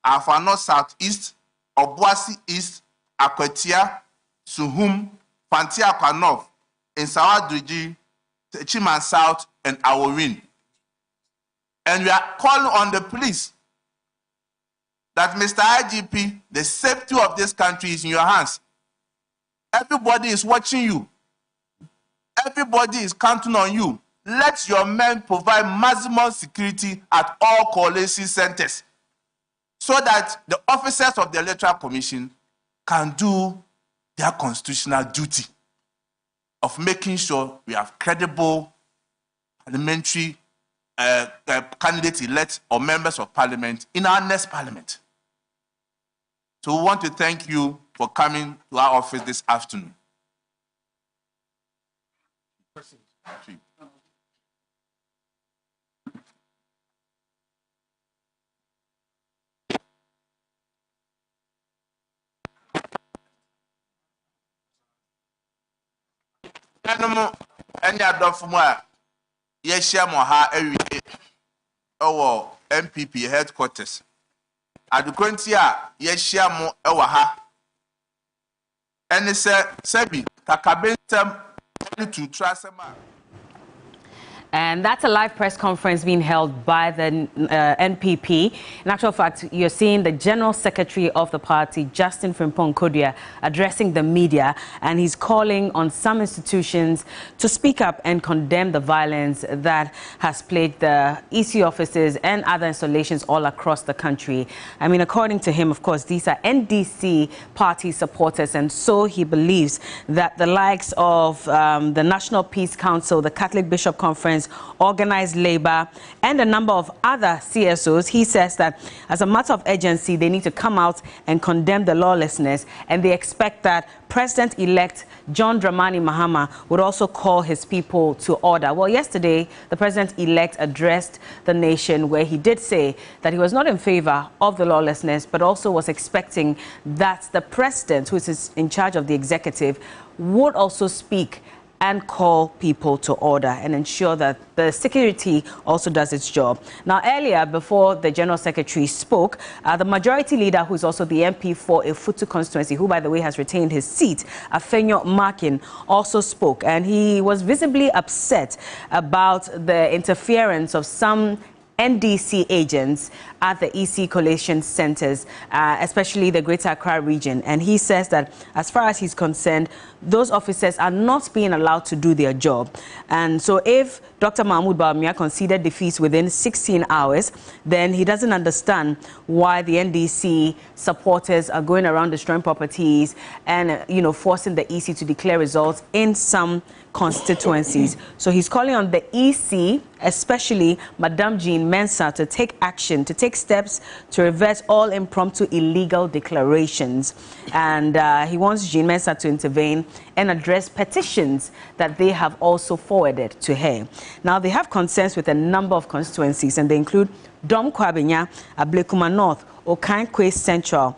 Afano Southeast, Obuasi East, Akwetia, Suhum, Fantiakwa North, Insawadriji, Techiman South, and Aworin. And we are calling on the police that, Mr. IGP, the safety of this country is in your hands. Everybody is watching you. Everybody is counting on you. Let your men provide maximum security at all collation centers so that the officers of the Electoral Commission can do their constitutional duty of making sure we have credible parliamentary candidate-elect or members of parliament in our next parliament. So we want to thank you for coming to our office this afternoon. NPP headquarters. Advocacy yeshia ewaha. And it's Sebi Takabentem to Trasema. And that's a live press conference being held by the NPP. In actual fact, you're seeing the General Secretary of the party, Justin Frimpong Kodia, addressing the media, and he's calling on some institutions to speak up and condemn the violence that has plagued the EC offices and other installations all across the country. I mean, according to him, of course, these are NDC party supporters, and so he believes that the likes of the National Peace Council, the Catholic Bishop Conference, organized labor, and a number of other CSOs, he says that as a matter of urgency, they need to come out and condemn the lawlessness, and they expect that President-elect John Dramani Mahama would also call his people to order. Well, yesterday, the President-elect addressed the nation where he did say that he was not in favor of the lawlessness, but also was expecting that the President, who is in charge of the executive, would also speak and call people to order and ensure that the security also does its job. Now, earlier, before the General Secretary spoke, the Majority Leader, who is also the MP for Ifutu constituency, who, by the way, has retained his seat, Afenyo Markin, also spoke. And he was visibly upset about the interference of some NDC agents at the EC collation centers, especially the Greater Accra region. And he says that as far as he's concerned, those officers are not being allowed to do their job. And so if Dr. Mahmoud Bawumia conceded defeat within 16 hours, then he doesn't understand why the NDC supporters are going around destroying properties and, forcing the EC to declare results in some constituencies. So he's calling on the EC, especially Madam Jean Mensah, to take action, to take steps to reverse all impromptu illegal declarations. And he wants Jean Mensah to intervene and address petitions that they have also forwarded to her. Now, they have concerns with a number of constituencies, and they include Dom Kwabenya, Ablekuma North, Okaikwe Central.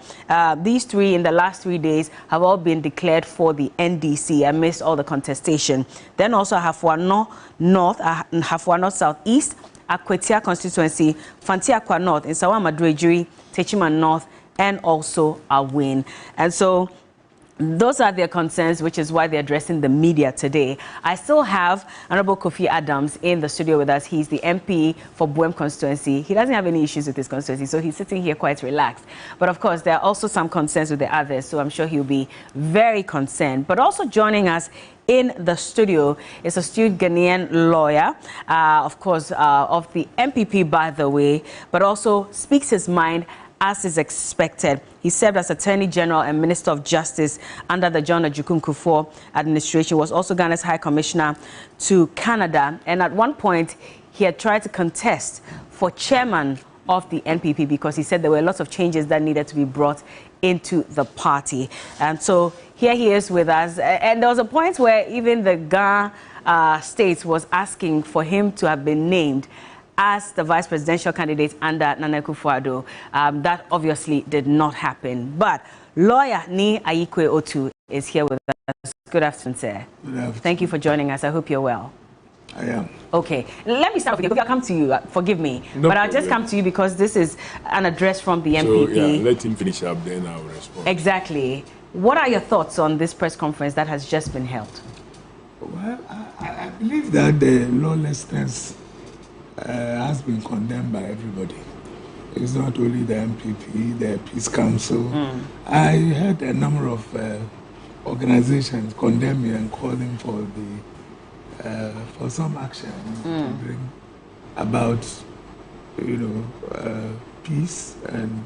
These three, in the last 3 days, have all been declared for the NDC amidst all the contestation. Then also Hafuano North, Hafuano Southeast, Akwetia constituency, Fantiakwa North, Insawa Madrejiri, Techiman North, and also Awin. And so those are their concerns, which is why they're addressing the media today. I still have Honorable Kofi Adams in the studio with us. He's the MP for Buem constituency. He doesn't have any issues with his constituency, so he's sitting here quite relaxed. But of course, there are also some concerns with the others, so I'm sure he'll be very concerned. But also joining us in the studio is a astute Ghanaian lawyer, of course, of the NPP, by the way, but also speaks his mind as is expected. He served as Attorney General and Minister of Justice under the John Ajukwu Kufuor administration, was also Ghana's High Commissioner to Canada, and at one point he had tried to contest for chairman of the NPP because he said there were lots of changes that needed to be brought into the party. And so here he is with us. And there was a point where even the Ghana states was asking for him to have been named as the vice presidential candidate under Nana Akufo-Addo. That obviously did not happen. But lawyer Ni Ayikwe Otu is here with us. Good afternoon, sir. Good afternoon. Thank you for joining us. I hope you're well. I am. Okay, let me start with you. I'll come to you. Forgive me. No but I'll problem. just come to you because this is an address from the So, NPP. yeah, let him finish up, then I'll respond. Exactly. What are your thoughts on this press conference that has just been held? Well, I believe that the lawlessness has been condemned by everybody. It's not only the NPP, the Peace Council. I heard a number of organizations condemning and calling for some action to bring about, peace and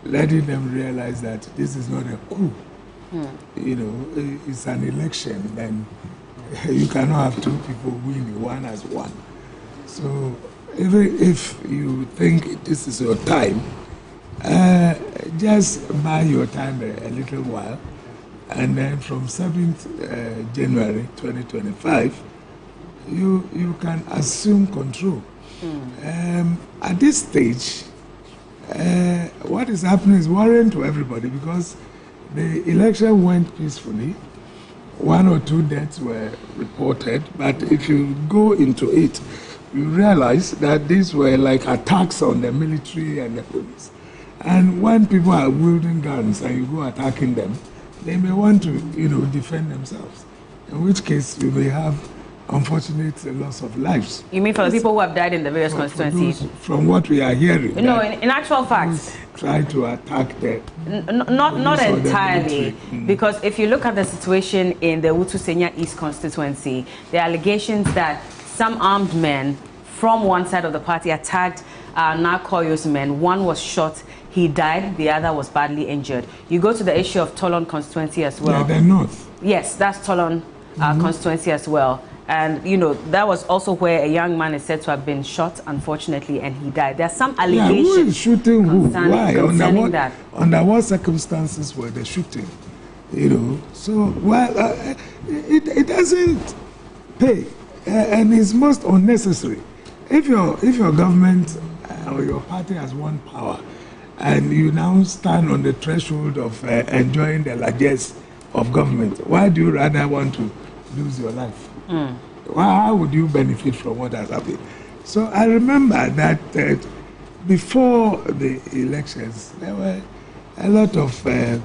letting them realize that this is not a coup. It's an election, and you cannot have two people winning, one as one. So even if you think this is your time, just buy your time a little while, and then from 7th January 2025, you can assume control. At this stage, what is happening is worrying to everybody because the election went peacefully. 1 or 2 deaths were reported, but if you go into it, you realize that these were like attacks on the military and the police. And when people are wielding guns and you go attacking them, they may want to, defend themselves. In which case, you may have, unfortunate loss of lives. You mean for the people who have died in the various constituencies? From what we are hearing. No, in actual fact. Try to attack them. Not entirely, because if you look at the situation in the Wutu Senya East constituency, the allegations that some armed men from one side of the party attacked Nakoyo's men. One was shot, he died, the other was badly injured. You go to the issue of Tolon constituency as well. Yeah, the north. Yes, that's Tolon constituency as well. And, that was also where a young man is said to have been shot, unfortunately, and he died. There are some allegations. Yeah, who is shooting who? Why? Under what circumstances were they shooting? So, it doesn't pay. And it's most unnecessary. If your government or your party has won power, and you now stand on the threshold of enjoying the largesse of government, why do you rather want to lose your life? How would you benefit from what has happened? So I remember that before the elections, there were a lot of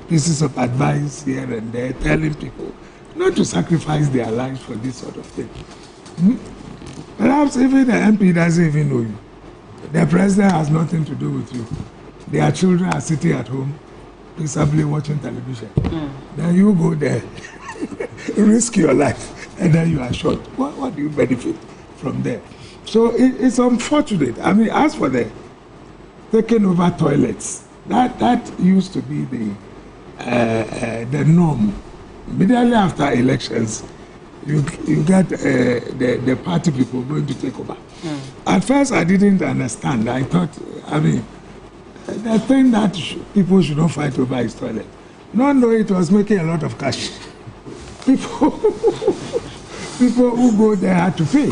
pieces of advice here and there telling people not to sacrifice their lives for this sort of thing. Perhaps even the MP doesn't even know you. The president has nothing to do with you. Their children are sitting at home, peaceably watching television. Then you go there, risk your life, and then you are shot. What do you benefit from there? So it's unfortunate. I mean, as for the taking over toilets, that used to be the norm. Immediately after elections, you get the party people going to take over. At first, I didn't understand. I thought, the thing that people should not fight over is toilet. Not knowing it was making a lot of cash. People who go there had to pay.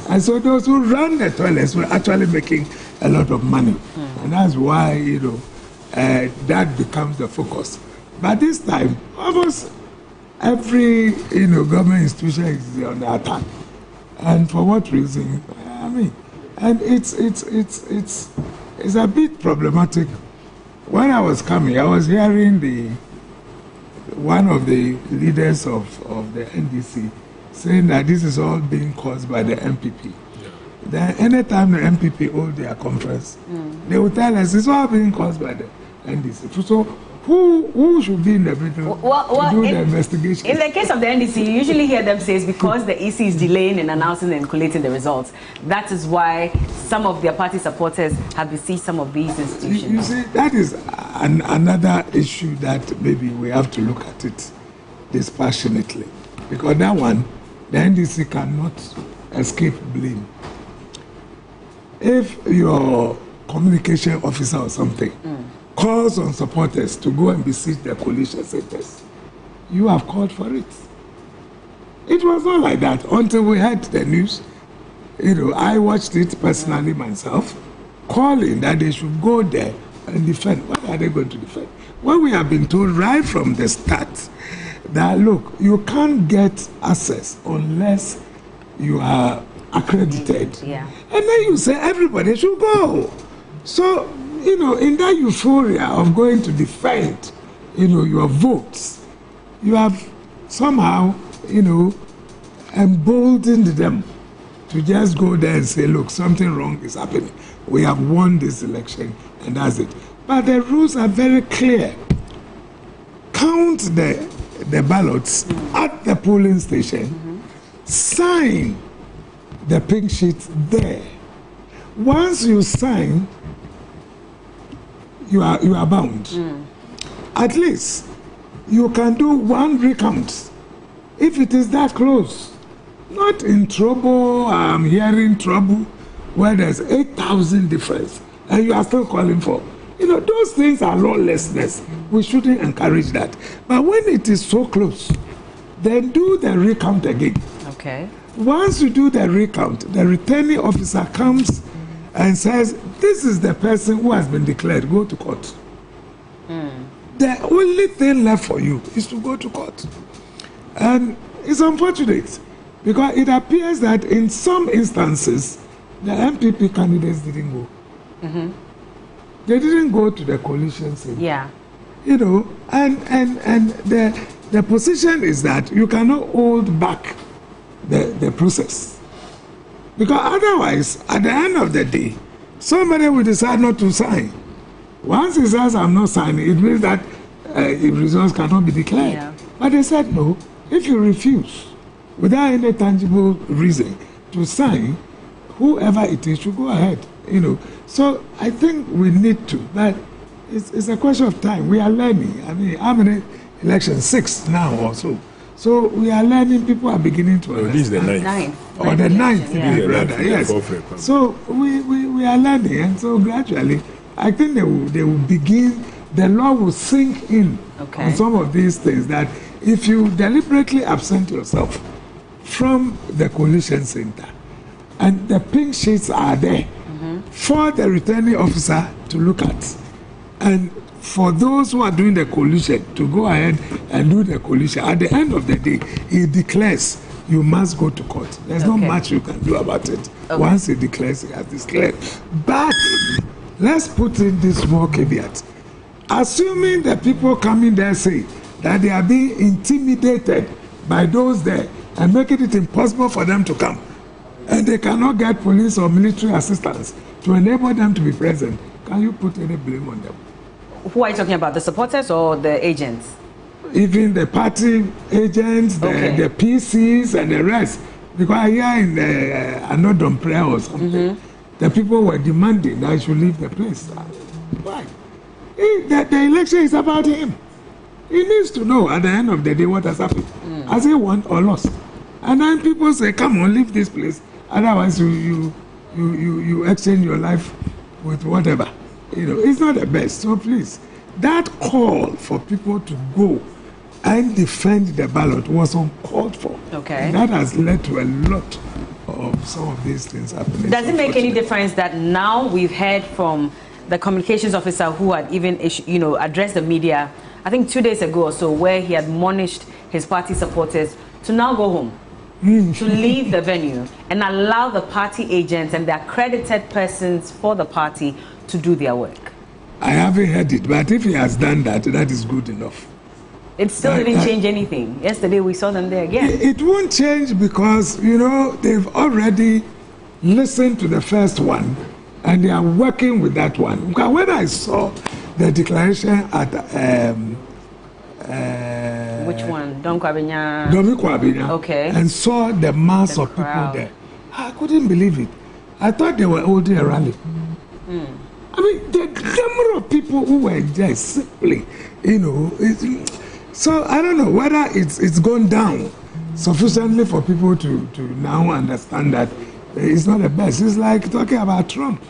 And so those who run the toilets were actually making a lot of money. And that's why, that becomes the focus. But this time, almost every government institution is on the attack, and for what reason? And it's a bit problematic. When I was coming, I was hearing one of the leaders of the NDC saying that this is all being caused by the NPP. Then anytime the NPP hold their conference, they will tell us it's all being caused by the NDC. So who should be in the middle to do the investigation? In the case of the NDC, you usually hear them say it's because the EC is delaying in announcing and collating the results. That is why some of their party supporters have besieged some of these institutions. You see, that is another issue that maybe we have to look at it dispassionately. Because that one, the NDC cannot escape blame. If your communication officer or something calls on supporters to go and besiege their coalition centers, you have called for it. It was not like that until we heard the news. I watched it personally myself, calling that they should go there and defend. What are they going to defend? When we have been told right from the start that, look, you can't get access unless you are accredited. Yeah. And then you say everybody should go. So, in that euphoria of going to defend, your votes, you have somehow, emboldened them to just go there and say, look, something wrong is happening. We have won this election, and that's it. But the rules are very clear. Count the ballots at the polling station, sign the pink sheet there. Once you sign, you are bound. At least you can do one recount if it is that close. Not in trouble, I'm hearing trouble where there's 8,000 difference and you are still calling for. Those things are lawlessness. We shouldn't encourage that. But when it is so close, then do the recount again. Okay. Once you do the recount, the returning officer comes and says, this is the person who has been declared, go to court. The only thing left for you is to go to court. And it's unfortunate because it appears that in some instances, the NPP candidates didn't go. They didn't go to the coalition center. Yeah. And the position is that you cannot hold back the process. Because otherwise, at the end of the day, somebody will decide not to sign. Once he says, I'm not signing, it means that results cannot be declared. Yeah. But they said, no, if you refuse, without any tangible reason to sign, whoever it is should go ahead. So I think we need to, but it's a question of time. We are learning. I mean, how many elections? 6 now or so. So we are learning. People are beginning to understand. This is the 9th. Or the 9th, rather, yes. So we are learning, and so gradually, I think they will begin. The law will sink in on some of these things. That if you deliberately absent yourself from the coalition center, and the pink sheets are there for the returning officer to look at, and for those who are doing the coalition to go ahead and do the coalition, at the end of the day, he declares you must go to court. There's not much you can do about it. Once he declares, he has declared. But let's put in this small caveat. Assuming the people coming there say that they are being intimidated by those there and making it impossible for them to come, and they cannot get police or military assistance to enable them to be present, can you put any blame on them? Who are you talking about, the supporters or the agents? Even the party agents, the PCs and the rest. Because here in the Anodon prayer or something, the people were demanding that I should leave the place. Why? The election is about him. He needs to know at the end of the day what has happened. Has he won or lost? And then people say, come on, leave this place. Otherwise, you exchange your life with whatever. It's not the best. So please, that call for people to go and defend the ballot was uncalled for. And that has led to a lot of some of these things happening. Does it make any difference that now we've heard from the communications officer who had even addressed the media, I think 2 days ago or so, where he admonished his party supporters to now go home, to leave the venue and allow the party agents and the accredited persons for the party to do their work? I haven't heard it, but if he has done that, that is good enough. It still didn't change anything. Yesterday we saw them there again. It won't change because, they've already listened to the first one and they are working with that one. Because when I saw the declaration at which one? Domi Kwabena. Okay. And saw the mass of people there, I couldn't believe it. I thought they were holding a rally. I mean, the number of people who were there simply, so I don't know whether it's gone down sufficiently for people to now understand that it's not the best. It's like talking about Trump,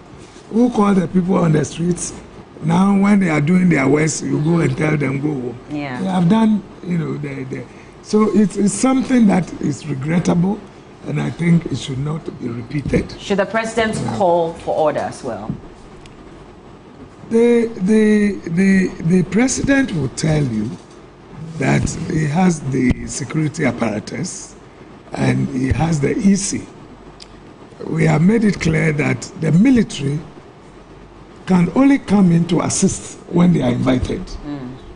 who called the people on the streets. Now, when they are doing their worst, you go and tell them go home. Yeah. They have done, So it's something that is regrettable, and I think it should not be repeated. Should the president call for order as well? The president will tell you that he has the security apparatus and he has the EC. We have made it clear that the military can only come in to assist when they are invited.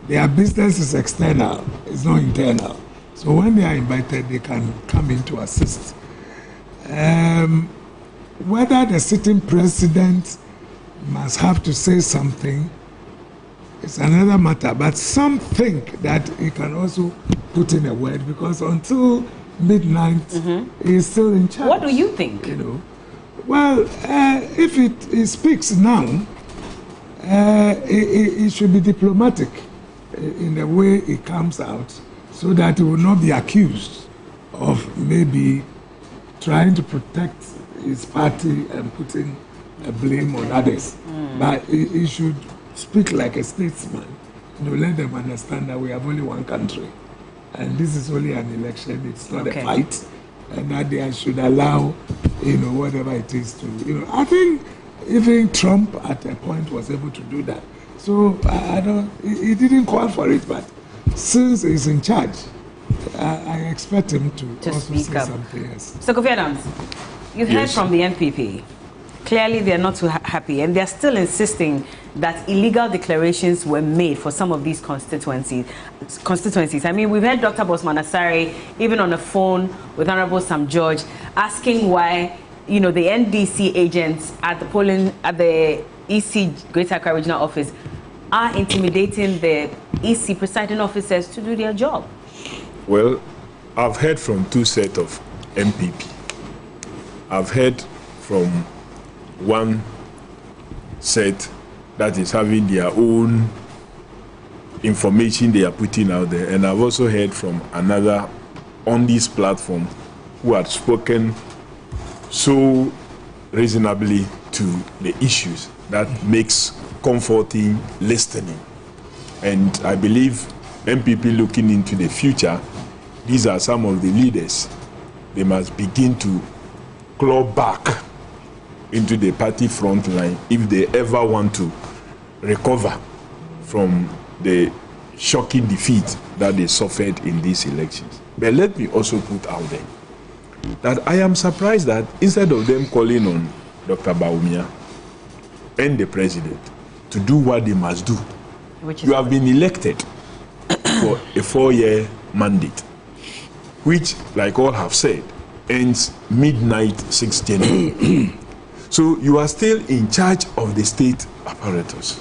Their business is external, it's not internal. So when they are invited, they can come in to assist. Whether the sitting president must have to say something is another matter, but some think that he can also put in a word, because until midnight, he's still in charge. What do you think? You know, well, if he speaks now, it should be diplomatic in the way it comes out, so that he will not be accused of maybe trying to protect his party and putting a blame on others. But he should speak like a statesman, you know, let them understand that we have only one country and this is only an election, it's not a fight, and that they should allow, you know, whatever it is to, you know. I think even Trump at a point was able to do that. So he didn't call for it, but since he's in charge, I expect him to also speak say up. something else. So Kofi Adams, you heard from the NPP. Clearly, they're not too happy, and they're still insisting that illegal declarations were made for some of these constituencies. I mean, we've heard Dr. Bosman Asare, even on the phone with Honorable Sam George, asking why, you know, the NDC agents at the EC Greater Accra Regional Office are intimidating the EC presiding officers to do their job. Well, I've heard from two sets of MPP. I've heard from one set that is having their own information they are putting out there, and I've also heard from another on this platform who had spoken so reasonably to the issues that makes comforting listening. And I believe MPP looking into the future, these are some of the leaders. They must begin to claw back into the party front line if they ever want to recover from the shocking defeat that they suffered in these elections. But let me also put out there that I am surprised that instead of them calling on Dr. Bawumia and the president to do what they must do, you have been elected for a 4-year mandate, which, like all have said, ends midnight 6 January. So you are still in charge of the state apparatus.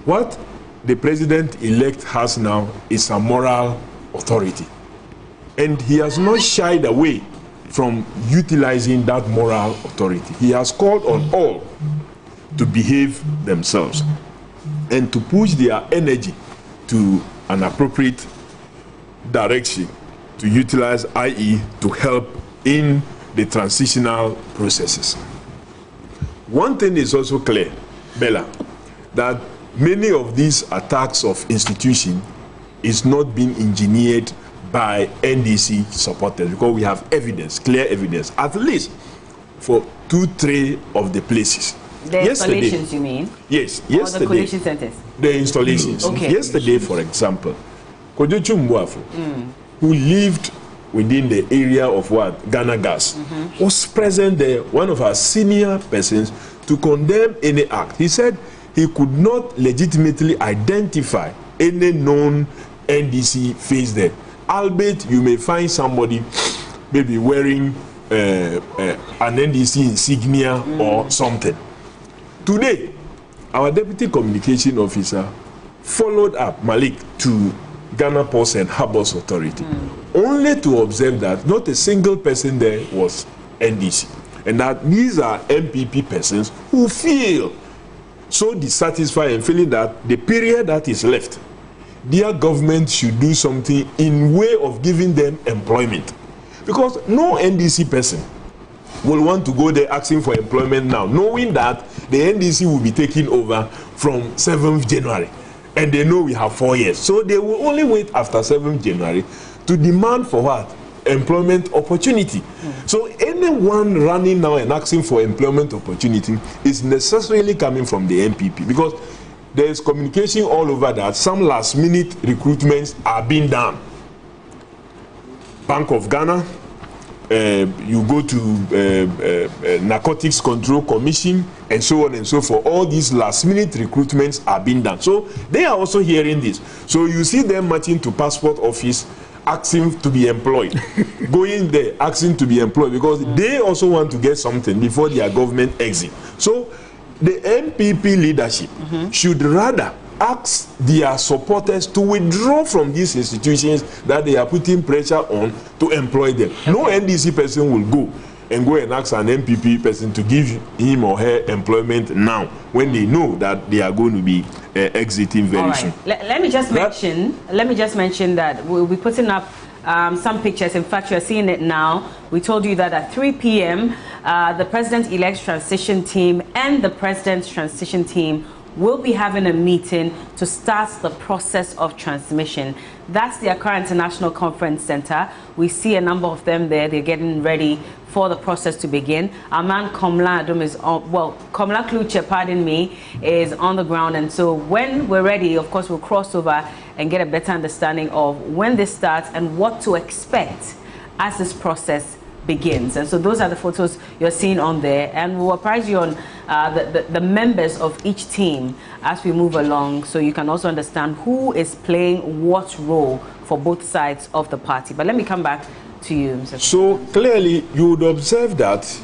What the president-elect has now is a moral authority. And he has not shied away from utilizing that moral authority. He has called on all to behave themselves and to push their energy to an appropriate direction to utilize, i.e., to help in the transitional processes. One thing is also clear, Bella, that many of these attacks of institutions is not being engineered by NDC supporters, because we have evidence, clear evidence, at least for 2-3 of the places. The installations, you mean? Yes, yesterday. Or the collation centers? The installations. Okay. Yesterday, for example, Kojochu Mbuafu, who lived within the area of what? Ghana Gas, was present there, one of our senior persons, to condemn any act. He said he could not legitimately identify any known NDC face there. Albeit you may find somebody maybe wearing an NDC insignia or something. Today, our deputy communication officer followed up Malik to Ghana Ports and Harbours Authority, only to observe that not a single person there was NDC, and that these are MPP persons who feel so dissatisfied and feeling that the period that is left, their government should do something in way of giving them employment. Because no NDC person will want to go there asking for employment now, knowing that the NDC will be taking over from 7th January. And they know we have 4 years. So they will only wait after 7th January to demand for what? Employment opportunity. So anyone running now and asking for employment opportunity is necessarily coming from the NPP, because there is communication all over that some last minute recruitments are being done. Bank of Ghana, you go to Narcotics Control Commission, and so on and so forth. All these last minute recruitments are being done. So they are also hearing this. So you see them marching to passport office asking to be employed, going there asking to be employed, because they also want to get something before their government exit. So the NPP leadership should rather ask their supporters to withdraw from these institutions that they are putting pressure on to employ them. Okay. No NDC person will go and ask an NPP person to give him or her employment now, when they know that they are going to be exiting very soon. Let me just mention that we'll be putting up some pictures. In fact, you're seeing it now. We told you that at 3 p.m. The President-elect's transition team and the President's transition team will be having a meeting to start the process of transmission. That's the Accra International Conference Center. We see a number of them there. They're getting ready for the process to begin. Our man Komla Adum is on, well, Komla Kluche, pardon me, is on the ground. And so when we're ready, of course, we'll cross over and get a better understanding of when this starts and what to expect as this process begins. And so those are the photos you're seeing on there, and we'll apprise you on the members of each team as we move along, so you can also understand who is playing what role for both sides of the party. But let me come back to you, Mr. So clearly you would observe that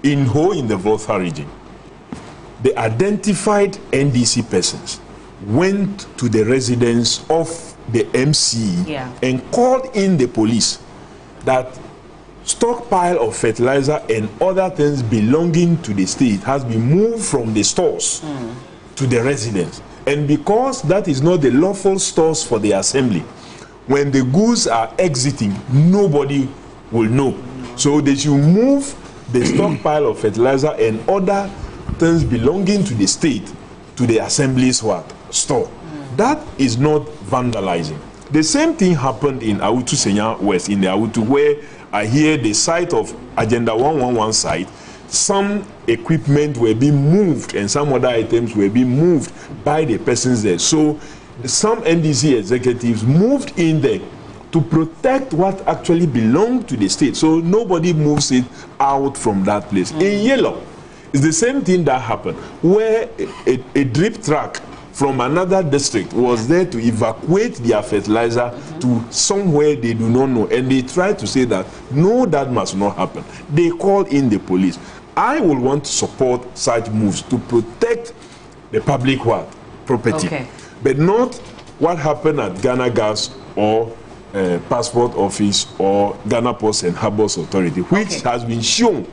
in the Volta region, the identified NDC persons went to the residence of the MC and called in the police that stockpile of fertilizer and other things belonging to the state has been moved from the stores to the residence. And because that is not the lawful stores for the assembly, when the goods are exiting, nobody will know. So they should move the stockpile of fertilizer and other things belonging to the state to the assembly's store. That is not vandalizing. The same thing happened in Awutu Senya West, in the Awutu, where I hear the site of Agenda 111 site, some equipment were being moved and some other items were being moved by the persons there. So some NDC executives moved in there to protect what actually belonged to the state, so nobody moves it out from that place. In Yellow, it's the same thing that happened, where a drip truck from another district was there to evacuate their fertilizer to somewhere they do not know, and they tried to say that no, that must not happen. They called in the police. I will want to support such moves to protect the public property, but not what happened at Ghana Gas or Passport Office or Ghana Post and Harbors Authority, which has been shown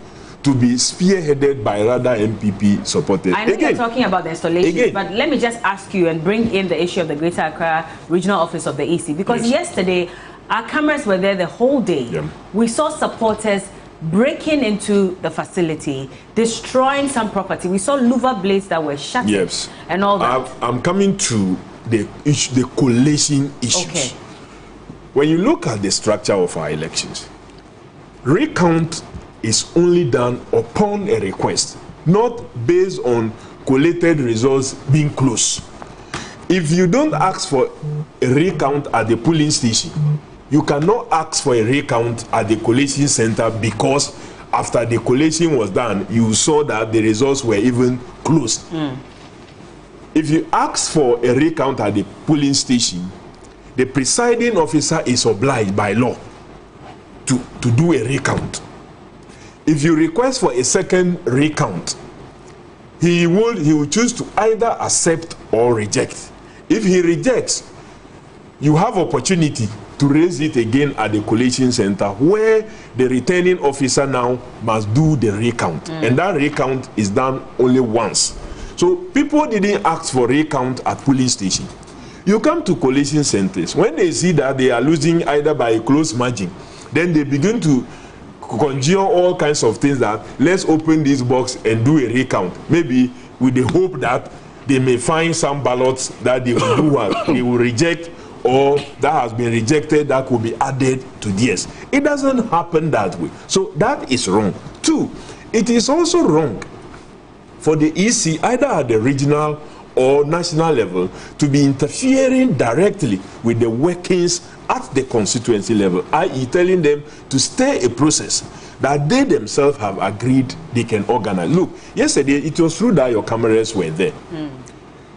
to be spearheaded by rather NPP supporters. I know you're talking about the installation, but let me just ask you and bring in the issue of the Greater Accra Regional Office of the EC, because yesterday our cameras were there the whole day. We saw supporters breaking into the facility, destroying some property. We saw louver blades that were shattered and all that. I'm coming to the collation issues. When you look at the structure of our elections, recount is only done upon a request, not based on collated results being close. If you don't ask for a recount at the polling station, you cannot ask for a recount at the collation center, because after the collation was done, you saw that the results were even closed. If you ask for a recount at the polling station, the presiding officer is obliged by law to do a recount. If you request for a second recount, he will choose to either accept or reject. If he rejects, you have opportunity to raise it again at the collation center, where the returning officer now must do the recount. And that recount is done only once. So people didn't ask for recount at polling station. You come to collation centers, when they see that they are losing either by a close margin, then they begin to conjure all kinds of things that let's open this box and do a recount, maybe with the hope that they may find some ballots that they will do they will reject, or that has been rejected that could be added to theirs. It doesn't happen that way. So that is wrong. 2, it is also wrong for the EC, either at the regional or national level, to be interfering directly with the workings at the constituency level, i.e. telling them to stay a process that they themselves have agreed they can organize. Look, yesterday it was true that your cameras were there.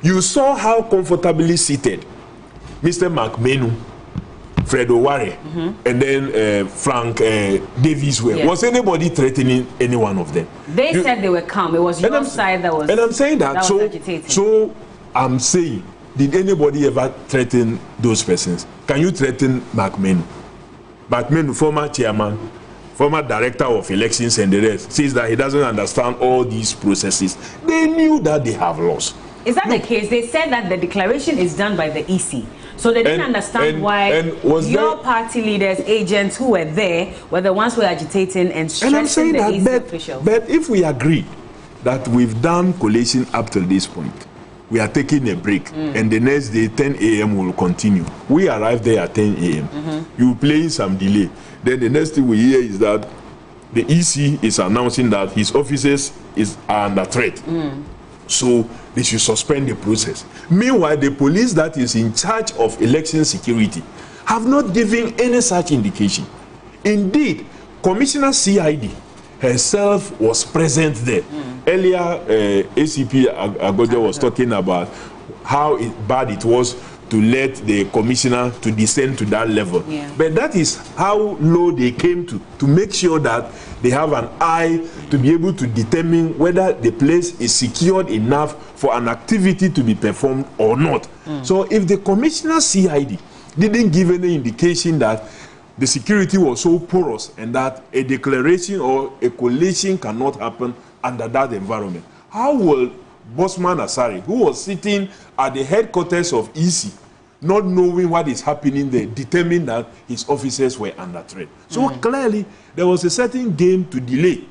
You saw how comfortably seated Mr. McMenu, Fred Oware, and then Frank Davies were. Yes. Was anybody threatening any one of them? They said they were calm. It was your side that was. And I'm saying that, was agitating. so I'm saying, did anybody ever threaten those persons? Can you threaten McMenu? McMenu, former chairman, former director of elections and the rest, says that he doesn't understand all these processes. They knew that they have lost. Is that the case? They said that the declaration is done by the EC. So they didn't understand why your party leaders, agents who were there, were the ones who were agitating and stressing the EC officials. But if we agree that we've done collation up till this point, we are taking a break, and the next day 10 a.m. will continue. We arrive there at 10 a.m. You play some delay. Then the next thing we hear is that the EC is announcing that his officers are under threat. So they should suspend the process. Meanwhile, the police that is in charge of election security have not given any such indication. Indeed, Commissioner CID herself was present there. Earlier, ACP Agojo was talking about how bad it was to let the commissioner to descend to that level. But that is how low they came to make sure that they have an eye to be able to determine whether the place is secured enough for an activity to be performed or not. So if the commissioner CID didn't give any indication that the security was so porous and that a declaration or a collation cannot happen under that environment, how will Bosman Asari, who was sitting at the headquarters of EC, not knowing what is happening there, determine that his officers were under threat? So clearly, there was a certain game to delay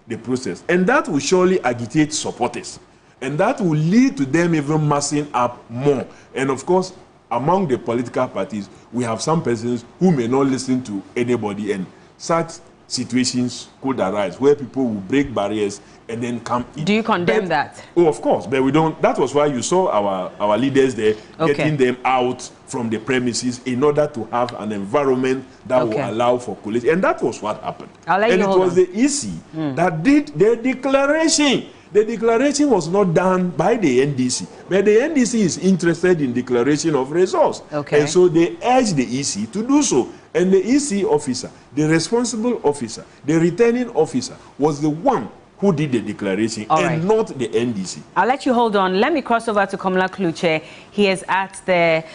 the process. And that will surely agitate supporters. And that will lead to them even massing up more. And of course, among the political parties, we have some persons who may not listen to anybody, and such situations could arise where people will break barriers and then come in. Do you condemn that? Oh, of course, but we don't. That was why you saw our leaders there getting them out from the premises in order to have an environment that will allow for collation. And that was what happened. And it was the EC that did the declaration. The declaration was not done by the NDC, but the NDC is interested in declaration of results. And so they urged the EC to do so. And the EC officer, the responsible officer, the returning officer, was the one who did the declaration not the NDC. I'll let you hold on. Let me cross over to Komla Kluche. He is at the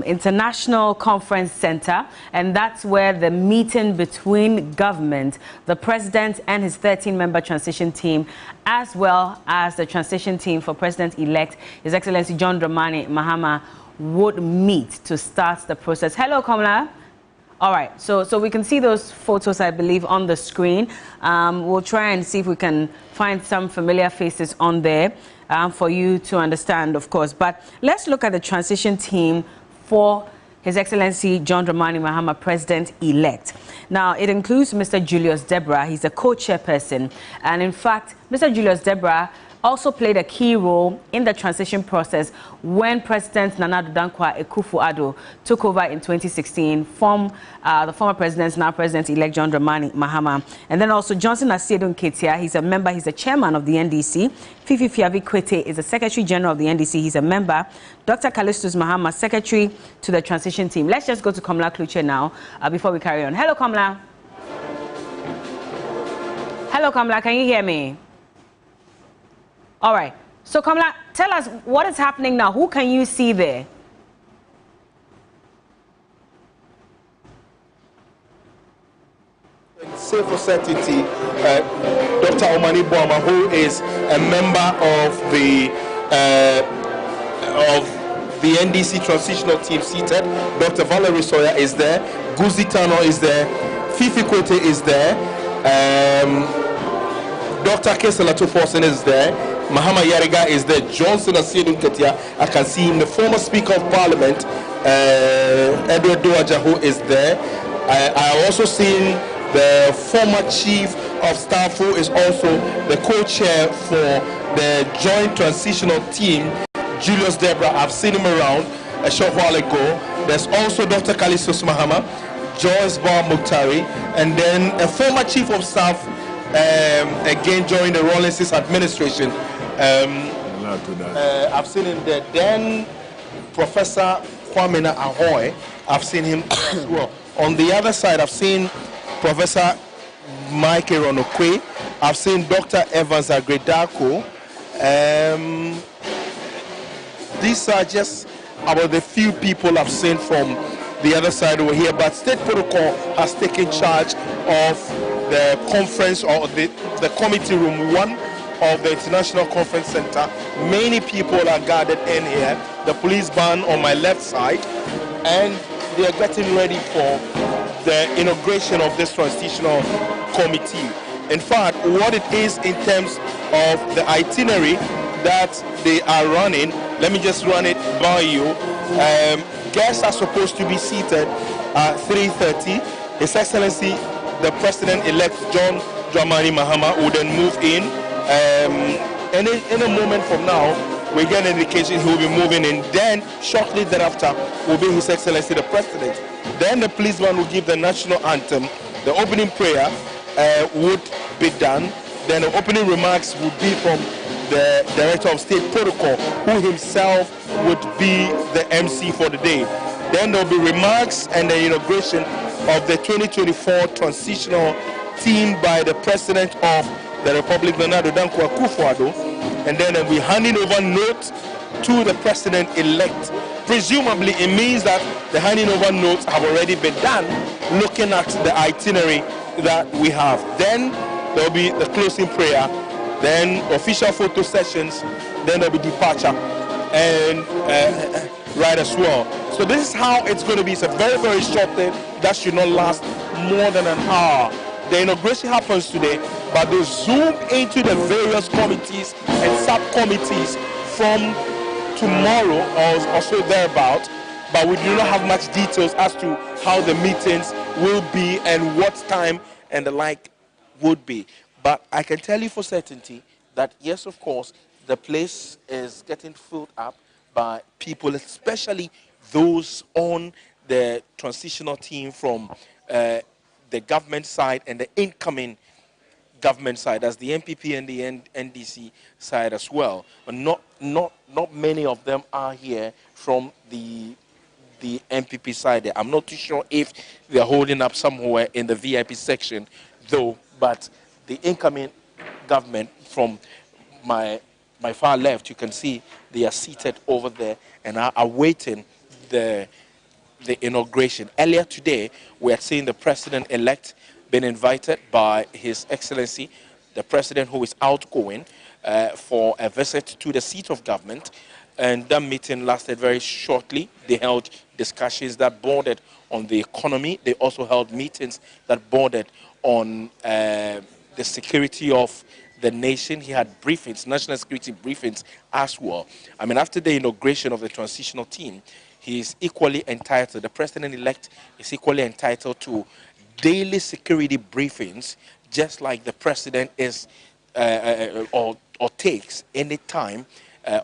International Conference Center, and that's where the meeting between government, the president and his 13-member transition team, as well as the transition team for President-elect, His Excellency John Dramani Mahama, would meet to start the process. Hello, Komla. All right, so we can see those photos, I believe, on the screen. We'll try and see if we can find some familiar faces on there for you to understand, of course. But let's look at the transition team for His Excellency John Dramani Mahama, President-elect. Now, it includes Mr. Julius Deborah. He's a co-chairperson. And in fact, Mr. Julius Deborah also played a key role in the transition process when President Nana Addo Dankwa Akufo-Addo took over in 2016 from the former president, now President-elect John Dramani Mahama. And then also Johnson Asiedu Nketia, he's a member, he's the chairman of the NDC. Fifi Fiavi Kwete is the Secretary General of the NDC, he's a member. Dr. Callistus Mahama, Secretary to the transition team. Let's just go to Komla Kluche now before we carry on. Hello, Komla. Hello, Komla, can you hear me? All right. So, Kamala, tell us what is happening now. Who can you see there? Say for certainty, Dr. Omani Boama, who is a member of the NDC transitional team seated. Dr. Valerie Sawyer is there. Guzi Tano is there. Fifi Kwete is there. Dr. Kesela Tuforsen is there. Mahama Yariga is there. Johnson Asiedu Nketia, I can see him. The former Speaker of Parliament, Edward Duaja, who is there. I also seen the former chief of staff, who is also the co-chair for the joint transitional team, Julius Debra. I've seen him around a short while ago. There's also Dr. Kalisus Mahama, Joyce Bar Mukhtari, and then a former chief of staff, again during the Rawlings administration. I've seen him there. Then Professor Kwamena Ahoy, I've seen him as well. On the other side, I've seen Professor Mike Ronokwe. I've seen Dr. Evans Agredako. These are just about the few people I've seen from the other side over here. But State Protocol has taken charge of the conference, or the committee room 1 of the International Conference Center. Many people are gathered in here. The police band on my left side, and they are getting ready for the inauguration of this transitional committee. In fact, what it is in terms of the itinerary that they are running, let me just run it by you. Guests are supposed to be seated at 3:30. His Excellency, the President-elect John Dramani Mahama, will then move in. In a moment from now, we get an indication he will be moving in. Then, shortly thereafter, will be His Excellency the President. Then the policeman will give the national anthem. The opening prayer would be done. Then the opening remarks would be from the Director of State Protocol, who himself would be the MC for the day. Then there will be remarks and the inauguration of the 2024 transitional team by the President of the Republic, Bernardo Danko Akufo-Addo. And then we'll be handing over notes to the President-elect. Presumably, it means that the handing over notes have already been done, looking at the itinerary that we have. Then there will be the closing prayer, then official photo sessions, then there will be departure, and right as well. So this is how it's going to be. It's a very, very short thing that should not last more than an hour. The inauguration happens today, but they zoom into the various committees and subcommittees from tomorrow or so thereabout, but we do not have much details as to how the meetings will be and what time and the like would be. But I can tell you for certainty that yes, of course, the place is getting filled up by people, especially those on the transitional team from the government side and the incoming government side, as the NPP and the NDC side as well. But not many of them are here from the NPP side. I'm not too sure if they're holding up somewhere in the VIP section, though. But the incoming government from my far left, you can see they are seated over there and are awaiting the inauguration. Earlier today, we had seen the President-elect been invited by His Excellency, the President, who is outgoing, for a visit to the seat of government. And that meeting lasted very shortly. They held discussions that bordered on the economy. They also held meetings that bordered on the security of the nation. He had briefings, national security briefings as well. I mean, after the inauguration of the transitional team, he is equally entitled, the President-elect is equally entitled to daily security briefings, just like the President is or takes any time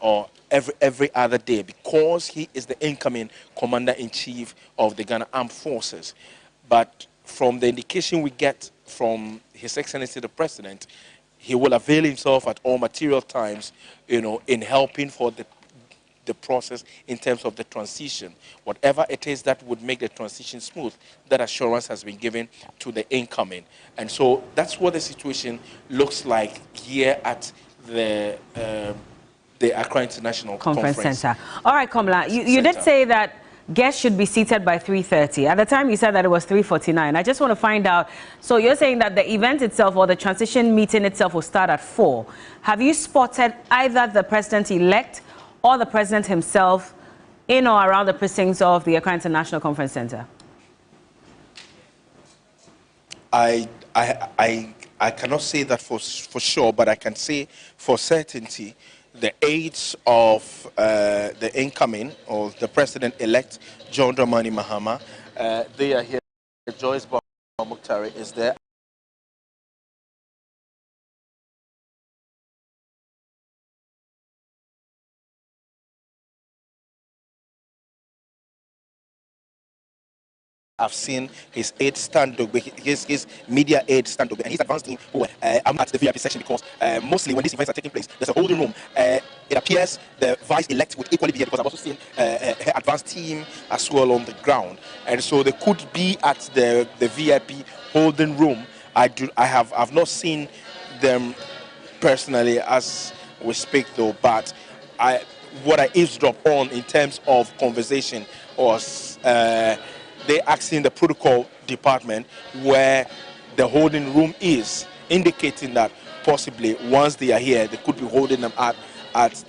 or every other day, because he is the incoming Commander-in-Chief of the Ghana Armed Forces. But from the indication we get from His Excellency the President, he will avail himself at all material times, in helping for the process in terms of the transition. Whatever it is that would make the transition smooth, that assurance has been given to the incoming. And so that's what the situation looks like here at the Accra International Conference Center. All right, Komla, you did say that guests should be seated by 3:30. At the time, you said that it was 3:49. I just want to find out, so you're saying that the event itself or the transition meeting itself will start at 4. Have you spotted either the President-elect or the President himself in or around the precincts of the Accra International Conference Center? I cannot say that for sure, but I can say for certainty the aides of the incoming or the president-elect John Dramani Mahama. They are here. Joyce Muktari is there. I've seen his aide stand up, his media aide stand up, and his advanced team who I'm at the VIP section because mostly when these events are taking place, there's a holding room. It appears the vice-elect would equally be here because I've also seen her advanced team as well on the ground, and so they could be at the VIP holding room. I've not seen them personally as we speak though, but what I eavesdropped on in terms of conversation was they asking the protocol department where the holding room is, indicating that possibly once they are here, they could be holding them at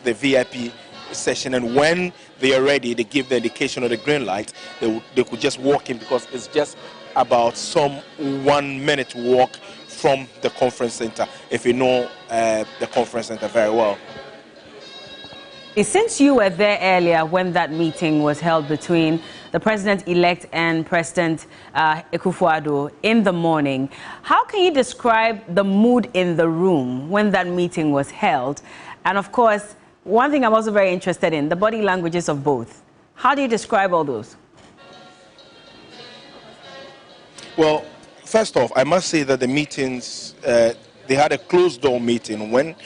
the VIP session, and when they are ready, they give the indication of the green light, they could just walk in because it's just about some 1 minute walk from the conference center, if you know the conference center very well. Since you were there earlier when that meeting was held between the president-elect and President Akufo-Addo in the morning, how can you describe the mood in the room when that meeting was held? And of course, one thing I'm also very interested in, the body languages of both. How do you describe all those? Well, first off, I must say that the meetings, they had a closed-door meeting when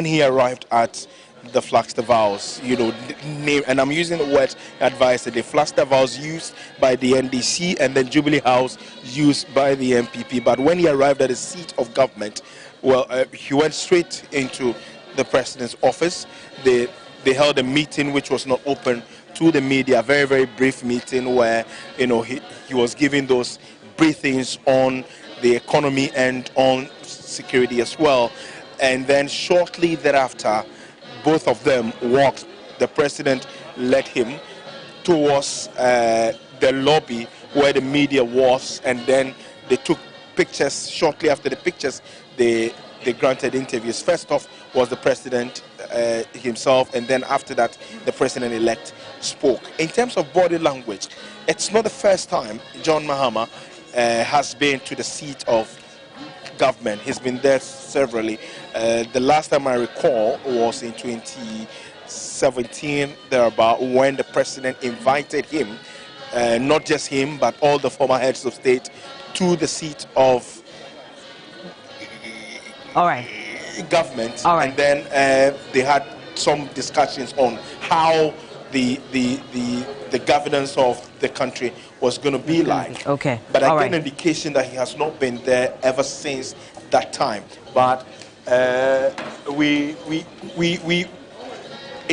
he arrived at the Flagstaff House, you know, name, and I'm using the word advice, the Flagstaff House used by the NDC and then Jubilee House used by the NPP. But when he arrived at the seat of government, well, he went straight into the president's office. They held a meeting which was not open to the media, a very, very brief meeting where, you know, he was giving those briefings on the economy and on security as well. And then shortly thereafter, both of them walked. The president led him towards the lobby where the media was, and then they took pictures. Shortly after the pictures, they granted interviews. First off was the president himself, and then after that, the president-elect spoke. In terms of body language, it's not the first time John Mahama has been to the seat of government. He's been there severally. The last time I recall was in 2017, thereabout, when the president invited him, not just him, but all the former heads of state, to the seat of government. And then they had some discussions on how the governance of the country was going to be like. But I get an indication that he has not been there ever since that time. But in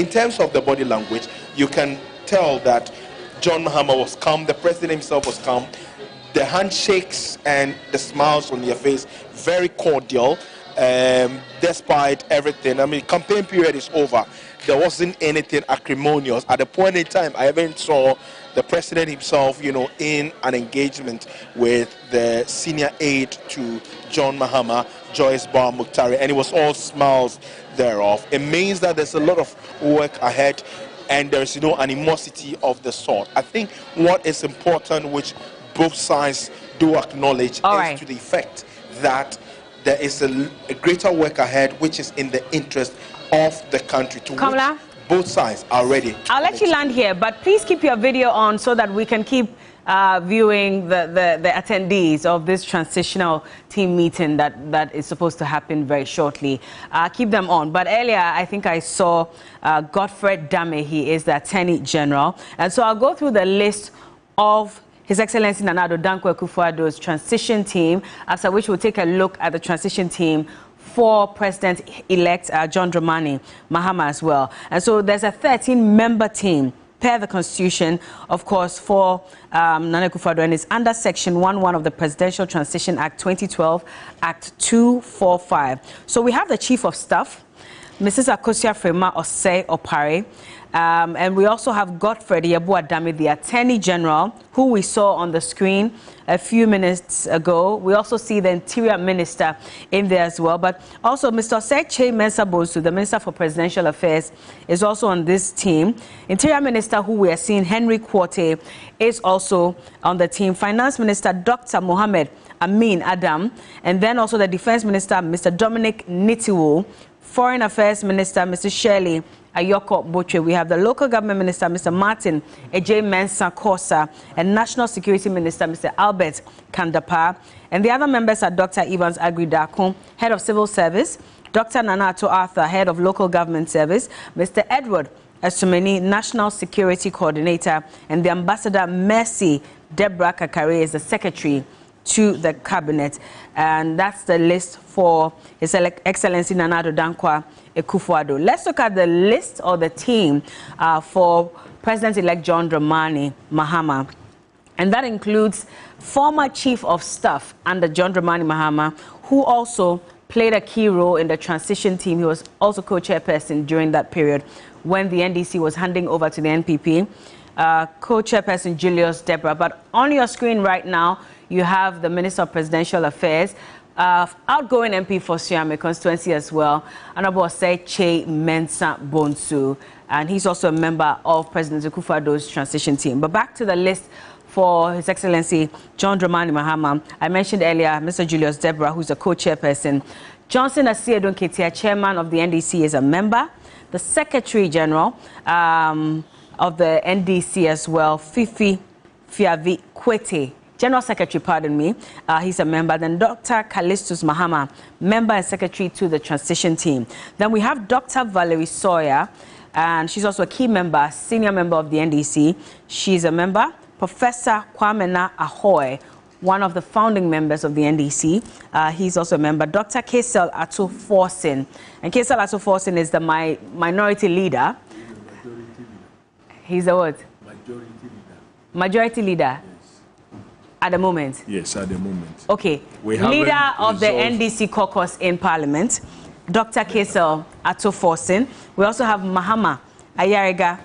terms of the body language, you can tell that John Mahama was calm, the president himself was calm. The handshakes and the smiles on their face, very cordial, despite everything. I mean, campaign period is over. There wasn't anything acrimonious. At the point in time, I even saw the president himself, you know, in an engagement with the senior aide to John Mahama, Joyce Muktari, and it was all smiles thereof. It means that there's a lot of work ahead and there's no animosity of the sort. I think what is important, which both sides do acknowledge, is to the effect that there is a greater work ahead which is in the interest of the country, to which both sides are ready. I'll let you land here, but please keep your video on so that we can keep viewing the attendees of this transitional team meeting that is supposed to happen very shortly. Keep them on. But earlier, I think I saw Godfred Dame. He is the Attorney General. And so I'll go through the list of His Excellency Nana Addo Dankwa Akufo-Addo's transition team, after which we'll take a look at the transition team for President-elect John Dramani Mahama as well. And so there's a 13-member team per the Constitution, of course, for Nana Akufo-Addo, and it's under Section 1.1 of the Presidential Transition Act 2012, Act 245. So we have the Chief of Staff, Mrs. Akosia Frema Osei Opare. And we also have Godfrey Yabuadami, the Attorney General, who we saw on the screen a few minutes ago. We also see the Interior Minister in there as well. But also Mr. Seche Mensah-Bonsu, the Minister for Presidential Affairs, is also on this team. Interior Minister, who we are seeing, Henry Quarte, is also on the team. Finance Minister, Dr. Mohammed Amin Adam. And then also the Defense Minister, Mr. Dominic Nitiwo. Foreign Affairs Minister, Mr. Shirley Ayoko Boche. We have the Local Government Minister, Mr. Martin Ej Mensah-Kosa, and National Security Minister, Mr. Albert Kandapa. And the other members are Dr. Evans Agri-Dakun, Head of Civil Service, Dr. Nanato Arthur, Head of Local Government Service, Mr. Edward Esumeni, National Security Coordinator, and the Ambassador Mercy Deborah Kakare is the Secretary to the Cabinet. And that's the list for His Excellency Nana Addo Dankwa Akufo-Addo. Let's look at the list or the team for President-elect John Dramani Mahama. And that includes former Chief of Staff under John Dramani Mahama, who also played a key role in the transition team. He was also co-chairperson during that period when the NDC was handing over to the NPP. Co-chairperson Julius Deborah. But on your screen right now, you have the Minister of Presidential Affairs, outgoing MP for Siame constituency as well, Honorable Seche Mensah-Bonsu, and he's also a member of President Akufo-Addo's transition team. But back to the list for His Excellency John Dramani Mahama. I mentioned earlier Mr. Julius Deborah, who's a co-chairperson. Johnson Asiedu Nketia, chairman of the NDC, is a member. The Secretary General of the NDC as well, Fifi Fiavi Kwete, General Secretary, pardon me, he's a member. Then Dr. Callistus Mahama, member and secretary to the transition team. Then we have Dr. Valerie Sawyer, and she's also a key member, senior member of the NDC. She's a member. Professor Kwamena Ahoy, one of the founding members of the NDC. He's also a member. Dr. Kesel Ato-Forson. And Kesel Ato-Forson is the minority leader. He's a what? Majority leader. Majority leader. At the moment? Yes, at the moment. Okay. Leader of the NDC caucus in Parliament, Dr. Kesel Ato-Forson. We also have Mahama Ayariga,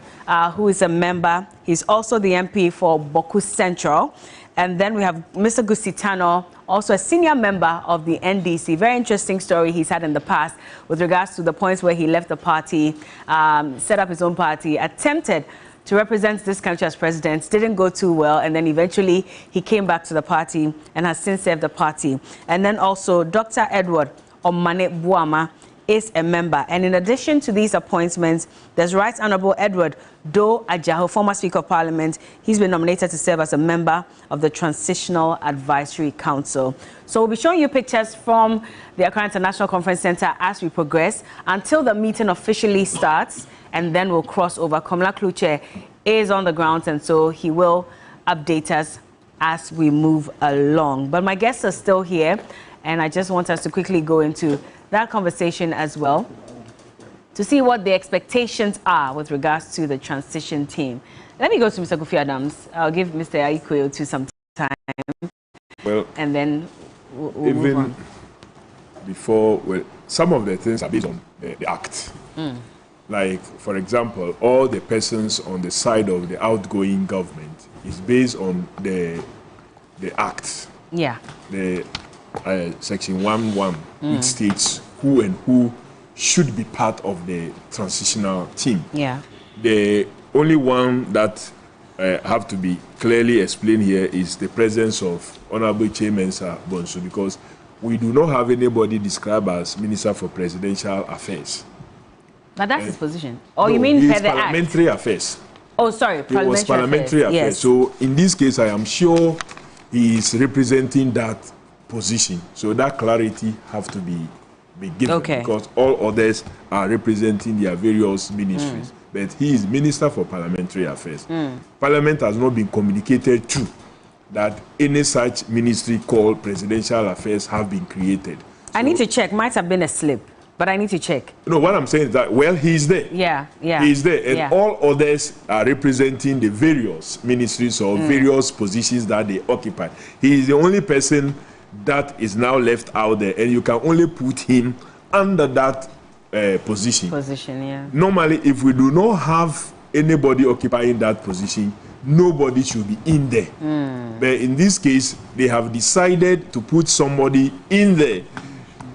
who is a member. He's also the MP for Boku Central. And then we have Mr. Gusitano, also a senior member of the NDC. Very interesting story he's had in the past with regards to the points where he left the party, set up his own party, attempted to represent this country as president, didn't go too well, and then eventually he came back to the party and has since served the party. And then also Dr. Edward Omane Buama is a member. And in addition to these appointments, there's Right Honorable Edward Do Ajaho, former Speaker of Parliament. He's been nominated to serve as a member of the Transitional Advisory Council. So we'll be showing you pictures from the Accra International Conference Center as we progress until the meeting officially starts, and then we'll cross over. Komla Kluche is on the ground, and so he will update us as we move along. But my guests are still here, and I just want us to quickly go into that conversation as well to see what the expectations are with regards to the transition team. Let me go to Mr. Kofi Adams. I'll give Mr. Aikoyo to some time. Well, and then we'll move even on. Before, well, some of the things are based on the Act. Like, for example, all the persons on the side of the outgoing government is based on the Act. Yeah. The Section 1.1, which states who and who should be part of the transitional team. Yeah. The only one that have to be clearly explained here is the presence of Honorable Seche Mensah-Bonsu, because we do not have anybody described as Minister for Presidential Affairs. But that's his position. Or No, you mean per the Parliamentary Act? Affairs. Oh, sorry, It was Parliamentary Affairs. Yes. So in this case, I am sure he is representing that position. So that clarity have to be given, because all others are representing their various ministries. But he is Minister for Parliamentary Affairs. Parliament has not been communicated to that any such ministry called Presidential Affairs have been created. I need to check. Might have been a slip, but I need to check. No, what I'm saying is that, well, he's there. Yeah. He's there. And yeah. all others are representing the various ministries or various positions that they occupy. He is the only person that is now left out there, and you can only put him under that position. Yeah. Normally, if we do not have anybody occupying that position, nobody should be in there. But in this case, they have decided to put somebody in there,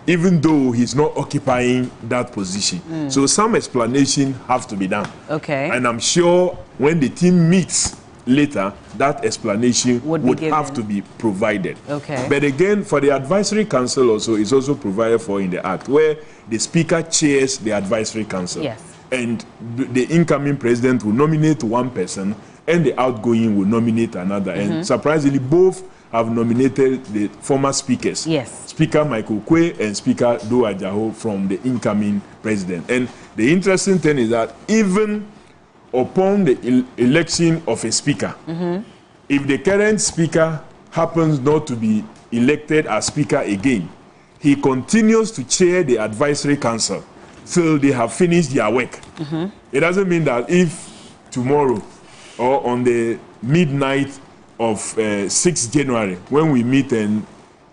even though he's not occupying that position. So some explanation has to be done. Okay. And I'm sure when the team meets later, that explanation would have to be provided. Okay. But again, for the advisory council also, is also provided for in the Act, where the Speaker chairs the advisory council. Yes. And the incoming president will nominate one person, and the outgoing will nominate another. And surprisingly, both have nominated the former speakers. Yes. Speaker Michael Kwe and Speaker Do Ajaho from the incoming president. And the interesting thing is that even upon the election of a speaker, if the current speaker happens not to be elected as speaker again, he continues to chair the advisory council till they have finished their work. It doesn't mean that if tomorrow or on the midnight of 6th January, when we meet and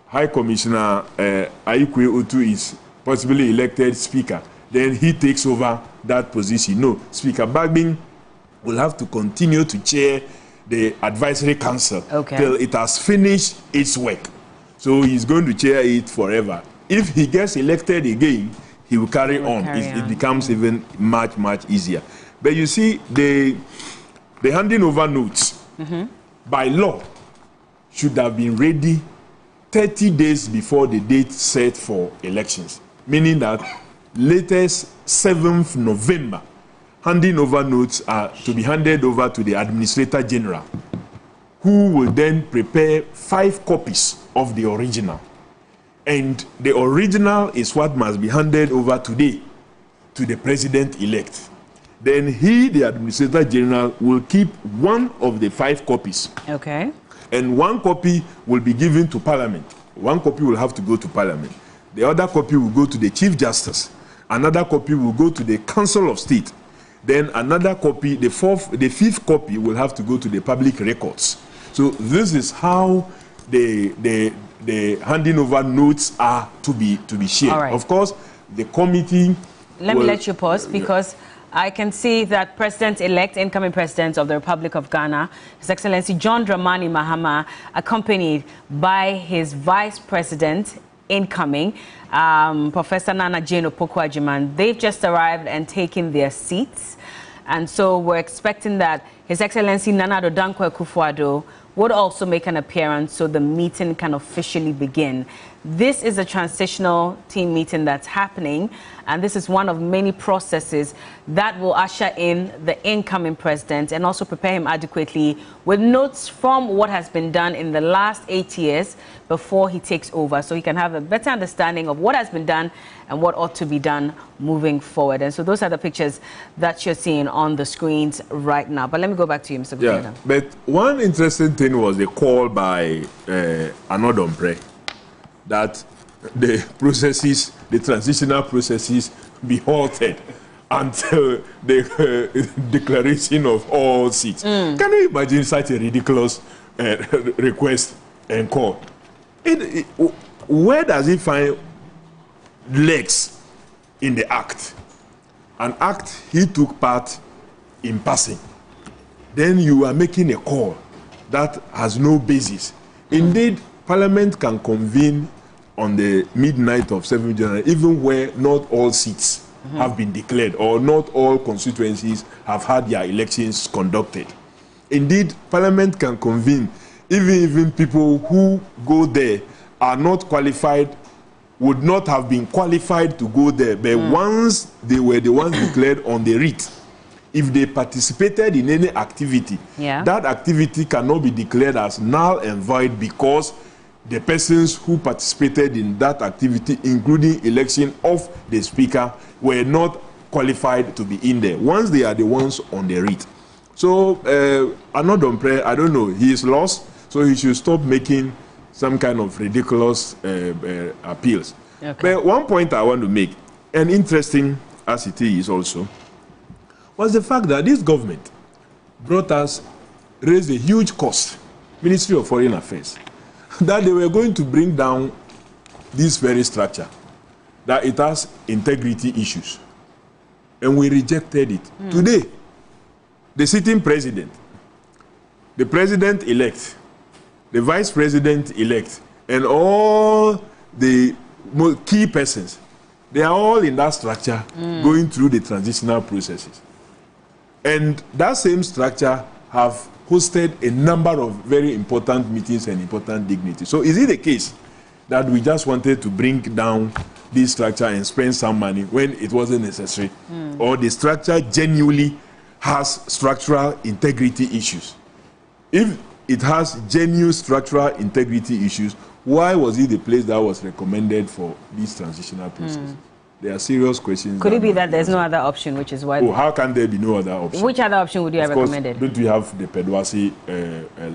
High Commissioner Aikwe Otu is possibly elected speaker, then he takes over that position. No, Speaker Bagbin will have to continue to chair the advisory council till it has finished its work. So he's going to chair it forever. If he gets elected again, he will carry on. It becomes even much, much easier. But you see, the handing over notes, by law, should have been ready 30 days before the date set for elections, meaning that latest 7th November, handing over notes are to be handed over to the Administrator General, who will then prepare 5 copies of the original. And the original is what must be handed over today to the President-elect. Then he, the Administrator General, will keep one of the 5 copies. Okay. And 1 copy will be given to Parliament. 1 copy will have to go to Parliament. The other copy will go to the Chief Justice. Another copy will go to the Council of State. Then another copy, the 5th copy will have to go to the public records. So this is how the handing over notes are to be shared. All right. Of course, the committee. Let me let you pause because I can see that President-elect, incoming President of the Republic of Ghana, His Excellency John Dramani Mahama, accompanied by his Vice President, incoming, Professor Nana Jane Opoku-Agyeman. They've just arrived and taken their seats. And so we're expecting that His Excellency Nana Addo Dankwa Akufo-Addo would also make an appearance so the meeting can officially begin. This is a transitional team meeting that's happening, and this is one of many processes that will usher in the incoming president and also prepare him adequately with notes from what has been done in the last 8 years before he takes over, so he can have a better understanding of what has been done and what ought to be done moving forward. And so those are the pictures that you're seeing on the screens right now. But let me go back to you, Mr. Gupta. Yeah, but one interesting thing was the call by Anodompre that the processes, the transitional processes, be halted until the declaration of all seats. Can you imagine such a ridiculous request and call? Where does it find legs in the act? An act he took part in passing. Then you are making a call that has no basis. Indeed, Parliament can convene on the midnight of 7th January, even where not all seats have been declared or not all constituencies have had their elections conducted. Indeed, Parliament can convene even people who go there are not qualified, would not have been qualified to go there, but once they were the ones declared on the writ, if they participated in any activity, that activity cannot be declared as null and void because the persons who participated in that activity, including election of the speaker, were not qualified to be in there. Once they are the ones on the writ. So, Anodompre, I don't know, he is lost, so he should stop making some kind of ridiculous appeals. Okay. But one point I want to make, and interesting as it is also, was the fact that this government raised a huge cost, Ministry of Foreign Affairs, that they were going to bring down this very structure, that it has integrity issues. And we rejected it. Today, the sitting president, the president-elect, the vice president-elect, and all the key persons, they are all in that structure going through the transitional processes. And that same structure have hosted a number of very important meetings and important dignitaries. So is it the case that we just wanted to bring down this structure and spend some money when it wasn't necessary? Or the structure genuinely has structural integrity issues? If it has genuine structural integrity issues, why was it the place that was recommended for this transitional process? There are serious questions. Could it be that there's no other option, which is why... Oh, how can there be no other option? Which other option would you have recommended? Don't we have the Pedwasi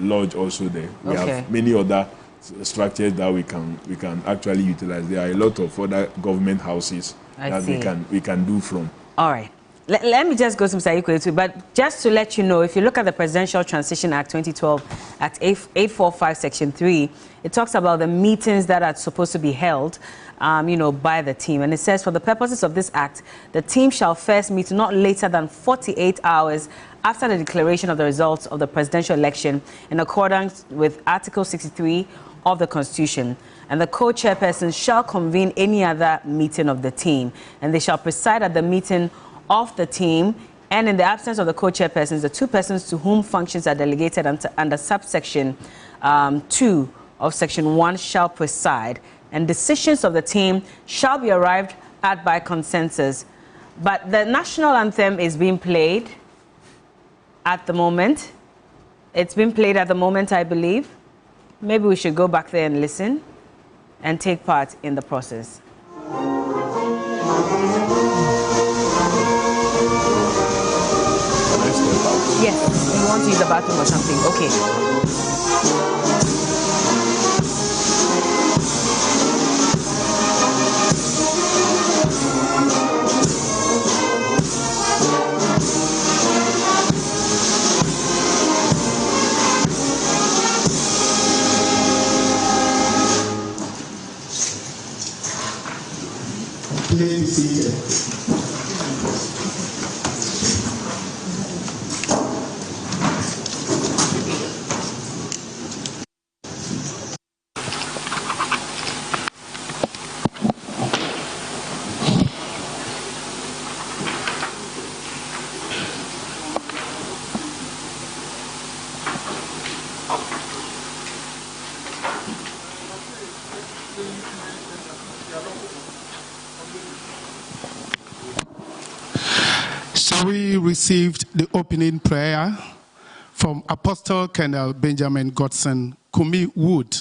Lodge also there? We have many other structures that we can actually utilize. There are a lot of other government houses that we can do from. All right. Let me just go to Mr. Ikwetu, but just to let you know, if you look at the Presidential Transition Act 2012, Act 845, Section 3, it talks about the meetings that are supposed to be held, by the team. And it says, for the purposes of this act, the team shall first meet not later than 48 hours after the declaration of the results of the presidential election in accordance with Article 63 of the Constitution. And the co-chairperson shall convene any other meeting of the team, and they shall preside at the meeting of the team, and in the absence of the co-chairpersons, the two persons to whom functions are delegated under subsection 2 of section 1 shall preside, and decisions of the team shall be arrived at by consensus. But the national anthem is being played at the moment. It's been played at the moment, I believe. Maybe we should go back there and listen and take part in the process. Yes, you want to use the bathroom or something. Okay. Please be seated. We received the opening prayer from Apostle Colonel Benjamin Godson Kumi Wood,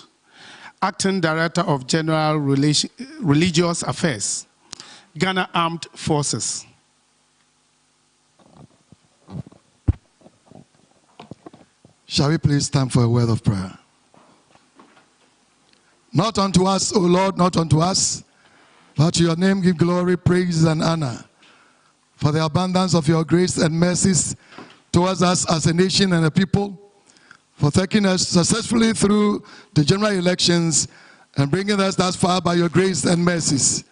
Acting Director of General Religious Affairs, Ghana Armed Forces. Shall we please stand for a word of prayer? Not unto us, O Lord, not unto us, but to your name give glory, praise, and honor for the abundance of your grace and mercies towards us as a nation and a people, for taking us successfully through the general elections and bringing us thus far by your grace and mercies.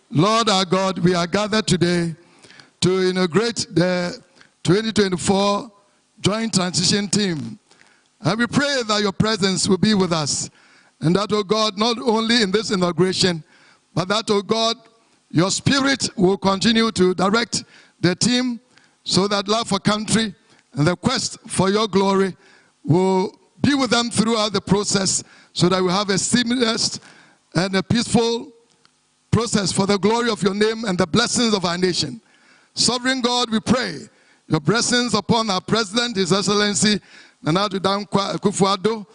Lord our God, we are gathered today to inaugurate the 2024 Joint Transition Team. And we pray that your presence will be with us. And that, O God, not only in this inauguration, but that, O God, your spirit will continue to direct the team so that love for country and the quest for your glory will be with them throughout the process so that we have a seamless and a peaceful process for the glory of your name and the blessings of our nation. Sovereign God, we pray your blessings upon our President, His Excellency Nana Addo Dankwa Akufo-Addo,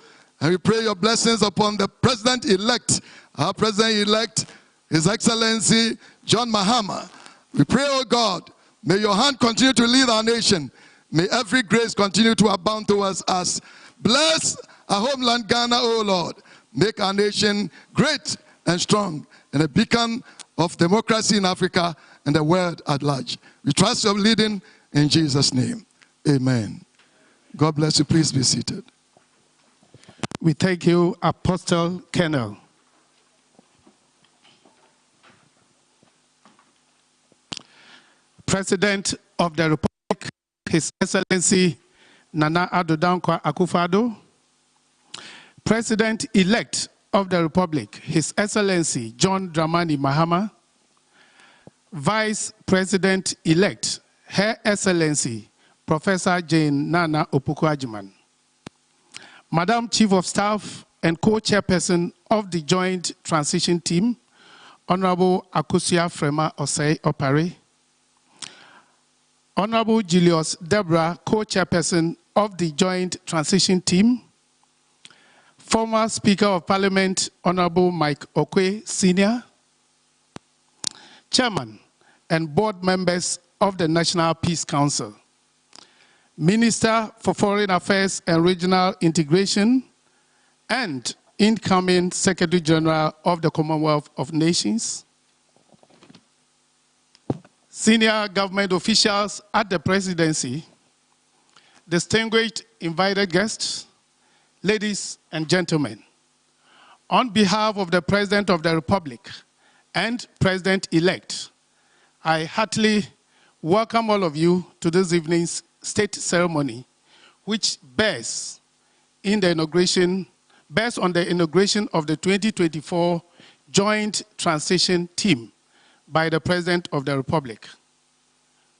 and we pray your blessings upon the President-elect, our President-elect, His Excellency John Mahama. We pray, oh God, may your hand continue to lead our nation. May every grace continue to abound towards us. Bless our homeland Ghana, oh Lord. Make our nation great and strong and a beacon of democracy in Africa and the world at large. We trust your leading in Jesus' name. Amen. God bless you. Please be seated. We thank you, Apostle Colonel. President of the Republic, His Excellency Nana Addo Dankwa Akufo-Addo, President-elect of the Republic, His Excellency John Dramani Mahama, Vice President-elect, Her Excellency Professor Jane Nana Opoku-Agyeman, Madam Chief of Staff and Co-Chairperson of the Joint Transition Team, Honorable Akosua Frema Osei Opare, Honorable Julius Deborah, Co-Chairperson of the Joint Transition Team, former Speaker of Parliament, Honorable Mike Okwe Sr., Chairman and Board Members of the National Peace Council, Minister for Foreign Affairs and Regional Integration, and incoming Secretary General of the Commonwealth of Nations, senior government officials at the Presidency, distinguished invited guests, ladies and gentlemen, on behalf of the President of the Republic and President-elect, I heartily welcome all of you to this evening's state ceremony, which bears on the inauguration of the 2024 Joint Transition Team by the President of the Republic.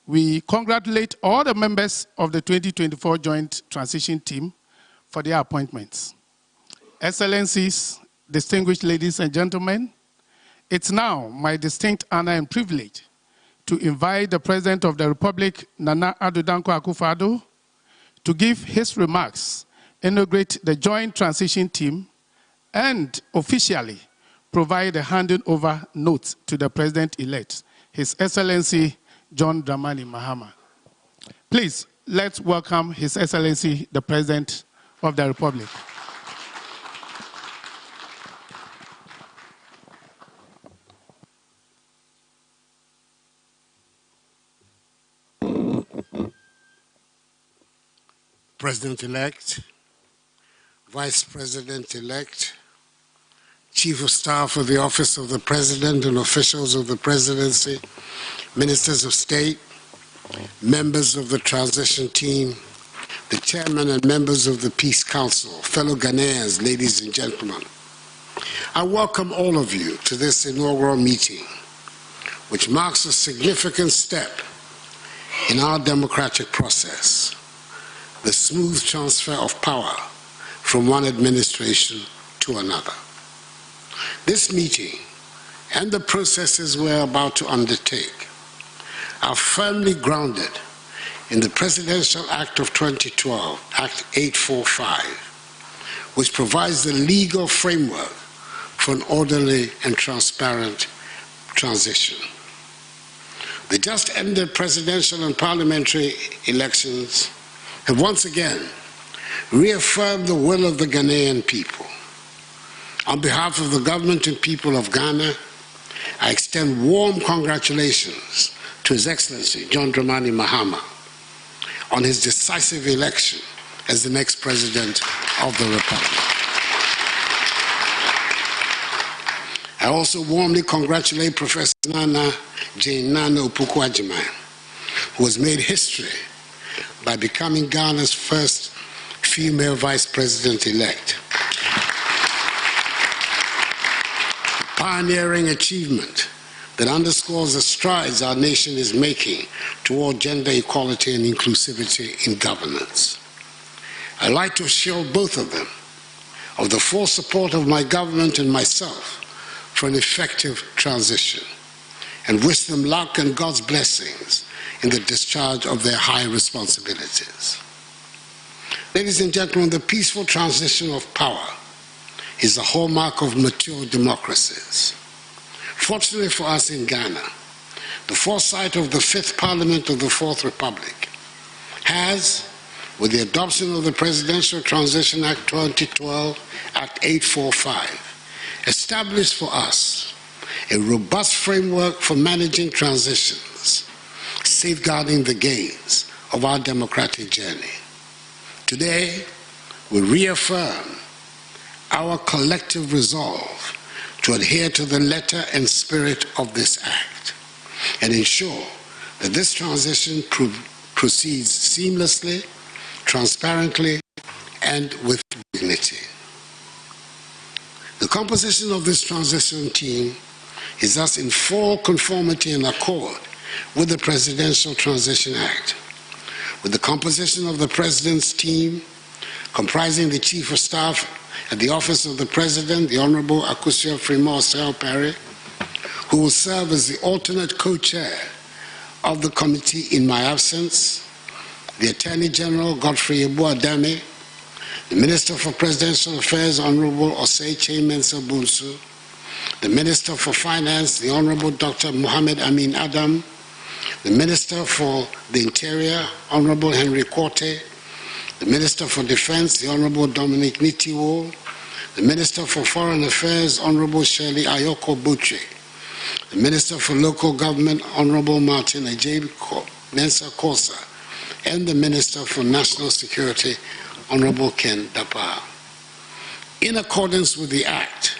We congratulate all the members of the 2024 Joint Transition Team for their appointments. Excellencies, distinguished ladies and gentlemen, it's now my distinct honor and privilege to invite the President of the Republic, Nana Addo Dankwa Akufo-Addo, to give his remarks, inaugurate the Joint Transition Team, and officially provide a handing over note to the President-elect, His Excellency John Dramani Mahama. Please, let's welcome His Excellency, the President of the Republic. President-elect, Vice President-elect, Chief of Staff of the Office of the President and officials of the Presidency, Ministers of State, members of the transition team, the Chairman and members of the Peace Council, fellow Ghanaians, ladies and gentlemen. I welcome all of you to this inaugural meeting, which marks a significant step in our democratic process, the smooth transfer of power from one administration to another. This meeting and the processes we're about to undertake are firmly grounded in the Presidential Act of 2012, Act 845, which provides the legal framework for an orderly and transparent transition. The just ended presidential and parliamentary elections have once again reaffirmed the will of the Ghanaian people. On behalf of the government and people of Ghana, I extend warm congratulations to His Excellency John Dramani Mahama on his decisive election as the next President of the Republic. I also warmly congratulate Professor Jane Nana Opoku-Agyeman, who has made history by becoming Ghana's first female Vice President-elect. A pioneering achievement that underscores the strides our nation is making toward gender equality and inclusivity in governance. I'd like to assure both of them of the full support of my government and myself for an effective transition, and wish them luck and God's blessings in the discharge of their high responsibilities. Ladies and gentlemen, the peaceful transition of power is the hallmark of mature democracies. Fortunately for us in Ghana, the foresight of the Fifth Parliament of the Fourth Republic has, with the adoption of the Presidential Transition Act 2012, Act 845, established for us a robust framework for managing transitions, safeguarding the gains of our democratic journey. Today, we reaffirm our collective resolve to adhere to the letter and spirit of this act and ensure that this transition proceeds seamlessly, transparently, and with dignity. The composition of this transition team is thus in full conformity and accord with the Presidential Transition Act, with the composition of the President's team comprising the Chief of Staff at the Office of the President, the Honorable Akusia Fremont Perry, who will serve as the alternate co-chair of the committee in my absence, the Attorney General Godfrey Ebuadame, the Minister for Presidential Affairs, Honorable Osei Mensa Bunsu, the Minister for Finance, the Honorable Dr. Mohamed Amin Adam, the Minister for the Interior, Honorable Henry Korte, the Minister for Defense, the Honorable Dominic Nitiwo, the Minister for Foreign Affairs, Honorable Shirley Ayoko Buche, the Minister for Local Government, Honorable Martin Ajay Mensa Kosa, and the Minister for National Security, Honorable Ken Dapa. In accordance with the Act,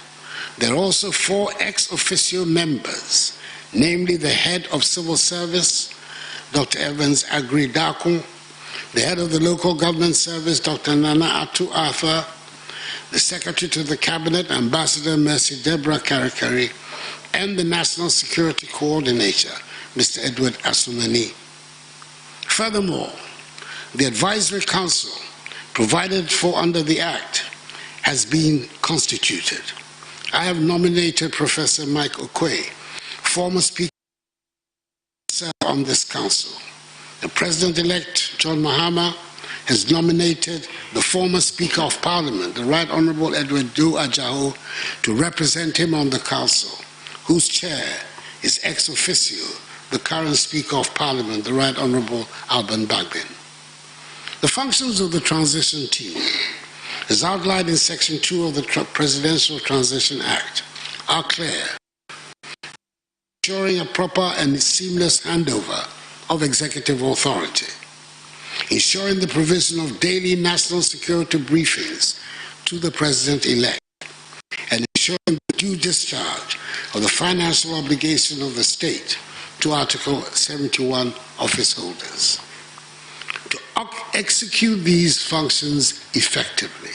there are also 4 ex officio members, namely the Head of Civil Service, Dr. Evans Agri-Daku, the Head of the Local Government Service, Dr. Nana Atu Arthur, the Secretary to the Cabinet, Ambassador Mercy Deborah Karikari, and the National Security Coordinator, Mr. Edward Asumani. Furthermore, the Advisory Council provided for under the Act has been constituted. I have nominated Professor Mike Okwe, former Speaker, to serve on this council. The President-elect, John Mahama, has nominated the former Speaker of Parliament, the Right Honorable Edward Du Ajaho, to represent him on the council, whose chair is ex officio the current Speaker of Parliament, the Right Honorable Alban Bagbin. The functions of the transition team, as outlined in Section 2 of the Presidential Transition Act, are clear, ensuring a proper and seamless handover of executive authority, ensuring the provision of daily national security briefings to the President-elect, and ensuring the due discharge of the financial obligation of the state to Article 71 office holders. To execute these functions effectively,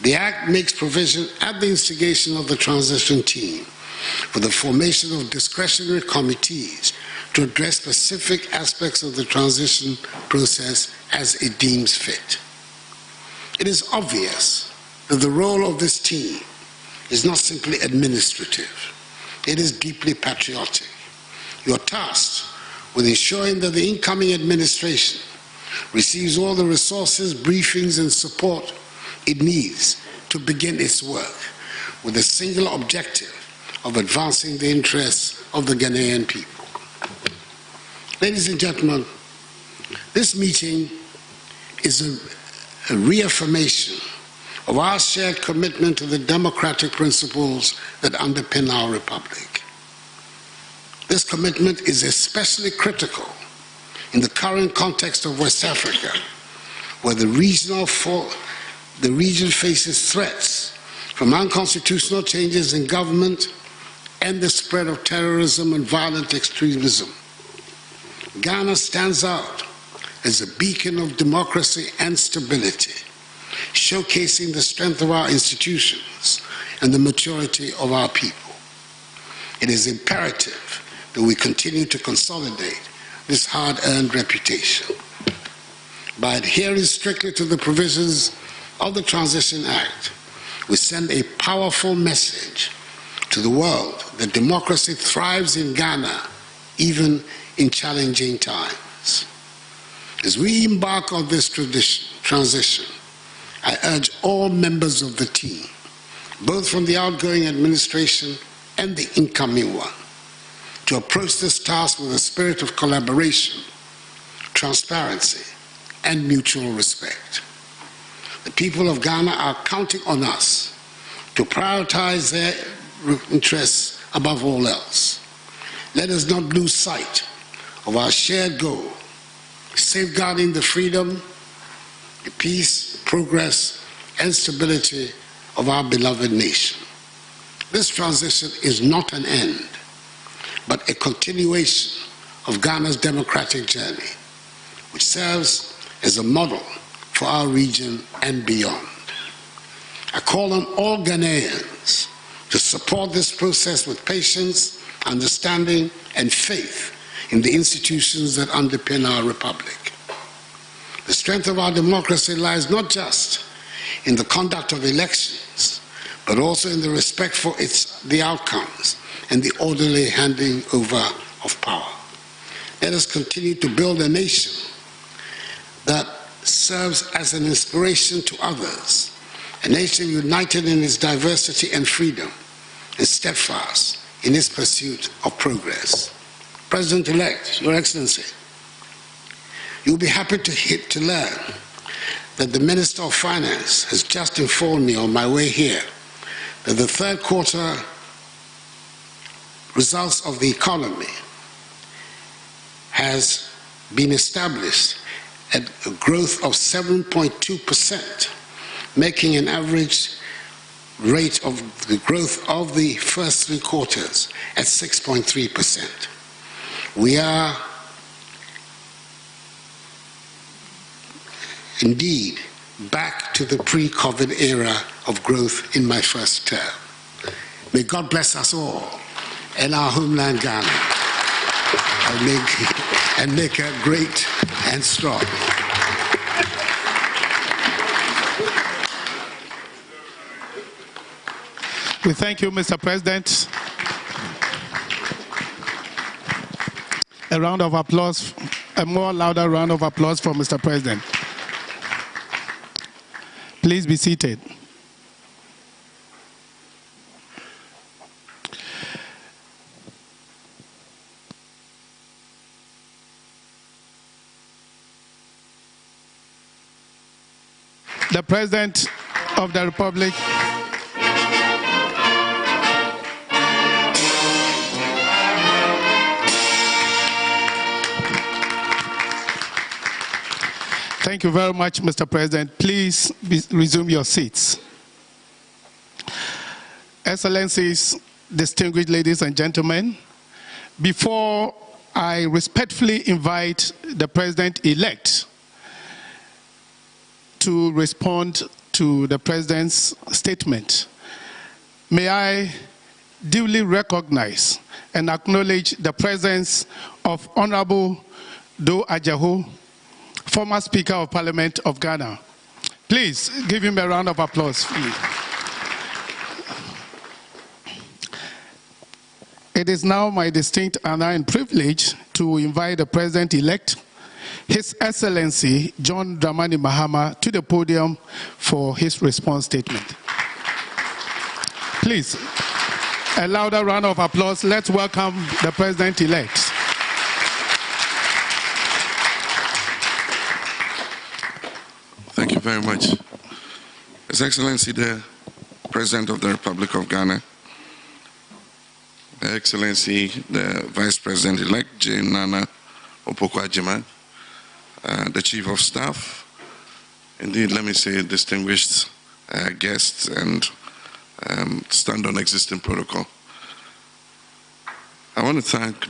the Act makes provision at the instigation of the transition team for the formation of discretionary committees to address specific aspects of the transition process as it deems fit. It is obvious that the role of this team is not simply administrative, it is deeply patriotic. You are tasked with ensuring that the incoming administration receives all the resources, briefings, and support it needs to begin its work with a single objective of advancing the interests of the Ghanaian people. Ladies and gentlemen, this meeting is a reaffirmation of our shared commitment to the democratic principles that underpin our republic. This commitment is especially critical in the current context of West Africa, where the region faces threats from unconstitutional changes in government and the spread of terrorism and violent extremism. Ghana stands out as a beacon of democracy and stability, showcasing the strength of our institutions and the maturity of our people. It is imperative that we continue to consolidate this hard-earned reputation. By adhering strictly to the provisions of the Transition Act, we send a powerful message to the world that democracy thrives in Ghana, even in challenging times. As we embark on this transition, I urge all members of the team, both from the outgoing administration and the incoming one, to approach this task with a spirit of collaboration, transparency, and mutual respect. The people of Ghana are counting on us to prioritize their interests above all else. Let us not lose sight of our shared goal, safeguarding the freedom, the peace, progress, and stability of our beloved nation. This transition is not an end, but a continuation of Ghana's democratic journey, which serves as a model for our region and beyond. I call on all Ghanaians to support this process with patience, understanding, and faith in the institutions that underpin our republic. The strength of our democracy lies not just in the conduct of elections, but also in the respect for the outcomes and the orderly handing over of power. Let us continue to build a nation that serves as an inspiration to others, a nation united in its diversity and freedom, and steadfast in its pursuit of progress. President-elect, Your Excellency, you'll be happy to learn that the Minister of Finance has just informed me on my way here that the third quarter results of the economy has been established at a growth of 7.2%, making an average rate of the growth of the first 3 quarters at 6.3%. We are indeed back to the pre-COVID era of growth in my first term. May God bless us all and our homeland Ghana and make her great and strong. We thank you, Mr. President. A round of applause, a more louder round of applause for Mr. President. Please be seated. The President of the Republic . Thank you very much, Mr. President. Please resume your seats. Excellencies, distinguished ladies and gentlemen, before I respectfully invite the President-elect to respond to the President's statement, may I duly recognize and acknowledge the presence of Honorable Do Ajaho, former Speaker of Parliament of Ghana. Please give him a round of applause. It is now my distinct honor and privilege to invite the President-elect, His Excellency John Dramani Mahama, to the podium for his response statement. Please, a louder round of applause. Let's welcome the President-elect. Thank you very much. His Excellency the President of the Republic of Ghana, Her Excellency the Vice President-elect Jane Nana Opoku-Agyeman, the Chief of Staff, indeed let me say distinguished guests and stand on existing protocol. I want to thank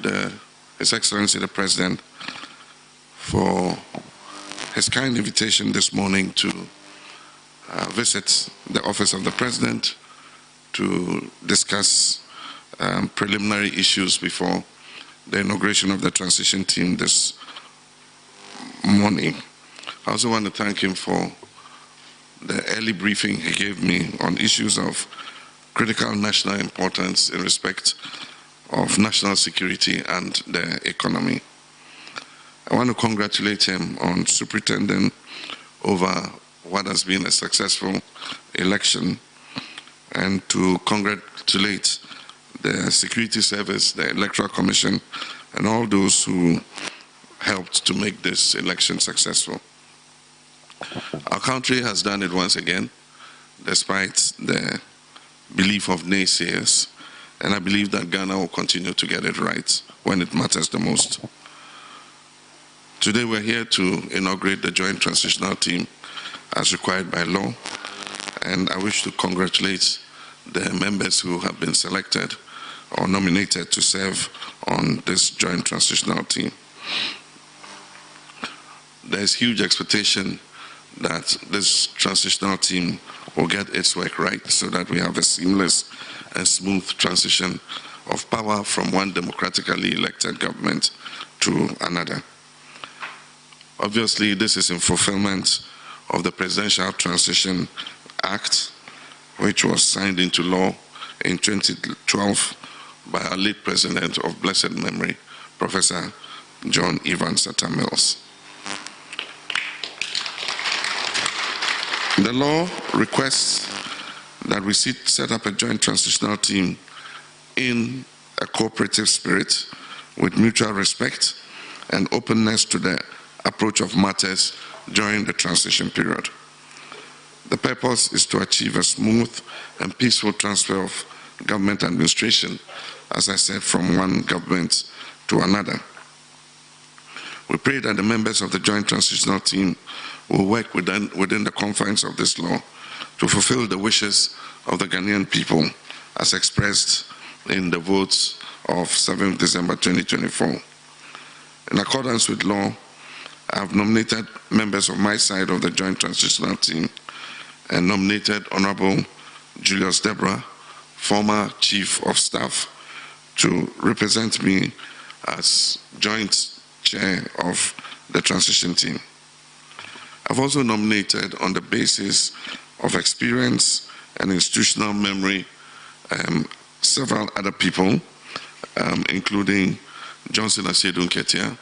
His Excellency the President for his kind invitation this morning to visit the office of the President to discuss preliminary issues before the inauguration of the transition team this morning. I also want to thank him for the early briefing he gave me on issues of critical national importance in respect of national security and the economy. I want to congratulate him on superintending over what has been a successful election, and to congratulate the Security Service, the Electoral Commission, and all those who helped to make this election successful. Our country has done it once again, despite the belief of naysayers, and I believe that Ghana will continue to get it right when it matters the most. Today we're here to inaugurate the Joint Transitional Team as required by law, and I wish to congratulate the members who have been selected or nominated to serve on this Joint Transitional Team. there's huge expectation that this transitional team will get its work right so that we have a seamless and smooth transition of power from one democratically elected government to another. Obviously, this is in fulfillment of the Presidential Transition Act, which was signed into law in 2012 by our late president of blessed memory, Professor John Evan Sata Mills. The law requests that we set up a joint transitional team in a cooperative spirit with mutual respect and openness to the approach of matters during the transition period. The purpose is to achieve a smooth and peaceful transfer of government administration, as I said, from one government to another. We pray that the members of the Joint Transitional Team will work within the confines of this law to fulfill the wishes of the Ghanaian people as expressed in the votes of 7th December 2024. In accordance with law, I have nominated members of my side of the Joint Transitional Team and nominated Honorable Julius Deborah, former Chief of Staff, to represent me as Joint Chair of the Transition Team. I've also nominated, on the basis of experience and institutional memory, several other people, including Johnson Asiedu Nketia,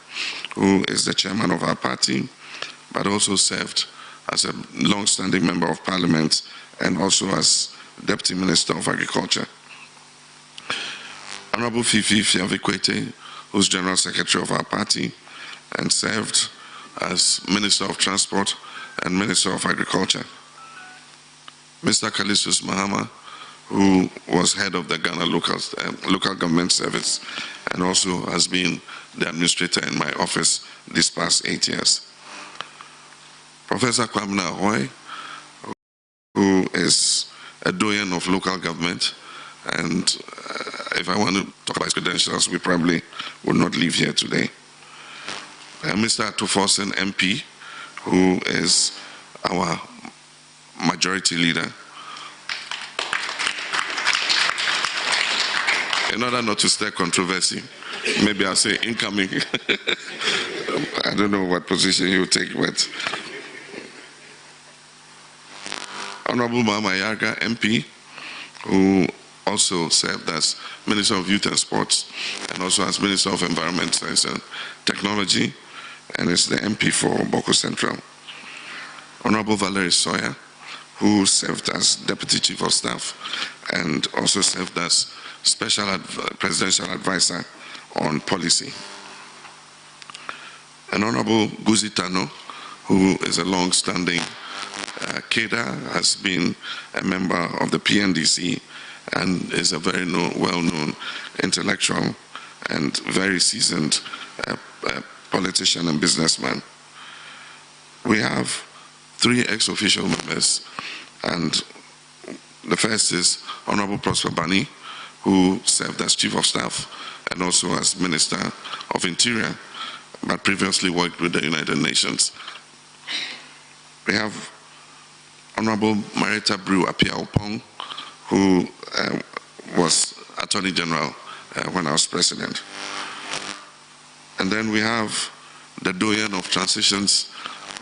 who is the chairman of our party, but also served as a long-standing member of parliament and also as Deputy Minister of Agriculture. Honorable Fifi Fiavikwete, who's General Secretary of our party and served as Minister of Transport and Minister of Agriculture. Mr. Kalisus Mahama, who was head of the Ghana Local Government Service and also has been the administrator in my office these past 8 years. Professor Kwamina Ahoy, who is a doyen of local government, and if I want to talk about his credentials, we probably would not leave here today. Mr. Atuforsen MP, who is our majority leader. In order not to stir controversy, maybe I'll say incoming. I don't know what position he will take, but Honorable Mama Yaga, MP, who also served as Minister of Youth and Sports and also as Minister of Environment, Science and Technology, and is the MP for Boko Central. Honorable Valerie Sawyer, who served as Deputy Chief of Staff and also served as Special Presidential Advisor on Policy. And Honorable Guzi Tano, who is a long-standing cadre, has been a member of the PNDC and is a very well-known intellectual and very seasoned politician and businessman. We have 3 ex-official members, and the first is Honorable Prosper Bani, who served as Chief of Staff and also as Minister of Interior, but previously worked with the United Nations. We have Honorable Marietta Brew Apia-Opong, who was Attorney General when I was President. And then we have the doyen of transitions,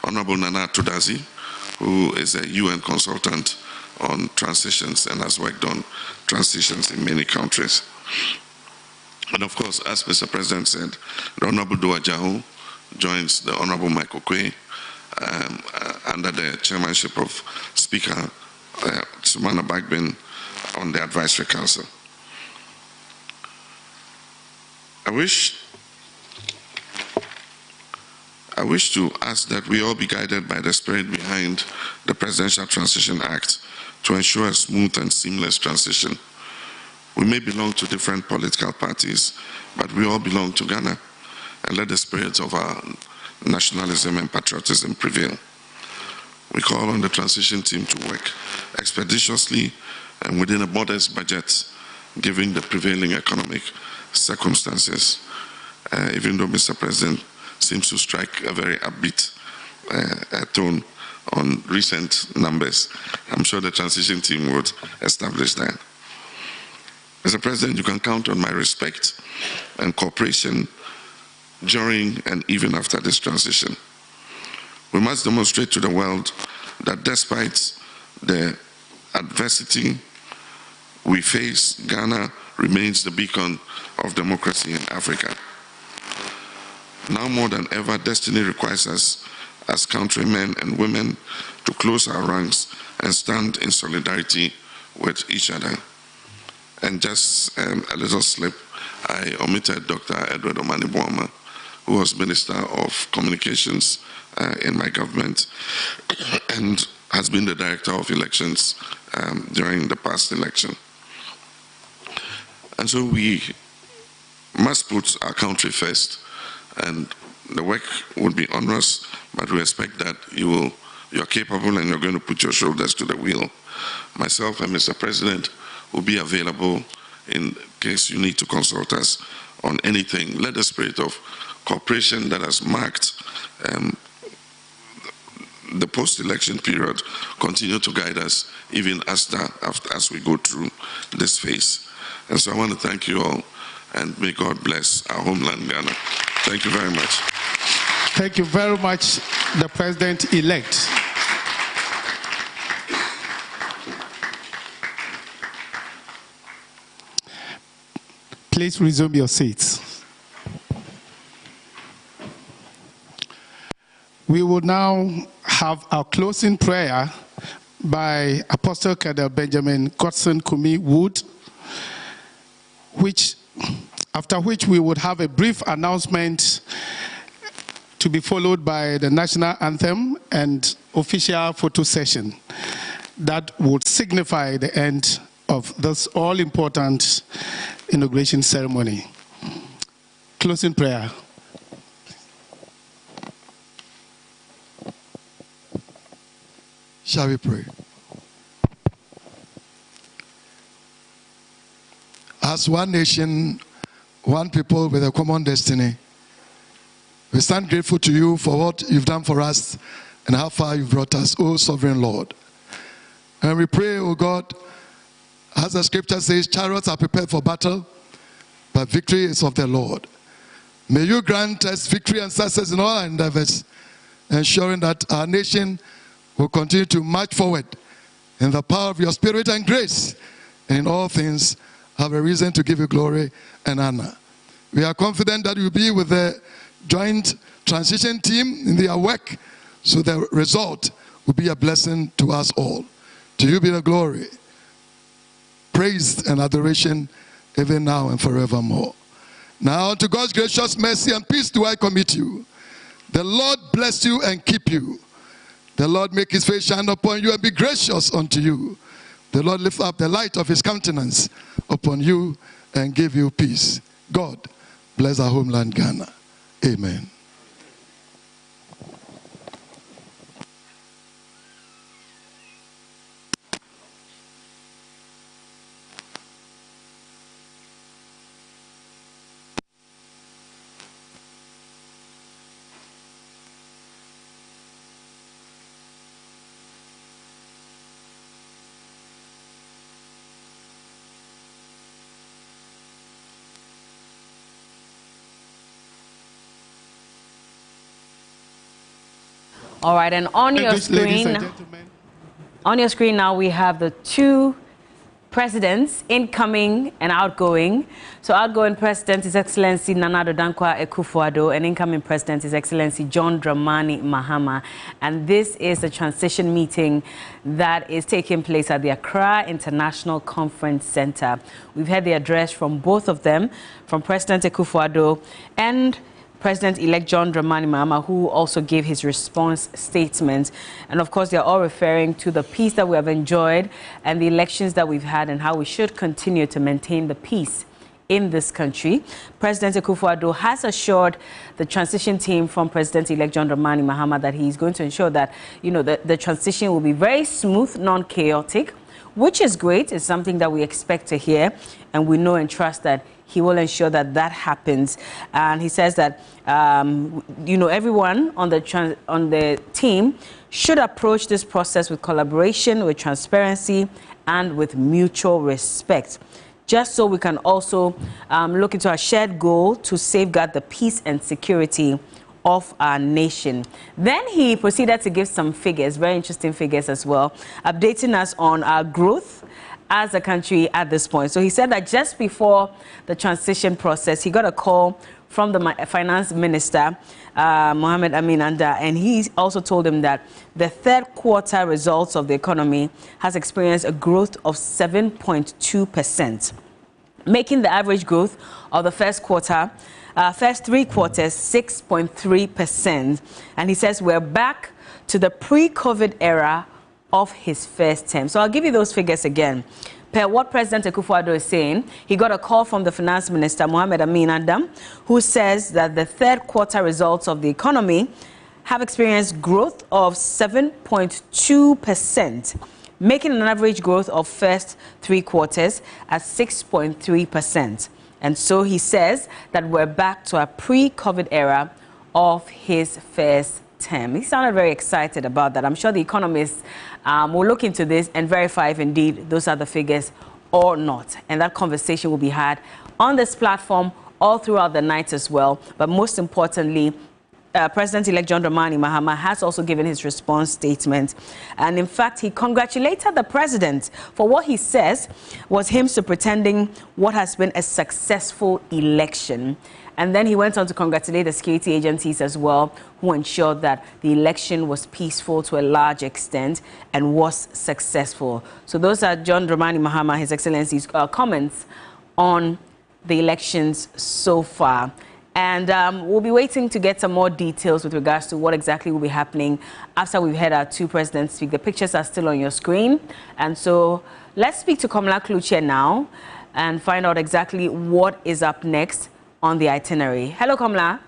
Honorable Nana Tudazi, who is a UN consultant on transitions and has worked on transitions in many countries. And of course, as Mr. President said, the Honorable Dua Jahu joins the Honorable Michael Quay under the chairmanship of Speaker Sumana Bagbin on the Advisory Council. I wish to ask that we all be guided by the spirit behind the Presidential Transition Act to ensure a smooth and seamless transition. We may belong to different political parties, but we all belong to Ghana, and let the spirit of our nationalism and patriotism prevail. We call on the transition team to work expeditiously and within a modest budget, given the prevailing economic circumstances, even though Mr. President seems to strike a very upbeat tone on recent numbers. I'm sure the transition team would establish that. Mr. President, you can count on my respect and cooperation during and even after this transition. We must demonstrate to the world that despite the adversity we face, Ghana remains the beacon of democracy in Africa. Now more than ever, destiny requires us as countrymen and women to close our ranks and stand in solidarity with each other. And just a little slip, I omitted Dr. Edward Omani-Boama, who was Minister of Communications in my government and has been the Director of Elections during the past election. And so we must put our country first, and the work will be onerous, but we expect that you're capable and you're going to put your shoulders to the wheel. Myself and Mr. President will be available in case you need to consult us on anything. Let the spirit of cooperation that has marked the post-election period continue to guide us even as we go through this phase. And so I want to thank you all, and may God bless our homeland, Ghana. Thank you very much. Thank you very much, the President-elect. Please resume your seats. We will now have our closing prayer by Apostle Colonel Benjamin Godson Kumi Wood, after which we would have a brief announcement to be followed by the national anthem and official photo session that would signify the end of this all-important inauguration ceremony. Closing prayer. Shall we pray? As one nation, one people with a common destiny, we stand grateful to you for what you've done for us and how far you've brought us, O Sovereign Lord. And we pray, O God, as the scripture says, chariots are prepared for battle, but victory is of the Lord. May you grant us victory and success in all our endeavors, ensuring that our nation will continue to march forward in the power of your spirit and grace, and in all things have a reason to give you glory and honor. We are confident that you'll be with the joint transition team in their work, so the result will be a blessing to us all. To you be the glory, praise and adoration, even now and forevermore. Now to God's gracious mercy and peace do I commit you. The Lord bless you and keep you. The Lord make his face shine upon you and be gracious unto you. The Lord lift up the light of his countenance upon you and give you peace. God bless our homeland Ghana. Amen. All right, and on your screen now we have the two presidents, incoming and outgoing. So outgoing president, His Excellency Nana Addo Dankwa Akufo-Addo, and incoming president, His Excellency John Dramani Mahama. And this is the transition meeting that is taking place at the Accra International Conference Center. We've heard the address from both of them, from President Akufo-Addo and President-elect John Dramani Mahama, who also gave his response statement. And of course, they're all referring to the peace that we have enjoyed and the elections that we've had and how we should continue to maintain the peace in this country. President Akufo-Addo has assured the transition team from President-elect John Dramani Mahama that he's going to ensure that, the transition will be very smooth, non-chaotic, which is great. It's something that we expect to hear, and we know and trust that he will ensure that that happens. And he says that, everyone on the team should approach this process with collaboration, with transparency, and with mutual respect, just so we can also look into our shared goal to safeguard the peace and security of our nation. Then he proceeded to give some figures, very interesting figures as well, updating us on our growth as a country at this point. So he said that just before the transition process, he got a call from the finance minister, Mohamed Amin Anda, and he also told him that the third quarter results of the economy has experienced a growth of 7.2%, making the average growth of the first three quarters 6.3%. And he says we're back to the pre-COVID era of his first term. So I'll give you those figures again. Per what President Akufo-Addo is saying, he got a call from the finance minister, Mohamed Amin Adam, who says that the third quarter results of the economy have experienced growth of 7.2%, making an average growth of first three quarters at 6.3%. And so he says that we're back to a pre-COVID era of his first term. He sounded very excited about that. I'm sure the economists will look into this and verify if indeed those are the figures or not. And that conversation will be had on this platform all throughout the night as well. But most importantly, President-elect John Dramani Mahama has also given his response statement. And in fact, he congratulated the president for what he says was him superintending what has been a successful election. And then he went on to congratulate the security agencies as well, who ensured that the election was peaceful to a large extent and was successful. So those are John Dramani Mahama, His Excellency's comments on the elections so far. And we'll be waiting to get some more details with regards to what exactly will be happening after we've had our two presidents speak. The pictures are still on your screen. And so let's speak to Komla Kluche now and find out exactly what is up next on the itinerary. Hello, Komla.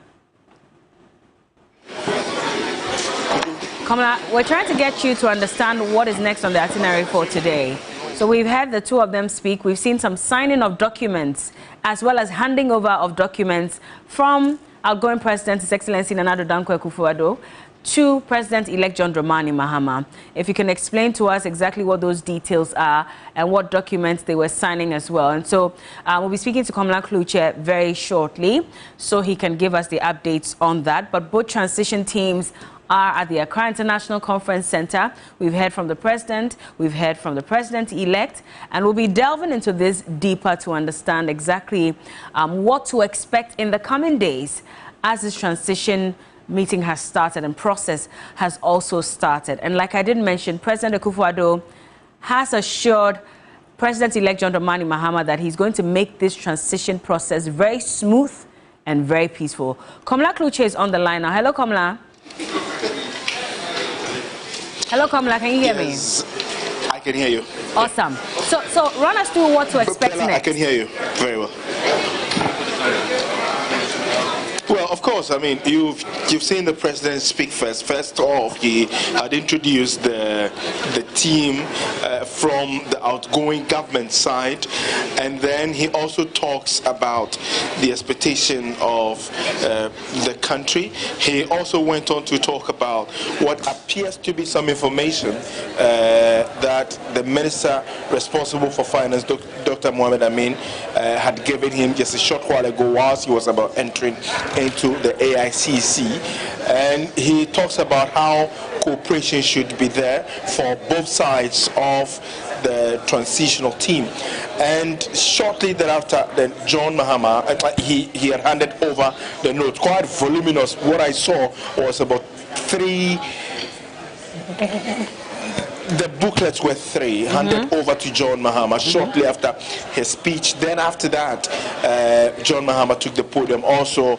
Komla, we're trying to get you to understand what is next on the itinerary for today. So we've had the two of them speak. We've seen some signing of documents as well as handing over of documents from outgoing President, His Excellency Nana Addo Dankwa Akufo-Addo, to President-elect John Dramani Mahama. If you can explain to us exactly what those details are and what documents they were signing as well. And so we'll be speaking to Komla Kluche very shortly so he can give us the updates on that. But both transition teams are at the Accra International Conference Center. We've heard from the president, we've heard from the president-elect, and we'll be delving into this deeper to understand exactly what to expect in the coming days as this transition meeting has started and process has also started. And like I did mention, President Akufo-Addo has assured President-elect John Dramani Mahama that he's going to make this transition process very smooth and very peaceful. Komla Kluche is on the line now. Hello, Komla. Hello, Komla. Can you hear me? I can hear you. Awesome. So run us through what to expect next. I can hear you very well. Well, of course, I mean, you've seen the president speak first. First off, he had introduced the team from the outgoing government side, and then he also talks about the expectation of the country. He also went on to talk about what appears to be some information that the minister responsible for finance, Dr. Mohamed Amin, had given him just a short while ago whilst he was about entering into the AICC, and he talks about how cooperation should be there for both sides of the transitional team. And shortly thereafter, then John Mahama, he had handed over the note, quite voluminous. What I saw was about 3. The booklets were 3 handed over to John Mahama shortly after his speech. Then after that, John Mahama took the podium, also,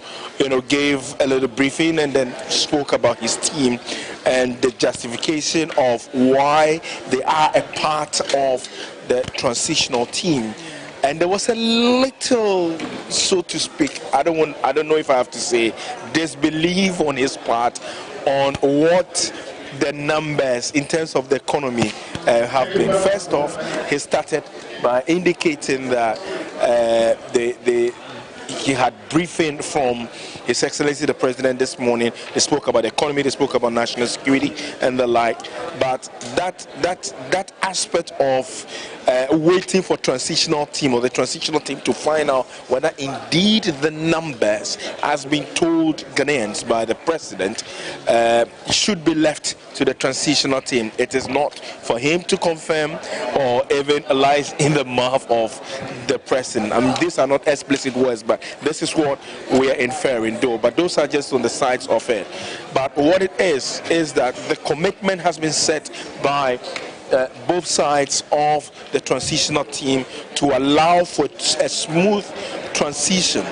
gave a little briefing and then spoke about his team and the justification of why they are a part of the transitional team. And there was a little, so to speak, I don't know if I have to say, disbelief on his part on what the numbers in terms of the economy have been. First off, he started by indicating that he had briefing from His Excellency the President this morning. They spoke about the economy, they spoke about national security and the like. But that aspect of waiting for transitional team or the transitional team to find out whether indeed the numbers, as been told Ghanaians by the President, should be left to the transitional team. It is not for him to confirm or even lies in the mouth of the President. I mean, these are not explicit words, but this is what we are inferring, though. But those are just on the sides of it. But what it is that the commitment has been set by both sides of the transitional team to allow for a smooth transition.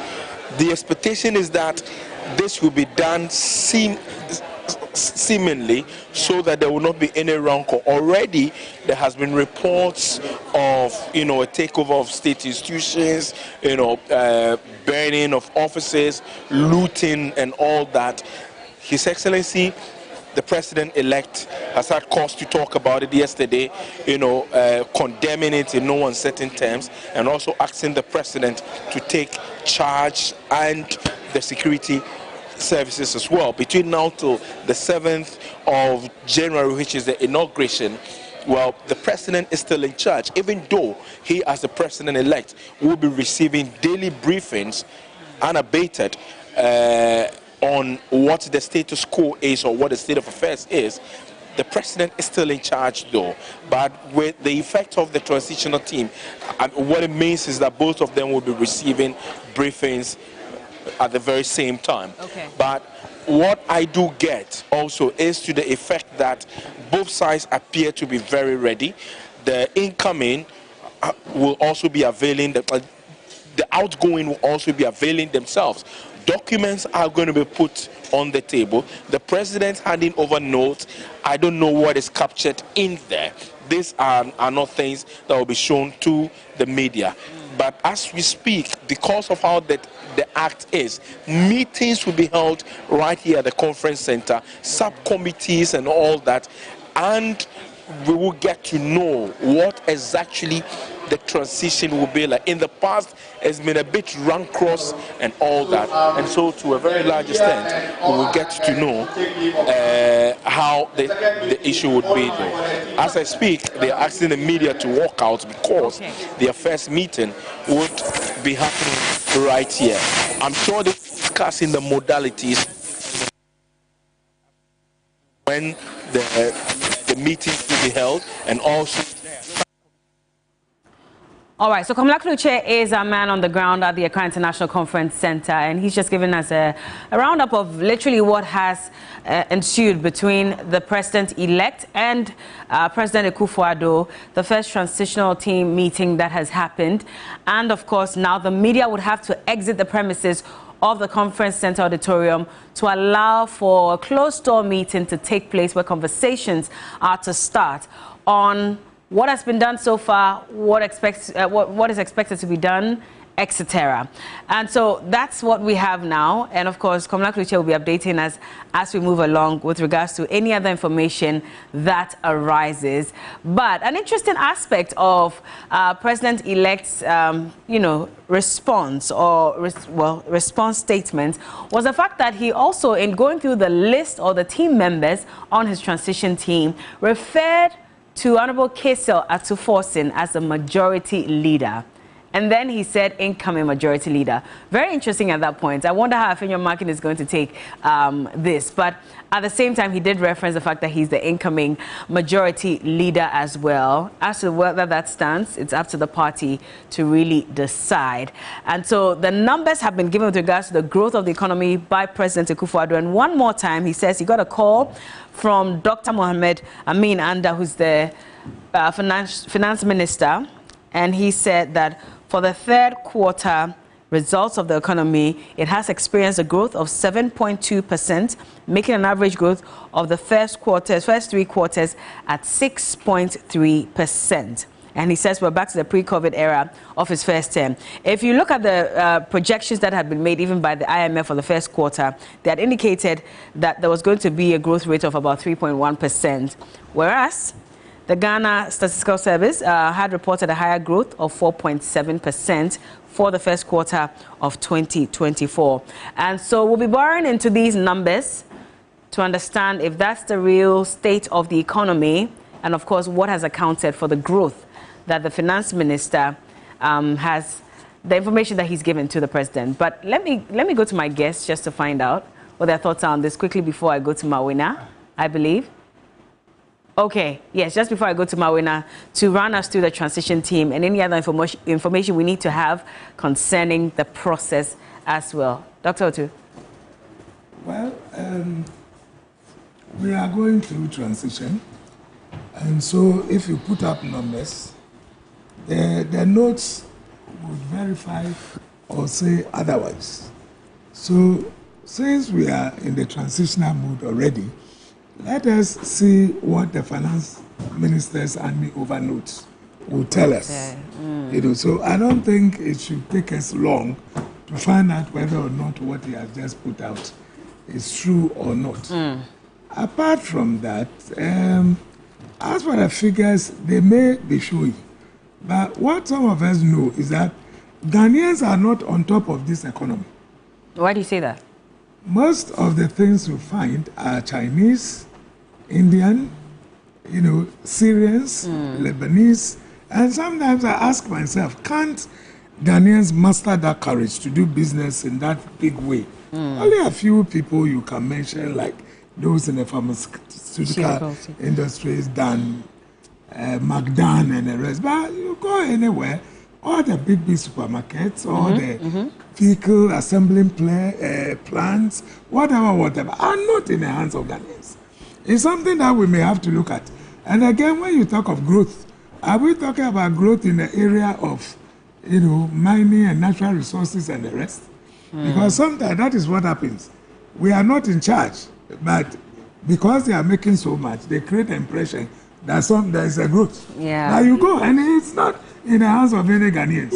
The expectation is that this will be done seemingly so that there will not be any rancor. Already there has been reports of a takeover of state institutions, burning of offices, looting and all that. His Excellency the President-elect has had cause to talk about it yesterday, condemning it in no uncertain terms, and also asking the President to take charge and the security services as well. Between now till the 7th of January, which is the inauguration, well, the President is still in charge, even though he, as the President-elect, will be receiving daily briefings unabated on what the status quo is or what the state of affairs is. The President is still in charge, though. But with the effect of the transitional team, what it means is that both of them will be receiving briefings at the very same time. Okay. But what I do get also is to the effect that both sides appear to be very ready. The incoming will also be availing, the outgoing will also be availing themselves. Documents are going to be put on the table. The President handing over notes. I don't know what is captured in there. These are not things that will be shown to the media. But as we speak, because of how the act is, meetings will be held right here at the conference center, subcommittees and all that, and we will get to know what exactly the transition will be like. In the past, it's been a bit rancorous and all that, and so to a very large extent, we will get to know how the issue would be, though. As I speak, they are asking the media to walk out because their first meeting would be happening right here. I'm sure they're discussing the modalities when the meetings will be held, and also. All right, so Komla Kluche is a man on the ground at the Accra International Conference Center, and he's just given us a roundup of literally what has ensued between the President-elect and President Akufo-Addo, the first transitional team meeting that has happened. And of course, now the media would have to exit the premises of the Conference Center auditorium to allow for a closed-door meeting to take place where conversations are to start on what has been done so far, what is expected to be done, etc. And so that's what we have now. And of course, Komla Kluche will be updating us as we move along with regards to any other information that arises. But an interesting aspect of President-elect's, response or response statement was the fact that he also, in going through the list or the team members on his transition team, referred to Honorable Kesel Atuforsin as the majority leader. And then he said incoming majority leader. Very interesting at that point. I wonder how Afenyo Markin is going to take this. But at the same time, he did reference the fact that he's the incoming majority leader as well. As to whether that stands, it's up to the party to really decide. And so the numbers have been given with regards to the growth of the economy by President Akufo-Addo. And one more time, he says he got a call from Dr. Mohamed Amin Anda, who's the finance minister. And he said that for the third quarter results of the economy, it has experienced a growth of 7.2%, making an average growth of the first three quarters at 6.3%. And he says we're back to the pre-COVID era of his first term. If you look at the projections that had been made even by the IMF for the first quarter, they had indicated that there was going to be a growth rate of about 3.1%, whereas the Ghana Statistical Service had reported a higher growth of 4.7% for the first quarter of 2024. And so we'll be borrowing into these numbers to understand if that's the real state of the economy and, of course, what has accounted for the growth that the finance minister has, the information that he's given to the president. But let me go to my guests just to find out what their thoughts are on this quickly before I go to Mawina, I believe. Okay, yes, just before I go to Mawina, to run us through the transition team and any other information we need to have concerning the process as well. Dr. Otu. Well, we are going through transition. And so if you put up numbers, the notes would verify or say otherwise. So since we are in the transitional mood already, let us see what the finance minister's and over notes will tell us. You know, so I don't think it should take us long to find out whether or not what he has just put out is true or not. Apart from that, as for the figures, they may be showing. But what some of us know is that Ghanaians are not on top of this economy. Why do you say that? Most of the things you find are Chinese, Indian, you know, Syrians, Lebanese. And sometimes I ask myself, can't Ghanaians muster that courage to do business in that big way? Only a few people you can mention, like those in the pharmaceutical industries, Dan, McDan and the rest. But you go anywhere, all the big supermarkets, all the vehicle assembling plants, whatever, are not in the hands of Ghanaians. It's something that we may have to look at. And again, when you talk of growth, are we talking about growth in the area of, you know, mining and natural resources and the rest? Because sometimes that is what happens. We are not in charge, but because they are making so much, they create the impression that there is a growth. Now you go, and it's not in the hands of any Ghanaians.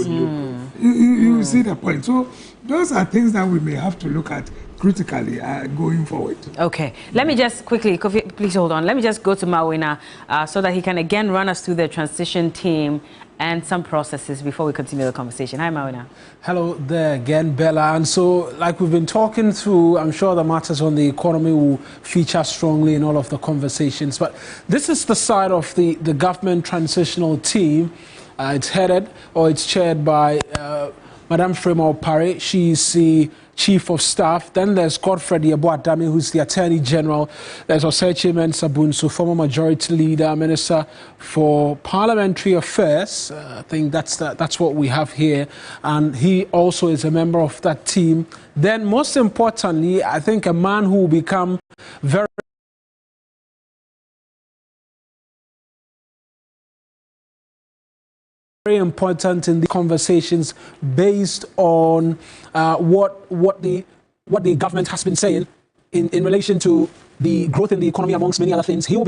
You see the point. So those are things that we may have to look at critically going forward. Okay. Let me just quickly, Kofi, please hold on. Let me just go to Mawina so that he can again run us through the transition team and some processes before we continue the conversation. Hi, Mawina. Hello there again, Bella. And so, like we've been talking through, I'm sure the matters on the economy will feature strongly in all of the conversations. But this is the side of the government transitional team. It's headed, or it's chaired by Madame Frema Opare. She's the Chief of Staff. Then there's Godfred Yeboah-Dami, who's the Attorney General. There's Osechi Mensah Bunsu, former Majority Leader, Minister for Parliamentary Affairs. I think that's what we have here. And he also is a member of that team. Then, most importantly, I think a man who will become very important in the conversations based on what the government has been saying in relation to the growth in the economy, amongst many other things. He will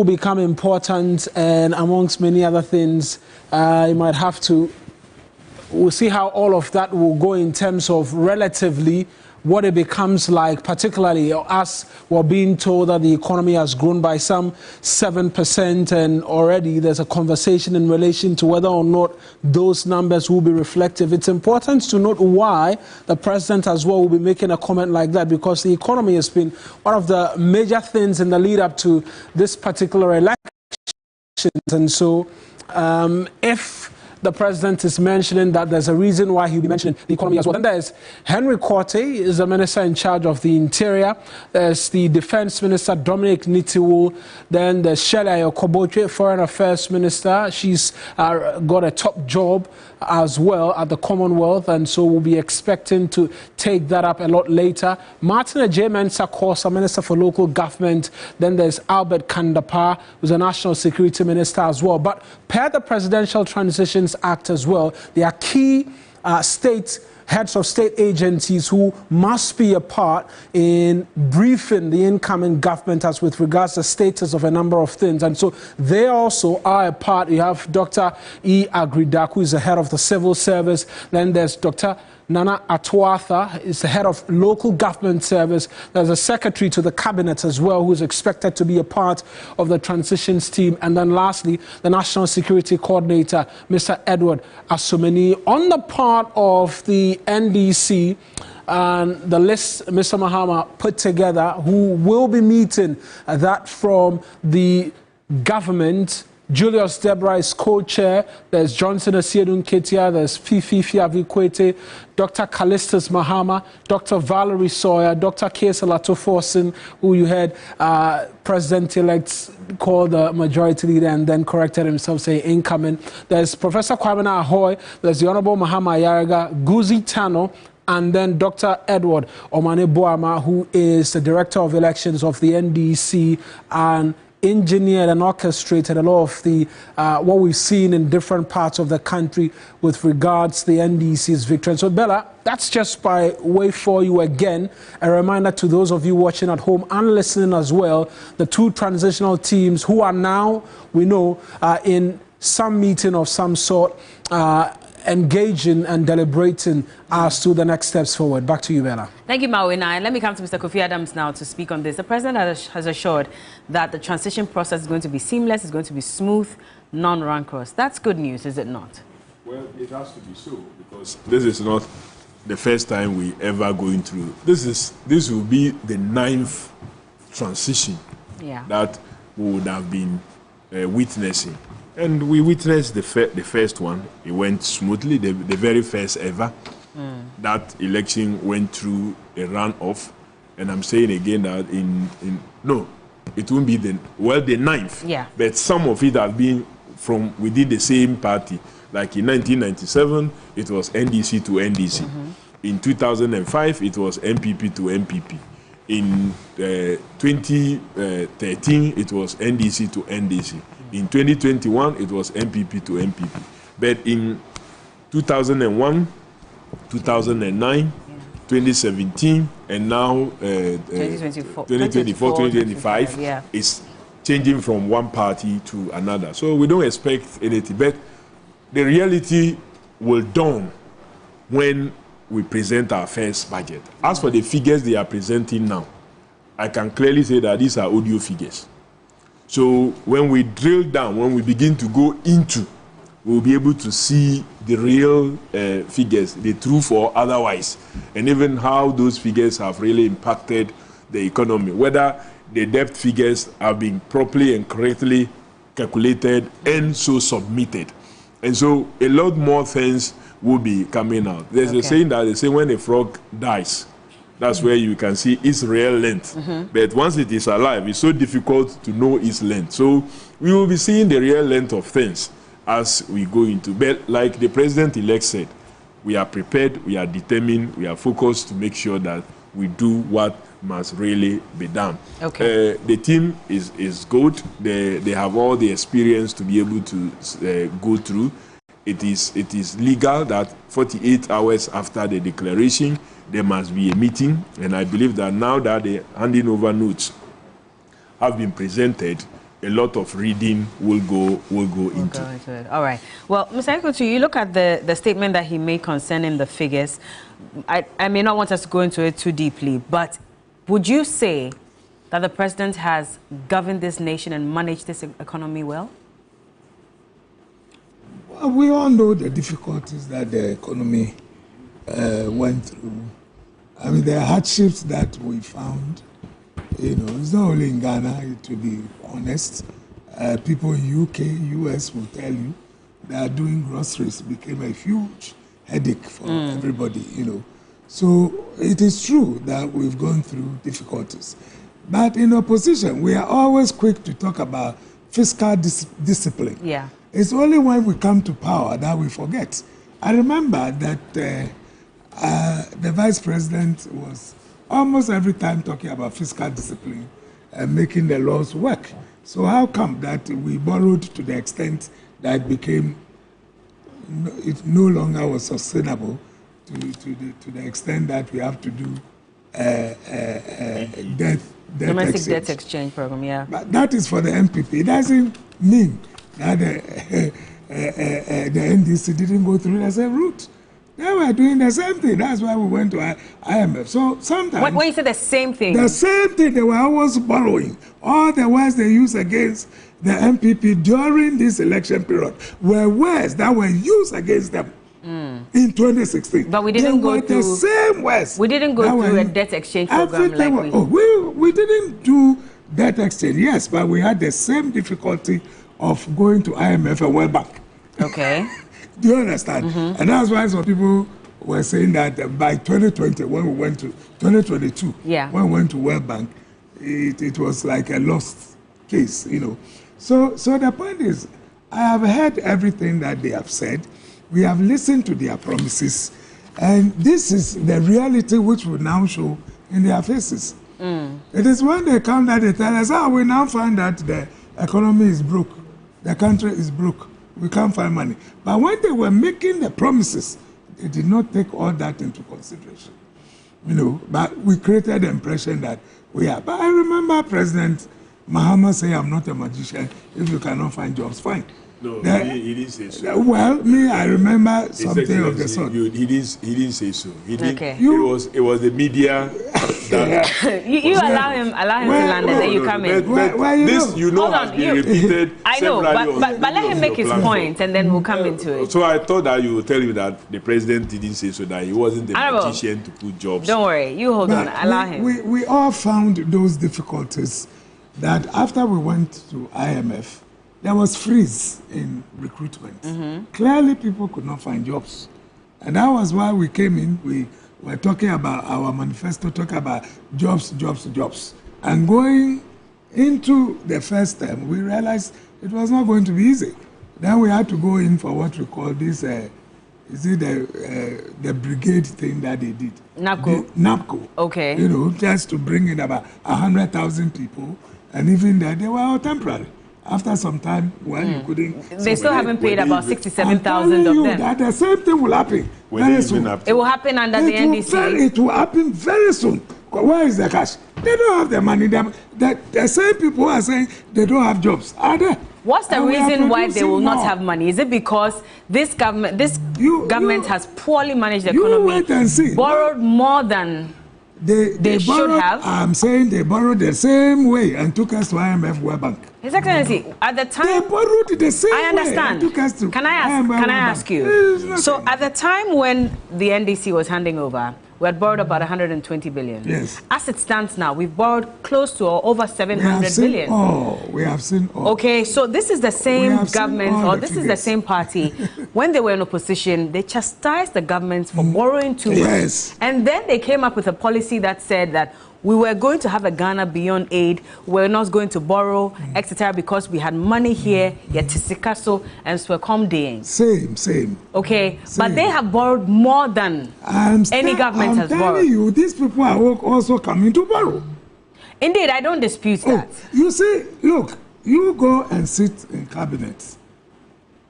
become important, and amongst many other things, you might have to. We'll see how all of that will go in terms of relatively what it becomes like, particularly as we're being told that the economy has grown by some 7%, and already there's a conversation in relation to whether or not those numbers will be reflective. It's important to note why the president as well will be making a comment like that, because the economy has been one of the major things in the lead up to this particular election. And so if the president is mentioning that, there's a reason why he'll be mentioning the economy as well. Then there's Henry Quartey, is the minister in charge of the interior. There's the defense minister, Dominic Nitiwul. Then there's Shelley Ayokoboche, foreign affairs minister. She's got a top job as well at the Commonwealth, and so we'll be expecting to take that up a lot later. Martin J. Mensah, minister for local government. Then there's Albert Kandapar, who's a national security minister as well. But per the Presidential Transitions Act as well, there are key state heads of state agencies who must be a part in briefing the incoming government as with regards to the status of a number of things. And so they also are a part. You have Dr. E. Agridak, who is the head of the civil service. Then there's Dr. Nana Atuatha is the head of local government service. There's a secretary to the cabinet as well, who is expected to be a part of the transitions team. And then lastly, the national security coordinator, Mr. Edward Asumeni. On the part of the NDC, and the list Mr. Mahama put together, who will be meeting that from the government. Julius Deborah is co-chair. There's Johnson Asiedun Ketia. There's Fifi Fiavikwete, Dr. Callistus Mahama, Dr. Valerie Sawyer, Dr. Kesa Latoforsen, who you heard President-elect call the majority leader and then corrected himself, saying incoming. There's Professor Kwabena Ahoy. There's the Honorable Mahama Yaraga, Guzi Tano, and then Dr. Edward Omane Boama, who is the Director of Elections of the NDC and engineered and orchestrated a lot of the what we've seen in different parts of the country with regards to the NDC's victory. And so, Bella, that's just by way for you again. A reminder to those of you watching at home and listening as well, the two transitional teams who are now, we know, in some meeting of some sort, engaging and deliberating as to the next steps forward. Back to you, Bella. Thank you, Mawina. Let me come to Mr. Kofi Adams now to speak on this. The president has assured that the transition process is going to be seamless, it's going to be smooth, non-rancorous. That's good news, is it not? Well, it has to be so, because this is not the first time we ever going through. This will be the 9th transition that we would have been witnessing. And we witnessed the first one. It went smoothly, the very first ever. That election went through a runoff. And I'm saying again that no, it won't be the 9th. Yeah. But some of it have been from within the same party. Like in 1997, it was NDC to NDC. In 2005, it was NPP to NPP. In 2013, it was NDC to NDC. In 2021, it was NPP to NPP. But in 2001, 2009, 2017, and now 2024, 2025, it's changing from one party to another. So we don't expect anything. But the reality will dawn when we present our first budget. As for the figures they are presenting now, I can clearly say that these are audio figures. So when we drill down, when we begin to go into, we'll be able to see the real figures, the truth or otherwise, and even how those figures have really impacted the economy, whether the debt figures have been properly and correctly calculated and so submitted. And so a lot more things will be coming out. There's a saying that they say when a frog dies, that's where you can see its real length. But once it is alive, it's so difficult to know its length. So we will be seeing the real length of things as we go into. But like the president-elect said, we are prepared, we are determined, we are focused to make sure that we do what must really be done. The team is good. They have all the experience to be able to go through. It is legal that 48 hours after the declaration, there must be a meeting, and I believe that now that the handing over notes have been presented, a lot of reading will go into it. All right. Well, Mr. Ekotu, you look at the statement that he made concerning the figures. I may not want us to go into it too deeply, but would you say that the president has governed this nation and managed this economy well? Well, we all know the difficulties that the economy went through. I mean, there are hardships that we found. You know, it's not only in Ghana, to be honest. People in UK, US will tell you that doing groceries became a huge headache for everybody, you know. So it is true that we've gone through difficulties. But in opposition, we are always quick to talk about fiscal discipline. Yeah. It's only when we come to power that we forget. I remember that the vice president was almost every time talking about fiscal discipline and making the laws work. So how come that we borrowed to the extent that it no longer was sustainable to the extent that we have to do domestic debt exchange program, yeah. But that is for the NPP. It doesn't mean that the NDC didn't go through the same route. They were doing the same thing. That's why we went to IMF. So sometimes... When you say the same thing? The same thing. They were always borrowing. All the words they used against the NPP during this election period were words that were used against them in 2016. But we didn't go through... the same words. We didn't go through a debt exchange program like we didn't do debt exchange, yes, but we had the same difficulty of going to IMF and World Bank. Okay. Do you understand? And that's why some people were saying that by 2020, when we went to 2022, when we went to World Bank, it was like a lost case, you know. So the point is, I have heard everything that they have said. We have listened to their promises, and this is the reality which will now show in their faces. It is when they come that they tell us, we now find that the economy is broke, the country is broke. We can't find money. But when they were making the promises, they did not take all that into consideration. You know, but we created the impression that we are. But I remember President Mahama saying, I'm not a magician. If you cannot find jobs, fine. No, he didn't say so. Well, I remember something of the sort. He didn't say so. It was the media that... you allow him to land and then you come in. This, has been repeated. I know, but let him make his point and then we'll come into it. So I thought that you would tell me that the president didn't say so, that he wasn't the magician to put jobs. Don't worry, you hold on, allow him. We all found those difficulties that after we went to IMF, there was freeze in recruitment. Clearly, people could not find jobs. And that was why we came in. We were talking about our manifesto, talking about jobs. And going into the first term, we realized it was not going to be easy. Then we had to go in for what we call this, the brigade thing that they did? NAPCO. Okay. You know, just to bring in about 100,000 people. And even there, they were all temporary. After some time, you couldn't... They still haven't paid about 67,000 of them. That the same thing will happen very soon. It will happen under the NDC. It will happen very soon. Where is the cash? They don't have the money. The same people are saying they don't have jobs. Are they? What's the reason why they will not have money? Is it because this government has poorly managed the economy, wait and see. Borrowed more than they should have? I'm saying they borrowed the same way and took us to IMF World Bank. His Excellency, at the time... They borrowed the same way. I understand. And took us to Can I ask you? So at the time when the NDC was handing over, we had borrowed about 120 billion. Yes. As it stands now, we've borrowed close to or over 700 billion. We have seen all. Okay, so this is the same government, or this is the same party. When they were in opposition, they chastised the government for borrowing too much. Yes. And then they came up with a policy that said that we were going to have a Ghana beyond aid. We're not going to borrow, etc., because we had money here, yet Tisikaso and Swecom Ding. Same. Okay, but they have borrowed more than any government has borrowed. I'm telling you, these people are also coming to borrow. Indeed, I don't dispute that. You see, look, you go and sit in cabinet,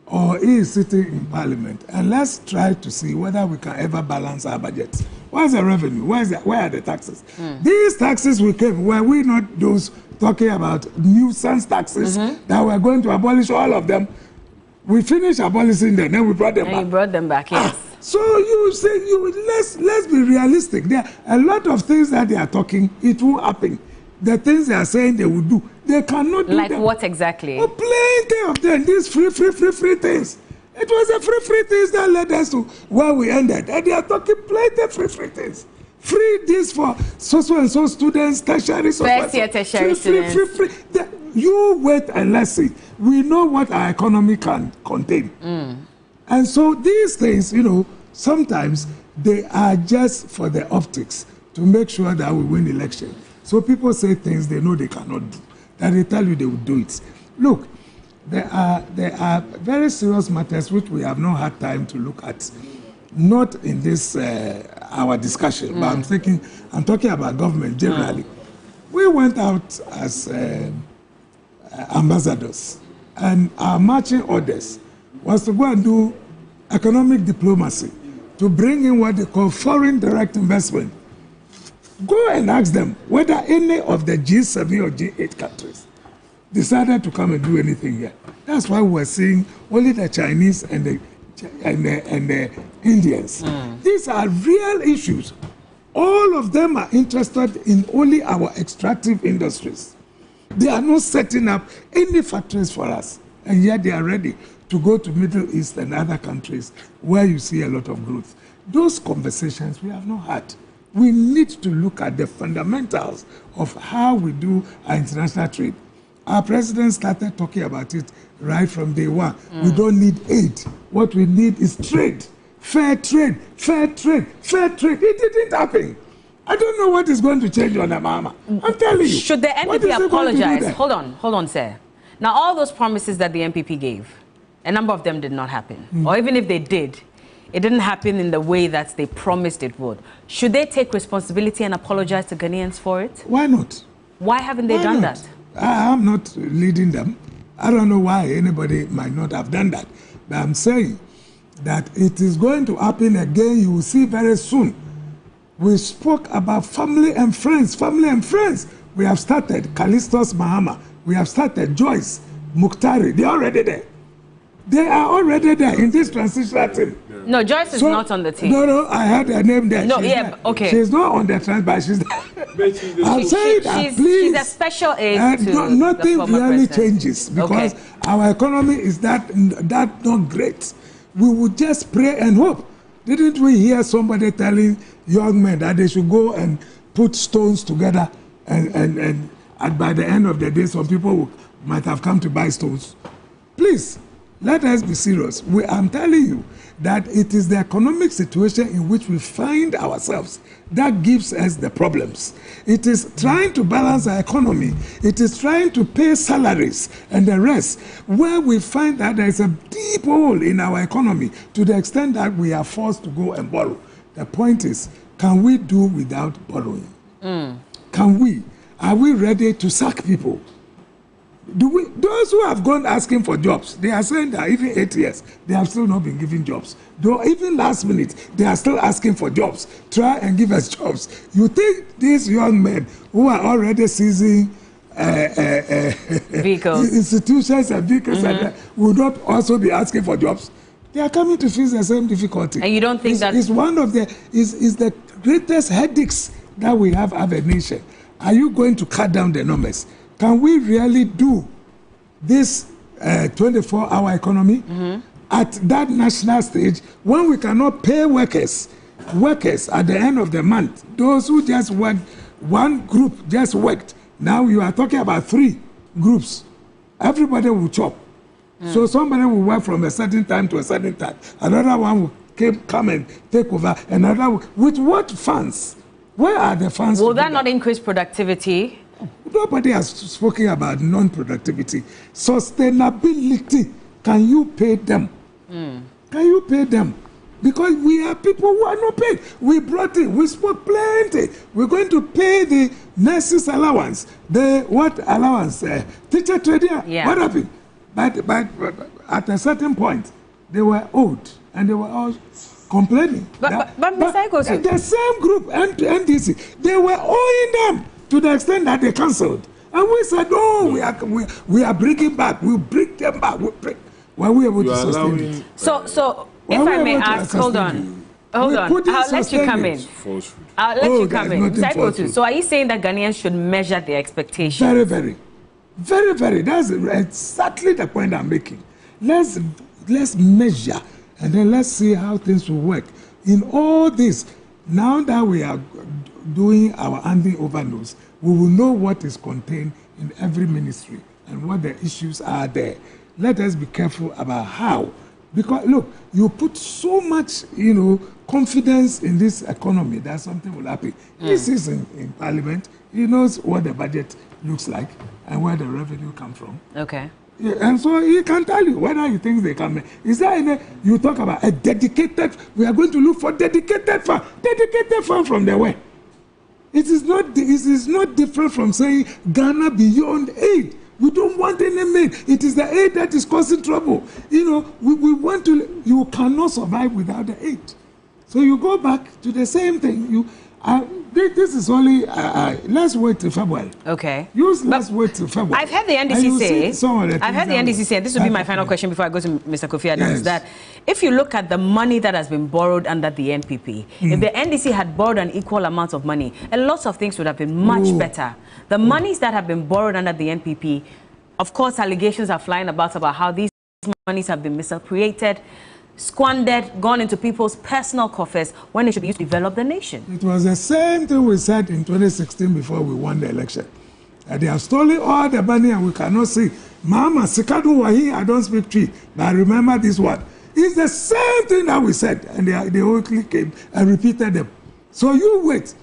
or he is sitting in parliament, and let's try to see whether we can ever balance our budget. Where's the revenue? Where are the taxes? These taxes were we not those talking about nuisance taxes that we're going to abolish all of them? We finished abolishing them, then we brought them back. You brought them back, yes. So you say, let's be realistic. There are a lot of things that they are talking, it will happen. The things they are saying they will do, they cannot do like them. What exactly? Oh, plenty of them, these free things. It was the free things that led us to where we ended. And they are talking plenty of free things. Free this for so students, tertiary, tertiary students. Free. You wait and let's see. We know what our economy can contain. And so these things, sometimes they are just for the optics to make sure that we win election. So people say things they know they cannot do, that they tell you they will do it. Look, there are very serious matters which we have not had time to look at, not in this our discussion, but I'm talking about government generally. We went out as ambassadors, and our marching orders was to go and do economic diplomacy to bring in what they call foreign direct investment. Go and ask them whether any of the G7 or G8 countries decided to come and do anything here. That's why we're seeing only the Chinese and the Indians. These are real issues. All of them are interested in only our extractive industries. They are not setting up any factories for us, and yet they are ready to go to Middle East and other countries where you see a lot of growth. Those conversations we have not had. We need to look at the fundamentals of how we do our international trade. Our president started talking about it right from day one. We don't need aid. What we need is trade. Fair trade, fair trade, fair trade. It didn't happen. I don't know what is going to change on the mama. I'm telling you. Should the NPP apologize? Hold on, sir. Now, all those promises that the NPP gave, a number of them did not happen. Or even if they did, it didn't happen in the way that they promised it would. Should they take responsibility and apologize to Ghanaians for it? Why not? Why haven't they done that? I'm not leading them. I don't know why anybody might not have done that. But I'm saying that it is going to happen again. You will see very soon. We spoke about family and friends. Family and friends. We have started Callistus Mahama. We have started Joyce, Mukhtari. They're already there. They are already there in this transitional team. No, Joyce is not on the team. No, I had her name there. No, okay. She's not on the transition, but she's there. I'm saying that, please. She's a special aide to nothing the former really president. changes because our economy is that not great. We would just pray and hope. Didn't we hear somebody telling young men that they should go and put stones together and by the end of the day, some people might have come to buy stones? Please, let us be serious. I'm telling you that it is the economic situation in which we find ourselves that gives us the problems. It is trying to balance our economy. It is trying to pay salaries and the rest, where we find that there is a deep hole in our economy to the extent that we are forced to go and borrow. The point is, can we do without borrowing? Can we? Are we ready to sack people? Those who have gone asking for jobs, they are saying that even 8 years, they have still not been given jobs. Though even last minute, they are still asking for jobs. Try and give us jobs. You think these young men who are already seizing vehicles, institutions and vehicles will not also be asking for jobs? They are coming to face the same difficulty. And you don't think that is one of the is the greatest headaches that we have as a nation? Are you going to cut down the numbers? Can we really do this 24-hour economy at that national stage when we cannot pay workers at the end of the month? Those who just worked, one group just worked. Now you are talking about 3 groups. Everybody will chop. So somebody will work from a certain time to a certain time. Another one will come and take over. Another one. With what funds? Where are the funds? Will that not increase productivity? Nobody has spoken about non-productivity. Sustainability. Can you pay them? Can you pay them? Because we are people who are not paid. We brought it. We spoke plenty. We're going to pay the nurses' allowance. What allowance? Teacher training. Yeah. What happened? But at a certain point, they were owed and they were all complaining. But Mr. Ikosu, the same group, NDC, they were owing them to the extent that they cancelled. And we said, no, we are bringing back. We'll bring them back. Were we able to sustain it? So if I may ask, hold on. I'll let you come in. I'll let you come in. Mr. Ikosu, so are you saying that Ghanaians should measure their expectations? Very, very. Very, very. That's exactly the point I'm making. Let's measure and then let's see how things will work. In all this, now that we are doing our handing over notes, we will know what is contained in every ministry and what the issues are there. Let us be careful about how. Because, look, you put so much, confidence in this economy that something will happen. This is in Parliament. He knows what the budget looks like and where the revenue comes from. Okay. Yeah, and so he can tell you whether he thinks they can. Is there any? You talk about a dedicated. We are going to look for dedicated fund. Dedicated fund from the where? It is not different from saying Ghana beyond aid. We don't want any aid. It is the aid that is causing trouble. We want to. You cannot survive without the aid. So you go back to the same thing. This is only, let's wait till February. Okay. Let's wait till February. I've heard the NDC say, this will be my final question before I go to Mr. Kofi Adams, that if you look at the money that has been borrowed under the NPP, if the NDC had borrowed an equal amount of money, a lot of things would have been much better. The monies that have been borrowed under the NPP, of course, allegations are flying about how these monies have been misappropriated, squandered, gone into people's personal coffers when it should be used to develop the nation. It was the same thing we said in 2016 before we won the election. That they have stolen all the money and we cannot see. Mama, Sikadu Wahi, I don't speak tree, but I remember this one. It's the same thing that we said, and they only came and repeated them. So you wait.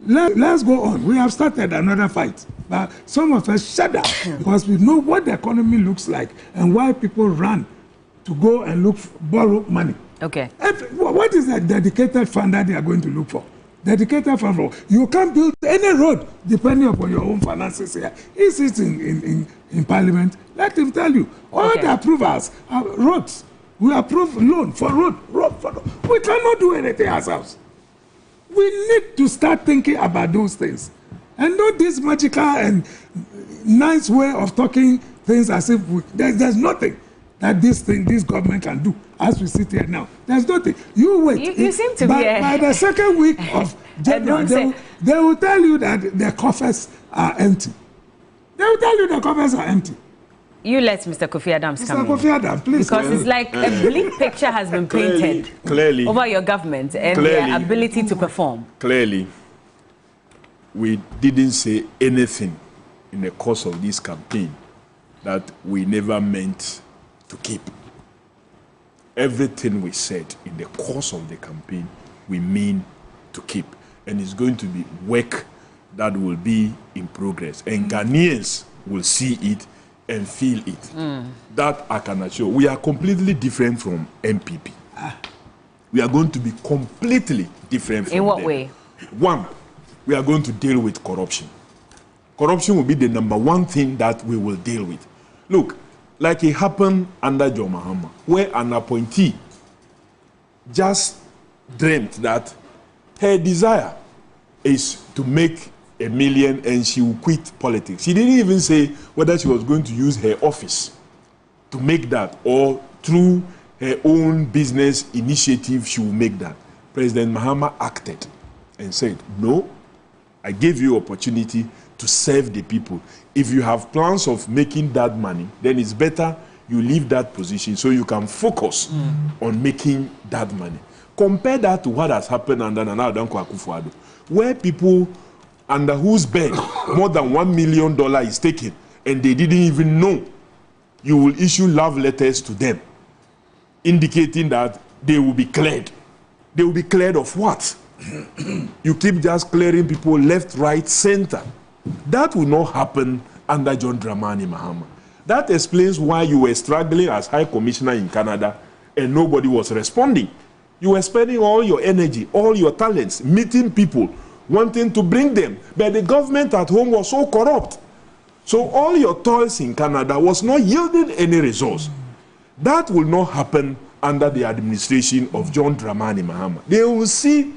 Let's go on. We have started another fight. But some of us shudder because we know what the economy looks like and why people run to go and borrow money. Okay. What is that dedicated fund that they are going to look for? Dedicated fund for you can't build any road depending upon your own finances here. He sits in Parliament. Let him tell you. All the approvals are roads. We approve loan for road. We cannot do anything ourselves. We need to start thinking about those things. And not this magical and nice way of talking things as if there's nothing that this government can do as we sit here now. There's nothing. You wait. You seem to be by the second week of January, they will tell you that the coffers are empty. They will tell you the coffers are empty. You let Mr. Kofi Adams come in. Mr. Kofi Adams, please. Because it's like a bleak picture has been painted clearly over your government and their ability to perform. Clearly, we didn't say anything in the course of this campaign that we never meant to keep. Everything we said in the course of the campaign, we mean to keep. And it's going to be work that will be in progress. And Ghanaians will see it and feel it. That I can assure. We are completely different from NPP. We are going to be completely different from them. In what them. way? One, we are going to deal with corruption. Corruption will be the number one thing that we will deal with. Look, like it happened under John Mahama, where an appointee just dreamt that her desire is to make $1 million and she will quit politics. She didn't even say whether she was going to use her office to make that or through her own business initiative she will make that. President Mahama acted and said, no, I gave you opportunity to serve the people. If you have plans of making that money, then it's better you leave that position so you can focus on making that money. Compare that to what has happened under Nana Adanko Akufo-Addo, where people under whose bed more than $1 million is taken and they didn't even know. You will issue love letters to them indicating that they will be cleared. They will be cleared of what? You keep just clearing people left, right, center. That will not happen under John Dramani Mahama. That explains why you were struggling as High Commissioner in Canada and nobody was responding. You were spending all your energy, all your talents, meeting people, wanting to bring them. But the government at home was so corrupt. So all your toils in Canada was not yielding any results. That will not happen under the administration of John Dramani Mahama. They will see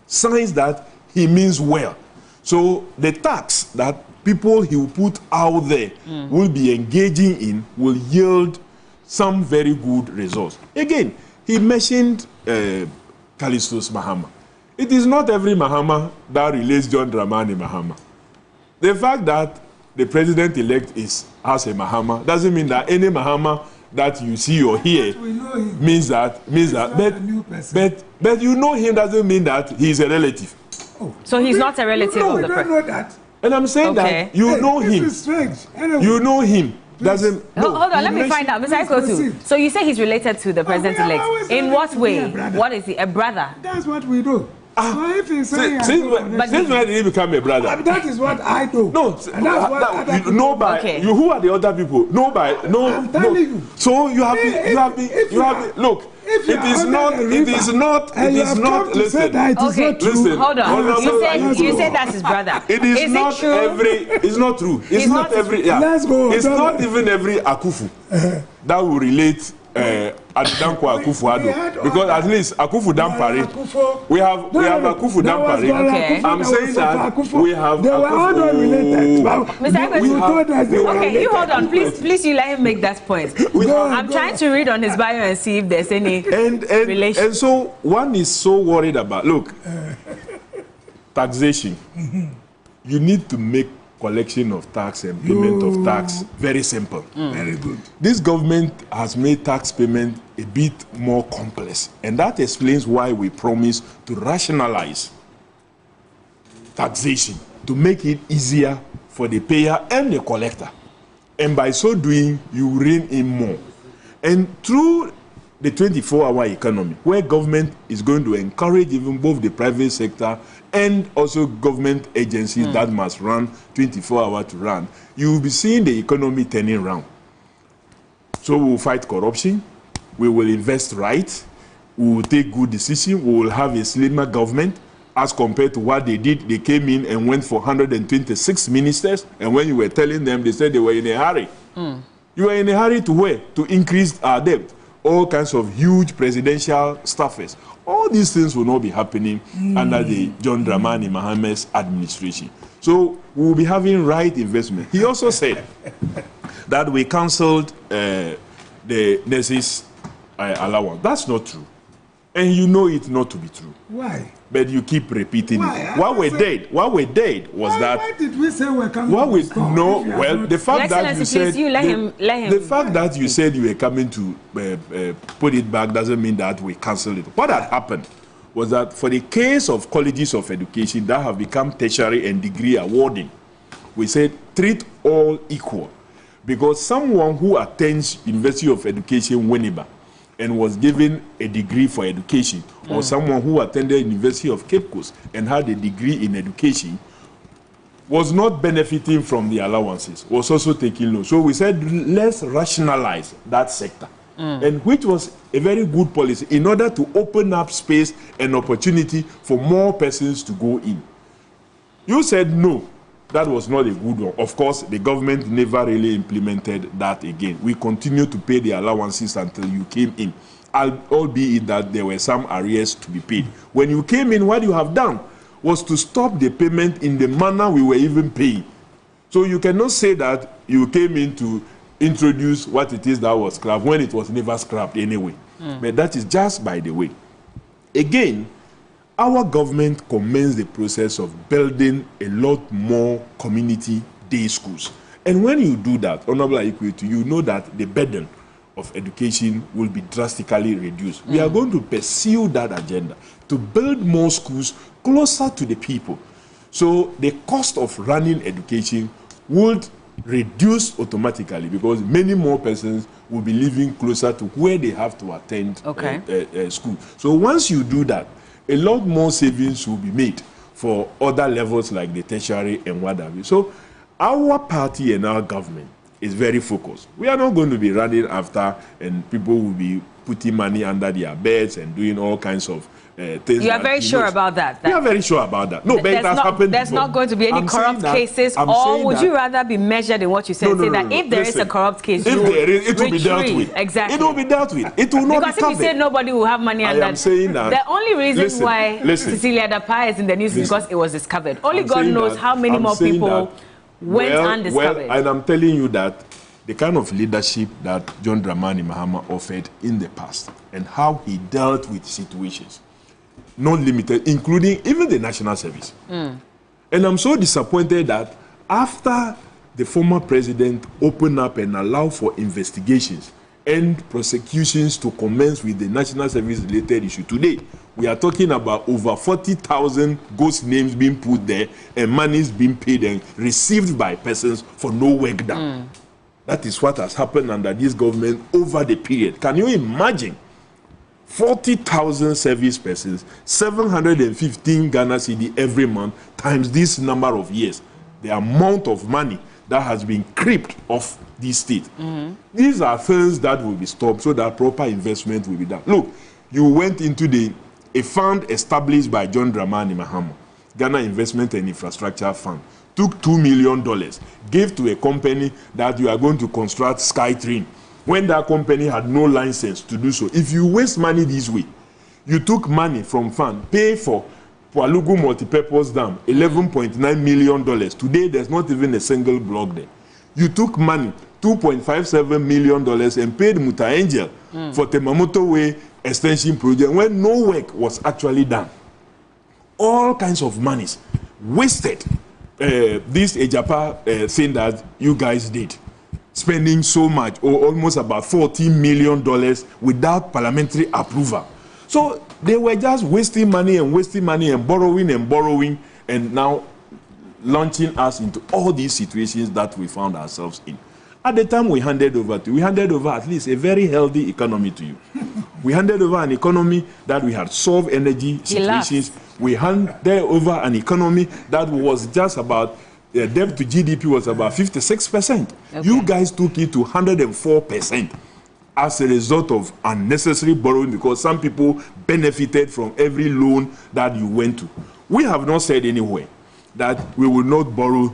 signs that he means well. So the tax that people he will put out there will be engaging in will yield some very good results. Again, he mentioned Callistus Mahama. It is not every Mahama that relates John Dramani Mahama. The fact that the president-elect has a Mahama doesn't mean that any Mahama that you see or hear means that. But you know him doesn't mean that he's a relative. So he's not a relative of the president. know that. And I'm saying that you know him. This is strange. Anyway, you know him. Doesn't. No, hold on, let me find out. Mr. Ikotu, so you say he's related to the president-elect. In what way? What is he? A brother? That's what we do. So if you say since when did he become a brother? That is what I do. No, who are the other people? I'm telling you. So you have been. Look, it is not. Listen. Listen. Hold on. You said that's his brother. It is not true? It's not true. It's not every. Yeah. Let's go. It's not even every Akufu that will relate Adanko Akufo-Addo, because at least Akufo Dampare, we have Akufo Dampare. Okay. I'm saying that we have. They were all not related. Okay, you hold on, please. You let him make that point. I'm trying to read on his bio and see if there's any relation. And so one is so worried about. Look, taxation. You need to make collection of tax and payment of tax very simple. Very good. This government has made tax payment a bit more complex, and that explains why we promise to rationalize taxation to make it easier for the payer and the collector. And by so doing, you rein in more. And through the 24-hour economy, where government is going to encourage even both the private sector and also government agencies that must run 24 hours to run, you will be seeing the economy turning around. So we will fight corruption, we will invest right, we will take good decisions, we will have a slimmer government as compared to what they did. They came in and went for 126 ministers, and when you were telling them, they said they were in a hurry. You were in a hurry to where? To increase our debt. All kinds of huge presidential staffers. All these things will not be happening under the John Dramani Mahame's administration. So we will be having right investment. He also said that we cancelled the nurses' allowance. That's not true. And you know it not to be true. Why? But you keep repeating it. What we did was that. Why did we say we're coming to stop? No, well, the fact that you said. Let him. The fact that you said you were coming to put it back doesn't mean that we cancelled it. What had happened was that for the case of colleges of education that have become tertiary and degree awarding, we said treat all equal. Because someone who attends University of Education, Winneba, and was given a degree for education, or someone who attended University of Cape Coast and had a degree in education, was not benefiting from the allowances, was also taking loans. So we said, let's rationalize that sector, and which was a very good policy in order to open up space and opportunity for more persons to go in. You said no. That was not a good one. Of course, the government never really implemented that again. We continued to pay the allowances until you came in, albeit that there were some arrears to be paid. When you came in, what you have done was to stop the payment in the manner we were even paying. So you cannot say that you came in to introduce what it is that was scrapped when it was never scrapped anyway. But that is just by the way. Again, our government commenced the process of building a lot more community day schools. And when you do that, Honorable Equity, you know that the burden of education will be drastically reduced. We are going to pursue that agenda to build more schools closer to the people. So the cost of running education would reduce automatically because many more persons will be living closer to where they have to attend school. So once you do that, a lot more savings will be made for other levels like the tertiary and what have you. So our party and our government is very focused. We are not going to be running after and people will be putting money under their beds and doing all kinds of things. You are very sure about that? We are very sure about that. No, but it has happened. There's not going to be any corrupt cases, or would you rather be measured in what you said? Say that if there is a corrupt case, if there is, it will be dealt with. Exactly. It will be dealt with. It will not be covered. Because if you say nobody will have money under, I am saying that the only reason why Cecilia Dapaya is in the news is because it was discovered. Only God knows how many more people went undiscovered. And I'm telling you that the kind of leadership that John Dramani Mahama offered in the past and how he dealt with situations, not limited, including even the national service. And I'm so disappointed that after the former president opened up and allowed for investigations and prosecutions to commence with the national service related issue, today we are talking about over 40,000 ghost names being put there and monies being paid and received by persons for no work done. That is what has happened under this government over the period. Can you imagine? 40,000 service persons, 715 Ghana cedi every month, times this number of years. The amount of money that has been creeped off this state. These are things that will be stopped so that proper investment will be done. Look, you went into a fund established by John Dramani Mahama, Ghana Investment and Infrastructure Fund. Took $2 million, gave to a company that you are going to construct SkyTrain when that company had no license to do so. If you waste money this way, you took money from fund, pay for Alugu multipurpose dam, $11.9 million. Today, there's not even a single block there. You took money, $2.57 million, and paid Muta Angel for Temamoto Way extension project when no work was actually done. All kinds of monies wasted. This Ejapa thing that you guys did, spending so much, or almost about $14 million without parliamentary approval. So they were just wasting money and borrowing, and now launching us into all these situations that we found ourselves in. At the time we handed over at least a very healthy economy to you. We handed over an economy that we had solved energy situations. We handed over an economy that was just about, debt to GDP was about 56%. Okay. You guys took it to 104% as a result of unnecessary borrowing, because some people benefited from every loan that you went to. We have not said anywhere that we will not borrow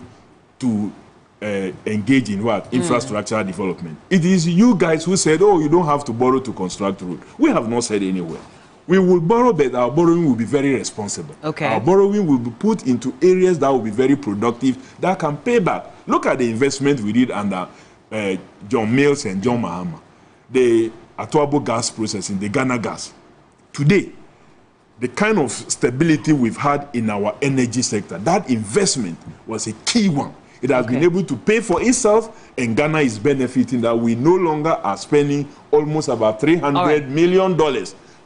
to engage in what? Infrastructure development. It is you guys who said, oh, you don't have to borrow to construct road. We have not said anywhere. We will borrow, but our borrowing will be very responsible. Okay. Our borrowing will be put into areas that will be very productive, that can pay back. Look at the investment we did under John Mills and John Mahama. The Atuabo gas processing, the Ghana gas. Today, the kind of stability we've had in our energy sector, that investment was a key one. It has been able to pay for itself, and Ghana is benefiting that we no longer are spending almost about $300 million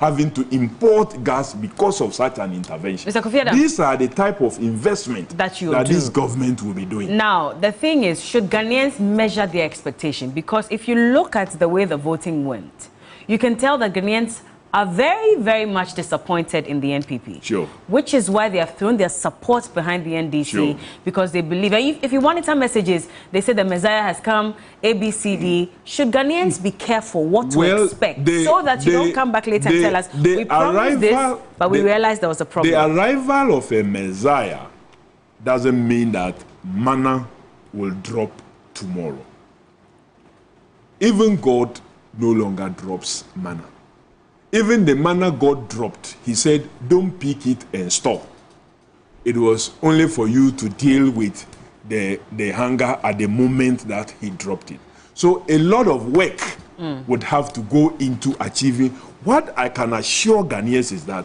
having to import gas because of such an intervention. Mr. Kofi, these are the type of investment that this government will be doing. Now, the thing is, should Ghanaians measure their expectation? Because if you look at the way the voting went, you can tell that Ghanaians are very, very much disappointed in the NPP. Sure. Which is why they have thrown their support behind the NDC, because they believe, if you wanted some messages, they say the Messiah has come, A, B, C, D. Should Ghanaians be careful what to expect, so that you don't come back later and tell us, we promised this, but we realized there was a problem. The arrival of a Messiah doesn't mean that manna will drop tomorrow. Even God no longer drops manna. Even the manna God dropped, he said, don't pick it and store. It was only for you to deal with the hunger at the moment that he dropped it. So a lot of work would have to go into achieving. What I can assure Ghanaians is that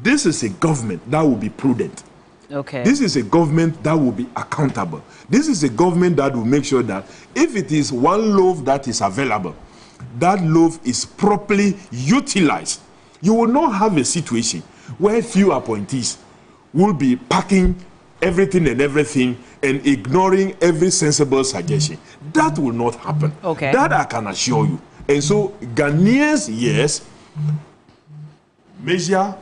this is a government that will be prudent. Okay. This is a government that will be accountable. This is a government that will make sure that if it is one loaf that is available, that loaf is properly utilized. You will not have a situation where few appointees will be packing everything and ignoring every sensible suggestion. That will not happen. Okay. That I can assure you. And so Ghanaians, yes, measure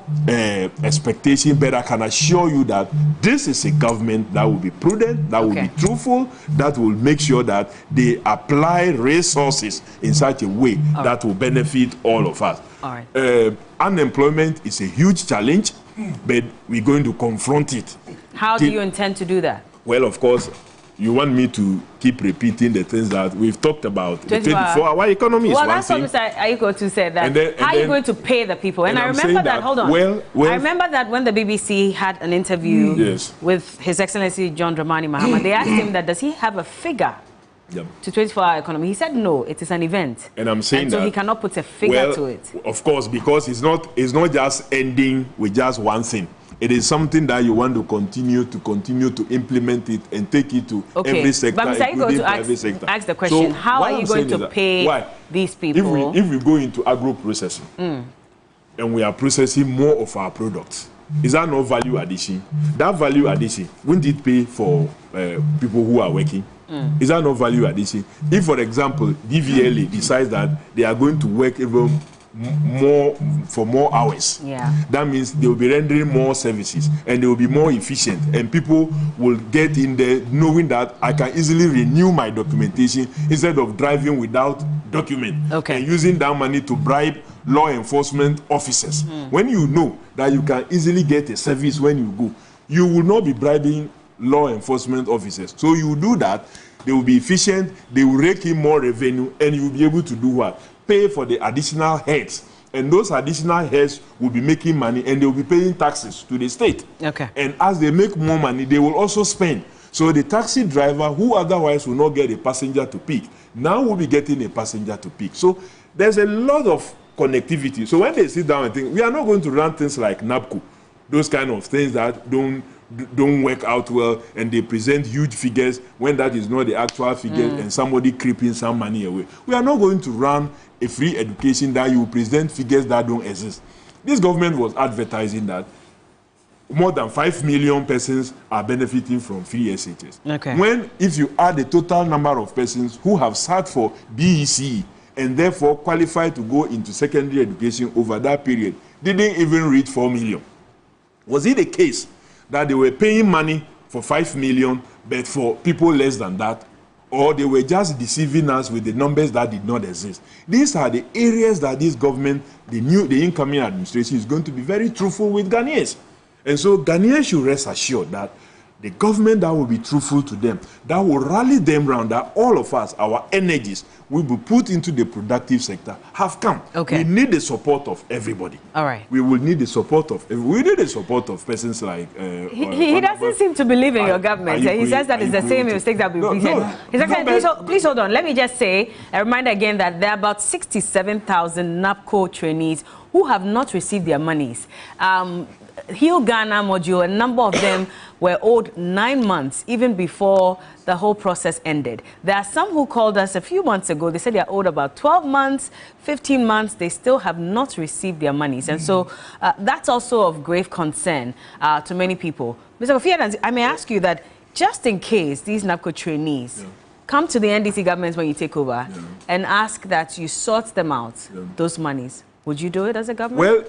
expectation, but I can assure you that this is a government that will be prudent, that will be truthful, that will make sure that they apply resources in such a way that will benefit all of us. All right. Unemployment is a huge challenge, but we're going to confront it. How do you intend to do that? Well, of course, you want me to keep repeating the things that we've talked about. The 24-hour economy is one thing. Well, that's what Aiko said. That how are you going to pay the people? And I remember that, hold on. I remember that when the BBC had an interview with His Excellency John Dramani Mahama, they asked him that, does he have a figure to 24-hour economy? He said no, it is an event. And I'm saying so he cannot put a figure to it. Of course, because it's not just ending with just one thing. It is something that you want to continue to implement it and take it to every sector, including private sector. Ask the question, so how are you going to pay these people? If we go into agro-processing and we are processing more of our products, is that no value addition? That value addition, wouldn't it pay for people who are working? Is that no value addition? If, for example, DVLA decides that they are going to work even more hours, that means they will be rendering more services and they will be more efficient, and people will get in there knowing that I can easily renew my documentation instead of driving without document and using that money to bribe law enforcement officers. When you know that you can easily get a service when you go, you will not be bribing law enforcement officers. So you do that, they will be efficient, they will rake in more revenue, and you will be able to do what? Pay for the additional heads. And those additional heads will be making money, and they will be paying taxes to the state. Okay. And as they make more money, they will also spend. So the taxi driver, who otherwise will not get a passenger to pick, now will be getting a passenger to pick. So there's a lot of connectivity. So when they sit down and think, we are not going to run things like NABCO, those kind of things that don't work out well, and they present huge figures when that is not the actual figure, and somebody creeping some money away. We are not going to run a free education that you present figures that don't exist. This government was advertising that more than 5 million persons are benefiting from free SHS. Okay. When, if you add the total number of persons who have sat for BEC and therefore qualified to go into secondary education over that period, didn't even reach 4 million. Was it the case that they were paying money for 5 million, but for people less than that, or they were just deceiving us with the numbers that did not exist? These are the areas that this government, the incoming administration, is going to be very truthful with Ghanaians. And so Ghanaians should rest assured that the government that will be truthful to them, that will rally them around, that all of us, our energies, will be put into the productive sector, have come. Okay. We need the support of everybody. All right. We will need the support of, we need the support of persons like... He doesn't seem to believe in your government. He says that it's the same mistake that we repeated. Please hold on. Let me just say, a reminder again that there are about 67,000 NABCO trainees who have not received their monies. Heal Ghana module, a number of them were owed 9 months, even before the whole process ended. There are some who called us a few months ago. They said they are owed about 12 months, 15 months. They still have not received their monies. And so that's also of grave concern to many people. Mr. Kofi, I may ask you that just in case these NABCO trainees come to the NDC government when you take over and ask that you sort them out, those monies, would you do it as a government? Well,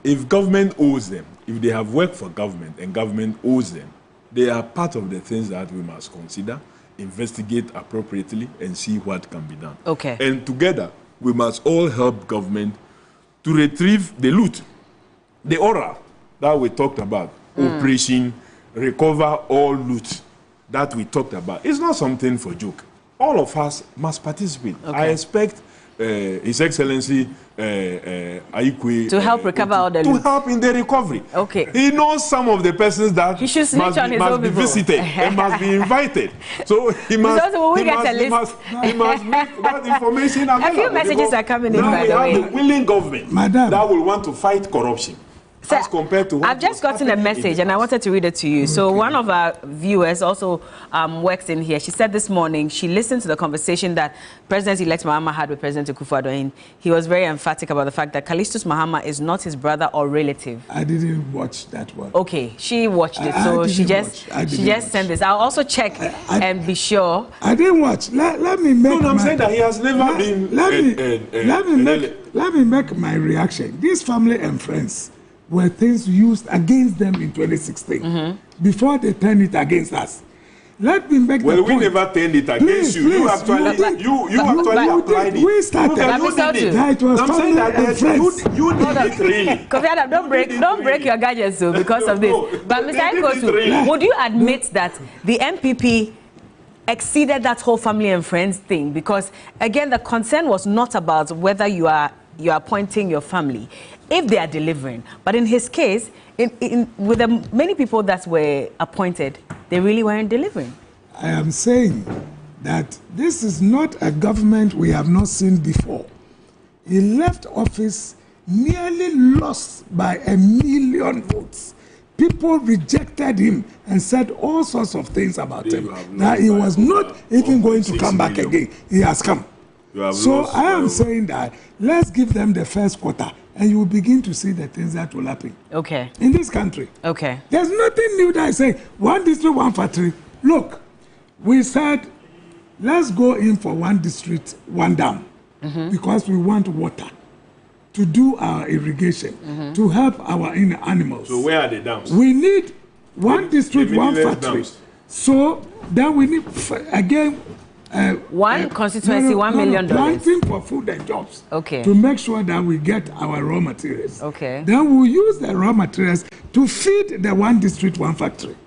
if government owes them, if they have worked for government and government owes them, they are part of the things that we must consider, investigate appropriately, and see what can be done. Okay. And together, we must all help government to retrieve the loot, the aura that we talked about, operation, recover all loot that we talked about. It's not something for joke. All of us must participate. Okay. I expect His Excellency Aikwe to help recover all the loot. To help in the recovery. Okay. He knows some of the persons that must be visited and must be invited. So he must make that information available. A few messages are coming in, by the way. Now we have a willing government that will want to fight corruption. So, I've just gotten a message and I wanted to read it to you. Okay. So one of our viewers also works in here. She said this morning she listened to the conversation that President-elect Mahama had with President Akufo-Addo, and he was very emphatic about the fact that Callistus Mahama is not his brother or relative. I didn't watch that one. Okay, she watched it, so she just sent this. I'll also check and be sure. I didn't watch. Let me make. No, I'm saying that he has never been. Let me make my reaction. This family and friends were things used against them in 2016 before they turned it against us. Let me make the point. Well, we never turned it against you. You actually applied it. We started. It was family and friends. You did it really. Kofi, don't break your gadgets though because of this. But Mr. Nkosu, would you admit that the NPP exceeded that whole family and friends thing? Because again, the concern was not about whether you are appointing your family, if they are delivering. But in his case, with the many people that were appointed, they really weren't delivering. I am saying that this is not a government we have not seen before. He left office nearly lost by 1 million votes. People rejected him and said all sorts of things about him. That he was not even going to come back again. He has come. So I am saying that let's give them the first quarter and you will begin to see the things that will happen. Okay. In this country. Okay. There's nothing new that I say, one district, one factory. Look, we said, let's go in for one district, one dam, because we want water to do our irrigation, to help our animals. So where are the dams? We need one district, one factory. Dams. So then we need, again, one constituency, $1 million. Planting for food and jobs. Okay. To make sure that we get our raw materials. Okay. Then we'll use the raw materials to feed the one district, one factory.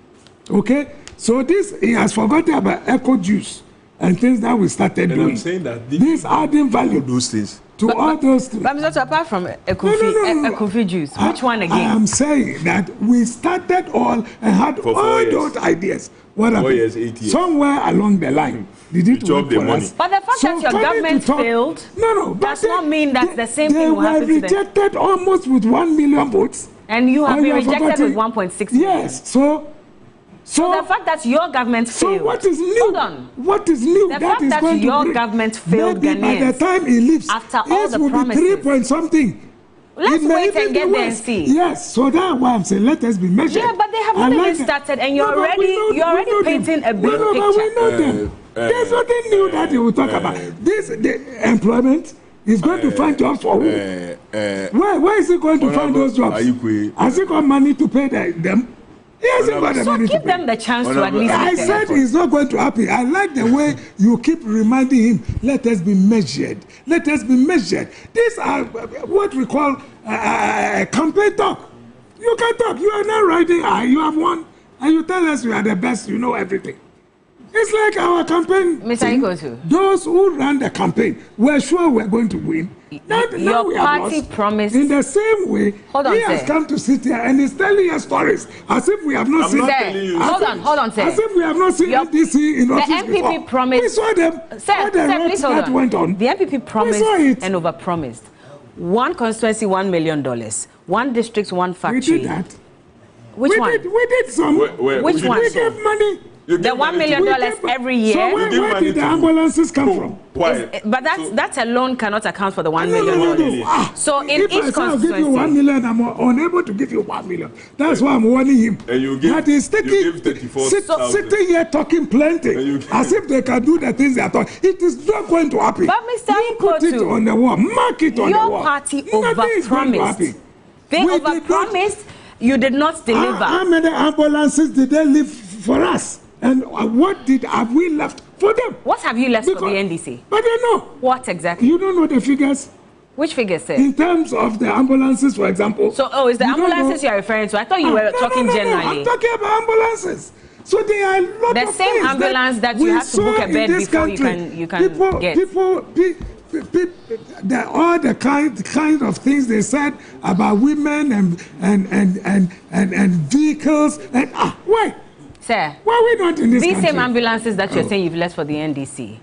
Okay. So this, he has forgotten about eco juice. and things that we started doing. I'm saying that these adding value those things to all those things. But Mr. apart from Kofi juice, which one again? I am saying that we started all and had all those ideas. What 4 years, 8 years. Somewhere along the line, did it work for us? But the fact that your government failed does not mean that the same thing will happen to them. They were rejected almost with 1 million votes. And you have been rejected with 1.6 million. Yes, so the fact that your government failed. So what is new? Hold on. What is new? The fact that your government failed maybe Ghanaians. By the time he leaves, after all the promises, 3 point something. Let's wait and get there and see. Yes, so that's why I'm saying let us be measured. Yeah, but they have not even started, and you're already painting a big picture. But we know them. There's nothing new that they will talk about. The employment is going to find jobs for who? Where is he going to find those jobs? Has he got money to pay them? He hasn't got the money to pay. So give them the chance to at least. I said it's not going to happen. I like the way you keep reminding him, let us be measured. Let us be measured. These are what we call campaign talk. You can talk. You are not writing, you have won, and you tell us you are the best, you know everything. It's like our campaign. Mr. Ikotu. Those who ran the campaign were sure we're going to win. Now we party promised. In the same way, he has come to sit here and is telling us stories as if we have not seen. Hold on, sir. As if we have not seen NDC in office before. The NPP promised. We saw them. Sir, please hold on. Went on. The NPP promised and overpromised. One constituency, $1 million. One district, one factory. We did that. Which one? We did some. Which one? We gave money. The $1 million every year. So where did the ambulances come from? But that alone cannot account for the $1 million. So in each constituency, give you 1 million, I'm unable to give you 1 million. That's why I'm warning him. And you give, that is taking, sitting here talking plenty, as if they can do the things they are talking. It is not going to happen. But Mr. You put it on the wall, mark it on the wall. Your party overpromised. They overpromised. You did not deliver. How many ambulances did they leave for us? And what have we left for them? What have you left for the NDC? But they know. What exactly? You don't know the figures? Which figures, sir? In terms of the ambulances, for example. So, is the ambulances you're referring to? I thought you were talking generally. I'm talking about ambulances. So there are a lot of same ambulance that you have to book a bed before you can get. All the kind of things they said about women and vehicles and why? Sir, why are we not in this country? These same ambulances that you're saying you've left for the NDC,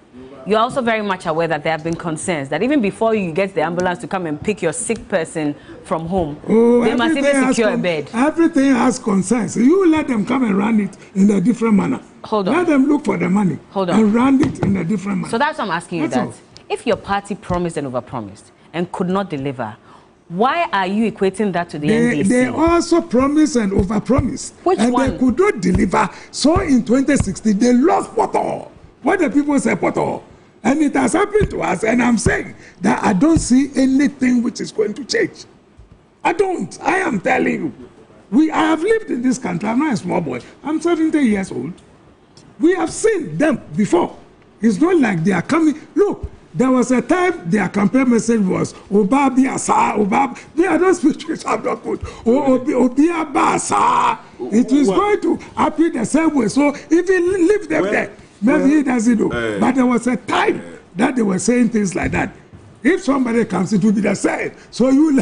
you're also very much aware that there have been concerns that even before you get the ambulance to come and pick your sick person from home, they must even secure a bed. Everything has concerns. You let them come and run it in a different manner. Hold on. Let them look for the money and run it in a different manner. So that's what I'm asking you that. If your party promised and overpromised and could not deliver, why are you equating that to the NDC? They also promised and overpromised. Which one? They could not deliver. So in 2016, they lost Porto. What the people say Porto. And it has happened to us. And I'm saying that I don't see anything which is going to change. I don't. I am telling you. I have lived in this country. I'm not a small boy. I'm 70 years old. We have seen them before. It's not like they are coming. Look. There was a time their campaign message was Obabi Asa, Obab. They are not speeches I'm not good. Obia Basa. It is going to happen the same way. So if he leave them there, maybe he doesn't know. But there was a time that they were saying things like that. If somebody comes, it will be the same. So you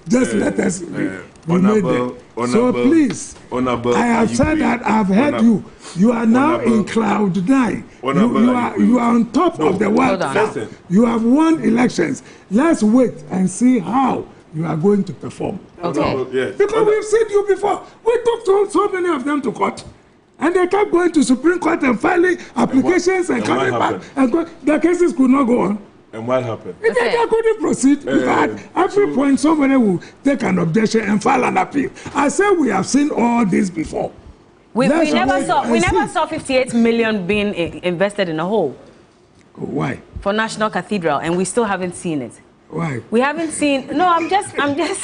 just let us be made there. So please, I have said that I've heard you. You are now in cloud 9. You are on top of the world now. You have won elections. Let's wait and see how you are going to perform. Okay. Because we've seen you before. We took so many of them to court. And they kept going to Supreme Court and filing applications and coming back. And the cases could not go on. And what happened? They couldn't proceed. At every point, somebody will take an objection and file an appeal. I said we have seen all this before. We never saw 58 million being invested in a hole. Why? For National Cathedral, and we still haven't seen it. Why? We haven't seen. No, I'm just bringing that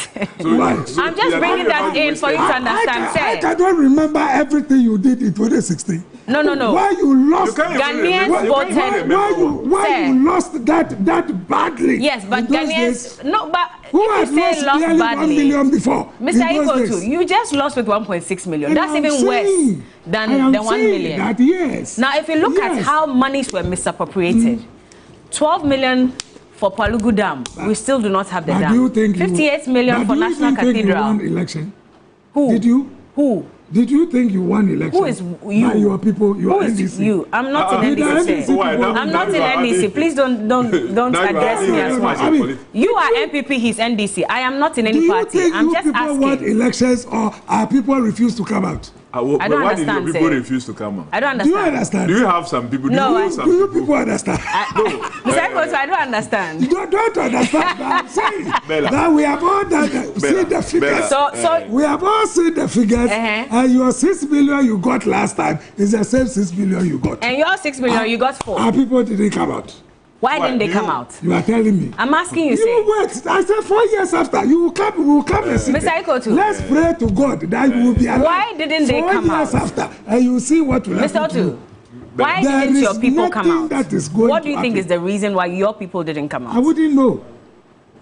in for you to understand. I cannot remember everything you did in 2016. No. Why you lost? Ghanaians voted. Why you lost that badly? Yes, but Ghanaians. No, but who has lost nearly badly, 1 million before? Mr. Ikotu, you just lost with 1.6 million. And That's I'm even worse than the 1 million. That, yes. Now, if you look at how monies were misappropriated, 12 million for Palugu Dam, we still do not have the dam. 58 million for National Cathedral. You won election? Who? Did you? Who? Did you think you won election? Who is you? By your people, your Who NDC. Is you? I'm not in NDC. I'm not in NDC. Please don't address me as much. You are NPP, he's NDC. I am not in any party. I'm just asking. Do you people want elections or are people refuse to come out? I don't understand. Why did people refuse to come out? I don't understand. Do you understand? Do you have some people? No. Do you people understand? Mr. Ikotu, I don't understand. You don't understand. I'm saying that we have all seen the figures. So we have all seen the figures. And your 6 million you got last time is the same 6 million you got. And your 6 million you got 4. And people didn't come out. Why didn't they come out? You are telling me. I'm asking you. You wait. I said 4 years after you will come. We will come and see. Mr. Ikotu. Let's pray to God that you will be alive. Why didn't they come out? 4 years after, and you will see what will happen. Mr. Otu, why didn't your people come out? What do you think is the reason why your people didn't come out? I wouldn't know.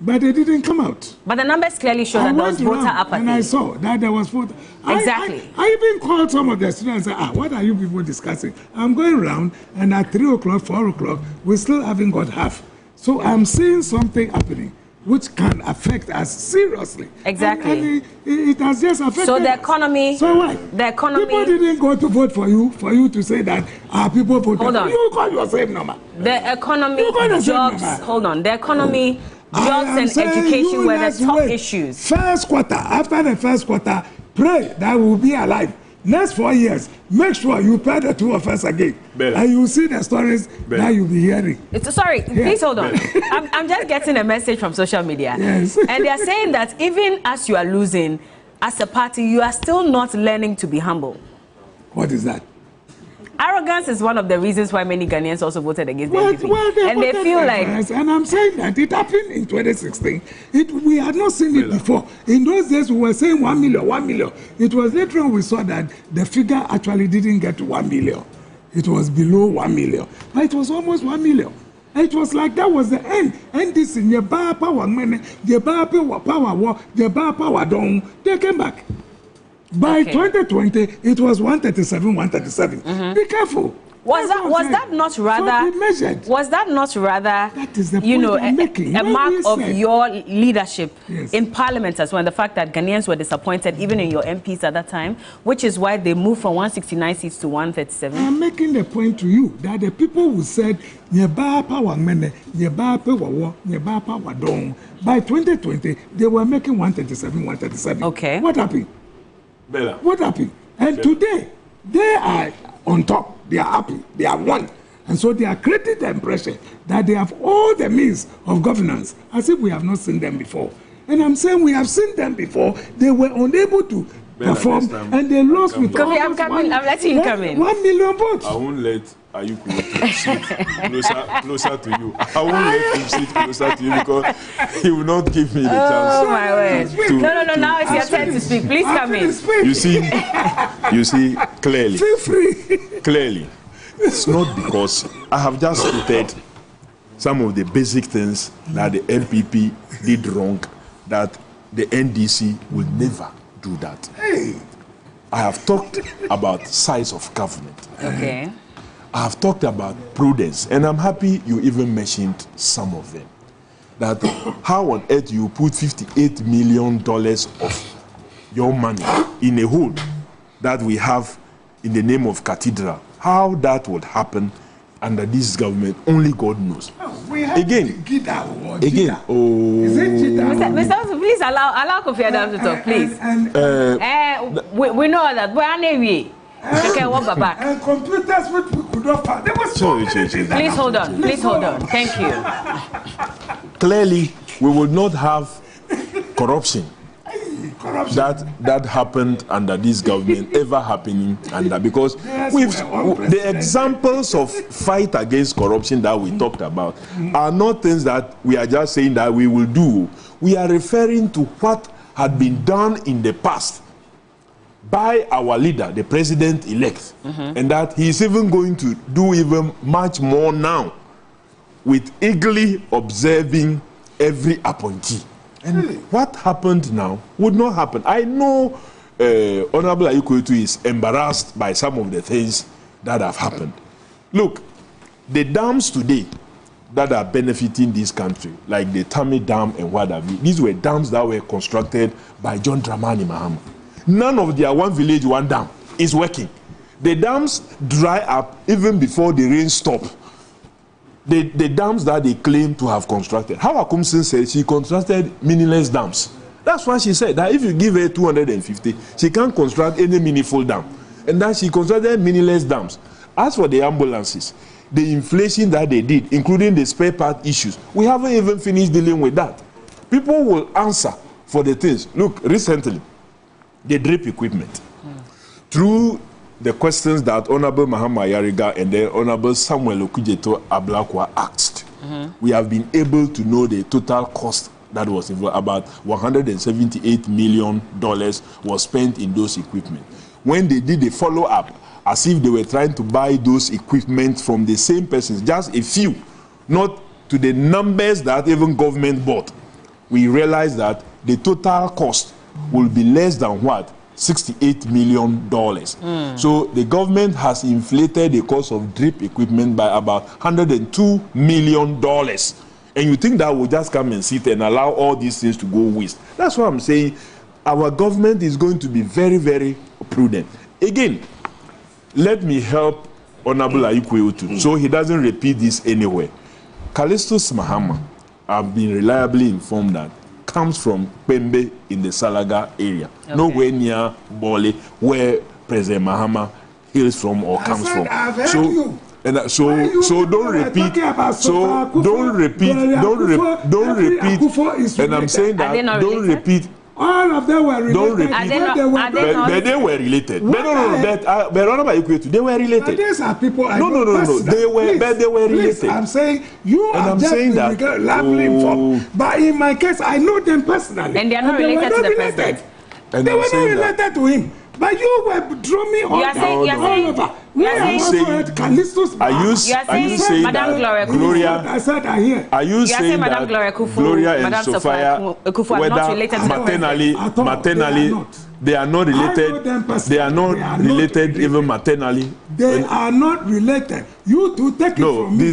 But they didn't come out. But the numbers clearly show that there was voter apathy. And I saw that there was voter. Exactly. I even called some of the students and said, what are you people discussing? I'm going around, and at 3 o'clock, 4 o'clock, we still haven't got half. So I'm seeing something happening which can affect us seriously. Exactly. And it has just affected So the economy. So what? The economy. People didn't go to vote for you to say that people voted. Hold on. You call your same number. The economy, jobs. Hold on. The economy. Jobs and education were the top issues. First quarter, after the first quarter, pray that we'll be alive. Next 4 years, make sure you pay the 2 of us again. And you'll see the stories that you'll be hearing. Please hold on. I'm just getting a message from social media. Yes. And they are saying that even as you are losing, as a party, you are still not learning to be humble. What is that? Arrogance is one of the reasons why many Ghanaians also voted against the NPP. And they feel like... And I'm saying that it happened in 2016. We had not seen it before. In those days, we were saying 1 million, 1 million. It was later on we saw that the figure actually didn't get to 1 million. It was below 1 million. But it was almost 1 million. And it was like that was the end. And this in your power money, your power war, your power down. They came back. By 2020, it was 137, 137. Be careful. Was that not rather that is the point I'm making. a mark of your leadership in Parliament as well, the fact that Ghanaians were disappointed even in your MPs at that time, which is why they moved from 169 seats to 137? I'm making the point to you that the people who said by 2020, they were making 137, 137. Okay. What happened? Bella. What happened? And today, they are on top. They are happy. They are one. And so they are creating the impression that they have all the means of governance, as if we have not seen them before. And I'm saying we have seen them before. They were unable to perform, and they lost with I'm letting you come in. 1 million votes. I won't let Ayuku sit closer to you. I won't let him sit closer to you because he will not give me the chance. Oh my word! No. Now it's your turn to speak. Please come in. You see clearly. Feel free. Clearly, it's not because I have just stated some of the basic things that the NPP did wrong that the NDC will never do that. I have talked about size of government. Okay. I have talked about prudence, and I'm happy you even mentioned some of them. That how on earth you put $58 million of your money in a hole that we have in the name of cathedral. How that would happen under this government, only God knows. Again. Oh. Is it Mr. Please allow Kofi Adam to talk, please. We know that. And computers which we could not find. There was Please hold on. Thank you. Clearly, we will not have corruption that happened under this government ever happening under, because the examples of fight against corruption that we talked about are not things that we are just saying that we will do. We are referring to what had been done in the past by our leader, the president-elect, and that he is even going to do even much more now, with eagerly observing every appointee. And what happened now would not happen. I know Honorable Ayikwetu is embarrassed by some of the things that have happened. Look, the dams today that are benefiting this country, like the Tami Dam and what have you, these were dams that were constructed by John Dramani Mahama. None of their one village, one dam is working. The dams dry up even before the rain stops. The dams that they claim to have constructed. Hawa Kumsin said she constructed meaningless dams. That's why she said that if you give her 250, she can't construct any meaningful dam. And that she constructed meaningless dams. As for the ambulances, the inflation that they did, including the spare part issues, we haven't even finished dealing with that. People will answer for the things. Look, recently, the drip equipment. Through the questions that Honorable Mahama Yariga and then Honorable Samuel Okujeto Ablakwa asked, we have been able to know the total cost that was involved. About $178 million was spent in those equipment. When they did the follow-up, as if they were trying to buy those equipment from the same persons, just a few, not to the numbers that even government bought, we realized that the total cost will be less than what? $68 million. So the government has inflated the cost of drip equipment by about $102 million. And you think that will just come and sit and allow all these things to go waste? That's what I'm saying. Our government is going to be very, very prudent. Again, let me help Honorable Ayikwetu so he doesn't repeat this anywhere. Callistus Mahama, I've been reliably informed that, comes from Pembe in the Salaga area, nowhere near Bole, where President Mahama hails from or comes from. So don't repeat. So don't repeat. And I'm saying that don't repeat. All of them were related. Don't repeat. But they were related. But they were related. But these are people I know No. They were related. Please, I'm saying you are just largely informed. But in my case, I know them personally. And they are not related to the president. They were not related to him. But you were drumming all over. Are you saying Madam Gloria? I said I hear. Are you saying that Gloria and Sophia, whether maternally, they are not related? They are not related even maternally. They are not related. You to take it from me.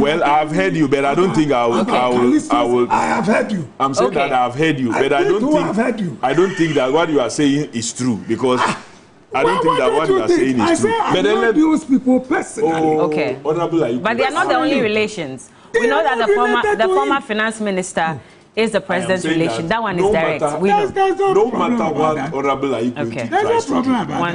Well, I've heard you, but I don't think I will. I have heard you. I'm saying that I've heard you, but I don't think that what you are saying is true, because I don't think that what you are saying is true. I know those people personally. But they are not the only relations. We know that the former finance minister is the president's relation. That one is direct. No matter what Honorable Ayikwetu tries to do.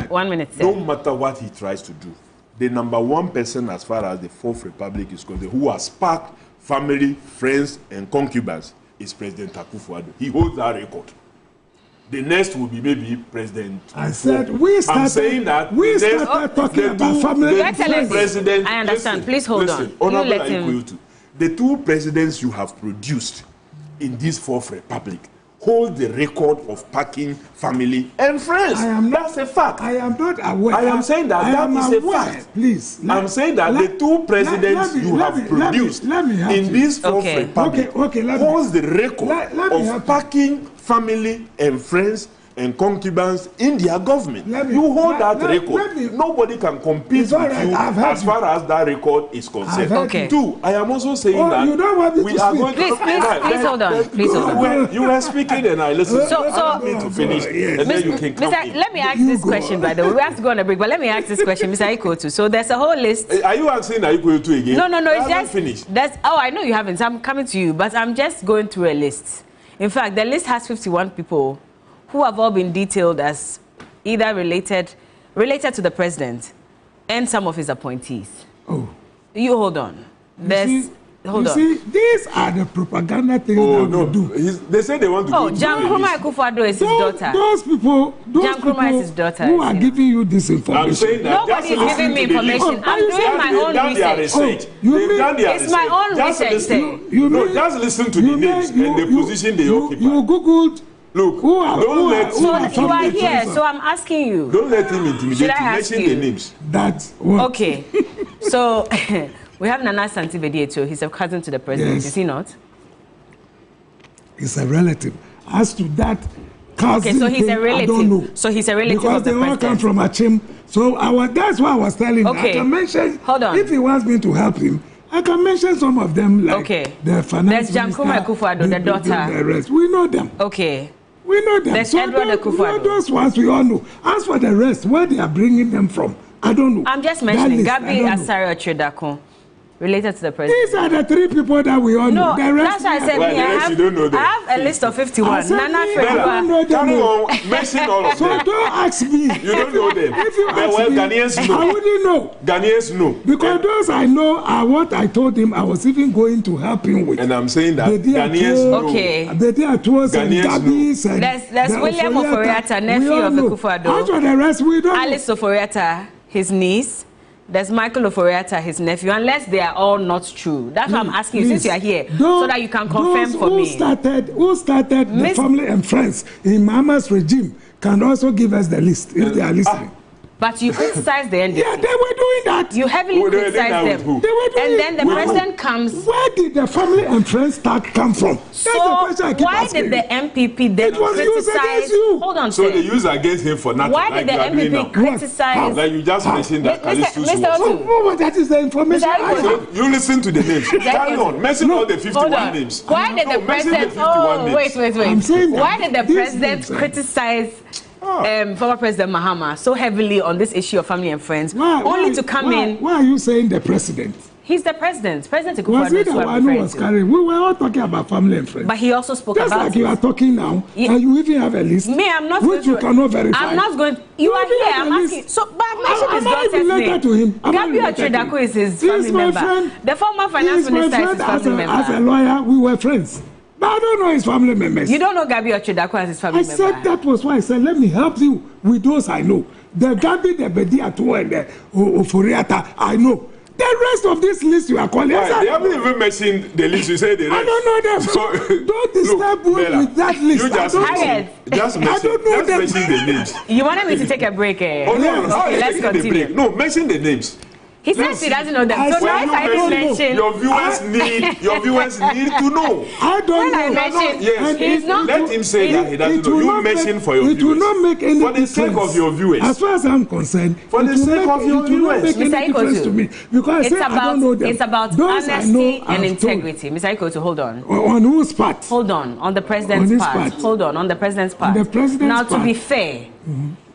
1 minute. No matter what he tries to do, the number one person as far as the Fourth Republic is concerned, who has sparked family, friends, and concubines, is President Akufo-Addo. He holds that record. The next will be maybe President. I said we started. I'm saying that we started talking about family. President. I understand. Please hold on. Honorable Ayikwetu, the two presidents you have produced in this Fourth Republic hold the record of packing family and friends. That's a fact. I am not aware. I am saying that that is a fact. Please. I'm saying that the two presidents you have produced in this Fourth Republic holds the record of packing family and friends and concubines in their government. You hold that record. Nobody can compete with you as far as that record is concerned. Two, I am also saying that you don't want we are going to... Please hold on. Please hold on. You were speaking and I listened. So me to finish, and then you can come in. Let me ask this question, by the way. We have to go on a break, but let me ask this question, Mr. Ayikwetu. So there's a whole list. Are you asking Ayikwetu again? No. It's just finished. I know you haven't. So I'm coming to you, but I'm just going through a list. In fact, the list has 51 people who have all been detailed as either related to the president and some of his appointees. Oh. You hold on. There's Hold on. See, these are the propaganda things that we do. They say they want to. Oh, Jan Nkrumah Akufo-Addo is his daughter. Those people, Jan Nkrumah is his daughter. who are giving you this information. I'm saying that nobody is giving me information. I'm doing my own research. It's my own research. Just listen to the names and the position they occupy. You googled. Look, don't let you are here, so I'm asking you. Don't let him intimidate you. Mention the names. That's what. Okay, so we have Nana Santi-Bediato. He's a cousin to the president. Yes. Is he not? He's a relative. As to that cousin, okay, so he's a relative. I don't know. So he's a relative because of the they all president. come from Achim. So that's why I was telling. Okay. I can mention. Hold on. If he wants me to help him, I can mention some of them. Like the finance There's Jan Nkrumah Akufo-Addo, the daughter. The rest. We know them. Okay. We know them. There's so Edward Akufo-Addo. Those ones we all know. As for the rest, where they are bringing them from, I don't know. I'm just mentioning Gabi Asare Ochredakun, related to the president. These are the three people that we all know. No, the rest that's why I said I have a list of 51. Nana Fredwa. Mention all of so them. don't ask me. You don't know them. If you ask me, Ghanaians know. I wouldn't know. Ghanaians know. Because those I know are what I told him I was even going to help him with. And I'm saying that Ghanaians know. Okay. There's William Oforiatta, nephew of Akufo-Addo. As for the rest, we don't Alice Oforiatta, his niece. There's Michael Oforiatta, his nephew, unless they are all not true. That's why I'm asking you, since you are here, so that you can confirm for me. Who started the family and friends in Mama's regime can also give us the list, if they are listening. But you criticized the NDC. Yeah, they were doing that. You heavily criticized them. They were doing and then the president comes. Where did the family and friends start come from? That's the question I keep why asking. did the MPP then criticize? Hold on, so they use against him for nothing. Why did the MPP criticize? Like you just mentioned that Mr. Oh, that is the information. You listen to the names. Carry on. Mention all the 51 names. Wait. I'm saying why did the president criticize former President Mahama so heavily on this issue of family and friends? Only to come in. Why are you saying the president? He's the president. President Was Akufo-Addo it the one who was carrying? We were all talking about family and friends. But he also spoke just about like you are talking now, and you even have a list. Me, I'm not which you cannot verify. I'm not going. You are here. I'm asking. So, but I mentioned his daughter's name. To him. Gabi Ochredakun is his family member. Friend. The former finance minister is his family member. As a lawyer, we were friends. But I don't know his family members. You don't know Gabi Ochredakun as his family member? I said that was why I said, let me help you with those I know. The Gabi, the Bediato, and the Oforiatta, I know. The rest of this list you are calling. They haven't even mentioned the list. You say the rest. I don't know them. So, don't disturb me with that list. You just mention the names. You wanted me to take a break, eh? Oh, no. Okay, let's continue. No, mention the names. He says he doesn't know them. So now if I didn't mention... Your viewers need to know. I don't know. When I mention... Yes, he's not... Let him say that he doesn't know. You mention for your viewers. It will not make any difference. For the sake of your viewers. As far as I'm concerned, for the sake of your viewers. It will not make any difference to me. Because I say I don't know them. It's about honesty and integrity. Mr. Ikoto, hold on. On whose part? Hold on. On the president's part. Hold on. On the president's part. On the president's part. Now, to be fair...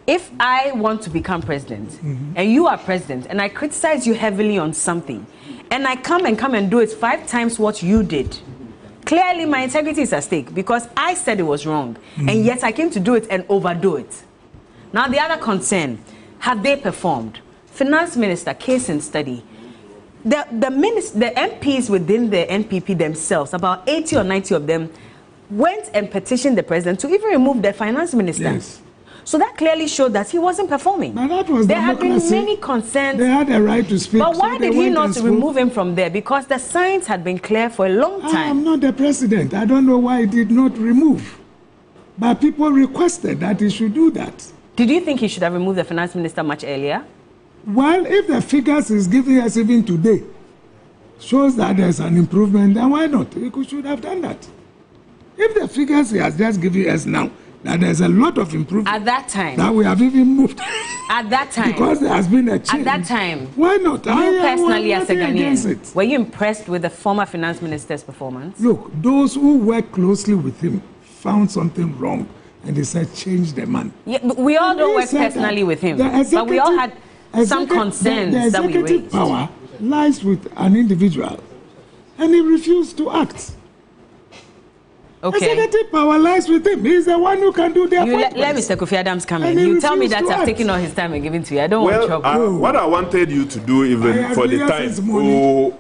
If I want to become president, and you are president, and I criticize you heavily on something, and I come and do it 5 times what you did, clearly my integrity is at stake because I said it was wrong, and yet I came to do it and overdo it. Now the other concern, have they performed? Finance Minister, case and study. The MPs within the NPP themselves, about 80 or 90 of them, went and petitioned the president to even remove the finance minister. Yes. So that clearly showed that he wasn't performing. Now that was there have been many concerns. They had a right to speak. But why did he not remove him from there? Because the signs had been clear for a long time. I'm not the president. I don't know why he did not remove. But people requested that he should do that. Did you think he should have removed the finance minister much earlier? Well, if the figures he's giving us even today shows that there's an improvement, then why not? He should have done that. If the figures he has just given us now, that there's a lot of improvement. At that time. That we have even moved. At that time. Because there has been a change. At that time. Why not? You personally as a Ghanaian, were you impressed with the former finance minister's performance? Look, those who work closely with him found something wrong and they said change the man. Yeah, but we all don't work personally with him. But we all had some concerns that we raised. The executive power lies with an individual and he refused to act. Okay. Executive power lies with him. He's the one who can do the appointments. Let Mr. Kofi Adams come in. You tell me that I've taken all his time and given to you. I don't want trouble. What I wanted you to do, even for the time,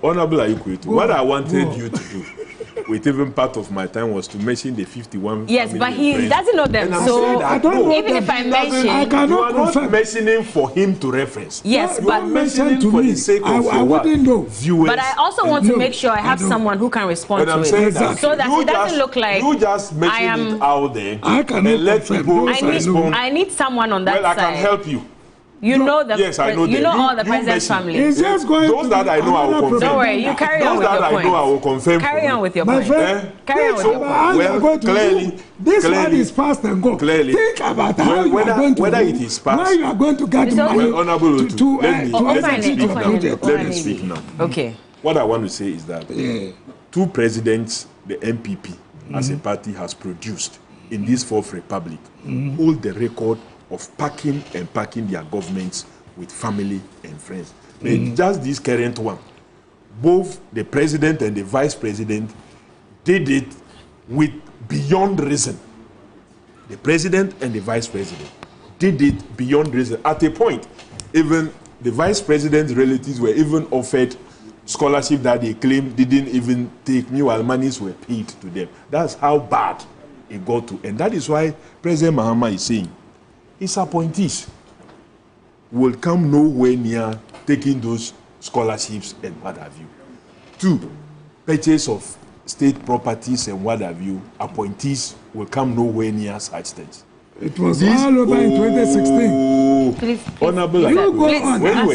Honorable Ayukwetu, what I wanted you to do, with even part of my time, was to mention the 51. Yes, but he doesn't know them. So even if I mention, you are not mentioning for him to reference. Yes, but mention to for me. the sake of I wouldn't know. Viewers. But I also want to make sure I have someone who can respond to it, so that it doesn't look like you just mention it out there. I cannot and let people respond. I need someone on that side. side. I can help you. You know the yes, I know you know all the president's family. It's just going those that I know, I will confirm. Don't worry, you carry on with your point. Those that I know, I will confirm. Carry on with your My point. friend, Carry on with your point. Well, clearly, this one is past and go. Clearly, think about how you are going to whether it is past. Where you are going to get money Honorable to let me speak now. Okay. What I want to say is that two presidents the NPP as a party has produced in this fourth republic hold the record of packing and packing their governments with family and friends. Just this current one, both the president and the vice president did it with beyond reason. The president and the vice president did it beyond reason. At a point, even the vice president's relatives were even offered scholarship that they claimed didn't even take, meanwhile monies were paid to them. That's how bad it got to. And that is why President Mahama is saying his appointees will come nowhere near taking those scholarships and what have you. 2, purchase of state properties and what have you, appointees will come nowhere near such things. It was all over in 2016. Please, Honorable, when you were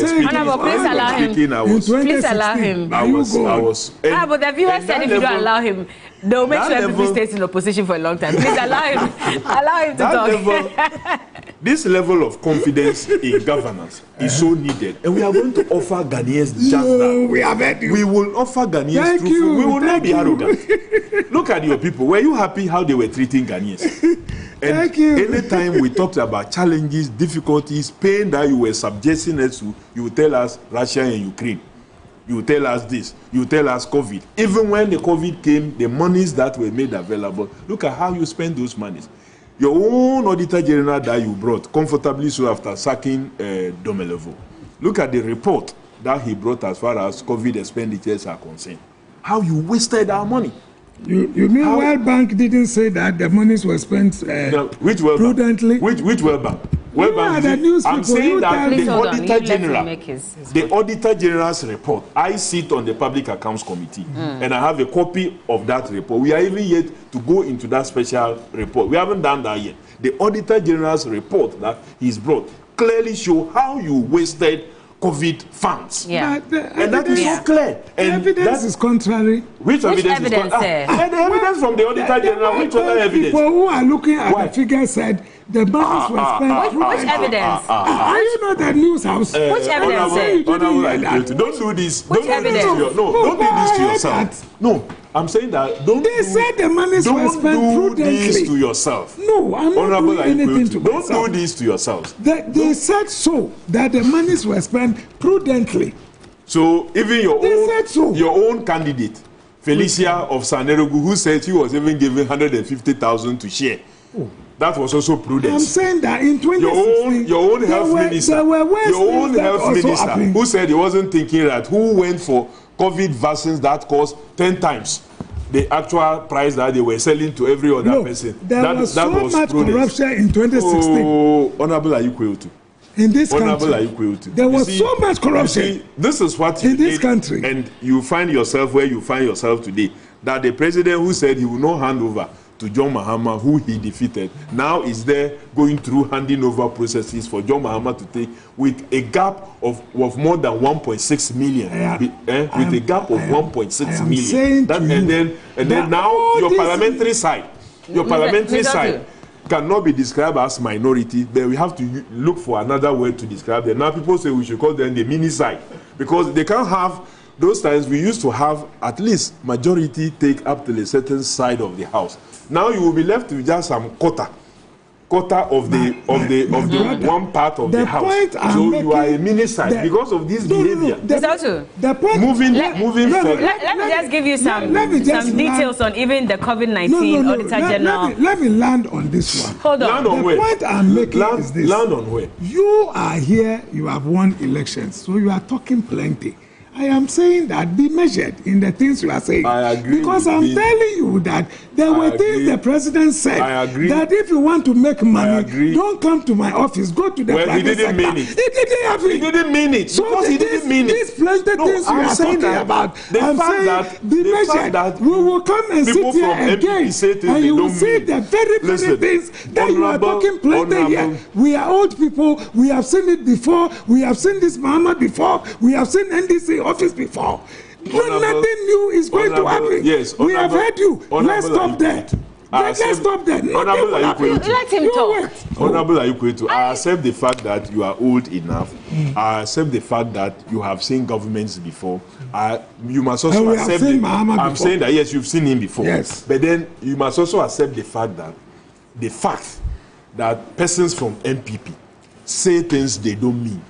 speaking, please allow him. I was. But the viewer said if you don't allow him, they'll make sure everybody stays in opposition for a long time. Please allow him. Allow him to talk. This level of confidence in governance is so needed, and we are going to offer Ghanaians just that. We will offer Ghanaians truthful. We will not be arrogant. Look at your people. Were you happy how they were treating Ghanaians? And anytime we talked about challenges, difficulties, pain that you were subjecting us to, you would tell us Russia and Ukraine. You would tell us this. You would tell us COVID. Even when the COVID came, the monies that were made available, look at how you spend those monies. Your own Auditor General that you brought, comfortably so after sacking Domelevo. Look at the report that he brought as far as COVID expenditures are concerned. How you wasted our money. You mean World Bank didn't say that the monies were spent prudently? Which World Bank? World Bank. I'm saying that the Auditor General's report, I sit on the Public Accounts Committee and I have a copy of that report. We are even yet to go into that special report. We haven't done that yet. The Auditor General's report that he's brought clearly show how you wasted COVID funds. And that is so clear. And the evidence is contrary. Which evidence is contrary? The evidence from the Auditor General. Which other evidence? People who are looking at the figure said the monies were spent. Which evidence? Are you not the news house? Which evidence? Don't do this. Which evidence? Don't do this to yourself. No. I'm saying that they said the monies were spent prudently. Don't do this to yourself. No, I'm not doing anything to myself. Don't do this to yourself. They said so, that the monies were spent prudently. So even your own candidate, Felicia of Sanerogu, who said she was even given 150,000 to share. That was also prudent. I'm saying that in 2016, your own health minister, who said he wasn't thinking right, who went for COVID vaccines that cost 10 times the actual price that they were selling to every other person. There was so much corruption in 2016. Oh, Honorable Ayukwetu. In this country, there was so much corruption. This is what in this country, and you find yourself where you find yourself today. That the president who said he will not hand over to John Mahama, who he defeated, now is there going through handing over processes for John Mahama to take with a gap of more than 1.6 million. With a gap of 1.6 million. And then now your parliamentary side, cannot be described as minority, but we have to look for another word to describe them. Now people say we should call them the mini side, because they can't have. Those times we used to have at least majority take up to a certain side of the house. Now you will be left with just some quota quarter of the one part of the house. So you are a minister because of this behavior. The point moving forward. Let me just give you some details on even the COVID-19 Auditor General. Let me land on this one. Hold on. Land on the where? point I'm making is this. Land on where? You are here, you have won elections, so you are talking plenty. I am saying that be measured in the things you are saying. I agree. Because I'm telling you that there were things the president said that if you want to make money, don't come to my office, go to the private sector. Mean it. He didn't have it. He didn't mean it. So because he didn't mean it. These plenty things you are talking about. I'm saying be measured. We will come and sit here again and you will see the very things that you are talking plenty here. We are old people. We have seen it before. We have seen this Mahama before. We have seen NDC office before. Nothing new is going to happen. Yes, we have heard you. Let's stop there. Let's stop there. Let him talk. Honorable Ayukwetu, I accept the fact that you are old enough. I accept the fact that you have seen governments before. You must also accept. I'm saying that yes, you've seen him before. Yes. But then you must also accept the fact that persons from NPP say things they don't mean.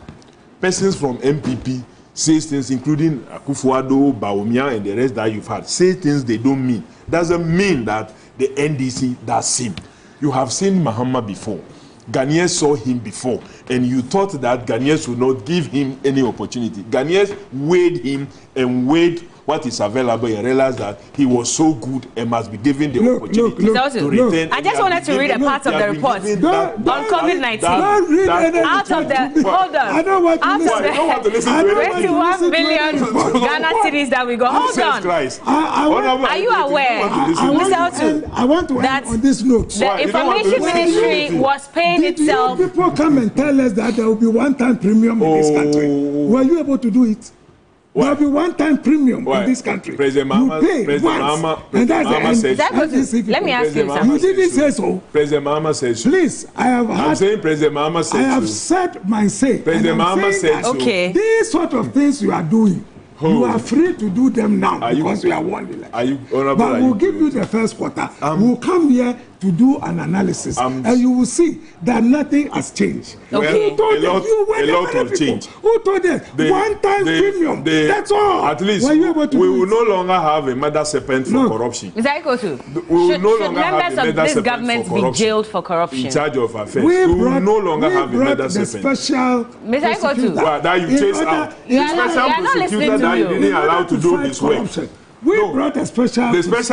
Persons from NPP say things, including Akufo-Addo, Bawumia, and the rest that you've had, say things they don't mean. Doesn't mean that the NDC does same. You have seen Mahama before. Ghanaians saw him before, and you thought that Ghanaians would not give him any opportunity. Ghanaians weighed him and weighed what is available and realized that he was so good and must be given the opportunity to return. I just wanted to read a part of the report on COVID-19. Out of the, hold on, I don't want to out listen of the 21 billion Ghana cedis that we got. Hold on. Are you aware, I want to end on this note. The Information Ministry was paying itself. Did people come and tell us that there will be one-time premium in this country? Were you able to do it? There will be one-time premium in this country. President Mahama, let me ask you something. You didn't say so. President Mahama says so. Please, I'm saying President Mahama says so. I have said my say. President Mahama said so. Okay. These sort of things you are doing, you are free to do them now because you are won election. But we'll give you the first quarter. We'll come here to do an analysis, and you will see that nothing has changed. Okay. Who told a lot will change. Who told us? One-time premium. That's all. At least we will no longer have a mother serpent for corruption. Mr. Ikotu, should members of this government be jailed for corruption? In charge of affairs. We will no longer have a mother serpent. Special Mr. Ikotu, that you chase out. The special prosecutor that you didn't allow to do his work. We brought a special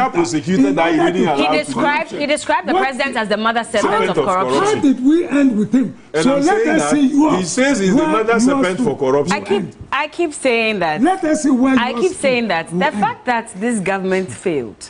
prosecutor that he didn't allow He described the president as the mother serpent of corruption. How did we end with him? And so let us see you. He says he's the mother serpent for corruption. I keep saying that. Let us see where I keep saying that. The fact that this government failed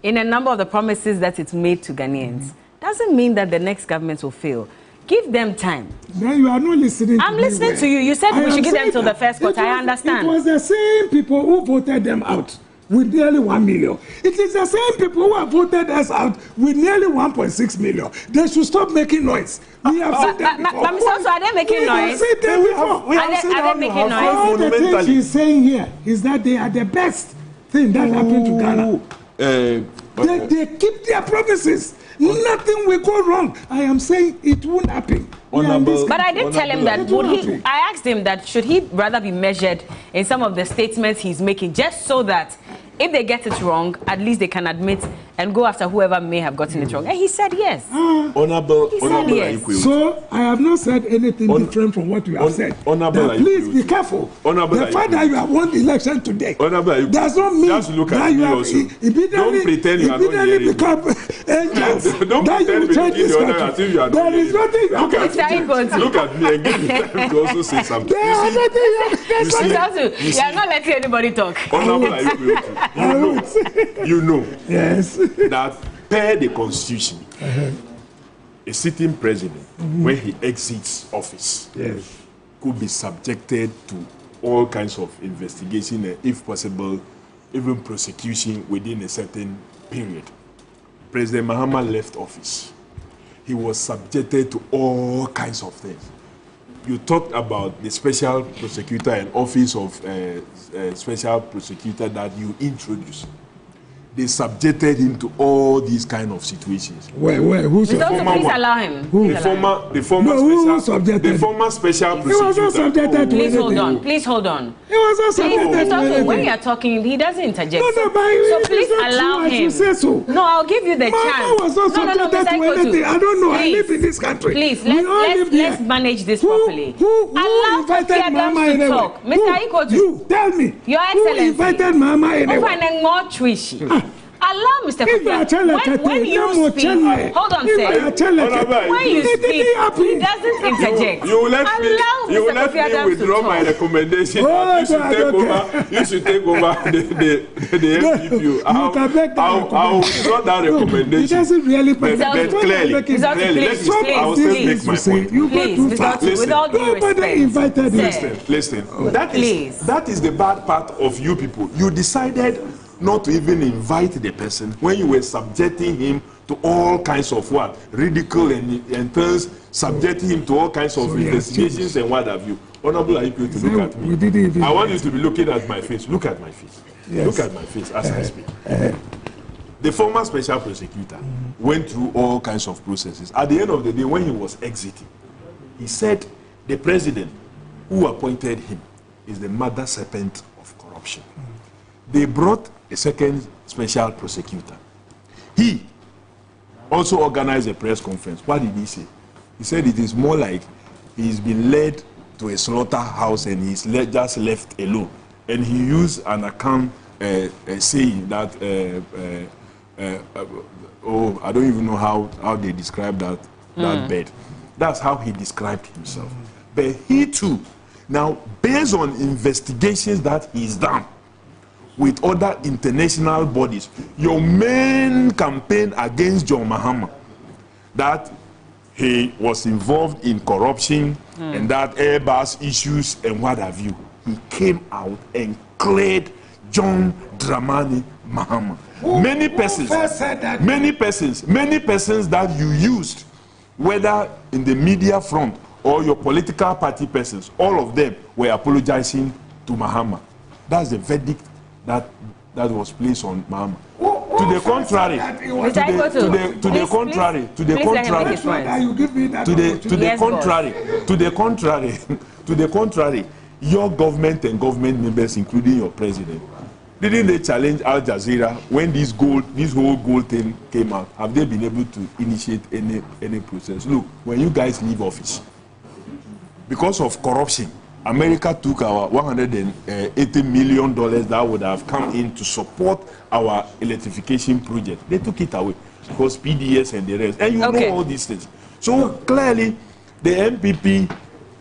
in a number of the promises that it made to Ghanaians doesn't mean that the next government will fail. Give them time. Then you are not listening to me. I'm listening to you. You said we should give them till the first quarter. I understand. It was the same people who voted them out with nearly 1 million. It is the same people who have voted us out with nearly 1.6 million. They should stop making noise. We have seen them before. But Mr. Are they making noise? We have seen them before. Are they making noise? All the things he's saying here is that they are the best thing that happened to Ghana. They keep their promises. Nothing will go wrong. I am saying it won't happen. But I did tell him that I asked him that should he rather be measured in some of the statements he's making, just so that if they get it wrong, at least they can admit and go after whoever may have gotten it wrong. And he said yes. He said yes. So I have not said anything different from what you have said. Please be careful. The fact that you have won the election today does not mean that you have immediately become angels. That you change this country. There is nothing. Look at me and give me time to also say something. You are not letting anybody talk. You know. Yes. That per the Constitution, a sitting president, when he exits office, could be subjected to all kinds of investigation and, if possible, even prosecution within a certain period. President Mahama left office. He was subjected to all kinds of things. You talked about the special prosecutor and office of special prosecutor that you introduced. they subjected him to all these kind of situations. Where? Who's please allow him. The former special prosecutor. He was not subjected to anything. Please hold on. He was not subjected to anything. When you are talking, he doesn't interject. No, so please allow him. No, I'll give you the chance. Was not subjected to anything. I don't know. I live in this country. Please, let's manage this properly. Who invited Mama anyway? Talk. Mr. Ikotu. You tell me. Your Excellency. Who invited Mama anyway? Allow Mr. Kofi. When you speak, hold on, sir. When you speak, he doesn't interject. You will let me withdraw my recommendation. You should take over the NPP. I'll withdraw that recommendation. He doesn't really but clearly, I will still make my point. You go too far. With all due respect. Listen. That is the bad part of you people. You decided not to even invite the person when you were subjecting him to all kinds of ridicule and things, subjecting him to all kinds of investigations and what have you. Honorable, are you going to look at me? I want you to be looking at my face. Look at my face. Yes. Look at my face as I speak. The former special prosecutor went through all kinds of processes. At the end of the day, when he was exiting, he said the president who appointed him is the mother serpent of corruption. They brought a second special prosecutor. He also organized a press conference. What did he say? He said it is more like he's been led to a slaughterhouse and he's just left alone. And he used an account saying that, I don't even know how they describe that bed. That's how he described himself. But he too, now based on investigations that he's done, with other international bodies, your main campaign against John Mahama, that he was involved in corruption and that Airbus issues and what have you, he came out and cleared John Dramani Mahama. Many persons that you used, whether in the media front or your political party persons, all of them were apologizing to Mahama. That's the verdict that was placed on Mahama. To the contrary, to the contrary, your government and government members, including your president, didn't they challenge Al Jazeera when this whole gold thing came out? Have they been able to initiate any process? Look, when you guys leave office, because of corruption, America took our $180 million that would have come in to support our electrification project. They took it away because PDS and the rest. And you know all these things. So clearly, the NPP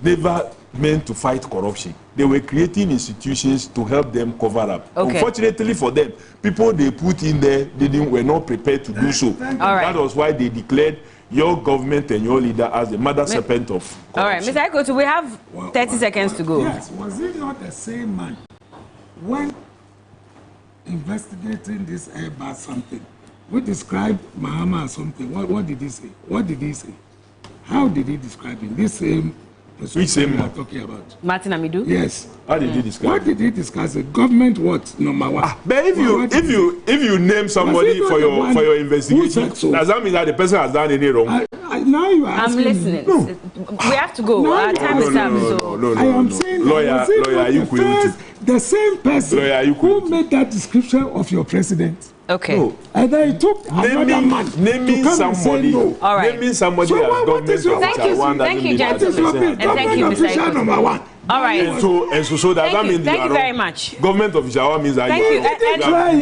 never meant to fight corruption. They were creating institutions to help them cover up. Unfortunately for them, people they put in there were not prepared to do so. That was why they declared your government and your leader as the mother serpent of corruption. All right, Mr. Ikotu, we have 30 seconds to go. Yes, was it not the same man when investigating this Airbus something? We described Mahama as something. What did he say? What did he say? How did he describe him? This same person which same we are talking about. Martin Amidu? Yes. How did he describe? What did he discuss? The government what? Number one. But if you name somebody for your investigation, does that mean that the person has done any wrong? Now you are I'm listening. No. We have to go. Our time is up. No. I am saying lawyer, the same person who made that description of your president. Okay. No. And then he took another man naming somebody. All right. Naming somebody So as government. Thank you, gentlemen. And thank you, Mr. Ikotu. Number one. All right. And so does that mean thank you very much. Government official means that Thank you.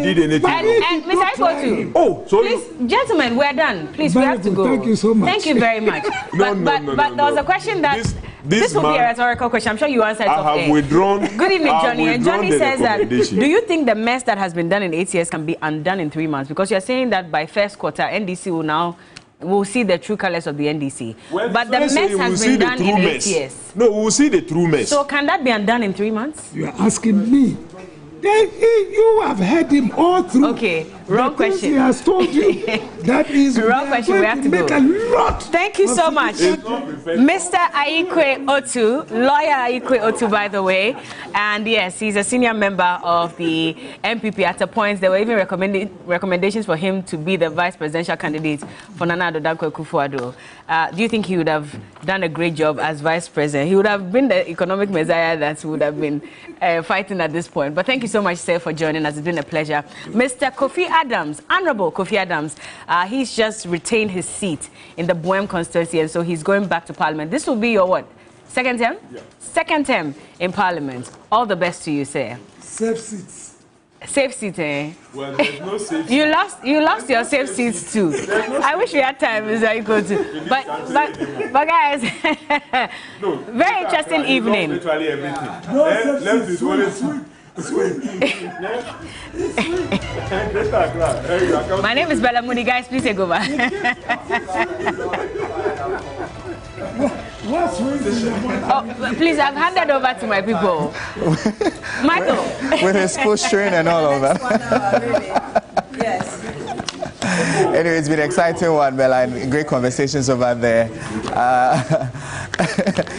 did anything. And Mr. Ikotu. Oh, so please, gentlemen, we're done. Please, we have to go. Thank you so much. Thank you very much. But there was a question that this will be a rhetorical question. I'm sure you answered it. I have withdrawn. Good evening, Johnny. And Johnny says that, do you think the mess that has been done in 8 years can be undone in 3 months? Because you're saying that by first quarter, NDC will see the true colors of the NDC. Well, but the mess has been done in 8 years. No, we will see the true mess. So can that be undone in 3 months? You are asking me. Then you have heard him all through. Okay. Wrong question. He has told you that is wrong question. We have to go. Thank you so much, Mr. Aikwe Otu, lawyer Aikwe Otu, by the way, and yes, he's a senior member of the NPP. At a point, there were even recommendations for him to be the vice presidential candidate for Nana Addo Dankwa Akufo-Addo. Do you think he would have done a great job as vice president? He would have been the economic messiah that would have been fighting at this point. But thank you so much, sir, for joining us. It's been a pleasure. Mr. Kofi Adams, Honorable Kofi Adams, he's just retained his seat in the Boem constituency, and so he's going back to Parliament. This will be your what? Second term? Yeah. Second term in Parliament. All the best to you, sir. Safe seats. Safe seat, eh? Well, there's no safe seat. You lost your safe seats too. I wish we had time, Mr. Ikotu. But guys, very interesting evening. Literally everything. No Left is always My name is Bella Muni. Guys, please take over. Oh, please, I've handed over to my people. Michael. With his push train and all of that. Yes. Anyway, it's been an exciting one, Bella, and great conversations over there.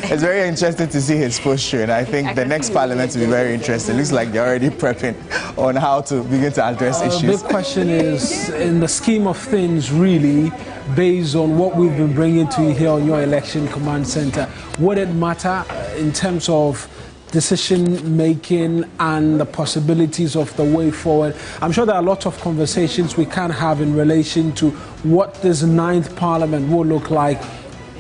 It's very interesting to see his push train. I think the next parliament will be very interesting. It looks like they're already prepping on how to begin to address issues. The big question is, in the scheme of things, really, based on what we've been bringing to you here on your election command center, would it matter in terms of decision making and the possibilities of the way forward? I'm sure there are a lot of conversations we can have in relation to what this 9th parliament will look like,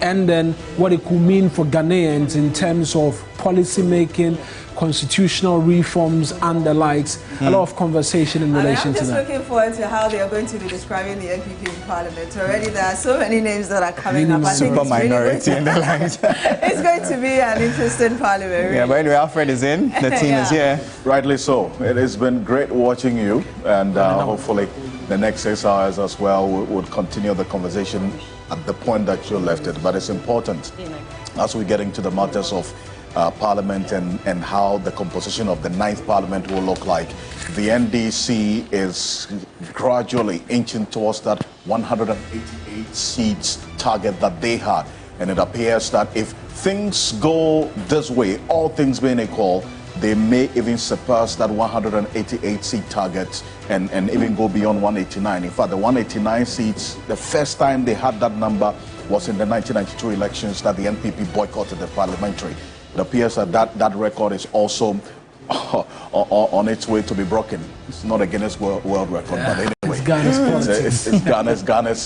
and then what it could mean for Ghanaians in terms of policy making, constitutional reforms and the likes. A lot of conversation in relation to that. I'm just looking forward to how they are going to be describing the NPP in Parliament. Already there are so many names that are coming up. I think super minority in the lines. It's going to be an interesting Parliament. Really. Yeah, but anyway, Alfred is in. The team is here. Rightly so. It has been great watching you, and hopefully the next 6 hours as well would continue the conversation at the point that you left it. But it's important as we get into the matters of Parliament and how the composition of the 9th Parliament will look like. The NDC is gradually inching towards that 188 seats target that they had. And it appears that if things go this way, all things being equal, they may even surpass that 188 seat target and even go beyond 189. In fact, the 189 seats, the first time they had that number was in the 1992 elections that the NPP boycotted the parliamentary. It appears that that record is also on its way to be broken. It's not a Guinness World Record, but anyway, it's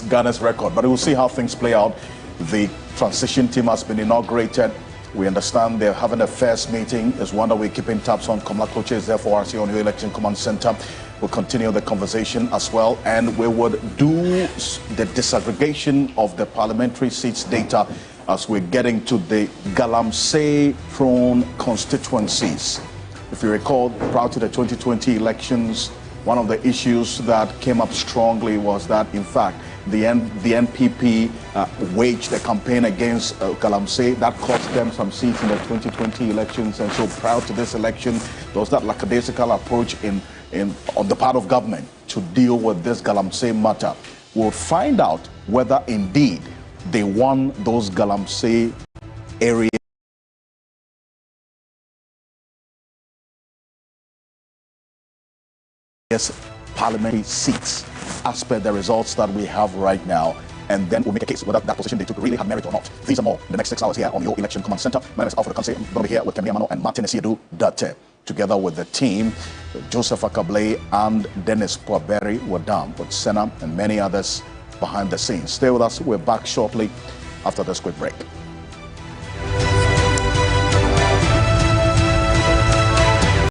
Ghana's record. But we'll see how things play out. The transition team has been inaugurated. We understand they're having a first meeting. It's one that we're keeping tabs on. Kamala Koche is there for us here on your election command center. We'll continue the conversation as well, and we would do the disaggregation of the parliamentary seats data as we're getting to the Galamsey-prone constituencies. If you recall, prior to the 2020 elections, one of the issues that came up strongly was that, in fact, the NPP waged a campaign against Galamsey. That cost them some seats in the 2020 elections. And so prior to this election, there was that lackadaisical approach on the part of government to deal with this Galamsey matter. We'll find out whether indeed they won those Galamsey areas. Parliamentary seats as per the results that we have right now, and then we'll make a case whether that position they took really had merit or not. These are more in the next 6 hours here on your election command center. My name is Alfred Kanse. I'm going to be here with Kemi Amano and Martin Esiedu Date, together with the team. Joseph Akablay and Dennis Poaberi were down with Senna and many others behind the scenes. Stay with us. We're back shortly after this quick break.